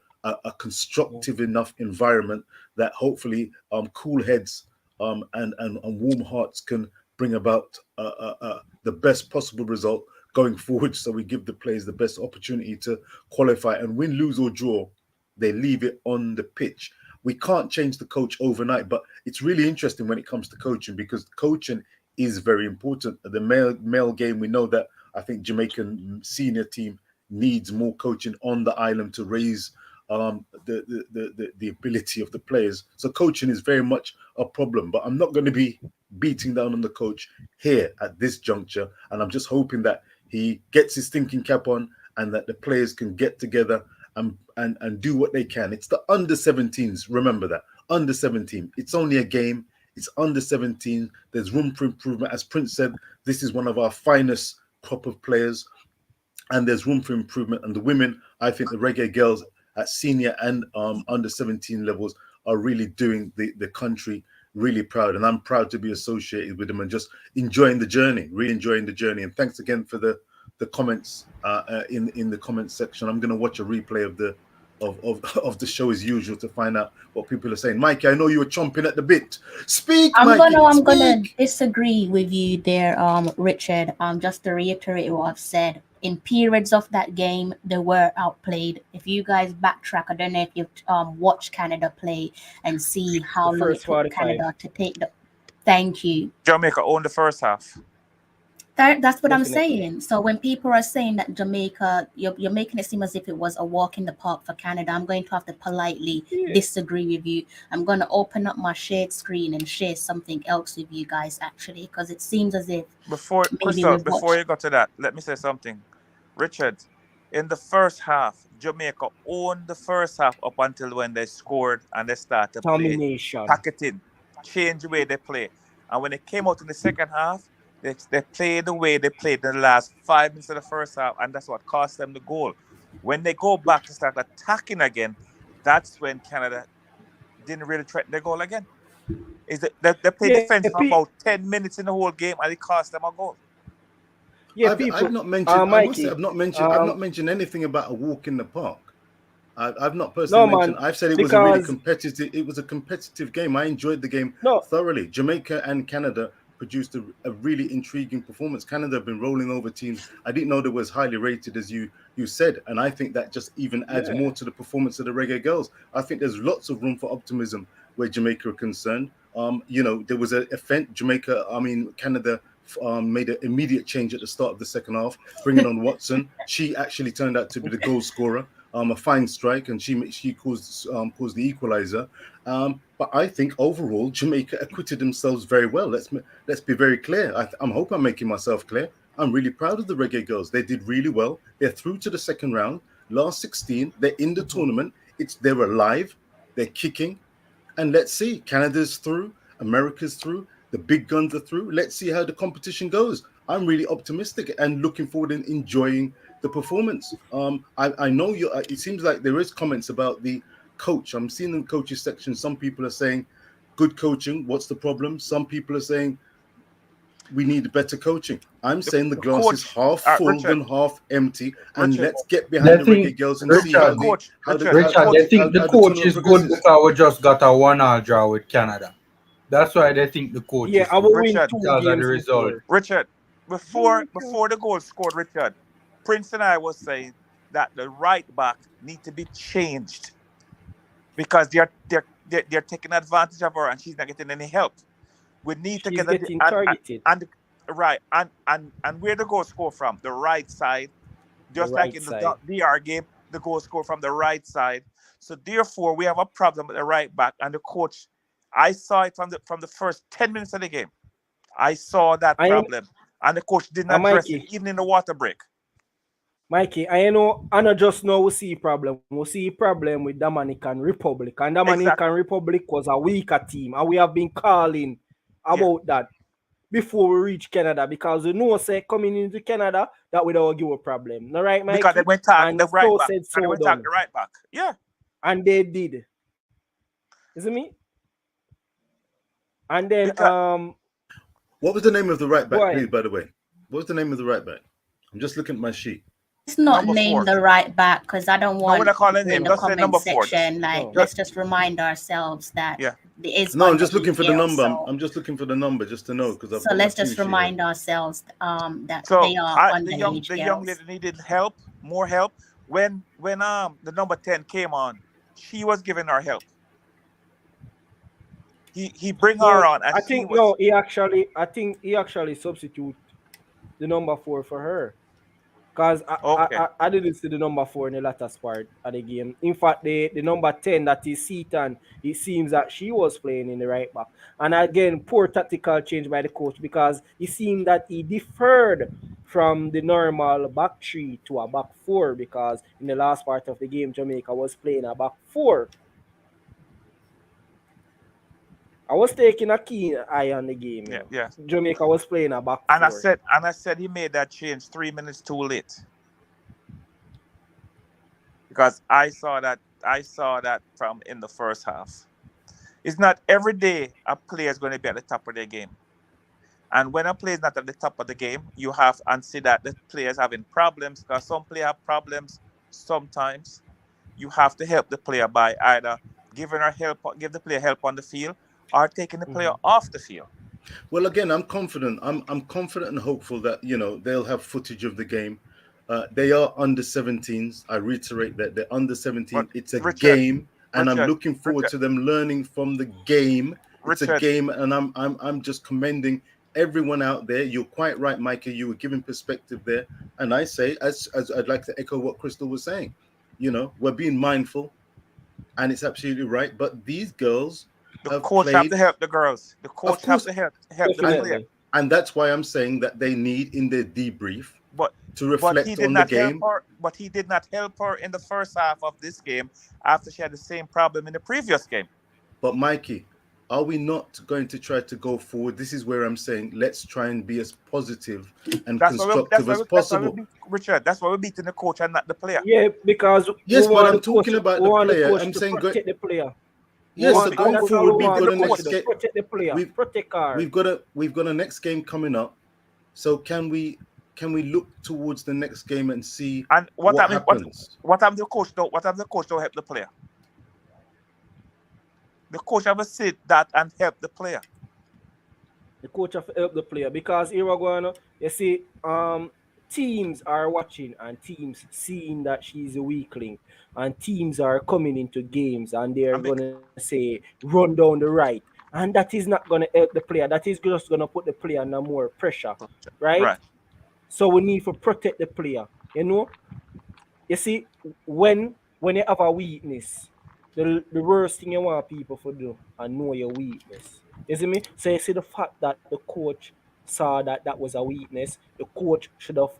Speaker 7: constructive enough environment that hopefully cool heads and warm hearts can bring about the best possible result going forward, so we give the players the best opportunity to qualify and win, lose or draw. They leave it on the pitch. We can't change the coach overnight, but it's really interesting when it comes to coaching because coaching is very important. The male game, we know that I think Jamaican senior team needs more coaching on the island to raise the ability of the players. So coaching is very much a problem, but I'm not going to be beating down on the coach here at this juncture. And I'm just hoping that he gets his thinking cap on and that the players can get together and do what they can. It's the under-17s. Remember that. Under-17. It's only a game. It's under-17. There's room for improvement. As Prince said, this is one of our finest crop of players and there's room for improvement. And the women, I think the Reggae girls at senior and under-17 levels are really doing the country really proud. And I'm proud to be associated with them and just enjoying the journey, really enjoying the journey. And thanks again for the comments in the comments section. I'm going to watch a replay of the show as usual to find out what people are saying. Mikey, I know you were chomping at the bit. Speak, Mikey.
Speaker 2: I'm gonna disagree with you there, Richard. Just to reiterate what I've said. in periods of that game, they were outplayed. If you guys backtrack, I don't know if you've watched Canada play and see how
Speaker 5: The
Speaker 2: long it
Speaker 5: first
Speaker 2: took
Speaker 5: 45.
Speaker 2: Canada to take the. Thank you.
Speaker 4: Jamaica owned the first half.
Speaker 2: That's what I'm
Speaker 5: Definitely.
Speaker 2: saying. So when people are saying that Jamaica, you're making it seem as if it was a walk in the park for Canada, I'm going to have to politely
Speaker 5: Yeah.
Speaker 2: disagree with you. I'm going to open up my shared screen and share something else with you guys, actually, because it seems as if
Speaker 4: Before
Speaker 2: maybe
Speaker 4: Crystal,
Speaker 2: we've
Speaker 4: before
Speaker 2: watched.
Speaker 4: you got to that, let me say something. Richard, in the first half, Jamaica owned the first half up until when they scored and they started to play,
Speaker 5: Domination.
Speaker 4: pack it in, change the way they play. And when they came out in the second half, they played the way they played in the last 5 minutes of the first half, and that's what cost them the goal. When they go back to start attacking again, that's when Canada didn't really threaten their goal again. Is that they played
Speaker 5: Yeah,
Speaker 4: defense for about 10 minutes in the whole game and it cost them a goal.
Speaker 5: yeah,
Speaker 7: I've
Speaker 5: people.
Speaker 7: not mentioned. I must say,
Speaker 5: Mikey.
Speaker 7: I've not mentioned anything about a walk in the park. I've not
Speaker 5: No,
Speaker 7: personally
Speaker 5: man.
Speaker 7: mentioned. I've said it was a really
Speaker 5: Because
Speaker 7: competitive. It was a competitive game. I enjoyed the game
Speaker 5: no,
Speaker 7: thoroughly. Jamaica and Canada produced a really intriguing performance. Canada have been rolling over teams. I didn't know they was highly rated, as you said, and I think that just even adds
Speaker 5: yeah,
Speaker 7: more to the performance of the Reggae Girls. I think there's lots of room for optimism where Jamaica are concerned. There was an event. Canada made an immediate change at the start of the second half, bringing on Watson. She actually turned out to be the goal scorer. A fine strike, and she caused the equalizer. But I think overall Jamaica acquitted themselves very well. Let's be very clear. I hope I'm making myself clear. I'm really proud of the Reggae Girls. They did really well. They're through to the second round. Last 16, they're in the tournament. They're alive. They're kicking. And let's see. Canada's through. America's through. The big guns are through. Let's see how the competition goes. I'm really optimistic and looking forward and enjoying the performance. I know you. It seems like there is comments about the coach. I'm seeing in the coaches section. Some people are saying, "Good coaching. What's the problem?" Some people are saying, "We need better coaching." I'm saying the glass
Speaker 4: coach,
Speaker 7: is half full
Speaker 4: Richard,
Speaker 7: than half empty, and
Speaker 4: Richard,
Speaker 7: let's get behind the
Speaker 6: think,
Speaker 7: Reggae Girls and
Speaker 6: Richard,
Speaker 7: see how
Speaker 4: coach,
Speaker 6: Richard,
Speaker 4: Richard,
Speaker 6: they think the coach
Speaker 7: tournament
Speaker 6: is good
Speaker 7: progresses.
Speaker 6: because we just got a 1-1 draw with Canada. That's why they think the coach
Speaker 5: yeah,
Speaker 6: is
Speaker 5: I will
Speaker 6: good
Speaker 5: win
Speaker 4: Richard,
Speaker 5: 2
Speaker 6: because of the
Speaker 5: games
Speaker 6: result.
Speaker 5: before.
Speaker 4: Richard. Before
Speaker 5: Jamaica.
Speaker 4: the goal scored, Richard, Prince and I was saying that the right back need to be changed because they're taking advantage of her and she's not getting any help. We need to
Speaker 5: She's
Speaker 4: get
Speaker 5: getting targeted.
Speaker 4: and right and where the goal score from the right side,
Speaker 5: The
Speaker 4: just like
Speaker 5: right
Speaker 4: in the
Speaker 5: side.
Speaker 4: DR game, the goal score from the right side. So therefore, we have a problem with the right back and the coach. I saw it from the first 10 minutes of the game. I saw that
Speaker 5: I
Speaker 4: problem, and the coach didn't address it
Speaker 5: Mikey,
Speaker 4: even in the water break.
Speaker 5: I know, I not just know we see problem. We see problem with Dominican Republic, and Dominican
Speaker 4: Exactly.
Speaker 5: Republic was a weaker team, and we have been calling
Speaker 4: Yeah.
Speaker 5: about that before we reach Canada because we know say coming into Canada that would all give a problem. All right, Mikey?
Speaker 4: Because they went tag
Speaker 5: And
Speaker 4: the right
Speaker 5: so
Speaker 4: back.
Speaker 5: said
Speaker 4: And they
Speaker 5: so
Speaker 4: went tag
Speaker 5: done.
Speaker 4: the right back. Yeah.
Speaker 5: And they did. Is it me? And then
Speaker 4: Because
Speaker 7: What was the name of the right
Speaker 5: go
Speaker 7: back,
Speaker 5: ahead.
Speaker 7: please? By the way, what was the name of the right back? I'm just looking at my sheet.
Speaker 2: Let's not
Speaker 4: number
Speaker 2: name
Speaker 4: 4.
Speaker 2: the right back because I don't
Speaker 4: No,
Speaker 2: want
Speaker 4: we're not calling
Speaker 2: people in
Speaker 4: him.
Speaker 2: the
Speaker 4: Just say
Speaker 2: comment
Speaker 4: number 4.
Speaker 2: section. Like,
Speaker 5: No.
Speaker 2: let's just remind ourselves that
Speaker 4: Yeah.
Speaker 2: there is
Speaker 7: No, I'm
Speaker 2: under
Speaker 7: just looking for the
Speaker 2: details.
Speaker 7: number.
Speaker 2: So,
Speaker 7: I'm just looking for the number just to know because I've
Speaker 2: so
Speaker 7: got my
Speaker 2: let's just
Speaker 7: team sheet here.
Speaker 2: remind ourselves that
Speaker 4: So
Speaker 2: they are
Speaker 4: the young
Speaker 2: underage
Speaker 4: lady
Speaker 2: girls.
Speaker 4: needed help, more help. When the number 10 came on, she was giving her help. He bring her on and
Speaker 5: I
Speaker 4: she
Speaker 5: think
Speaker 4: was
Speaker 5: he actually substitute the number 4 for her. Because
Speaker 4: okay.
Speaker 5: I didn't see the number 4 in the latter part of the game. In fact, the number 10, that is Seaton, it seems that she was playing in the right back. And again, poor tactical change by the coach because it seemed that he deferred from the normal back 3 to a back 4 because in the last part of the game, Jamaica was playing a back 4. I was taking a keen eye on the game. You know.
Speaker 4: Yeah.
Speaker 5: Jamaica was playing a back 4.
Speaker 4: And I said he made that change 3 minutes too late. Because I saw that from in the first half. It's not every day a player is going to be at the top of their game. And when a player is not at the top of the game, you have and see that the players having problems because some players have problems sometimes. You have to help the player by either give the player help on the field or taking the player off the field.
Speaker 7: Well, again, I'm confident. I'm confident and hopeful that they'll have footage of the game. They are under 17s. I reiterate that they're under 17.
Speaker 4: But
Speaker 7: It's a
Speaker 4: Richard,
Speaker 7: game, and I'm looking forward to them learning from the game. It's a game, and I'm just commending everyone out there. You're quite right, Mikey. You were giving perspective there, and I say, as I'd like to echo what Crystal was saying. You know, we're being mindful, and it's absolutely right. But these girls,
Speaker 4: the coach have to help the girls. The coach have to help the player.
Speaker 7: And that's why I'm saying that they need in their debrief to reflect on the game.
Speaker 4: But he did not help her in the first half of this game after she had the same problem in the previous game.
Speaker 7: But Mikey, are we not going to try to go forward? This is where I'm saying let's try and be as positive and constructive as possible.
Speaker 4: Richard, that's why we're beating the coach and not the player.
Speaker 5: Yeah, because
Speaker 7: but I'm talking about the player. I'm saying
Speaker 5: protect the player.
Speaker 7: Yes, so going forward, we've got a next game.
Speaker 5: Protect the player. Protect her.
Speaker 7: We've got a next game coming up. So can we look towards the next game and see what happens?
Speaker 4: What have the coach don't help the player? The coach have to sit that and help the player.
Speaker 5: The coach have to help the player because here we're going. You see, teams are watching and teams seeing that she's a weakling, and teams are coming into games and they're going to say run down the right, and that is not going to help the player. That is just going to put the player under more pressure, right? So we need to protect the player. You know, you see, when you have a weakness, the worst thing you want people to do and know your weakness. You see me? So you see the fact that the coach saw that was a weakness, the coach should have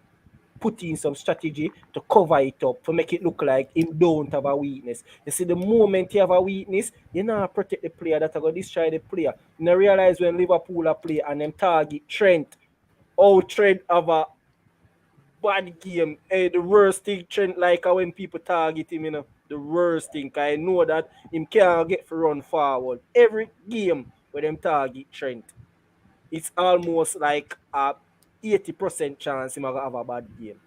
Speaker 5: put in some strategy to cover it up, to make it look like him don't have a weakness. You see, the moment you have a weakness, you know protect the player that are going to destroy the player. You know, realize when Liverpool are play and them target Trent, Trent have a bad game. The worst thing Trent like when people target him, you know, the worst thing. I know that him can't get for run forward. Every game where them target Trent, it's almost like a 80% chance he might have a bad game.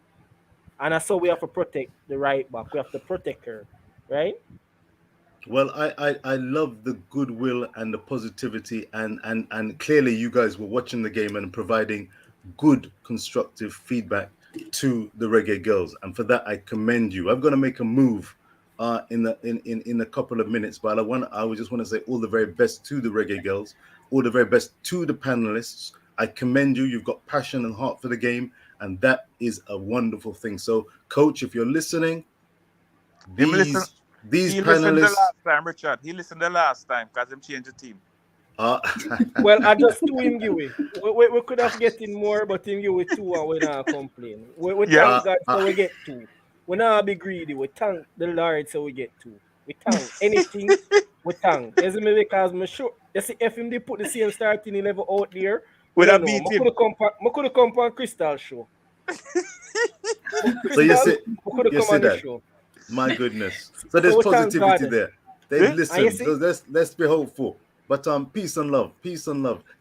Speaker 5: And that's how we have to protect the right back. We have to protect her, right?
Speaker 7: Well, I love the goodwill and the positivity, and clearly you guys were watching the game and providing good constructive feedback to the Reggae Girls, and for that I commend you. I'm going to make a move in a couple of minutes, but I just want to say all the very best to the Reggae Girls, all the very best to the panelists. I commend you. You've got passion and heart for the game, and that is a wonderful thing. So, Coach, if you're listening, these panelists.
Speaker 4: He listened the last time, Richard. He listened the last time because him changed the team.
Speaker 5: Well, I just 2 him give it. We could have getting more, but him give it 2 and we not complain. We thank God so we get 2. We not be greedy. We thank the Lord so we get 2. We thank anything. We thank. You see me, because me sure. You see, if him they put the same starting 11 out there,
Speaker 4: would have beat him.
Speaker 5: I could have come on Crystal show.
Speaker 7: So you see that? Show. My goodness. So there's positivity there. They listen. So let's be hopeful. But peace and love.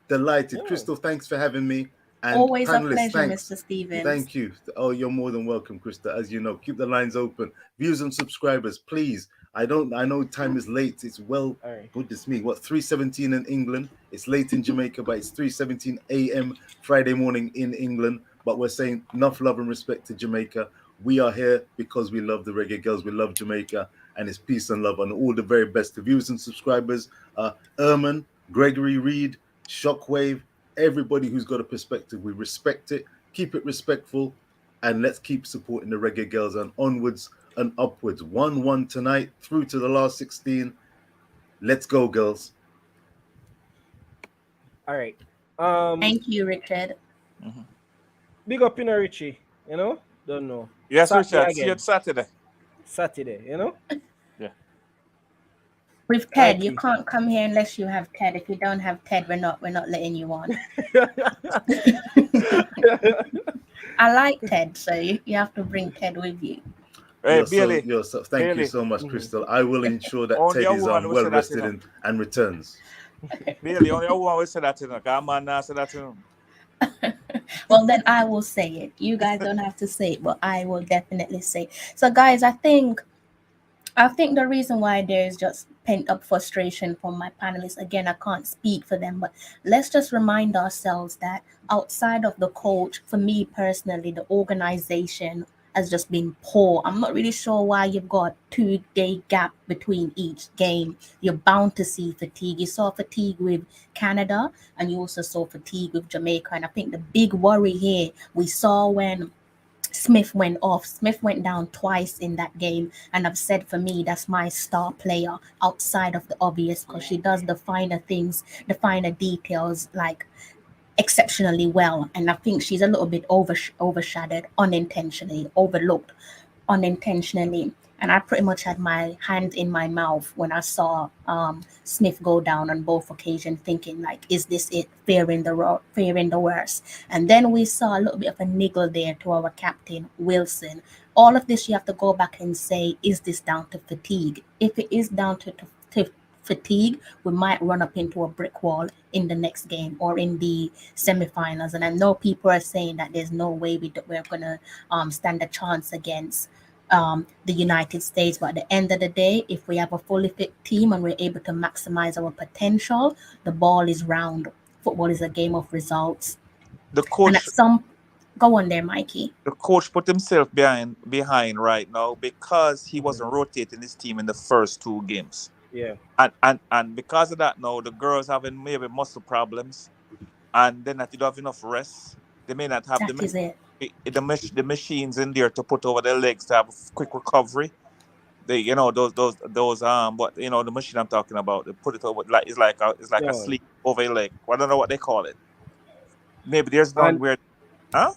Speaker 7: Delighted. Yeah. Crystal, thanks for having me. And
Speaker 2: always a pleasure,
Speaker 7: thanks.
Speaker 2: Mr. Stevens.
Speaker 7: Thank you. Oh, you're more than welcome, Crystal. As you know, keep the lines open. Viewers and subscribers, please. I know time is late. It's goodness me. What, 3:17 in England? It's late in Jamaica, but it's 3:17 a.m. Friday morning in England. But we're saying enough love and respect to Jamaica. We are here because we love the Reggae Girls. We love Jamaica, and it's peace and love. And all the very best to viewers and subscribers. Erman, Gregory Reed, Shockwave, everybody who's got a perspective. We respect it. Keep it respectful, and let's keep supporting the Reggae Girls and onwards and upwards. 1-1 tonight through to the last 16. Let's go, girls.
Speaker 5: All right.
Speaker 2: Thank you, Richard.
Speaker 5: Mm-hmm. Big up in Richie, you know? Don't know.
Speaker 4: Yes, Richard. See you
Speaker 5: Saturday, you know?
Speaker 4: Yeah.
Speaker 2: With Ted, you can't come here unless you have Ted. If you don't have Ted, we're not letting you on. I like Ted, so you have to bring Ted with you.
Speaker 4: Hey,
Speaker 7: thank you so much, Crystal. I will ensure that Ted is well rested and returns.
Speaker 4: Billy, only one will say that to him. Come on now, say that to him.
Speaker 2: Well, then I will say it. You guys don't have to say it, but I will definitely say it. So, guys, I think the reason why there's just pent up frustration from my panelists, again, I can't speak for them, but let's just remind ourselves that outside of the coach, for me personally, the organization has just been poor. I'm not really sure why you've got 2 day gap between each game. You're bound to see fatigue. You saw fatigue with Canada, and you also saw fatigue with Jamaica. And I think the big worry here we saw when Smith went off. Smith went down twice in that game, and I've said for me that's my star player outside of the obvious, because she does the finer things, the finer details, like exceptionally well. And I think she's a little bit overshadowed unintentionally, overlooked unintentionally. And I pretty much had my hand in my mouth when I saw Smith go down on both occasions, thinking like, is this it? Fearing the worst. And then we saw a little bit of a niggle there to our captain Wilson. All of this you have to go back and say, is this down to fatigue? If it is down to fatigue, we might run up into a brick wall in the next game or in the semifinals. And I know people are saying that there's no way we're going to stand a chance against the United States. But at the end of the day, if we have a fully fit team and we're able to maximize our potential, the ball is round. Football is a game of results.
Speaker 4: The
Speaker 2: And at
Speaker 4: coach,
Speaker 2: go on there, Mikey.
Speaker 4: the coach put himself behind right now because he wasn't rotating his team in the first 2 games.
Speaker 5: Yeah.
Speaker 4: And because of that, now the girls having maybe muscle problems, and then that you don't have enough rest. They may not have
Speaker 2: That is it.
Speaker 4: the machines in there to put over their legs to have quick recovery. They those what the machine I'm talking about. They put it over like it's like a
Speaker 5: Yeah.
Speaker 4: sleep over your leg. I don't know what they call it. Maybe there's none
Speaker 5: And
Speaker 4: where, huh?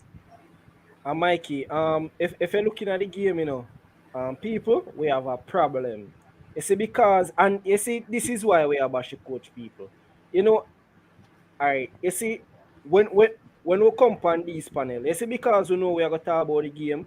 Speaker 5: Mikey, if you're looking at the game, people, we have a problem. You see, because, and you see, this is why we have to coach people. All right, you see, when we come on these panel, you see, because we know we are going to talk about the game,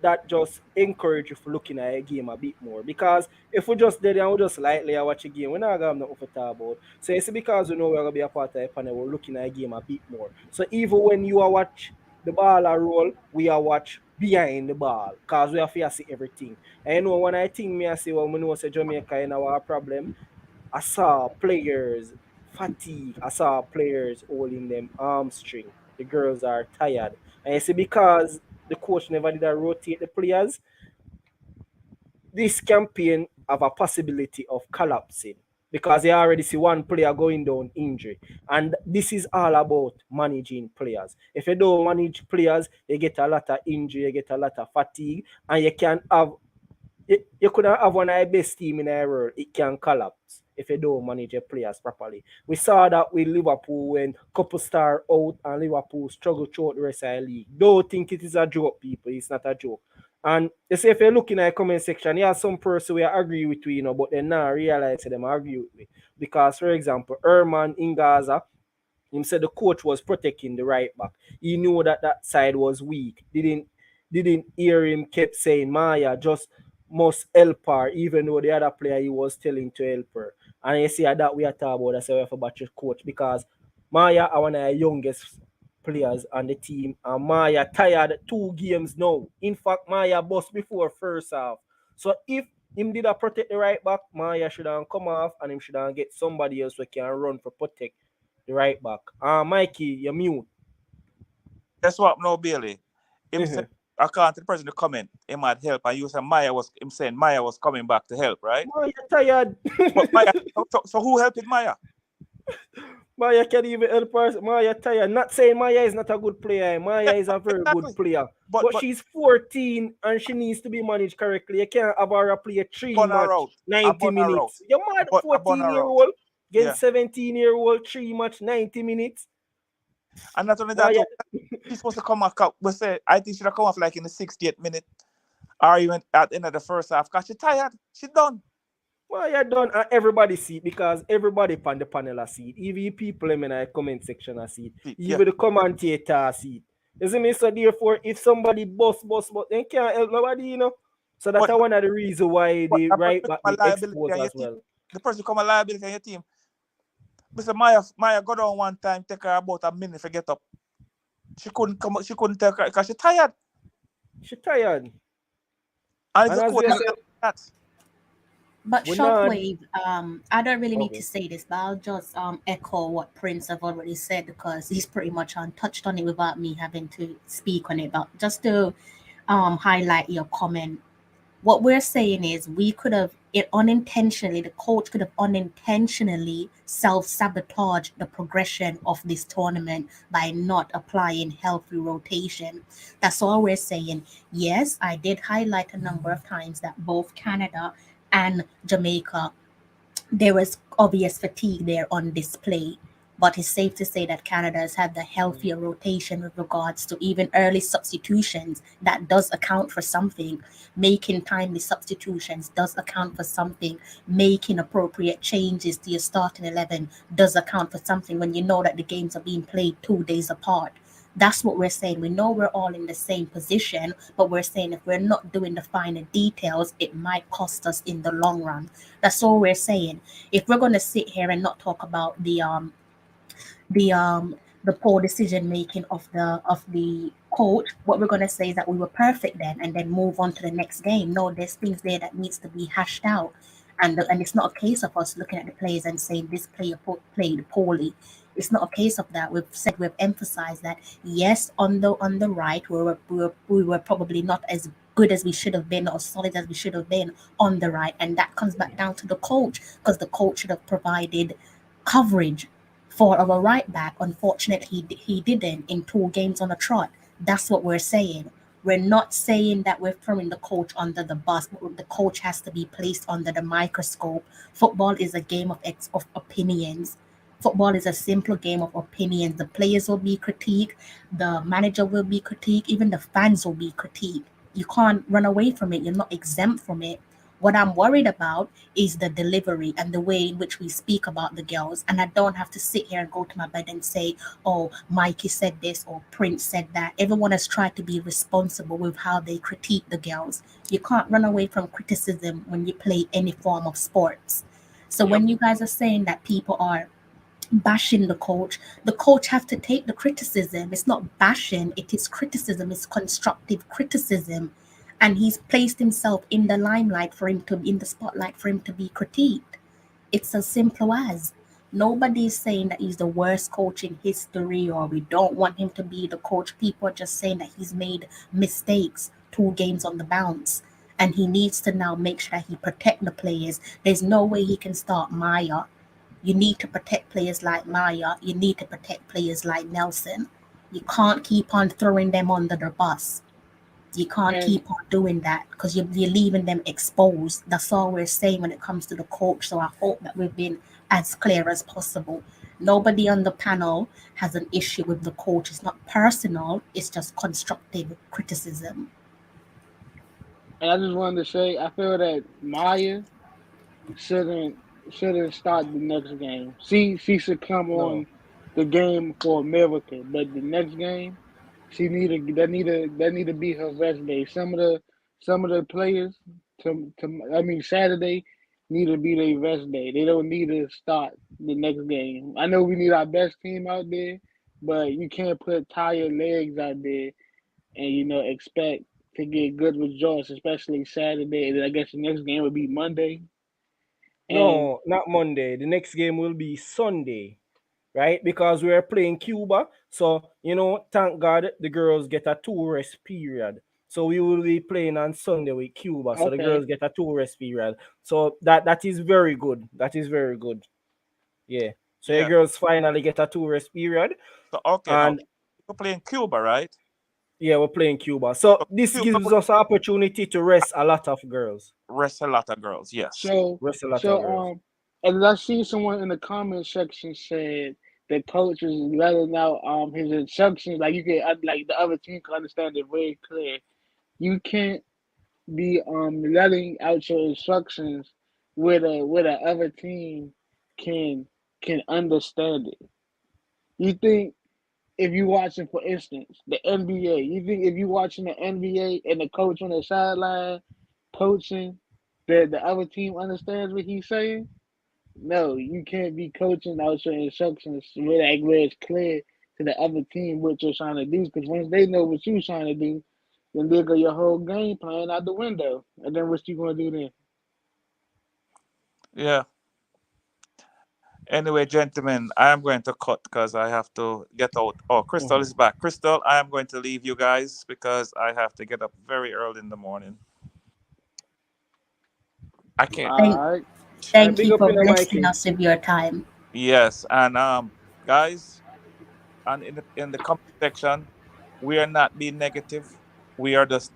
Speaker 5: that just encourage you for looking at a game a bit more. Because if we just did and we just lightly watch a game, we're not going to have nothing to talk about. So you see, because we know we're going to be a part of the panel, we're looking at a game a bit more. So even when you are watch the ball a roll, we are watch behind the ball, because we have to see everything. And when I think I say, well, we know say Jamaica in our problem, I saw players fatigue. I saw players holding them hamstring. The girls are tired. And you see, because the coach never did rotate the players, this campaign have a possibility of collapsing, because they already see one player going down injury. And this is all about managing players. If you don't manage players, you get a lot of injury, you get a lot of fatigue, and you could have one of the best team in the world. It can collapse if you don't manage your players properly. We saw that with Liverpool when couple star out and Liverpool struggled throughout the rest of the league. Don't think it is a joke, people. It's not a joke. And you see, if you're looking at the comment section, you have some person who agree with you, but they not realize them agree with me. Because, for example, Herman in Gaza, him said the coach was protecting the right back. He knew that side was weak. Didn't hear him kept saying Maya just must help her, even though the other player he was telling to help her. And you see that we are talking about, that's why we have about your coach, because Maya are one of the youngest players on the team, and Maya tired 2 games now. In fact, Maya bust before first half. So if him did protect the right back, Maya should have come off and him should have get somebody else who can run for protect the right back. Mikey, you're mute.
Speaker 4: That's what no Bailey. Him said, according to the person in the comment, he might help, and you said saying Maya was coming back to help, right?
Speaker 5: Maya tired.
Speaker 4: But Maya, so who helped Maya?
Speaker 5: Maya can't even help her. Maya tired. Not saying Maya is not a good player. Maya is a very good player. But she's 14 and she needs to be managed correctly. You can't have her play 3 match, 90 minutes. You're mad, 14-year-old against 17-year-old, 3 match, 90 minutes.
Speaker 4: And not only that, she's supposed to come off. We say, I think she'll come off like in the 68th minute, or even at the end of the first half, because she's tired. She's done.
Speaker 5: Well, you're done, and everybody see it, because everybody on the panel see it. Even people in the comment section see it. Even the commentator see it. Isn't it? So therefore, if somebody bust, they can't help nobody, So that's one of the reasons why they right back the expose as well.
Speaker 4: The person become a liability on your team. Mr. Maya go down one time, take her about a minute to get up. She couldn't take her because she's tired.
Speaker 5: She's tired.
Speaker 4: And that.
Speaker 2: But Shockwave, I don't really need to say this, but I'll just echo what Prince have already said, because he's pretty much touched on it without me having to speak on it. But just to highlight your comment. What we're saying is we could have it unintentionally, the coach could have unintentionally self-sabotaged the progression of this tournament by not applying healthy rotation. That's all we're saying. Yes, I did highlight a number of times that both Canada and Jamaica, there was obvious fatigue there on display. But it's safe to say that Canada has had the healthier rotation with regards to even early substitutions. That does account for something. Making timely substitutions does account for something. Making appropriate changes to your starting 11 does account for something when you know that the games are being played 2 days apart. That's what we're saying. We know we're all in the same position, but we're saying if we're not doing the finer details, it might cost us in the long run. That's all we're saying. If we're going to sit here and not talk about the um the poor decision making of the coach, what we're going to say is that we were perfect then and then move on to the next game. No, there's things there that needs to be hashed out, and it's not a case of us looking at the players and saying this player played poorly. It's not a case of that. We've emphasized that yes, on the right we were probably not as good as we should have been or solid as we should have been on the right, and that comes back down to the coach, because the coach should have provided coverage for our right back. Unfortunately, he didn't in 2 games on a trot. That's what we're saying. We're not saying that we're throwing the coach under the bus, but the coach has to be placed under the microscope. Football is a game of opinions. Football is a simple game of opinions. The players will be critiqued, the manager will be critiqued, even the fans will be critiqued. You can't run away from it. You're not exempt from it. What I'm worried about is the delivery and the way in which we speak about the girls. And I don't have to sit here and go to my bed and say, oh, Mikey said this or Prince said that. Everyone has tried to be responsible with how they critique the girls. You can't run away from criticism when you play any form of sports. So
Speaker 4: Yep.
Speaker 2: when you guys are saying that people are bashing the coach have to take the criticism. It's not bashing, it is criticism, it's constructive criticism. And he's placed himself in the limelight for him to in the spotlight for him to be critiqued. It's as simple as. Nobody is saying that he's the worst coach in history or we don't want him to be the coach. People are just saying that he's made mistakes, 2 games on the bounce. And he needs to now make sure that he protect the players. There's no way he can start Maya. You need to protect players like Maya. You need to protect players like Nelson. You can't keep on throwing them under the bus. You can't
Speaker 3: And
Speaker 2: keep on doing that because you're leaving them exposed. That's all we're saying when it comes to the coach. So I hope that we've been as clear as possible. Nobody on the panel has an issue with the coach. It's not personal, it's just constructive criticism.
Speaker 3: and I just wanted to say, I feel that Maya shouldn't shouldn't start the next game. She should come
Speaker 5: No.
Speaker 3: on the game for America, but the next game that need to be her rest day. Some of the players I mean Saturday need to be their rest day. They don't need to start the next game. I know we need our best team out there, but you can't put tired legs out there and expect to get good results, especially Saturday. And I guess the next game would be Monday. And
Speaker 5: No, not Monday. The next game will be Sunday, right? Because we're playing Cuba. So, thank God the girls get a 2 rest period. So we will be playing on Sunday with Cuba. So the
Speaker 3: okay,
Speaker 5: girls get a 2 rest period. So that is very good. That is very good. Yeah. So your
Speaker 4: Yeah.
Speaker 5: girls finally get a 2 rest period.
Speaker 4: So okay, now
Speaker 5: And
Speaker 4: we're playing Cuba, right?
Speaker 5: yeah, we're playing Cuba. So
Speaker 4: So
Speaker 5: this
Speaker 4: Cuba
Speaker 5: gives
Speaker 4: will
Speaker 5: us an opportunity to rest a lot of girls.
Speaker 4: rest a lot of girls. Yes.
Speaker 3: so
Speaker 5: Rest a lot of
Speaker 3: so
Speaker 5: girls.
Speaker 3: and I see someone in the comment section said the coach is letting out his instructions like you can like the other team can understand it very clear. You can't be letting out your instructions where the other team can can understand it. You think if you watching, for instance, the NBA, you think if you watching the NBA and the coach on the sideline coaching, that the other team understands what he's saying? No, you can't be coaching out your instructions where it's clear to the other team what you're trying to do. Because once they know what you're trying to do, then they go your whole game plan out the window. And then what you gonna do then?
Speaker 4: Yeah. Anyway, gentlemen, I am going to cut because I have to get out. Oh, Crystal is back. Crystal, I am going to leave you guys because I have to get up very early in the morning. I can't.
Speaker 2: Thank,
Speaker 3: All right.
Speaker 2: thank
Speaker 5: Big
Speaker 2: you
Speaker 5: up
Speaker 2: for
Speaker 5: in the
Speaker 2: blessing
Speaker 5: Mikey.
Speaker 2: us with your time.
Speaker 4: Yes, and guys, and in the comment section, we are not being negative. We are just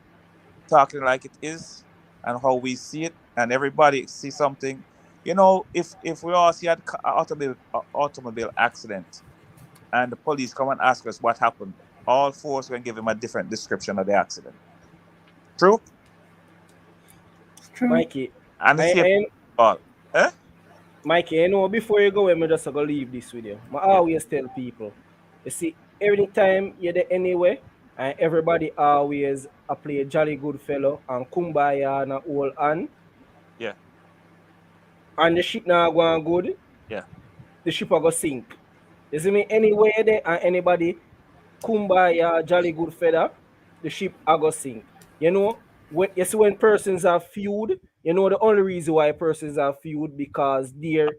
Speaker 4: talking like it is and how we see it, and everybody see something. You know, if we all see an automobile accident, and the police come and ask us what happened, all four can give him a different description of the accident. True,
Speaker 2: True.
Speaker 5: Mikey,
Speaker 4: and the same
Speaker 5: I
Speaker 4: all. Eh?
Speaker 5: Mikey, you know, before you go, I'm just gonna leave this with you. I
Speaker 4: Yeah,
Speaker 5: always tell people, you see, anytime you're there anyway, and everybody always play jolly good fellow and kumbaya and all
Speaker 4: yeah,
Speaker 5: and the ship now going good,
Speaker 4: yeah.
Speaker 5: the ship are gonna sink. You see me anywhere there and anybody kumbaya jolly good feather, the ship are gonna sink. You know, when you see when persons are feud, you know the only reason why persons are feud because the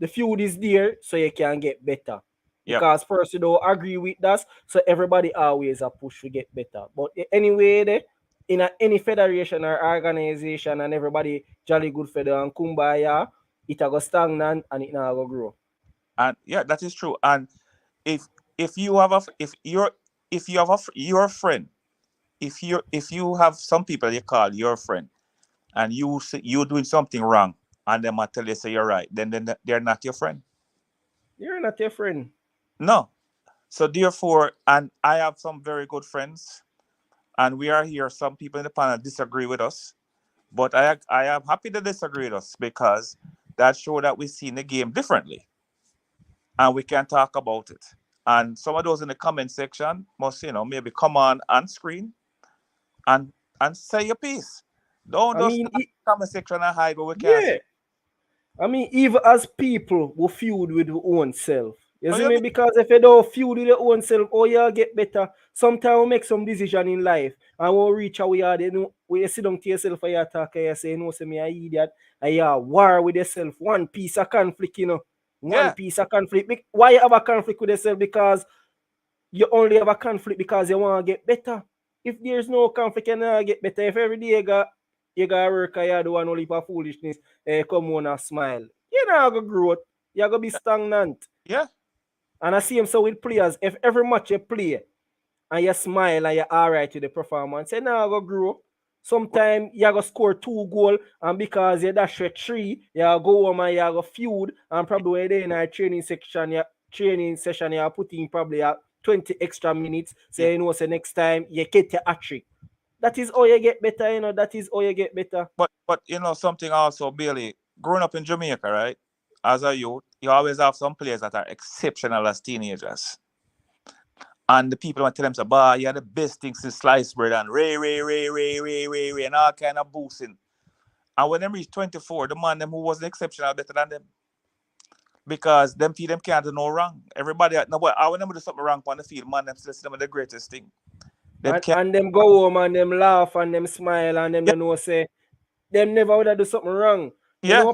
Speaker 5: feud is there so you can get better.
Speaker 4: Yep.
Speaker 5: Because person don't agree with that, so everybody always a push to get better. But anyway, there in any federation or organization and everybody jolly good feather and kumbaya, it a go stagnant and it not go grow.
Speaker 4: And yeah, that is true. And if if you have a if you have your friend, if you have some people you call your friend, and you doing something wrong, and them might tell you say you're right, then they're not your friend.
Speaker 5: You're not your friend.
Speaker 4: No. So therefore, and I have some very good friends, and we are here. Some people in the panel disagree with us, but I am happy to disagree with us because that show that we see the game differently, and we can talk about it. And some of those in the comment section must, maybe come on screen and say your piece. Don't
Speaker 5: I
Speaker 4: just
Speaker 5: mean,
Speaker 4: stand in the comment section and hide what we can't
Speaker 5: yeah.
Speaker 4: say.
Speaker 5: I mean, even as people will feud with their own self. You
Speaker 4: Oh,
Speaker 5: see
Speaker 4: you
Speaker 5: me?
Speaker 4: mean?
Speaker 5: Because if you don't feud with your own self, oh, you get better. Sometimes we make some decision in life and we'll reach how we are. When you sit down to yourself and you talk and you say, no, say me an idiot. And you war with yourself. One piece of conflict, One
Speaker 4: Yeah,
Speaker 5: piece of conflict. Why you have a conflict with yourself? Because you only have a conflict because you want to get better. If there's no conflict, you not get better. If every day you got work and you do one only for foolishness, come on and smile. You not go grow. You're gonna be stagnant.
Speaker 4: yeah,
Speaker 5: And I see him so with players. If every match you play and you smile and you're alright with the performance, you not go grow. Sometimes you go score 2 goals and because you dash a 3, you go home and you go feud and probably when you're in a training session you put in probably 20 extra minutes. So
Speaker 4: yeah.
Speaker 5: say next time you get your hat-trick. That is how you get better, That is how you get better.
Speaker 4: But something also, Billy, growing up in Jamaica, right? As a youth, you always have some players that are exceptional as teenagers. And the people want to tell them, say, bah, you're the best thing since sliced bread and ray, and all kind of boosting. And when them reach 24, the man them who wasn't exceptional better than them. Because them feel them can't do no wrong. Everybody, no, but I when them do something wrong on the field, man, them still see them the greatest thing. Them
Speaker 5: And,
Speaker 4: can't,
Speaker 5: and them go home and them laugh and them smile and them
Speaker 4: yeah,
Speaker 5: don't know say them never would have do something wrong.
Speaker 4: yeah,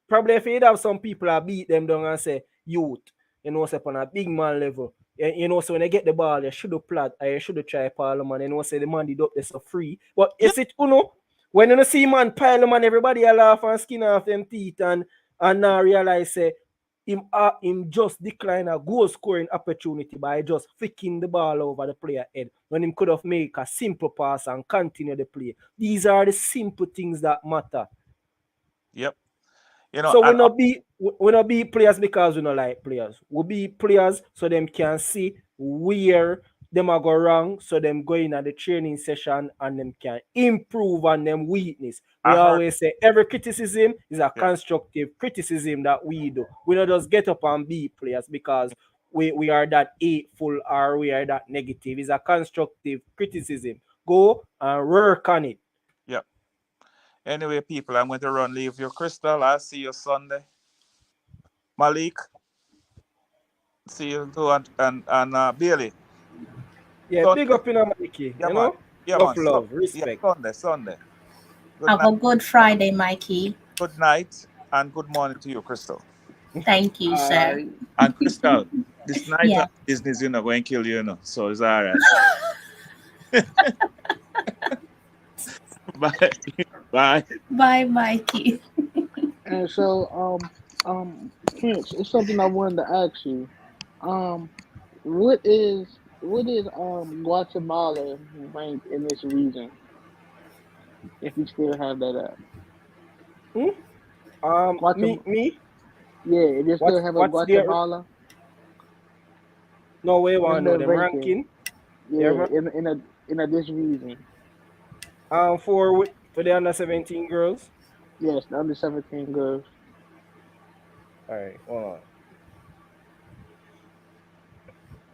Speaker 5: Probably if you'd have some people that beat them down and say, youth, say on a big man level. So when they get the ball, you should have plat, or you should have tried Parliament, say the man did up there so free. But
Speaker 4: yeah,
Speaker 5: is it when you see man Parliament, everybody a laugh and skin off them teeth and now realize say him just decline a goal scoring opportunity by just flicking the ball over the player head when him could have made a simple pass and continue the play. These are the simple things that matter.
Speaker 4: yep.
Speaker 5: So
Speaker 4: And
Speaker 5: we not be players because we don't like players. We be players so them can see where them are go wrong, so them go in at the training session and them can improve on them weakness. We
Speaker 4: I heard,
Speaker 5: always say every criticism is a
Speaker 4: yeah,
Speaker 5: constructive criticism that we do. We don't just get up and be players because we are that hateful or we are that negative. It's a constructive criticism. Go and work on it.
Speaker 4: yeah. Anyway, people, I'm going to run. Leave your Crystal. I'll see you Sunday. Malik, see you too, and Billy.
Speaker 5: Yeah,
Speaker 4: Sunday,
Speaker 5: big up in Mikey,
Speaker 4: yeah, man. Yeah,
Speaker 5: Tough
Speaker 4: man.
Speaker 5: love,
Speaker 4: Yeah,
Speaker 5: respect.
Speaker 4: Sunday. Good
Speaker 2: Have
Speaker 4: night.
Speaker 2: a good Friday, Mikey.
Speaker 4: Good night, and good morning to you, Crystal.
Speaker 2: Thank you, sir.
Speaker 4: And Crystal, this night
Speaker 2: Yeah.
Speaker 4: of business, you know, going to kill you, you know. So it's all right. Bye. Bye.
Speaker 2: Bye, Mikey.
Speaker 3: And so, Prince, it's something I wanted to ask you. Um, what is Guatemala ranked in this region? If you still have that up, Guatemala.
Speaker 5: Me.
Speaker 3: Yeah, if you still have a
Speaker 5: What's their?
Speaker 3: Guatemala
Speaker 5: No way,
Speaker 3: in
Speaker 5: want
Speaker 3: the
Speaker 5: know them
Speaker 3: ranking.
Speaker 5: ranking.
Speaker 3: Yeah,
Speaker 5: Their
Speaker 3: in a this region.
Speaker 5: for the under-17 girls.
Speaker 3: Yes, the under 17 girls.
Speaker 5: All right, hold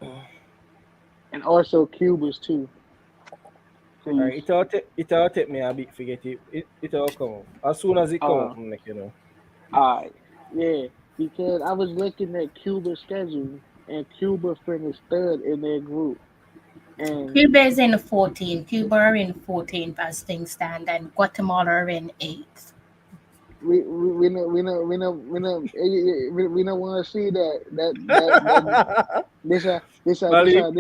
Speaker 5: on.
Speaker 3: And also Cubas too.
Speaker 5: All right, it'll take me a bit forget it. It'll come up. As soon as it come up, I'll make you know.
Speaker 3: Alright. Yeah. Because I was looking at Cuba's schedule and Cuba finished third in their group. And
Speaker 2: Cuba is in 14. Cuba are in 14th as things stand, and Guatemala are in 8th.
Speaker 3: we don't want to see that
Speaker 5: Malik,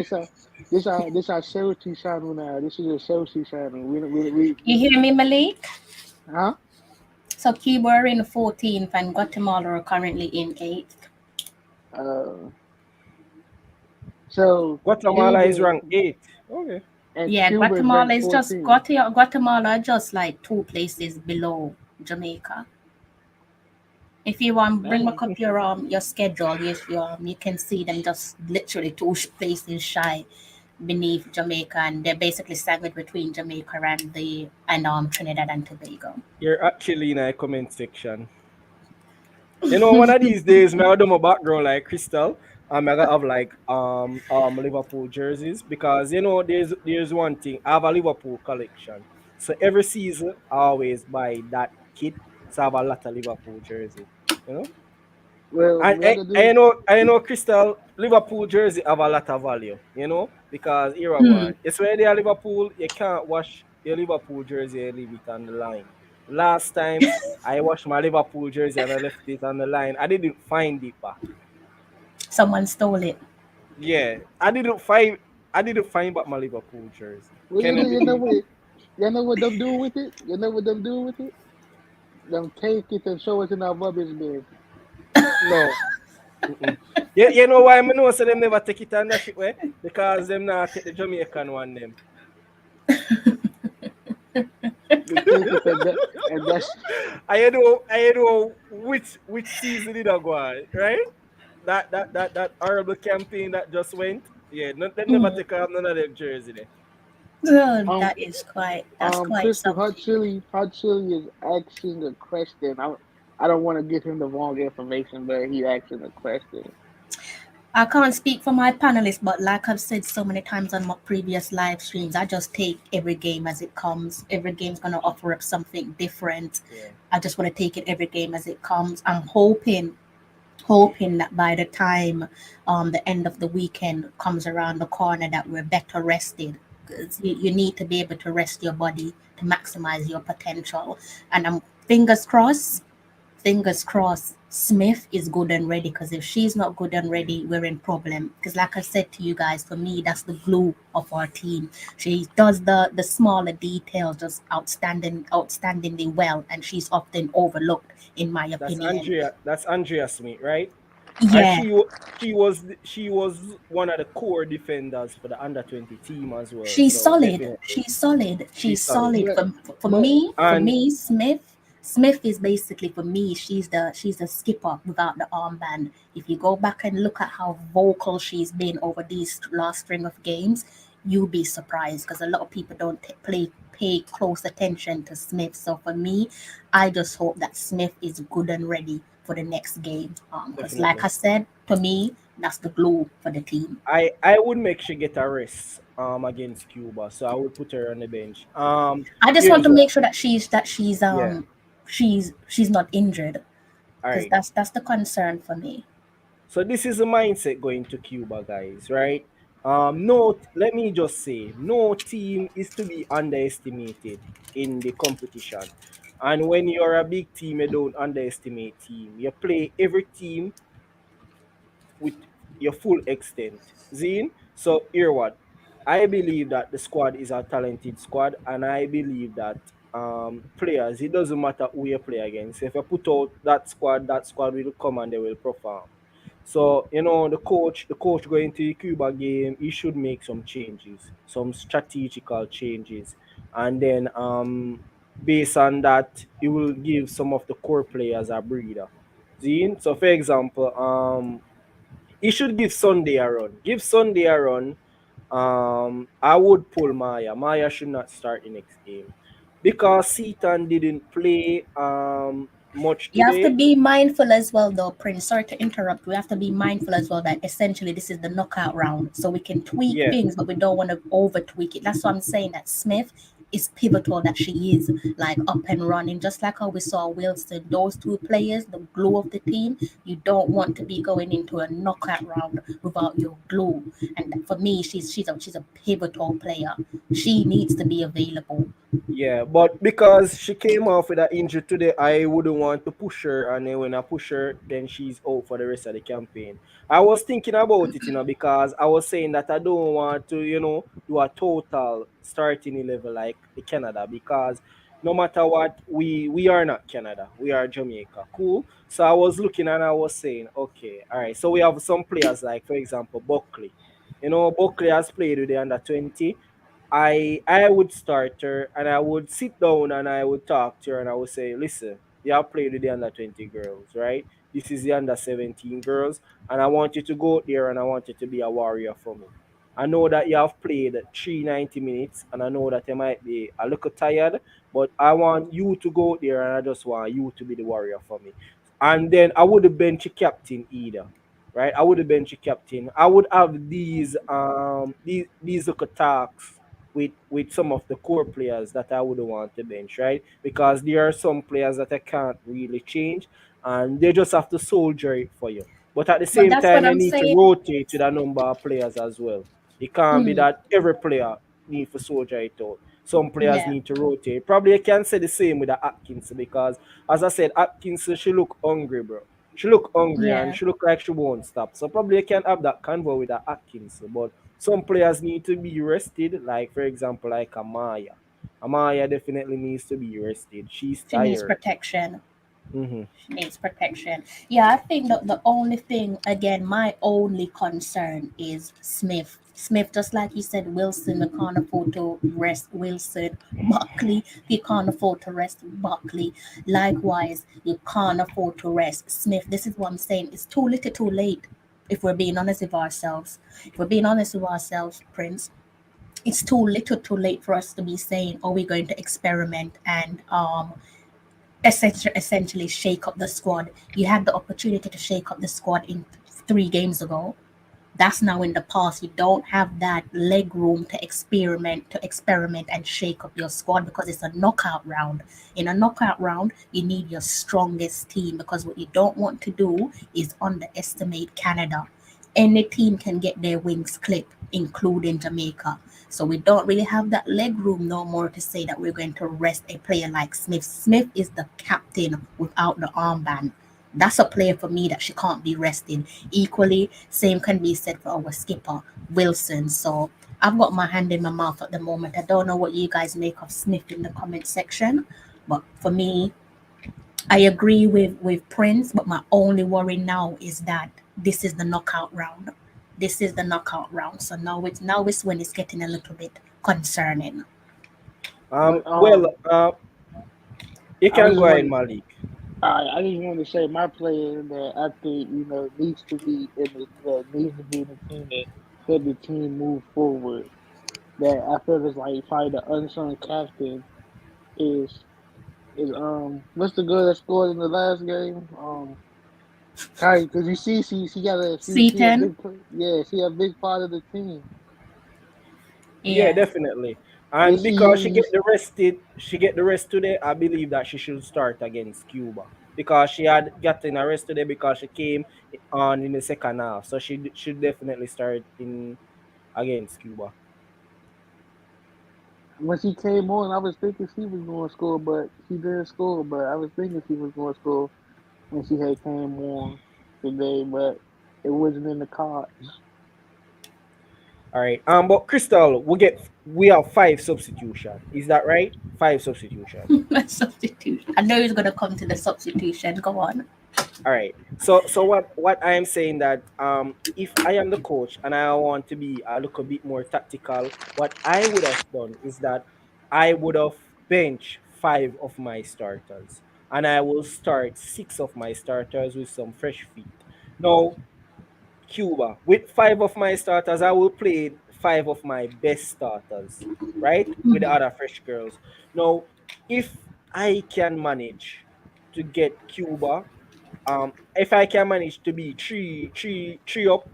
Speaker 3: this our Chelsea channel now. This is a Chelsea channel. We
Speaker 2: You hear me, Malik?
Speaker 3: huh?
Speaker 2: So Cuba are in 14th, and Guatemala are currently in 8th.
Speaker 3: So
Speaker 5: Guatemala is
Speaker 3: Cuba
Speaker 5: ranked 8. Okay.
Speaker 3: and
Speaker 2: Yeah,
Speaker 3: Cuba is
Speaker 2: Guatemala
Speaker 3: ranked
Speaker 2: is just
Speaker 3: 14.
Speaker 2: Guatemala are just like 2 places below Jamaica. If you bring back
Speaker 3: Dang.
Speaker 2: up your schedule, you can see them just literally 2 places shy beneath Jamaica, and they're basically segmented between Jamaica and Trinidad and Tobago.
Speaker 5: You're actually in a comment section. You know, one of these days, I do my background like Crystal. I gotta have like Liverpool jerseys because you know there's one thing. I have a Liverpool collection, so every season I always buy that kit. So I have a lot of Liverpool jerseys. You know,
Speaker 3: Well,
Speaker 5: and
Speaker 3: we have to do.
Speaker 5: I know Crystal Liverpool jersey have a lot of value. You know, because here I
Speaker 2: Hmm.
Speaker 5: go. It's where they are Liverpool. You can't wash your Liverpool jersey and leave it on the line. Last time I washed my Liverpool jersey and I left it on the line. I didn't find it back.
Speaker 2: Someone stole it.
Speaker 5: Yeah, I didn't find back my Liverpool jersey.
Speaker 3: Well,
Speaker 5: Can you believe?
Speaker 3: you know what them do with it. You know what them do with it. Them take it and show it in our rubbish bin.
Speaker 5: No. Mm-mm. Yeah, you know why I know so them never take it on that shit way? Because them not take the Jamaican one them.
Speaker 3: They take it and that's
Speaker 5: I know which season did I go on, right? That horrible campaign that just went. Yeah, they never
Speaker 2: Hmm.
Speaker 5: take off none of them jersey there.
Speaker 2: Oh,
Speaker 3: um
Speaker 2: that's quite
Speaker 3: Crystal
Speaker 2: something.
Speaker 3: Hot Chili is asking a question. I don't want to give him the wrong information, but he asking a question.
Speaker 2: I can't speak for my panelists, but like I've said so many times on my previous live streams, I just take every game as it comes. Every game's gonna offer up something different.
Speaker 5: Yeah.
Speaker 2: I just want to take it every game as it comes. I'm hoping that by the time the end of the weekend comes around the corner that we're better rested. 'Cause you need to be able to rest your body to maximize your potential. And I'm fingers crossed, Smith is good and ready, because if she's not good and ready, we're in problem. Because like I said to you guys, for me, that's the glue of our team. She does the smaller details just outstandingly well, and she's often overlooked, in my
Speaker 5: That's
Speaker 2: opinion.
Speaker 5: Andrea. That's Andrea Smith, right? And
Speaker 2: Yeah,
Speaker 5: she was one of the core defenders for the under 20 team as well.
Speaker 2: she's
Speaker 5: So
Speaker 2: solid.
Speaker 5: definitely
Speaker 2: She's solid.
Speaker 5: she's
Speaker 2: She's
Speaker 5: solid.
Speaker 2: solid.
Speaker 3: But
Speaker 2: For
Speaker 3: but
Speaker 2: me,
Speaker 5: And
Speaker 2: Smith is basically, for me, she's the skipper without the armband. If you go back and look at how vocal she's been over these last string of games, you'll be surprised, because a lot of people don't pay close attention to Smith. So for me, I just hope that Smith is good and ready for the next game. Because like
Speaker 5: definitely,
Speaker 2: I said, to me, that's the glue for the team.
Speaker 5: I would make she get a rest against Cuba, so I would put her on the bench.
Speaker 2: I just want
Speaker 5: Here's
Speaker 2: to
Speaker 5: what.
Speaker 2: make sure that she's
Speaker 5: Yeah.
Speaker 2: she's not injured,
Speaker 5: All
Speaker 2: because
Speaker 5: right.
Speaker 2: that's the concern for me.
Speaker 5: So this is the mindset going to Cuba, guys, right? No, let me just say, no team is to be underestimated in the competition. And when you're a big team, you don't underestimate team. You play every team with your full extent. Zine, so here what? I believe that the squad is a talented squad, and I believe that players, it doesn't matter who you play against. If you put out that squad will come and they will perform. So, the coach going to the Cuba game, he should make some changes, some strategical changes. And then based on that, he will give some of the core players a breather. Zine? So for example, he should give Sunday a run. Give Sunday a run. I would pull Maya. Maya should not start the next game because Seaton didn't play much
Speaker 2: You have to
Speaker 5: today.
Speaker 2: be mindful as well, though, Prince. Sorry to interrupt. We have to be mindful as well that essentially this is the knockout round. So we can tweak
Speaker 5: Yeah,
Speaker 2: things, but we don't want to over tweak it. That's why I'm saying that Smith is pivotal, that she is like up and running, just like how we saw Wilson. Those two players, the glue of the team, you don't want to be going into a knockout round without your glue. And for me, she's a pivotal player. She needs to be available.
Speaker 5: yeah, but because she came off with an injury today, I wouldn't want to push her. And then when I push her, then she's out for the rest of the campaign. I was thinking about it, because I was saying that I don't want to, do a total starting level like the Canada, because no matter what, we are not Canada, we are Jamaica. Cool. So I was looking and I was saying, okay, all right. So we have some players like, for example, Buckley. Buckley has played with the under 20. I would start her and I would sit down and I would talk to her and I would say, listen, you have played with the under 20 girls, right? This is the under 17 girls, and I want you to go out there and I want you to be a warrior for me. I know that you have played 390 minutes and I know that you might be a little tired, but I want you to go out there and I just want you to be the warrior for me. And then I would have bench captain either, right? I would have bench captain. I would have these little talks with some of the core players that I would want to bench, right? Because there are some players that I can't really change, and they just have to soldier it for you. But at the
Speaker 2: But
Speaker 5: same
Speaker 2: that's what
Speaker 5: time, you
Speaker 2: I'm
Speaker 5: need to
Speaker 2: saying.
Speaker 5: rotate with a number of players as well. It can't be
Speaker 2: Mm,
Speaker 5: that every player need to soldier it out. Some players
Speaker 2: yeah,
Speaker 5: need to rotate. Probably I can say the same with the Atkins because, as I said, Atkins she look hungry, bro. She look hungry and
Speaker 2: yeah.
Speaker 5: she look like she won't stop. So probably you can have that convo with the Atkins. But some players need to be rested, like for example, like Amaya. Amaya definitely needs to be rested. She's
Speaker 2: She needs
Speaker 5: tired.
Speaker 2: protection.
Speaker 5: Hmm.
Speaker 2: She needs protection. Yeah, I think that the only thing, again, my only concern is Smith. Smith, just like you said, Wilson, we can't afford to rest Wilson. Buckley, you can't afford to rest Buckley. Likewise, you can't afford to rest Smith. This is what I'm saying. It's too little too late if we're being honest with ourselves. If we're being honest with ourselves, Prince, it's too little too late for us to be saying, are we going to experiment and essentially shake up the squad. You had the opportunity to shake up the squad in 3 games ago. That's now in the past. You don't have that leg room to experiment and shake up your squad because it's a knockout round. In a knockout round, you need your strongest team because what you don't want to do is underestimate Canada. Any team can get their wings clipped, including Jamaica. So we don't really have that leg room no more to say that we're going to rest a player like Smith. Smith is the captain without the armband. That's a player for me that she can't be resting. Equally, same can be said for our skipper, Wilson. So I've got my hand in my mouth at the moment. I don't know what you guys make of Smith in the comment section. But for me, I agree with Prince, but my only worry now is that this is the knockout round. This is the knockout round. So now it's when it's getting a little bit concerning.
Speaker 3: But
Speaker 5: Well, you
Speaker 3: I
Speaker 5: can
Speaker 3: just
Speaker 5: go ahead,
Speaker 3: want
Speaker 5: Malik.
Speaker 3: I just want to say my player that I think needs to be in the team that help the team move forward. That I feel is like probably the unsung captain is what's the girl that scored in the last game? Kai, because you see she got she a
Speaker 2: C10,
Speaker 3: yeah, she a big part of the team,
Speaker 5: Yeah,
Speaker 2: yeah.
Speaker 5: definitely.
Speaker 3: and
Speaker 5: And
Speaker 3: she
Speaker 5: because
Speaker 3: used
Speaker 5: she get the rest today, I believe that she should start against Cuba because she had gotten a rest today because she came on in the second half, so she should definitely start in against Cuba.
Speaker 3: when she came on, I was thinking she was going to score, but she didn't score. But I was thinking she was going to score when she had came on today, but it wasn't in the cards.
Speaker 5: All right. But Crystal, we have 5 substitution. Is that right? 5 substitution.
Speaker 2: Substitution. I know he's gonna come to the substitution. Go on.
Speaker 5: All right. So what I am saying that if I am the coach and I want to be a little bit more tactical, what I would have done is that I would have bench 5 of my starters and I will start 6 of my starters with some fresh feet. Now Cuba. With 5 of my starters, I will play 5 of my best starters, right? With the
Speaker 2: Mhm.
Speaker 5: other fresh girls. Now, if I can manage to get Cuba, if I can manage to be three up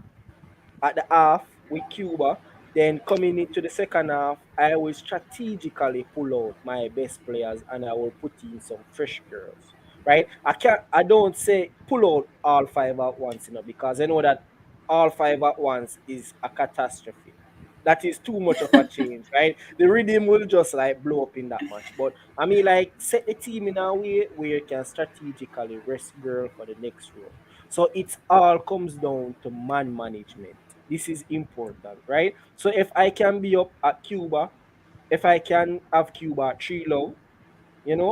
Speaker 5: at the half with Cuba. Then coming into the second half, I will strategically pull out my best players and I will put in some fresh girls. Right? I don't say pull out all 5 at once, because I know that all 5 at once is a catastrophe. That is too much of a change, right? The rhythm will just like blow up in that match. But I mean, like, set the team in a way where you can strategically rest girl for the next round. So it's all comes down to man management. This is important, right? So if I can be up at Cuba, if I can have Cuba at 3 low,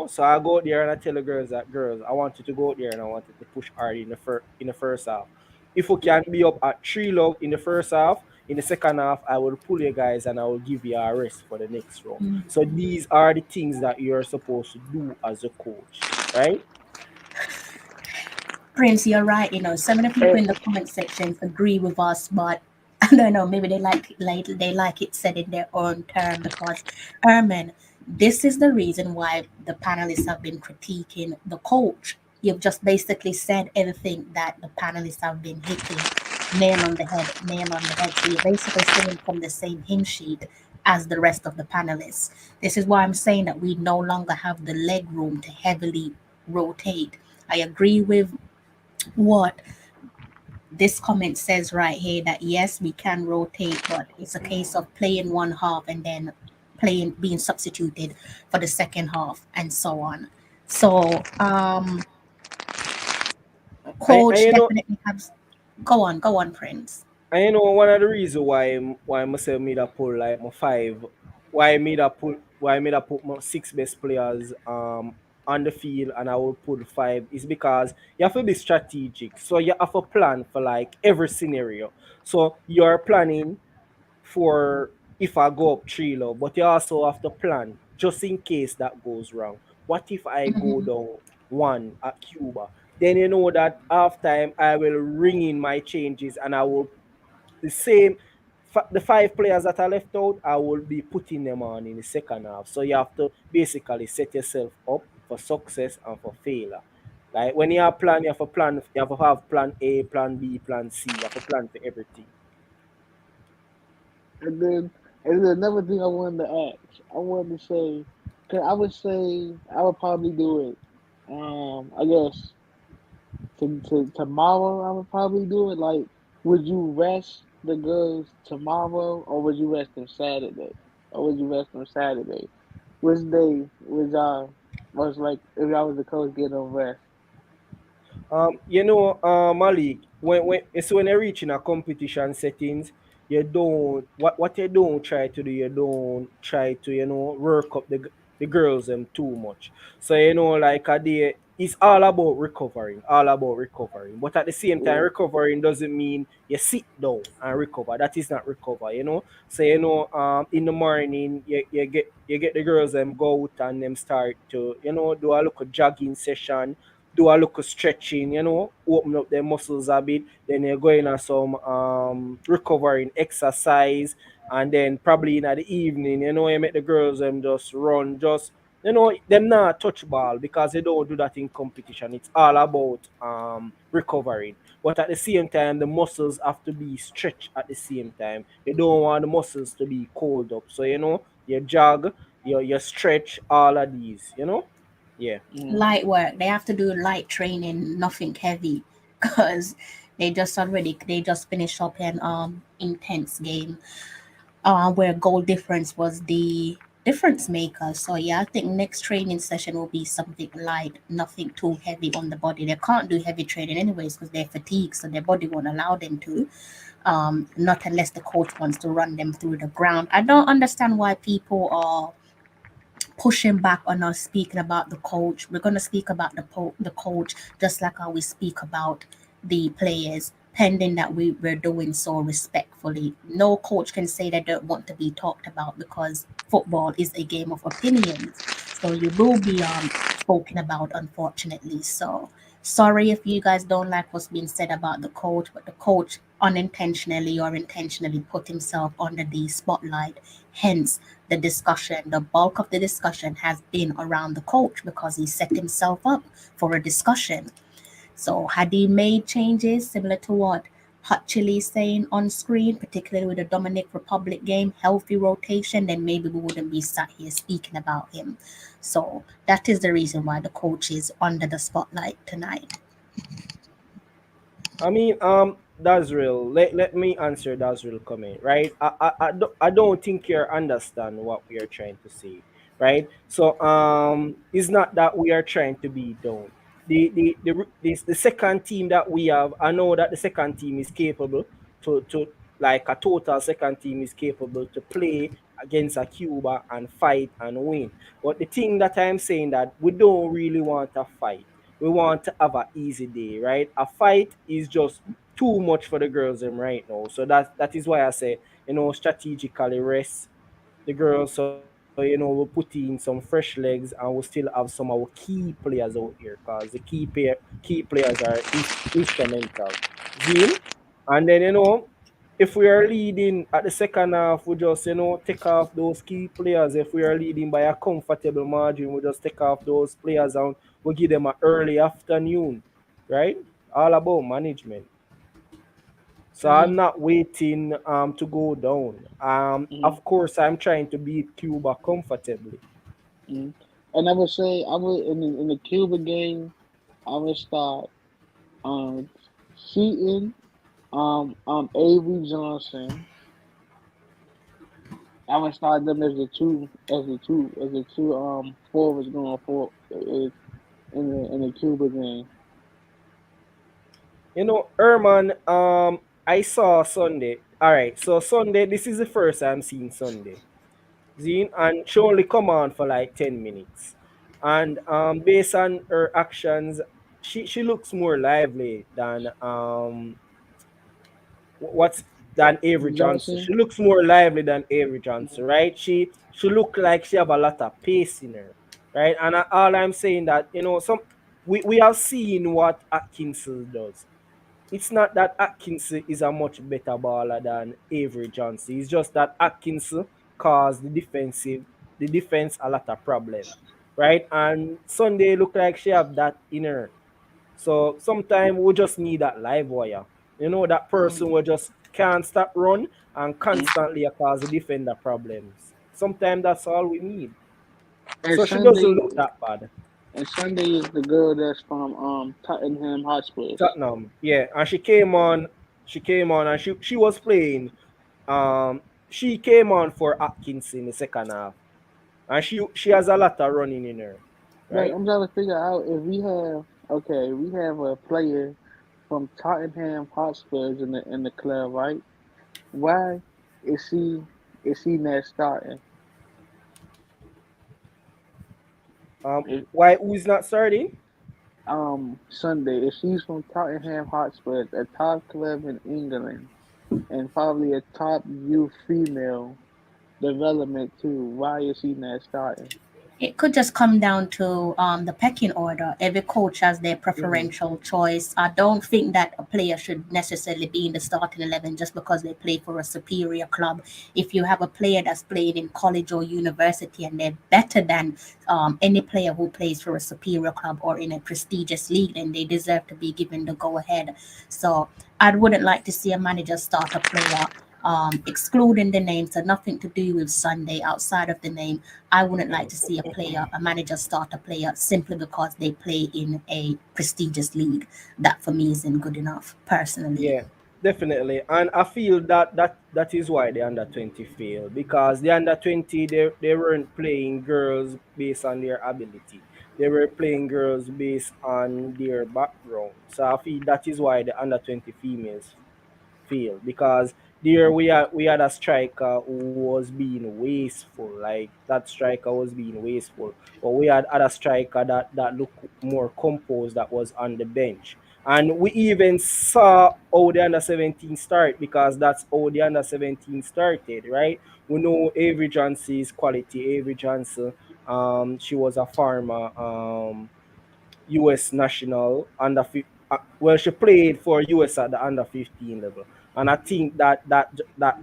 Speaker 5: so I go out there and I tell the girls that, girls, I want you to go out there and I want you to push hard in the first half. If we can be up at 3 low in the first half, in the second half, I will pull you guys and I will give you a rest for the next round. So these are the things that you're supposed to do as a coach, right?
Speaker 2: Prince, you're right. Some of the people
Speaker 3: Eh,
Speaker 2: in the comment section agree with us, but I don't know. Maybe they like it said in their own term because, Erman, this is the reason why the panelists have been critiquing the coach. You've just basically said everything that the panelists have been hitting, nail on the head, nail on the head. So you're basically singing from the same hymn sheet as the rest of the panelists. This is why I'm saying that we no longer have the leg room to heavily rotate. I agree with what this comment says right here, that yes, we can rotate, but it's a case of playing one half and then being substituted for the second half and so on. So
Speaker 5: I
Speaker 2: coach
Speaker 5: you know
Speaker 2: definitely has. Go on, Prince.
Speaker 5: And one of the reasons why I must have made a pull like my 5, why I made a put my 6 best players on the field and I will pull 5 is because you have to be strategic. So you have a plan for like every scenario. So you're planning for if I go up 3 low, but you also have to plan just in case that goes wrong. What if I go
Speaker 2: Mhm.
Speaker 5: down 1 at Cuba? Then you know that half time I will ring in my changes and I will the same the 5 players that are left out, I will be putting them on in the second half. So you have to basically set yourself up for success and for failure. Like when you have plan, you have a plan, you have to have plan A, plan B, plan C. You have a plan for everything.
Speaker 3: and then and then another thing I wanted to ask, I wanted to say, cause I would say I would probably do it. I guess tomorrow I would probably do it. Like, would you rest the girls tomorrow, or would you rest them Saturday, or would you rest them Saturday? Which day would y'all was like if y'all was the coach get them rest?
Speaker 5: Malik, when it's when you reach in a competition settings, you don't what you don't try to do, you don't try to work up the girls too much. So like a day, it's all about recovering. But at the same time,
Speaker 3: Yeah.
Speaker 5: recovering doesn't mean you sit down and recover. That is not recover. So in the morning, you get the girls go out and them start to do a little jogging session, do a little stretching, open up their muscles a bit. Then you're going on some recovering exercise, and then probably in the evening, you make the girls just run, just them not touch ball because they don't do that in competition. It's all about recovering. But at the same time, the muscles have to be stretched at the same time. You don't want the muscles to be cold up. So you jog, you stretch all of these. Yeah.
Speaker 3: Mm.
Speaker 2: Light work. They have to do light training, nothing heavy, because they just finished up an intense game where goal difference was the difference makers. So yeah, I think next training session will be something light, nothing too heavy on the body. They can't do heavy training anyways because they're fatigued, so their body won't allow them to. Not unless the coach wants to run them through the ground. I don't understand why people are pushing back on us speaking about the coach. We're going to speak about the coach just like how we speak about the players, pending that we're doing so respectfully. No coach can say they don't want to be talked about because football is a game of opinions. So you will be spoken about, unfortunately. So sorry if you guys don't like what's being said about the coach, but the coach unintentionally or intentionally put himself under the spotlight. Hence, the discussion, the bulk of the discussion has been around the coach because he set himself up for a discussion. So, had he made changes similar to what Hot Chili is saying on screen, particularly with the Dominic Republic game, healthy rotation, then maybe we wouldn't be sat here speaking about him. So, that is the reason why the coach is under the spotlight tonight.
Speaker 5: I mean, that's real. Let me answer that's real comment, right? I don't think you understand what we are trying to say, right? So it's not that we are trying to be down. The second team that we have, I know that the second team is capable to like a total second team is capable to play against a Cuba and fight and win. But the thing that I'm saying that we don't really want a fight. We want to have an easy day, right? A fight is just too much for the girls them right now. So that is why I say, strategically rest the girls. So, we'll put in some fresh legs and we'll still have some of our key players out here because the key players are instrumental. Zine. And then, if we are leading at the second half, we just, take off those key players. If we are leading by a comfortable margin, we just take off those players and we give them an early afternoon, right? All about management. So I'm not waiting to go down. Of course, I'm trying to beat Cuba comfortably.
Speaker 3: Mm. And I would say I would in the Cuba game, I would start um Seaton, Avery Johnson. I would start them as the two forwards going for in the Cuba game.
Speaker 5: Herman, I saw Sunday. All right, so Sunday, this is the first I'm seeing Sunday. Zine, and she only come on for like 10 minutes. And based on her actions, she looks more lively than what's than Avery Johnson. She
Speaker 3: Johnson.
Speaker 5: looks more lively than Avery Johnson, right? She look like she have a lot of pace in her, right? And all I'm saying that we have seen what Atkinson does. It's not that Atkinson is a much better baller than Avery Johnson. It's just that Atkinson caused the defense a lot of problem, right? And Sunday look like she have that in her. So sometimes we just need that live wire. That person will just can't stop run and constantly cause the defender problems. Sometimes that's all we need.
Speaker 3: And
Speaker 5: So she doesn't
Speaker 3: Sunday
Speaker 5: look that bad.
Speaker 3: and Sunday is the girl that's from Tottenham Hotspurs.
Speaker 5: Tottenham, yeah, and she came on. She came on and she was playing. She came on for Atkins in the second half, and she has a lot of running in her,
Speaker 3: Right,
Speaker 5: right?
Speaker 3: I'm trying to figure out if we have a player from Tottenham Hotspurs in the club, right? Why is he not starting? If,
Speaker 5: Why who's not starting?
Speaker 3: Sunday, if she's from Tottenham Hotspurs, a top club in England, and probably a top youth female development too, why is he not starting?
Speaker 2: It could just come down to the pecking order. Every coach has their
Speaker 5: Hmm.
Speaker 2: preferential choice. I don't think that a player should necessarily be in the starting 11 just because they play for a superior club. If you have a player that's playing in college or university and they're better than any player who plays for a superior club or in a prestigious league, then they deserve to be given the go ahead. So I wouldn't like to see a manager start a player. Excluding the name, so nothing to do with Sunday outside of the name. I wouldn't like to see a manager start a player simply because they play in a prestigious league. That for me isn't good enough, personally.
Speaker 5: Yeah. definitely. And I feel that is why the under 20 failed, because the under 20 they weren't playing girls based on their ability. They were playing girls based on their background. So I feel that is why the under 20 females failed, because there we had a striker who was being wasteful. Like that striker was being wasteful. But we had other striker that looked more composed, that was on the bench. And we even saw how the under 17 start, because that's how the under 17 started, right? We know Avery Johnson's quality. Avery Johnson, she was a farmer. US national well, she played for US at the under 15 level, and I think that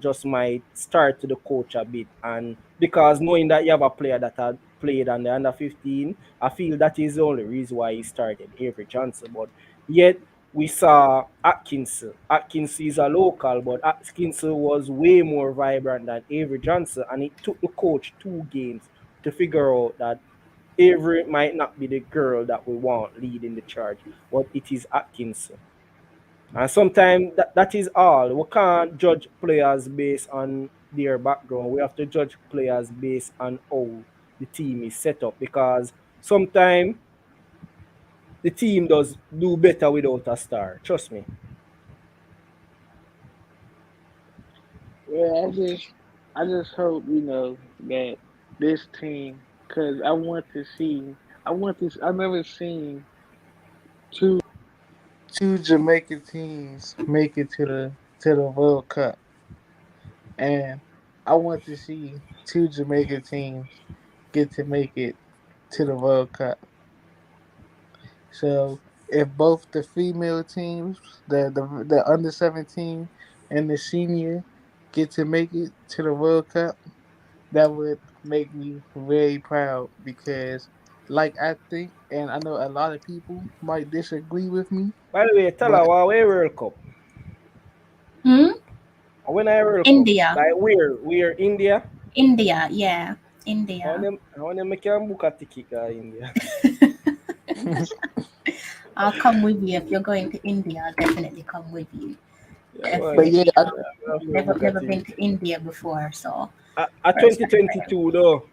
Speaker 5: just might start to the coach a bit. And because knowing that you have a player that had played on the under 15, I feel that is the only reason why he started Avery Johnson. But yet we saw Atkinson. Atkinson is a local, but Atkinson was way more vibrant than Avery Johnson, and it took the coach 2 games to figure out that Avery might not be the girl that we want leading the charge, but it is Atkinson. And sometimes that is all. We can't judge players based on their background. We have to judge players based on how the team is set up, because sometimes the team does do better without a star. Trust me.
Speaker 3: Yeah, I just hope that this team, because I never seen two two Jamaican teams make it to the World Cup, and I want to see two Jamaican teams get to make it to the World Cup. So if both the female teams, the under 17 and the senior, get to make it to the World Cup, that would make me very proud because, like, I think, and I know a lot of people might disagree with me,
Speaker 5: By the way,
Speaker 3: but
Speaker 5: Tallawah, where World Cup?
Speaker 2: Hmm?
Speaker 5: When I World Cup?
Speaker 2: India.
Speaker 5: Like where India?
Speaker 2: India, yeah. India.
Speaker 5: I want them make book a ticket to India.
Speaker 2: I'll come with you if you're going to India. I'll definitely come with you.
Speaker 5: Yeah,
Speaker 3: but
Speaker 5: man.
Speaker 3: yeah,
Speaker 2: Definitely.
Speaker 3: I
Speaker 5: Have to
Speaker 2: Never
Speaker 5: book a
Speaker 2: never been
Speaker 5: ticket.
Speaker 2: to India before, so
Speaker 5: At
Speaker 2: first time.
Speaker 5: 2022 though.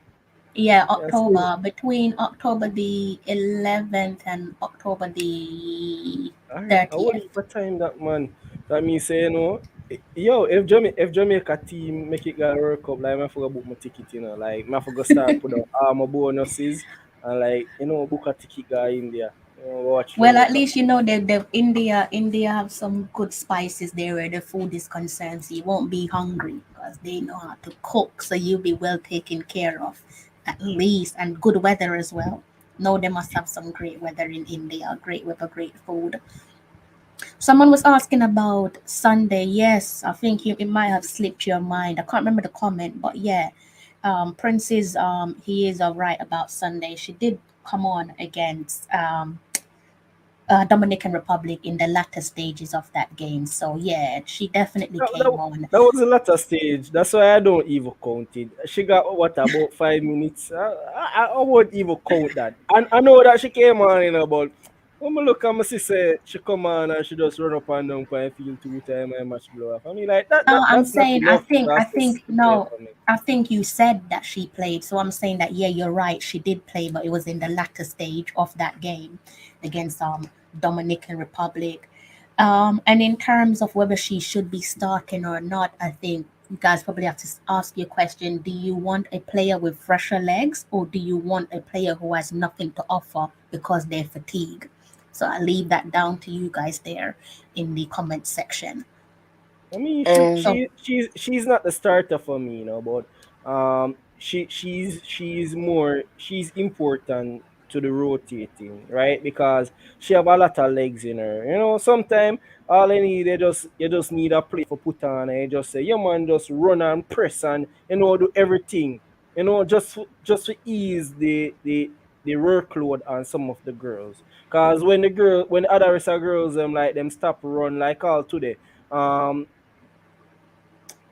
Speaker 2: Yeah,
Speaker 5: Yeah, see.
Speaker 2: between October the 11th and October the
Speaker 5: All right, I will
Speaker 2: 30th.
Speaker 5: leave a time that man. That means say yo, if Jamaica team make it go World Cup, like I forgot book my ticket, like I forgot start put out all my bonuses and like book a ticket go India, watch
Speaker 2: Well, at
Speaker 5: Jamaica.
Speaker 2: least you know that the India have some good spices there where the food is concerned, so you won't be hungry because they know how to cook, so you'll be well taken care of, at least, and good weather as well. No, they must have some great weather in India, great weather, great food. Someone was asking about Sunday. Yes, I think it might have slipped your mind. I can't remember the comment, but yeah, Prince is he is all right about Sunday. She did come on against Dominican Republic in the latter stages of that game. So yeah, she definitely
Speaker 5: That, that,
Speaker 2: came on.
Speaker 5: that was the latter stage. That's why I don't even count it. She got what about 5 minutes? I won't even count that. And I know that she came on, but when I look at my sister, she come on and she just run up and down for field 2 times and match blow off. I mean, like
Speaker 2: I'm
Speaker 5: that's not
Speaker 2: saying,
Speaker 5: enough to
Speaker 2: I
Speaker 5: assess
Speaker 2: think
Speaker 5: player
Speaker 2: no,
Speaker 5: for me.
Speaker 2: I think you said that she played. So I'm saying that yeah, you're right. She did play, but it was in the latter stage of that game against Dominican Republic. And in terms of whether she should be starting or not, I think you guys probably have to ask your question. Do you want a player with fresher legs, or do you want a player who has nothing to offer because they're fatigued? So I leave that down to you guys there in the comment section.
Speaker 5: I mean,
Speaker 3: and
Speaker 2: So
Speaker 5: she's not the starter for me, but she's important to the rotating, right? Because she have a lot of legs in her. Sometimes all I need you just need a play for put on and you just say, yeah man, just run and press and do everything. Just to ease the workload on some of the girls. Cause when the other rest of girls like them stop run like all today. Um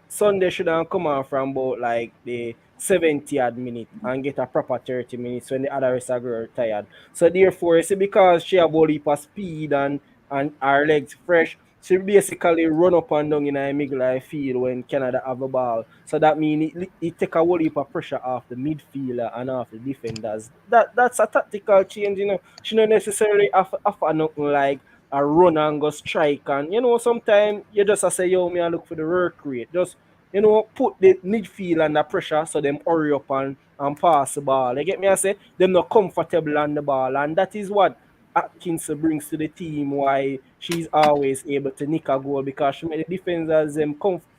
Speaker 5: Sunday should have come on from about like the 70th minute and get a proper 30 minutes when the other rest of girl tired. So therefore, you see, because she have a heap of speed and her legs fresh, She basically run up and down in a middle field when Canada have a ball. So that means it take a whole heap of pressure off the midfielder and off the defenders. That's a tactical change, you know. She not necessarily have nothing like a run and go strike. And you know, sometimes you just a say, yo, me I look for the work rate. Just put the midfield under pressure so them hurry up and pass the ball. You get me? I say them not comfortable on the ball, and that is what Atkinson brings to the team. Why she's always able to nick a goal because she made the defenders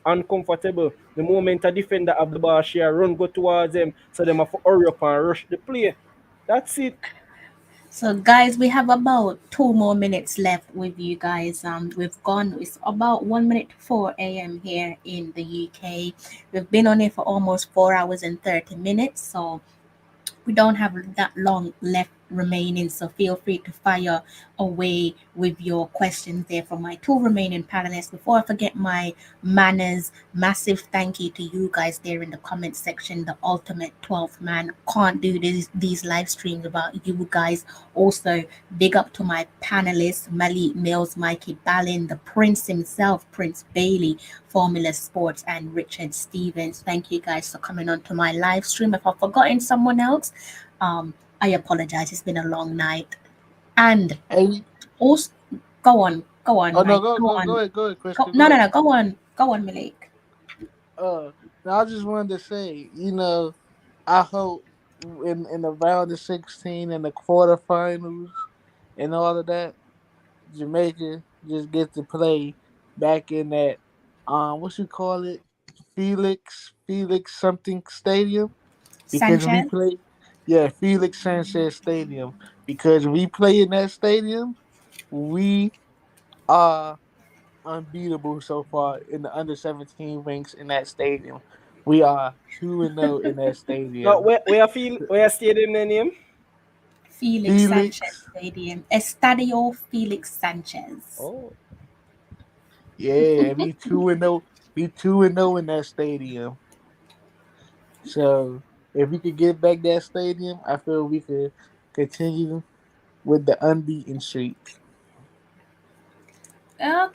Speaker 5: uncomfortable. The moment a defender have the ball, she run go towards them, so them have to hurry up and rush the play. That's it.
Speaker 2: So guys, we have about 2 more minutes left with you guys. We've gone. It's about 1 minute to 4 a.m. here in the UK. We've been on it for almost 4 hours and 30 minutes. So we don't have that long left remaining, so feel free to fire away with your questions there from my two remaining panelists. Before I forget my manners, massive thank you to you guys there in the comment section. The ultimate 12th man. Can't do these live streams without you guys. Also, big up to my panelists, Malik, Mills, Mikey, Ballin, the Prince himself, Prince Bailey, Formula Sports, and Richard Stevens. Thank you guys for coming on to my live stream. If I've forgotten someone else, I apologize. It's been a long night. And
Speaker 3: Hey,
Speaker 2: also, go on,
Speaker 3: oh no,
Speaker 2: Mike,
Speaker 3: go
Speaker 2: go
Speaker 3: go
Speaker 2: on.
Speaker 3: go ahead, Chris.
Speaker 2: No,
Speaker 3: Go ahead.
Speaker 2: go on, Malik.
Speaker 3: Now I just wanted to say, I hope in the round of 16 and the quarterfinals and all of that, Jamaica just gets to play back in that what you call it, Felix something stadium, because we
Speaker 2: Sanchez.
Speaker 3: play, yeah, Felix Sanchez Stadium, because we play in that stadium, we are unbeatable so far in the under 17 ranks in that stadium. We are 2-0 in that
Speaker 5: No,
Speaker 3: stadium.
Speaker 5: where stadium the name?
Speaker 2: Felix Sanchez
Speaker 3: Felix,
Speaker 2: Stadium. Estadio Felix Sanchez.
Speaker 5: Oh,
Speaker 3: yeah, and we 2-0 in that stadium. So if we could get back that stadium, I feel we could continue with the unbeaten streak. And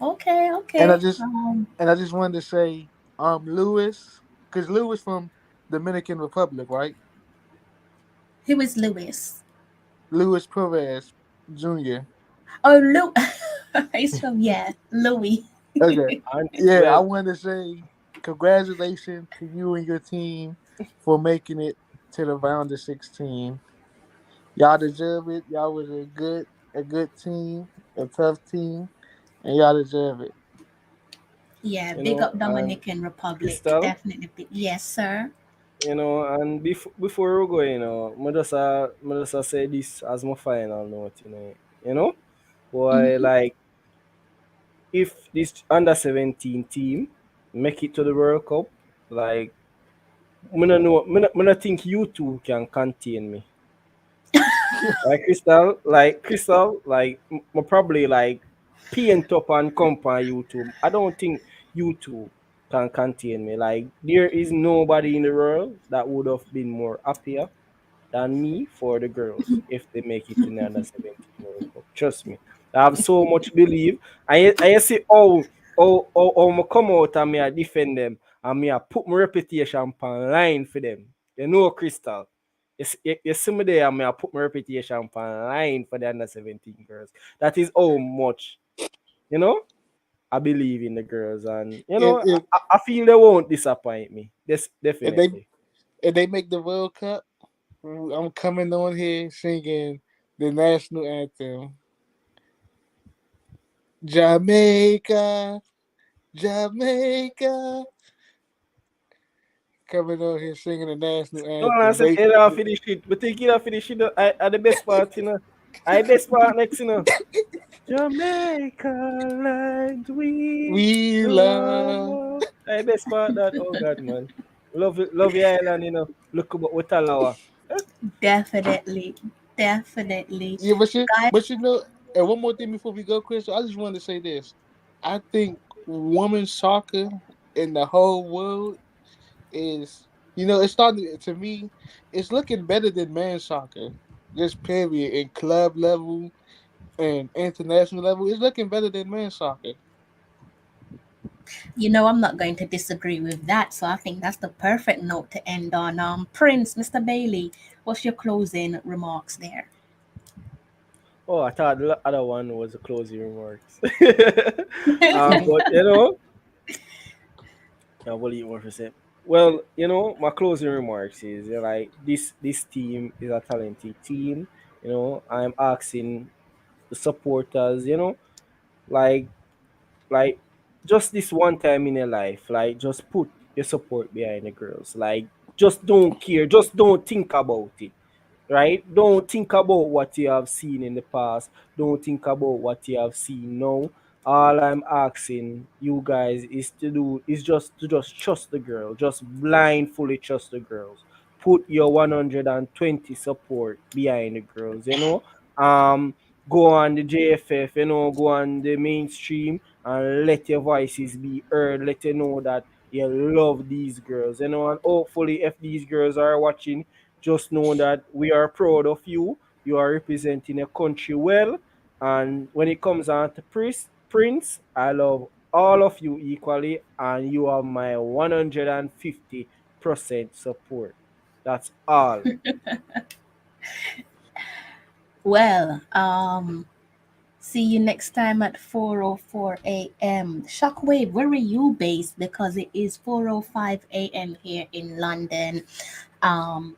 Speaker 2: Okay.
Speaker 3: I just wanted to say, Lewis, because Lewis from Dominican Republic, right?
Speaker 2: Who is Lewis?
Speaker 3: Luis Perez Jr.
Speaker 2: Oh, Lou. He's from Louis.
Speaker 3: Okay. Yeah, I
Speaker 5: Antwerp.
Speaker 3: wanted to say congratulations to you and your team for making it to the round of 16. Y'all deserve it. Y'all was a good team, a tough team, and y'all deserve it.
Speaker 2: Yeah,
Speaker 5: You
Speaker 2: big
Speaker 5: know,
Speaker 2: up
Speaker 5: and
Speaker 2: Dominican Republic.
Speaker 5: Crystal.
Speaker 2: Definitely. Yes, sir.
Speaker 5: And before we go, I just say this as my final note,
Speaker 2: Hmm.
Speaker 5: why like if this under 17 team make it to the World Cup, like I don't know, I don't think you two can contain me. Like Crystal, probably like paint up and comp on YouTube. I don't think you two can contain me. Like there is nobody in the world that would have been more happier than me for the girls if they make it in the under 17 World Cup. Trust me. I have so much belief. I see how I come out and me I defend them and me I put my reputation on line for them. You know, Crystal. You see me there and me I put my reputation on line for the under 17 girls. That is how much, you know, I believe in the girls, and
Speaker 3: If if,
Speaker 5: I feel they won't disappoint me. This
Speaker 3: if they
Speaker 5: definitely.
Speaker 3: if they make the World Cup, I'm coming on here singing the national anthem. Jamaica, Jamaica. Coming on here singing the national
Speaker 5: No, I
Speaker 3: anthem.
Speaker 5: said it all finish it. But think it all finish it. I the best part, I best part next. Jamaica land we
Speaker 3: We love.
Speaker 5: love. I best part that. Oh God, man. Love your island, Look about what Tallawah.
Speaker 2: Definitely. Definitely.
Speaker 3: Yeah,
Speaker 2: Guys,
Speaker 3: and one more thing before we go, Chris. I just wanted to say this. I think women's soccer in the whole world is, it's starting to me. It's looking better than men's soccer. Just period in club level,
Speaker 8: and international level, it's looking better than men's soccer.
Speaker 2: You know, I'm not going to disagree with that. So I think that's the perfect note to end on. Prince, Mr. Bailey, what's your closing remarks there?
Speaker 5: Oh, I thought the other one was the closing remarks. But yeah, what do you want to say? Well, my closing remarks is like this team is a talented team. I'm asking the supporters, like like just this one time in your life, like just put your support behind the girls. Like just don't care, just don't think about it, right? Don't think about what you have seen in the past. Don't think about what you have seen now. All I'm asking you guys is just to just trust the girl. Just blindly trust the girls. Put your 120 support behind the girls, Um go on the JFF, go on the mainstream and let your voices be heard. Let you know that you love these girls, and hopefully if these girls are watching, just know that we are proud of you. You are representing a country well. And when it comes on to Prince, I love all of you equally, and you are my 150% support. That's all.
Speaker 2: Well, see you next time at 4:04 a.m. Shockwave, where are you based? Because it is 4:05 a.m. here in London. Um,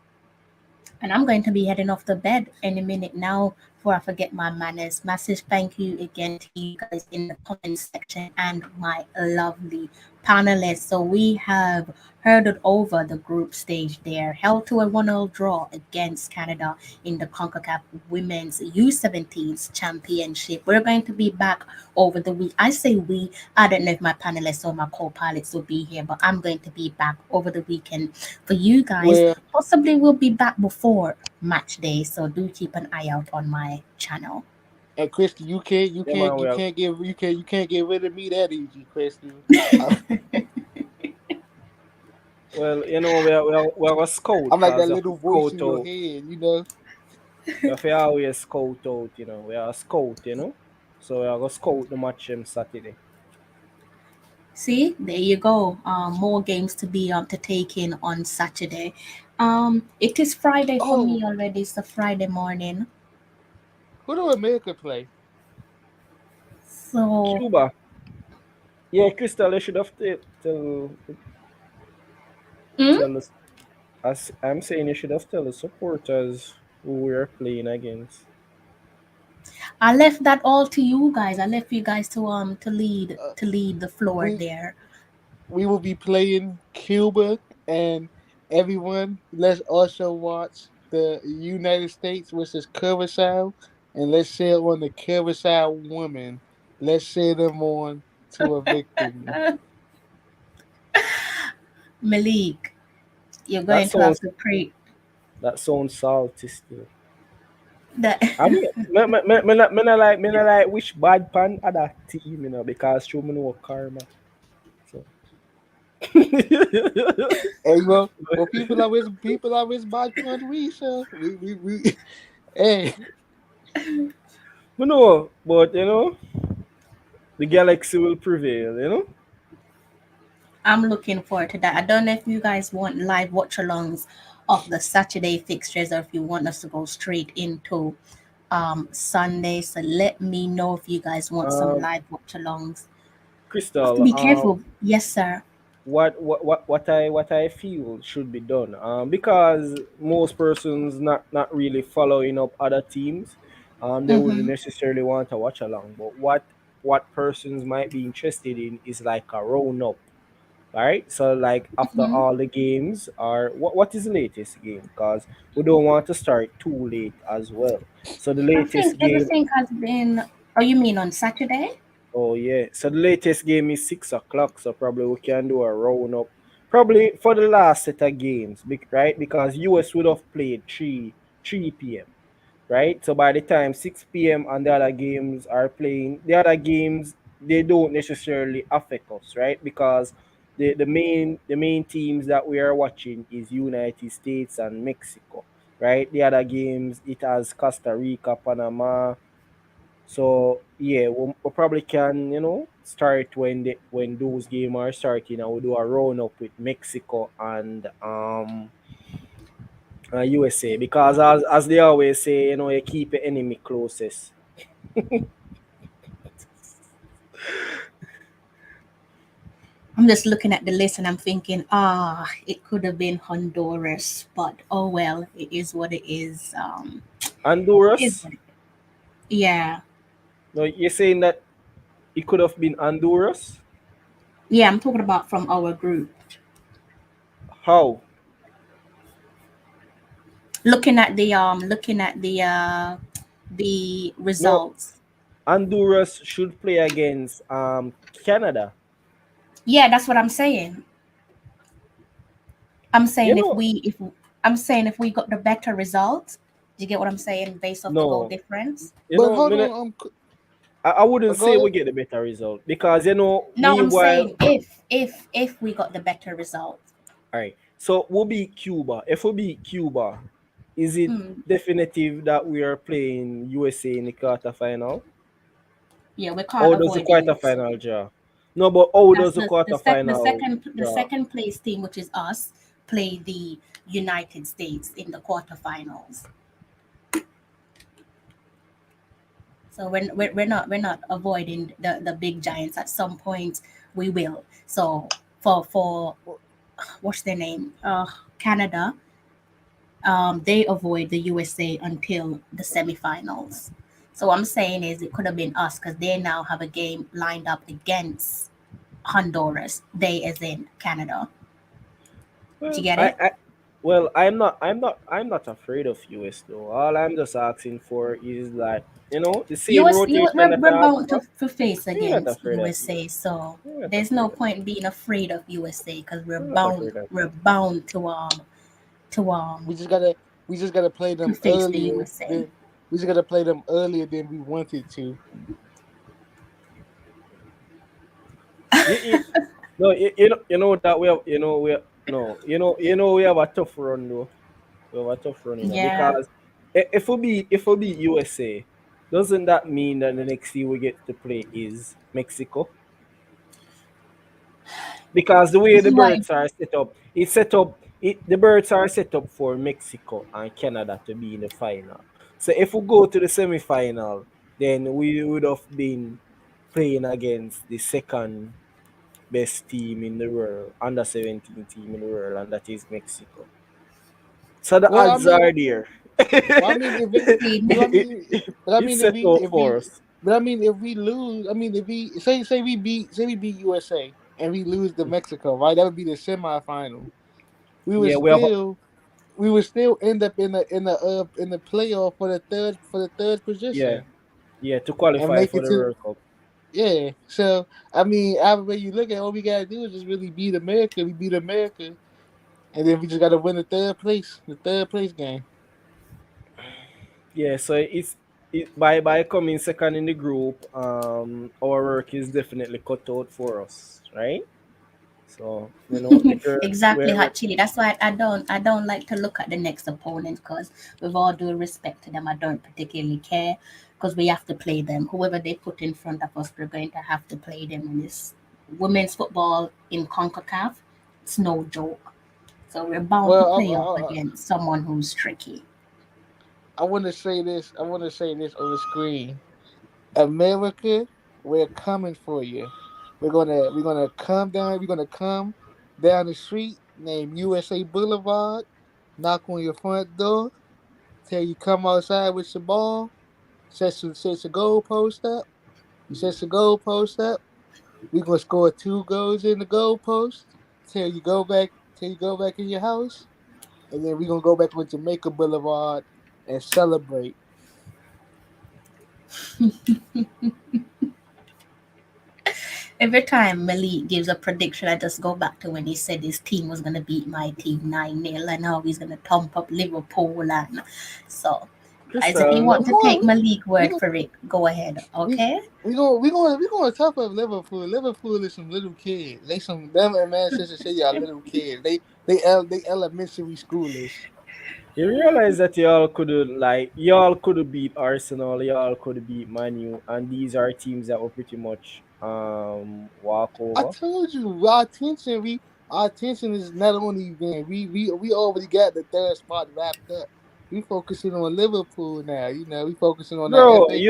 Speaker 2: and I'm going to be heading off to bed any minute now before I forget my manners. Massive thank you again to you guys in the comment section and my lovely panelists. So we have hurdled over the group stage there, held to a 1-0 draw against Canada in the Concacaf Women's U17s Championship. We're going to be back over the week. I say we, I don't know if my panelists or my co-pilots will be here, but I'm going to be back over the weekend for you guys.
Speaker 8: Well,
Speaker 2: Possibly we'll be back before match day, so do keep an eye out on my channel.
Speaker 8: and Christy, you can't, you
Speaker 5: Yeah,
Speaker 8: can't,
Speaker 5: man,
Speaker 8: you
Speaker 5: well,
Speaker 8: can't get, you can't get rid of me that easy, Christy.
Speaker 5: we're a scout,
Speaker 8: I'm like that
Speaker 5: cause of
Speaker 8: little voice
Speaker 5: scout
Speaker 8: in your
Speaker 5: out.
Speaker 8: head, you know.
Speaker 5: We have to always scout out, We are a scout, So we are gonna scout the match on Saturday.
Speaker 2: See, there you go. More games to be to take in on Saturday. It is Friday for
Speaker 8: Oh,
Speaker 2: me already. It's a Friday morning,
Speaker 8: who do America play?
Speaker 2: so
Speaker 5: Cuba. Yeah, Crystal, you should have
Speaker 2: mm,
Speaker 5: tell us. As I'm saying, you should have tell the supporters who we are playing against.
Speaker 2: I left that all to you guys. I left you guys
Speaker 8: Uh,
Speaker 2: to lead the floor
Speaker 8: we
Speaker 2: there.
Speaker 8: we will be playing Cuba, and everyone. Let's also watch the United States versus Curacao, and let's share on the Curacao women. Let's share them on to a victory.
Speaker 2: Malik, you're
Speaker 5: That
Speaker 2: going to have
Speaker 5: sounds
Speaker 2: to pray
Speaker 5: that sounds salty still.
Speaker 2: that.
Speaker 5: I mean, me not like which bad pan of that team, because show me no karma. So
Speaker 8: Hey, well, people always buy fun research. We. Hey,
Speaker 5: but no, but the galaxy will prevail.
Speaker 2: I'm looking forward to that. I don't know if you guys want live watch alongs of the Saturday fixtures or if you want us to go straight into Sunday. So let me know if you guys want some
Speaker 5: Um,
Speaker 2: live watch alongs. Have to
Speaker 5: Crystal,
Speaker 2: be careful. Yes, sir.
Speaker 5: what I feel should be done. Because most persons not really following up other teams. They wouldn't
Speaker 2: Mm-hmm.
Speaker 5: necessarily want to watch along. But what persons might be interested in is like a round up. Right? So like after
Speaker 2: Mm-hmm.
Speaker 5: all the games are what is the latest game? Because we don't want to start too late as well. So the
Speaker 2: I
Speaker 5: latest
Speaker 2: think
Speaker 5: game.
Speaker 2: everything has been. Oh, you mean on Saturday?
Speaker 5: Oh yeah. So the latest game is 6 o'clock. So probably we can do a round up. Probably for the last set of games, right? Because US would have played 3 p.m. Right? So by the time 6 p.m. and the other games are playing, the other games they don't necessarily affect us, right? Because the main teams that we are watching is United States and Mexico, right? The other games it has Costa Rica, Panama, So yeah, we probably can, start when those games are starting, and we'll do a round up with Mexico and USA, because as they always say, you keep your enemy closest.
Speaker 2: I'm just looking at the list and I'm thinking, it could have been Honduras, but oh well, it is what it is. It is
Speaker 5: Honduras?
Speaker 2: what it is. Yeah,
Speaker 5: No, you're saying that it could have been Honduras?
Speaker 2: yeah. I'm talking about from our group.
Speaker 5: How?
Speaker 2: Looking at the
Speaker 5: No,
Speaker 2: results.
Speaker 5: Honduras should play against Canada.
Speaker 2: Yeah, that's what I'm saying. I'm
Speaker 5: You
Speaker 2: saying
Speaker 5: know,
Speaker 2: if we got the better result, do you get what I'm saying? Based off the goal
Speaker 5: no,
Speaker 2: difference.
Speaker 8: But hold on,
Speaker 5: I wouldn't
Speaker 8: go
Speaker 5: say we
Speaker 8: ahead.
Speaker 5: get a better result, because
Speaker 2: No, I'm
Speaker 5: meanwhile,
Speaker 2: saying if we got the better result.
Speaker 5: all right. So we'll beat Cuba. If we beat Cuba, is it
Speaker 2: Mm,
Speaker 5: definitive that we are playing USA in the quarterfinal?
Speaker 2: yeah, we can't
Speaker 5: How does the
Speaker 2: avoid the USA.
Speaker 5: quarterfinal draw? No, but how
Speaker 2: That's
Speaker 5: does the quarterfinal
Speaker 2: the
Speaker 5: draw?
Speaker 2: second place team, which is us, play the United States in the quarterfinals. So we're not avoiding the big giants. At some point we will. So for what's their name? Canada. They avoid the USA until the semifinals. So what I'm saying is it could have been us because they now have a game lined up against Honduras. They as in Canada. Do you
Speaker 5: Well,
Speaker 2: get
Speaker 5: I,
Speaker 2: it?
Speaker 5: I I'm not afraid of US though. All I'm just asking for is like, the same rotation that
Speaker 2: We're
Speaker 5: I asked
Speaker 2: bound
Speaker 5: for.
Speaker 2: to face
Speaker 5: I'm not
Speaker 2: against
Speaker 5: afraid of
Speaker 2: USA,
Speaker 5: US.
Speaker 2: so
Speaker 5: I'm not
Speaker 2: there's no
Speaker 5: afraid of
Speaker 2: point being afraid of USA because
Speaker 5: I'm not afraid of
Speaker 2: we're bound to
Speaker 8: We just gotta we just gotta play them
Speaker 2: face the
Speaker 8: earlier
Speaker 2: USA.
Speaker 8: than we just gotta play them earlier than we wanted to.
Speaker 5: you, no, you know that we have we have, no we have a tough run though. We have a tough run,
Speaker 2: Yeah.
Speaker 5: because if we beat USA, doesn't that mean that the next team we get to play is Mexico? Because the way
Speaker 2: This
Speaker 5: the
Speaker 2: is why
Speaker 5: birds are set up, the birds are set up for Mexico and Canada to be in the final. So if we go to the semi-final, then we would have been playing against the second best team in the world, under 17 team in the world, and that is Mexico. So the
Speaker 8: Well, I
Speaker 5: odds
Speaker 8: mean,
Speaker 5: are there.
Speaker 8: well, I mean, if it,
Speaker 2: see
Speaker 8: but I mean, but I
Speaker 5: It's
Speaker 8: mean,
Speaker 5: set up
Speaker 8: if
Speaker 5: for
Speaker 8: we,
Speaker 5: us.
Speaker 8: but I mean, if we lose, I mean, if we say we beat USA and we lose to Mexico, right? That would be the semifinal. We would
Speaker 5: Yeah, we have.
Speaker 8: still we would still end up in the playoff for the third
Speaker 5: Yeah,
Speaker 8: position
Speaker 5: yeah, to
Speaker 8: and
Speaker 5: qualify
Speaker 8: make
Speaker 5: for
Speaker 8: it
Speaker 5: the
Speaker 8: to.
Speaker 5: World Cup.
Speaker 8: Yeah, so I mean, either way you look at it, all we gotta do is just really beat America. We beat America, and then we just gotta win the third place game.
Speaker 5: Yeah, so by coming second in the group, our work is definitely cut out for us, right? So the girl,
Speaker 2: exactly,
Speaker 5: we're
Speaker 2: actually. That's why I don't like to look at the next opponent because with all due respect to them, I don't particularly care because we have to play them. Whoever they put in front of us, we're going to have to play them in this women's football in Concacaf. It's no joke. So we're bound to play up
Speaker 8: Well,
Speaker 2: against someone who's tricky.
Speaker 8: I want to say this. I want to say this on the screen. America, we're coming for you. We're gonna come down. We're gonna come down the street named USA Boulevard. Knock on your front door. Tell you come outside with your ball. Set your goal post up. You set your goal post up. We gonna score 2 goals in the goal post. Till you go back. Till you go back in your house, and then we gonna go back with Jamaica Boulevard and celebrate.
Speaker 2: Every time Malik gives a prediction, I just go back to when he said his team was going to beat my team 9-0 and how he's going to thump up Liverpool. And so, guys, if you
Speaker 5: Crystal.
Speaker 2: want
Speaker 8: Of
Speaker 2: to take
Speaker 8: course,
Speaker 2: Malik
Speaker 8: we
Speaker 2: word
Speaker 8: gonna
Speaker 2: for it, go ahead,
Speaker 8: we
Speaker 2: okay?
Speaker 8: we gonna tough up Liverpool. Liverpool is some little kids. They some them and Manchester City are little kids. They elementary schoolers.
Speaker 5: You realize that y'all could have beat Arsenal, y'all could have beat Manu, and these are teams that were pretty much walk
Speaker 8: I
Speaker 5: over.
Speaker 8: told you, our attention is not on these games. We already got the third spot wrapped up. We focusing on Liverpool now. We focusing on that
Speaker 5: Bro,
Speaker 8: FA Cup.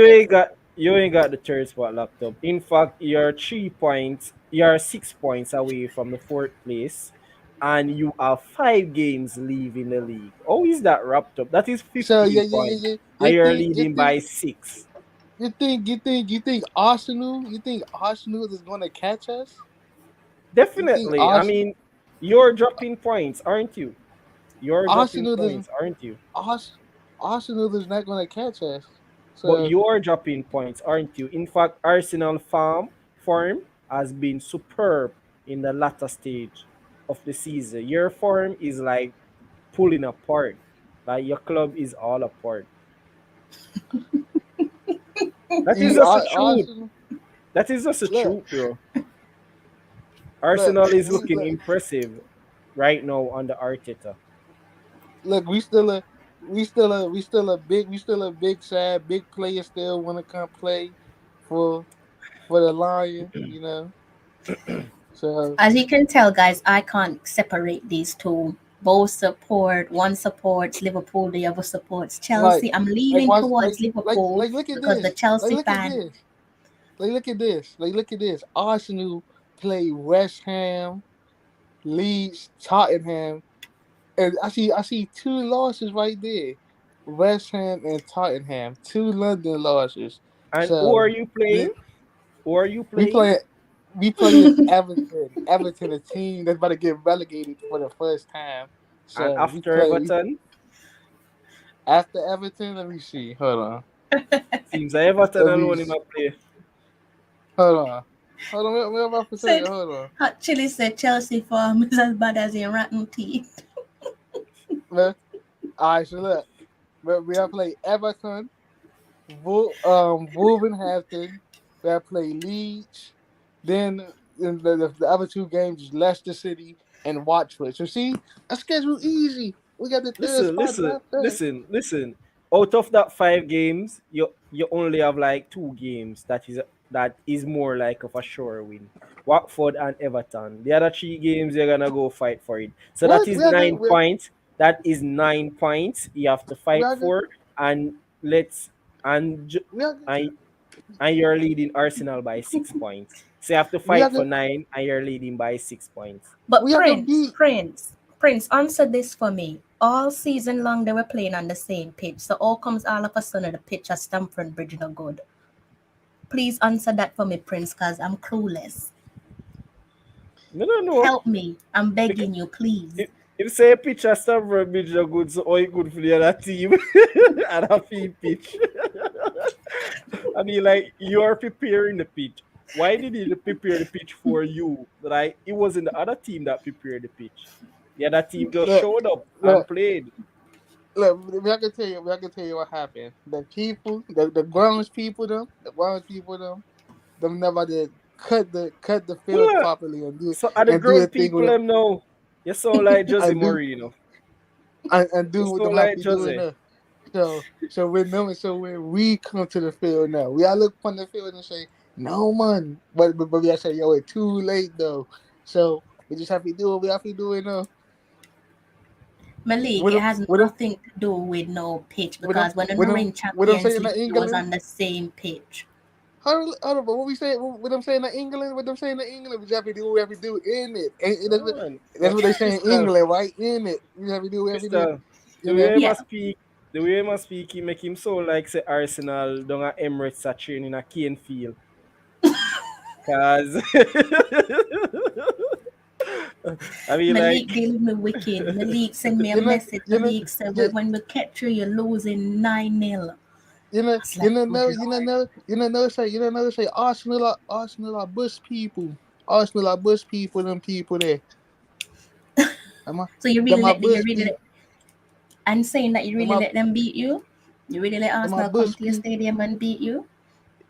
Speaker 5: you ain't got the third spot locked up. In fact, you're 6 points away from the fourth place, and you are 5 games leaving the league. How is that wrapped up? That is
Speaker 8: So
Speaker 5: 15 points,
Speaker 8: You
Speaker 5: and you're
Speaker 8: think you
Speaker 5: leading
Speaker 8: think
Speaker 5: by 6.
Speaker 8: you think Arsenal is gonna catch us? You think
Speaker 5: Definitely. I mean, you're dropping points, aren't you? You're dropping
Speaker 8: Arsenal is
Speaker 5: points, aren't you?
Speaker 8: Ars- Arsenal is not gonna catch us?
Speaker 5: But
Speaker 8: So
Speaker 5: you're dropping points, aren't you? In fact, Arsenal form has been superb in the latter stage of the season. Your form is like pulling apart. Like your club is all apart. That is just the truth.
Speaker 8: Arsenal,
Speaker 5: That is just the
Speaker 8: look,
Speaker 5: truth, bro.
Speaker 8: look,
Speaker 5: Arsenal is
Speaker 8: we
Speaker 5: looking
Speaker 8: look,
Speaker 5: impressive right now under Arteta.
Speaker 8: look, we still a big side, big players still want to come play for the Lion, So
Speaker 2: As you can tell, guys, I can't separate these two. Both support. One supports Liverpool, the other supports
Speaker 8: like
Speaker 2: Chelsea. I'm
Speaker 8: like
Speaker 2: leaning
Speaker 8: watch
Speaker 2: towards Liverpool
Speaker 8: look at
Speaker 2: because the
Speaker 8: this.
Speaker 2: Chelsea
Speaker 8: Look at
Speaker 2: fan.
Speaker 8: this. Look at this. Look at this. Arsenal play West Ham, Leeds, Tottenham, and I see two losses right there. West Ham and Tottenham, two London losses.
Speaker 5: And who
Speaker 8: So
Speaker 5: are you playing? Who are you
Speaker 8: we
Speaker 5: playing?
Speaker 8: play we playing Everton. Everton, a team that's about to get relegated for the first time.
Speaker 5: And
Speaker 8: So
Speaker 5: after Everton,
Speaker 8: after Everton. Let me see. Hold on.
Speaker 5: seems like Everton
Speaker 8: Let me
Speaker 5: alone in a play.
Speaker 8: hold on. Hold on. What am I to say?
Speaker 2: Said
Speaker 8: Hold on.
Speaker 2: Hot Chili said Chelsea form is as bad as in rotten teeth.
Speaker 8: All right. So look, we have played Everton, Wolverhampton. We have played Leeds. Then in the other two games is Leicester City and Watford. So see, our schedule easy. We got the third
Speaker 5: Listen,
Speaker 8: spot
Speaker 5: listen,
Speaker 8: wrapped up.
Speaker 5: listen. Out of that 5 games, you only have like 2 games that is more like of a sure win. Watford and Everton. The other 3 games you're gonna go fight for it. So that
Speaker 8: What?
Speaker 5: is
Speaker 8: We are good.
Speaker 5: 9 points. That is 9 points you have to
Speaker 8: We
Speaker 5: fight
Speaker 8: are good.
Speaker 5: for, and let's
Speaker 8: We are good.
Speaker 5: and and you're leading Arsenal by 6 points. So you have to
Speaker 8: We are
Speaker 5: fight for
Speaker 8: good.
Speaker 5: 9, and you're leading by 6 points.
Speaker 2: But
Speaker 8: We are gonna beat.
Speaker 2: Prince, answer this for me. All season long they were playing on the same pitch. So all comes all of a sudden the pitch at Stamford Bridge no good. Please answer that for me, Prince, because I'm clueless.
Speaker 5: No.
Speaker 2: Help me. I'm begging you, please.
Speaker 5: If say a pitch a Stamford Bridge are good, so all you good for the other team and a field pitch. I mean, like you're preparing the pitch. Why did he prepare the pitch for you? Like it wasn't the other team that prepared the pitch. The other team just
Speaker 8: Look,
Speaker 5: showed up and
Speaker 8: look,
Speaker 5: played.
Speaker 8: look. I can tell you. I can tell you what happened. The people, the grounds people, them never did cut the field
Speaker 5: What?
Speaker 8: properly
Speaker 5: So are the
Speaker 8: and do the
Speaker 5: grown
Speaker 8: thing
Speaker 5: people
Speaker 8: with it
Speaker 5: them now? You sound like Jose
Speaker 8: and do
Speaker 5: Mourinho.
Speaker 8: and
Speaker 5: You
Speaker 8: do what them
Speaker 5: sound
Speaker 8: have
Speaker 5: like
Speaker 8: to do
Speaker 5: Jose.
Speaker 8: enough. So when we come to the field now, we all look on the field and say, no man. But we all say, yo, it's too late though. So we just have to do what we have to do enough.
Speaker 2: Malik,
Speaker 8: With
Speaker 2: it
Speaker 8: them
Speaker 2: has
Speaker 8: with them
Speaker 2: nothing to do with no pitch
Speaker 8: with them
Speaker 2: because when the
Speaker 8: with them
Speaker 2: Marine
Speaker 8: with them
Speaker 2: Champions
Speaker 8: saying that
Speaker 2: League it was
Speaker 8: England.
Speaker 2: on the same pitch.
Speaker 8: Hold on, but what we say, what them saying in England, what them saying in England, we just have to do what we have to do in it.
Speaker 5: No, man.
Speaker 8: That's what they say in
Speaker 5: Crystal,
Speaker 8: England, right? In it. We have to do what we have to do,
Speaker 5: Crystal,
Speaker 8: you
Speaker 5: the way
Speaker 8: know?
Speaker 5: he
Speaker 2: Yeah.
Speaker 5: must speak, the way he must speak, he make him so like say Arsenal down at Emirates are training a Kane field. Cause I mean
Speaker 2: Malik
Speaker 5: like
Speaker 2: dealing with wicked. Malik send me a
Speaker 8: You know,
Speaker 2: message.
Speaker 8: you know,
Speaker 2: Malik said,
Speaker 8: you,
Speaker 2: when we catch you, you're losing 9-0.
Speaker 8: you know,
Speaker 2: That's like, good Lord.
Speaker 8: say Arsenal are bush people. Arsenal are bush people, them people there.
Speaker 2: So you
Speaker 8: Them
Speaker 2: really
Speaker 8: are
Speaker 2: let the, you
Speaker 8: bush
Speaker 2: really
Speaker 8: people.
Speaker 2: let, I'm saying that you
Speaker 8: Them
Speaker 2: really
Speaker 8: are,
Speaker 2: let them beat you? You really let
Speaker 8: them are
Speaker 2: Arsenal come
Speaker 8: bush
Speaker 2: to your
Speaker 8: people.
Speaker 2: stadium and beat you?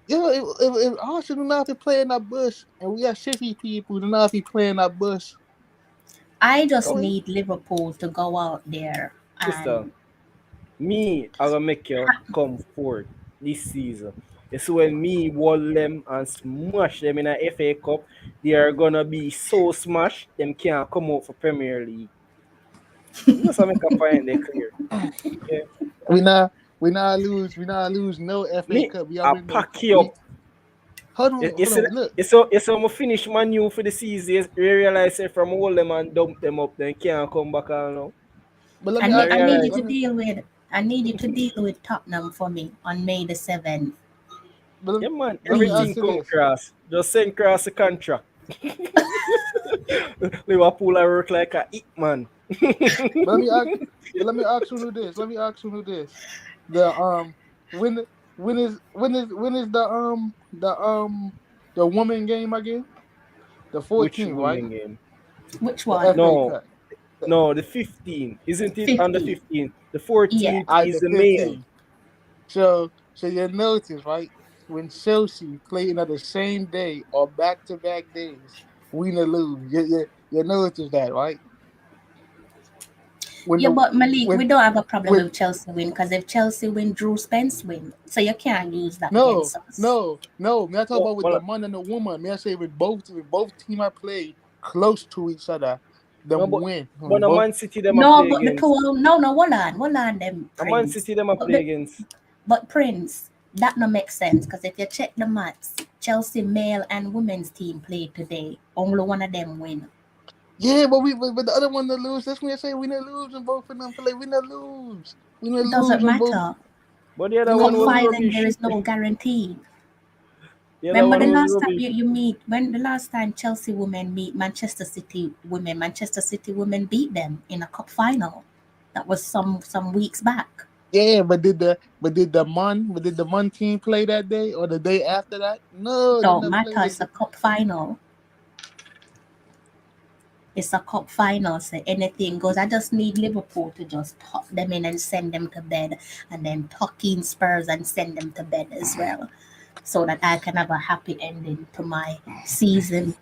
Speaker 8: You know, if Arsenal not to play in that bush, and we are city people, do not be playing that bush.
Speaker 2: I just
Speaker 8: Oh,
Speaker 2: need Liverpool to go out there and
Speaker 5: Crystal. Me, I will make you come forth this season. It's when me wall them and smash them in a FA Cup. They are gonna be so smashed, them can't come out for Premier League. You know, so make a find they clear. Yeah.
Speaker 8: We not lose no FA
Speaker 5: Me,
Speaker 8: Cup. We
Speaker 5: I
Speaker 8: already know.
Speaker 5: pack you up. You see,
Speaker 8: Look.
Speaker 5: it's I'm finish Man U for the season. You realize it from all them and dump them up, then can't come back on now.
Speaker 8: But let
Speaker 2: I
Speaker 8: me
Speaker 2: need,
Speaker 8: ask
Speaker 2: I
Speaker 8: you
Speaker 2: need
Speaker 8: this.
Speaker 2: you to deal with. I need you to deal with Tottenham for me on May the 7th.
Speaker 5: Yeah, man,
Speaker 8: Let me
Speaker 5: everything
Speaker 8: ask you
Speaker 5: come
Speaker 8: this.
Speaker 5: cross. Just send cross the contract. Liverpool I work like a hit man.
Speaker 8: But let me ask you this. The when when is the woman game again? The
Speaker 5: Which
Speaker 8: 14th, right?
Speaker 5: woman game?
Speaker 2: Which
Speaker 8: The
Speaker 2: one?
Speaker 8: FA
Speaker 5: No,
Speaker 8: Cup.
Speaker 5: no, the 15th. Isn't it on the
Speaker 2: 50.
Speaker 5: 15th? The
Speaker 2: Yeah.
Speaker 5: 14th
Speaker 8: I
Speaker 5: is
Speaker 8: the
Speaker 5: the male.
Speaker 8: 15th. So you notice, right? When Chelsea playing on the same day or back-to-back days, win or lose. You notice that, right? When
Speaker 2: Yeah,
Speaker 8: the
Speaker 2: but Malik, we
Speaker 8: when
Speaker 2: don't have a problem
Speaker 8: when
Speaker 2: with Chelsea win because if Chelsea win, Drew Spence win. So you can't use that
Speaker 8: no
Speaker 2: against us.
Speaker 8: no no. Me I talk
Speaker 5: Well,
Speaker 8: about with the
Speaker 5: well,
Speaker 8: man and the woman. Me I say with both team I play close to each other,
Speaker 5: no,
Speaker 8: them
Speaker 5: but
Speaker 8: win.
Speaker 5: but
Speaker 8: When
Speaker 5: a
Speaker 8: both
Speaker 5: Man City them a
Speaker 2: No,
Speaker 5: play
Speaker 2: but the
Speaker 5: against.
Speaker 2: two, no, hold on, them
Speaker 5: A Man
Speaker 2: Prince.
Speaker 5: City them a play against.
Speaker 2: But Prince, that no make sense because if you check the maths, Chelsea male and women's team played today. Only one of them win.
Speaker 8: yeah, but the other one to lose. That's when I say we not lose and both of them play. We not lose. We not
Speaker 2: It doesn't
Speaker 8: lose and both.
Speaker 2: matter.
Speaker 5: But the other
Speaker 8: We not
Speaker 2: Cup
Speaker 5: one was
Speaker 8: lose.
Speaker 2: final, there
Speaker 5: rubbish.
Speaker 2: is no guarantee.
Speaker 5: The other
Speaker 2: Remember
Speaker 5: one
Speaker 2: the
Speaker 5: was
Speaker 2: last time
Speaker 5: rubbish.
Speaker 2: you meet when the last time Chelsea women meet Manchester City women beat them in a cup final. That was some weeks back.
Speaker 8: Yeah, but did the man team play that day or the day after that? No, they
Speaker 2: Don't
Speaker 8: not play.
Speaker 2: matter. It's a cup final. It's a cup final, so anything goes. I just need Liverpool to just tuck them in and send them to bed, and then tuck in Spurs and send them to bed as well, so that I can have a happy ending to my season.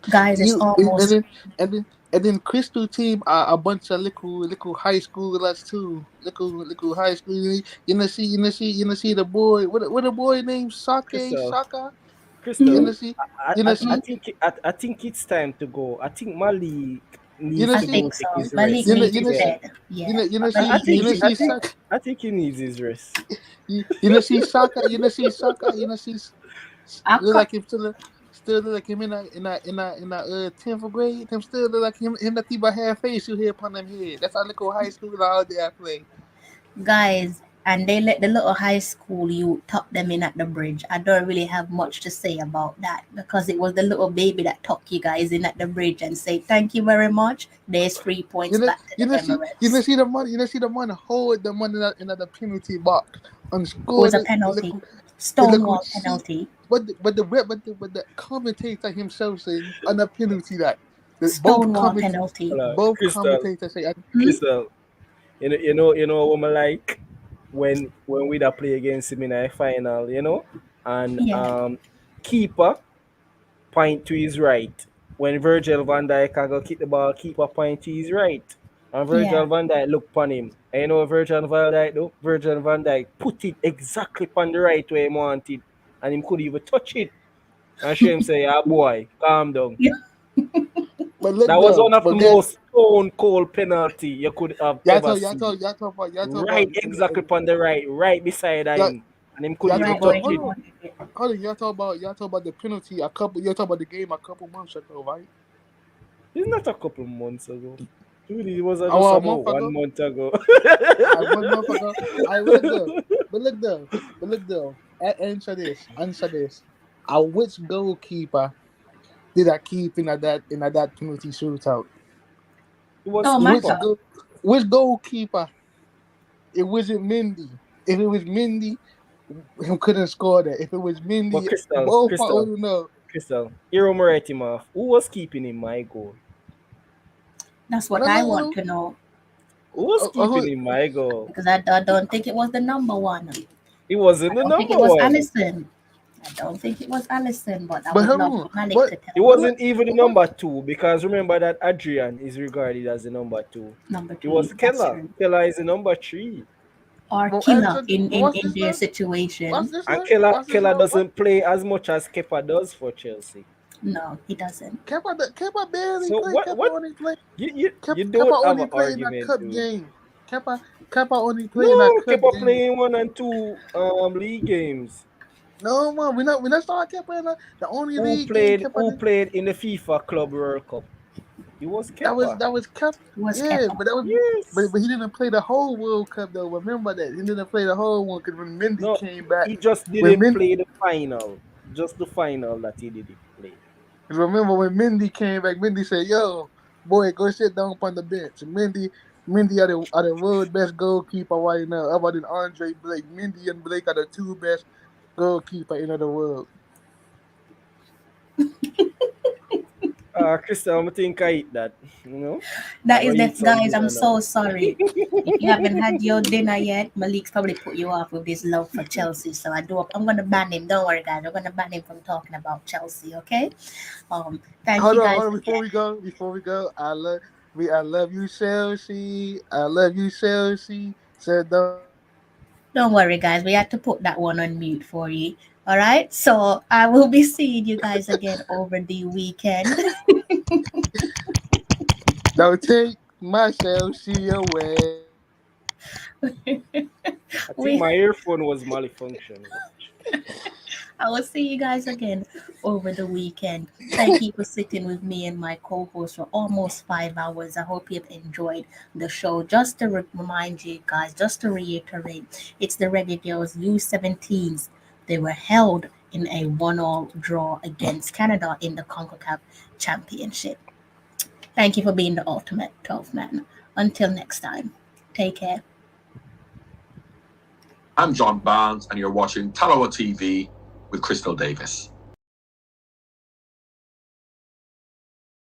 Speaker 2: Guys, it's
Speaker 8: You and
Speaker 2: almost.
Speaker 8: then and then Crystal team are a bunch of little high schoolers too. Little high school. You know see the boy. What the boy named
Speaker 5: Crystal,
Speaker 8: Saka. You
Speaker 5: Crystal.
Speaker 8: know see
Speaker 5: I,
Speaker 8: you know
Speaker 5: I,
Speaker 8: see
Speaker 5: I think I think it's time to go. I think Malik
Speaker 8: you
Speaker 5: needs
Speaker 8: know
Speaker 2: I
Speaker 5: to
Speaker 8: see
Speaker 5: go
Speaker 2: think
Speaker 5: take
Speaker 2: so.
Speaker 5: his
Speaker 2: Malik
Speaker 5: rest.
Speaker 2: needs his
Speaker 5: Yeah.
Speaker 2: bed. Yeah,
Speaker 5: I
Speaker 2: Malik
Speaker 5: think
Speaker 2: needs
Speaker 5: he,
Speaker 2: his bed.
Speaker 5: I think he needs his rest.
Speaker 8: you know see Saka. You know see
Speaker 2: I
Speaker 8: look
Speaker 2: cut.
Speaker 8: like him still look like him in a 10th grade. Him still look like him that people have face you here upon them head. That's how little high school all day I play.
Speaker 2: Guys, and they let the little high school you tuck them in at the bridge. I don't really have much to say about that because it was the little baby that tucked you guys in at the bridge and say thank you very much. There's 3 points back to the Emirates.
Speaker 8: You know see the man hold the man in the penalty box and
Speaker 2: It was
Speaker 8: score
Speaker 2: a
Speaker 8: the
Speaker 2: penalty,
Speaker 8: little
Speaker 2: stonewall
Speaker 8: see
Speaker 2: penalty,
Speaker 8: but the commentator himself saying on the penalty that
Speaker 2: stonewall penalty.
Speaker 8: both
Speaker 5: Crystal,
Speaker 8: commentators say
Speaker 2: Hmm?
Speaker 5: Crystal. What I like when we da play against him in a final. And
Speaker 2: Yeah,
Speaker 5: keeper point to his right. When Virgil van Dijk can go kick the ball, keeper point to his right. And
Speaker 2: yeah.
Speaker 5: Virgil van Dijk look upon him. And you know what Virgil van Dijk do? Virgil van Dijk put it exactly on the right way he wanted. And him could even touch it. And show him say, yeah boy, calm down.
Speaker 2: Yeah.
Speaker 8: but look
Speaker 5: That was
Speaker 8: though
Speaker 5: one of the
Speaker 8: but get
Speaker 5: most stone cold penalty you could have ever seen.
Speaker 8: y'all talk
Speaker 5: Right,
Speaker 8: about
Speaker 5: exactly on the right beside of
Speaker 8: y'all,
Speaker 5: him. And him
Speaker 8: y'all
Speaker 5: couldn't even
Speaker 8: talk
Speaker 2: Right
Speaker 8: about
Speaker 2: where
Speaker 5: touch
Speaker 2: he
Speaker 5: it.
Speaker 2: wanted it.
Speaker 8: hold on, y'all talk about the penalty y'all talk about the game a couple months ago, right?
Speaker 5: It's not a couple months ago. Really, it was just
Speaker 8: A
Speaker 5: about
Speaker 8: month
Speaker 5: one
Speaker 8: ago?
Speaker 5: month ago.
Speaker 8: I 1 month ago. I look though. Answer this. Which goalkeeper did I keep in that penalty shootout?
Speaker 5: It was
Speaker 2: Don't
Speaker 8: Which
Speaker 5: keeper.
Speaker 2: matter.
Speaker 8: go which goalkeeper? It wasn't Mindy. If it was Mindy, he couldn't score that. If it was
Speaker 5: But
Speaker 8: Mindy,
Speaker 5: Crystal,
Speaker 8: both I
Speaker 5: Crystal,
Speaker 8: wouldn't know.
Speaker 5: Crystal, Hero write him off. Who was keeping in my goal?
Speaker 2: That's
Speaker 8: I
Speaker 2: what
Speaker 8: don't
Speaker 2: I
Speaker 8: know
Speaker 2: want
Speaker 8: who.
Speaker 2: to know
Speaker 5: Who was keeping
Speaker 8: Who
Speaker 5: in my goal?
Speaker 2: because I don't think it was the number one.
Speaker 5: It wasn't
Speaker 2: I
Speaker 5: the
Speaker 2: don't think
Speaker 5: number
Speaker 2: it was
Speaker 5: one.
Speaker 2: Allison. I don't think it was Allison, but I
Speaker 8: but
Speaker 2: would love
Speaker 8: who?
Speaker 2: for Malik
Speaker 8: But
Speaker 2: to
Speaker 5: It
Speaker 2: tell me.
Speaker 5: wasn't even the
Speaker 8: what?
Speaker 5: number two because remember that Adrian is regarded as the number two.
Speaker 2: Number
Speaker 5: It was
Speaker 2: three. That's
Speaker 5: Keller.
Speaker 2: true.
Speaker 5: Keller is the number three.
Speaker 2: or
Speaker 8: Well,
Speaker 2: killer
Speaker 8: actually,
Speaker 2: in
Speaker 8: what's
Speaker 2: in
Speaker 8: this
Speaker 2: their
Speaker 8: now?
Speaker 2: situation.
Speaker 8: What's this
Speaker 5: And
Speaker 8: now?
Speaker 5: Keller
Speaker 8: What's this
Speaker 5: Keller
Speaker 8: now? What?
Speaker 5: doesn't play as much as Kepa does for Chelsea.
Speaker 2: No, he doesn't.
Speaker 8: Kepa barely
Speaker 5: So
Speaker 8: played.
Speaker 5: what you
Speaker 8: Kepa
Speaker 5: don't have
Speaker 8: only
Speaker 5: an
Speaker 8: played in a
Speaker 5: argument
Speaker 8: cup
Speaker 5: to.
Speaker 8: game. Kepa only played in a
Speaker 5: No,
Speaker 8: cup
Speaker 5: Kepa
Speaker 8: game.
Speaker 5: playing 1 and 2 league games.
Speaker 8: No man, we not starting Kepa in the only league game Kepa
Speaker 5: Who
Speaker 8: did.
Speaker 5: played in the FIFA Club World Cup? It was Kepa.
Speaker 8: That was Kepa.
Speaker 2: Was
Speaker 8: Yeah,
Speaker 2: Kepa.
Speaker 8: but that was
Speaker 5: Yes.
Speaker 8: but he didn't play the whole World Cup though. Remember that he didn't play the whole one because when Mendy
Speaker 5: No,
Speaker 8: came back,
Speaker 5: he just
Speaker 8: when
Speaker 5: didn't
Speaker 8: Mendy
Speaker 5: play the final. Just the final that he didn't play.
Speaker 8: remember when Mendy came back, Mendy said, "Yo, boy, go sit down on the bench." Mendy are the world best goalkeeper right now, other than Andre Blake. Mendy and Blake are the two best goalkeeper in the world.
Speaker 5: Crystal, I think I eat that.
Speaker 2: That
Speaker 5: I'm
Speaker 2: is
Speaker 5: gonna
Speaker 2: the
Speaker 5: eat some
Speaker 2: guys. I'm
Speaker 5: dinner now.
Speaker 2: so sorry. If you haven't had your dinner yet, Malik's probably put you off with this love for Chelsea. So I'm gonna ban him. Don't worry, guys. I'm gonna ban him from talking about Chelsea. Okay. Thank you guys
Speaker 8: Hold on.
Speaker 2: again.
Speaker 8: Before we go, I love you, Chelsea. I love you, Chelsea. Said
Speaker 2: Don't worry, guys. We had to put that one on mute for you. All right. So I will be seeing you guys again over the weekend.
Speaker 8: don't take my Chelsea away.
Speaker 5: I think
Speaker 2: we
Speaker 5: my earphone was malfunctioning.
Speaker 2: I will see you guys again over the weekend. Thank you for sitting with me and my co-host for almost 5 hours. I hope you've enjoyed the show. Just to remind you guys, just to reiterate, it's the Reggae Girls U17s. They were held in a 1-all draw against Canada in the Concacaf Championship. Thank you for being the ultimate 12 man. Until next time, take care.
Speaker 9: I'm John Barnes, and you're watching Tallawah TV with Crystal Davis.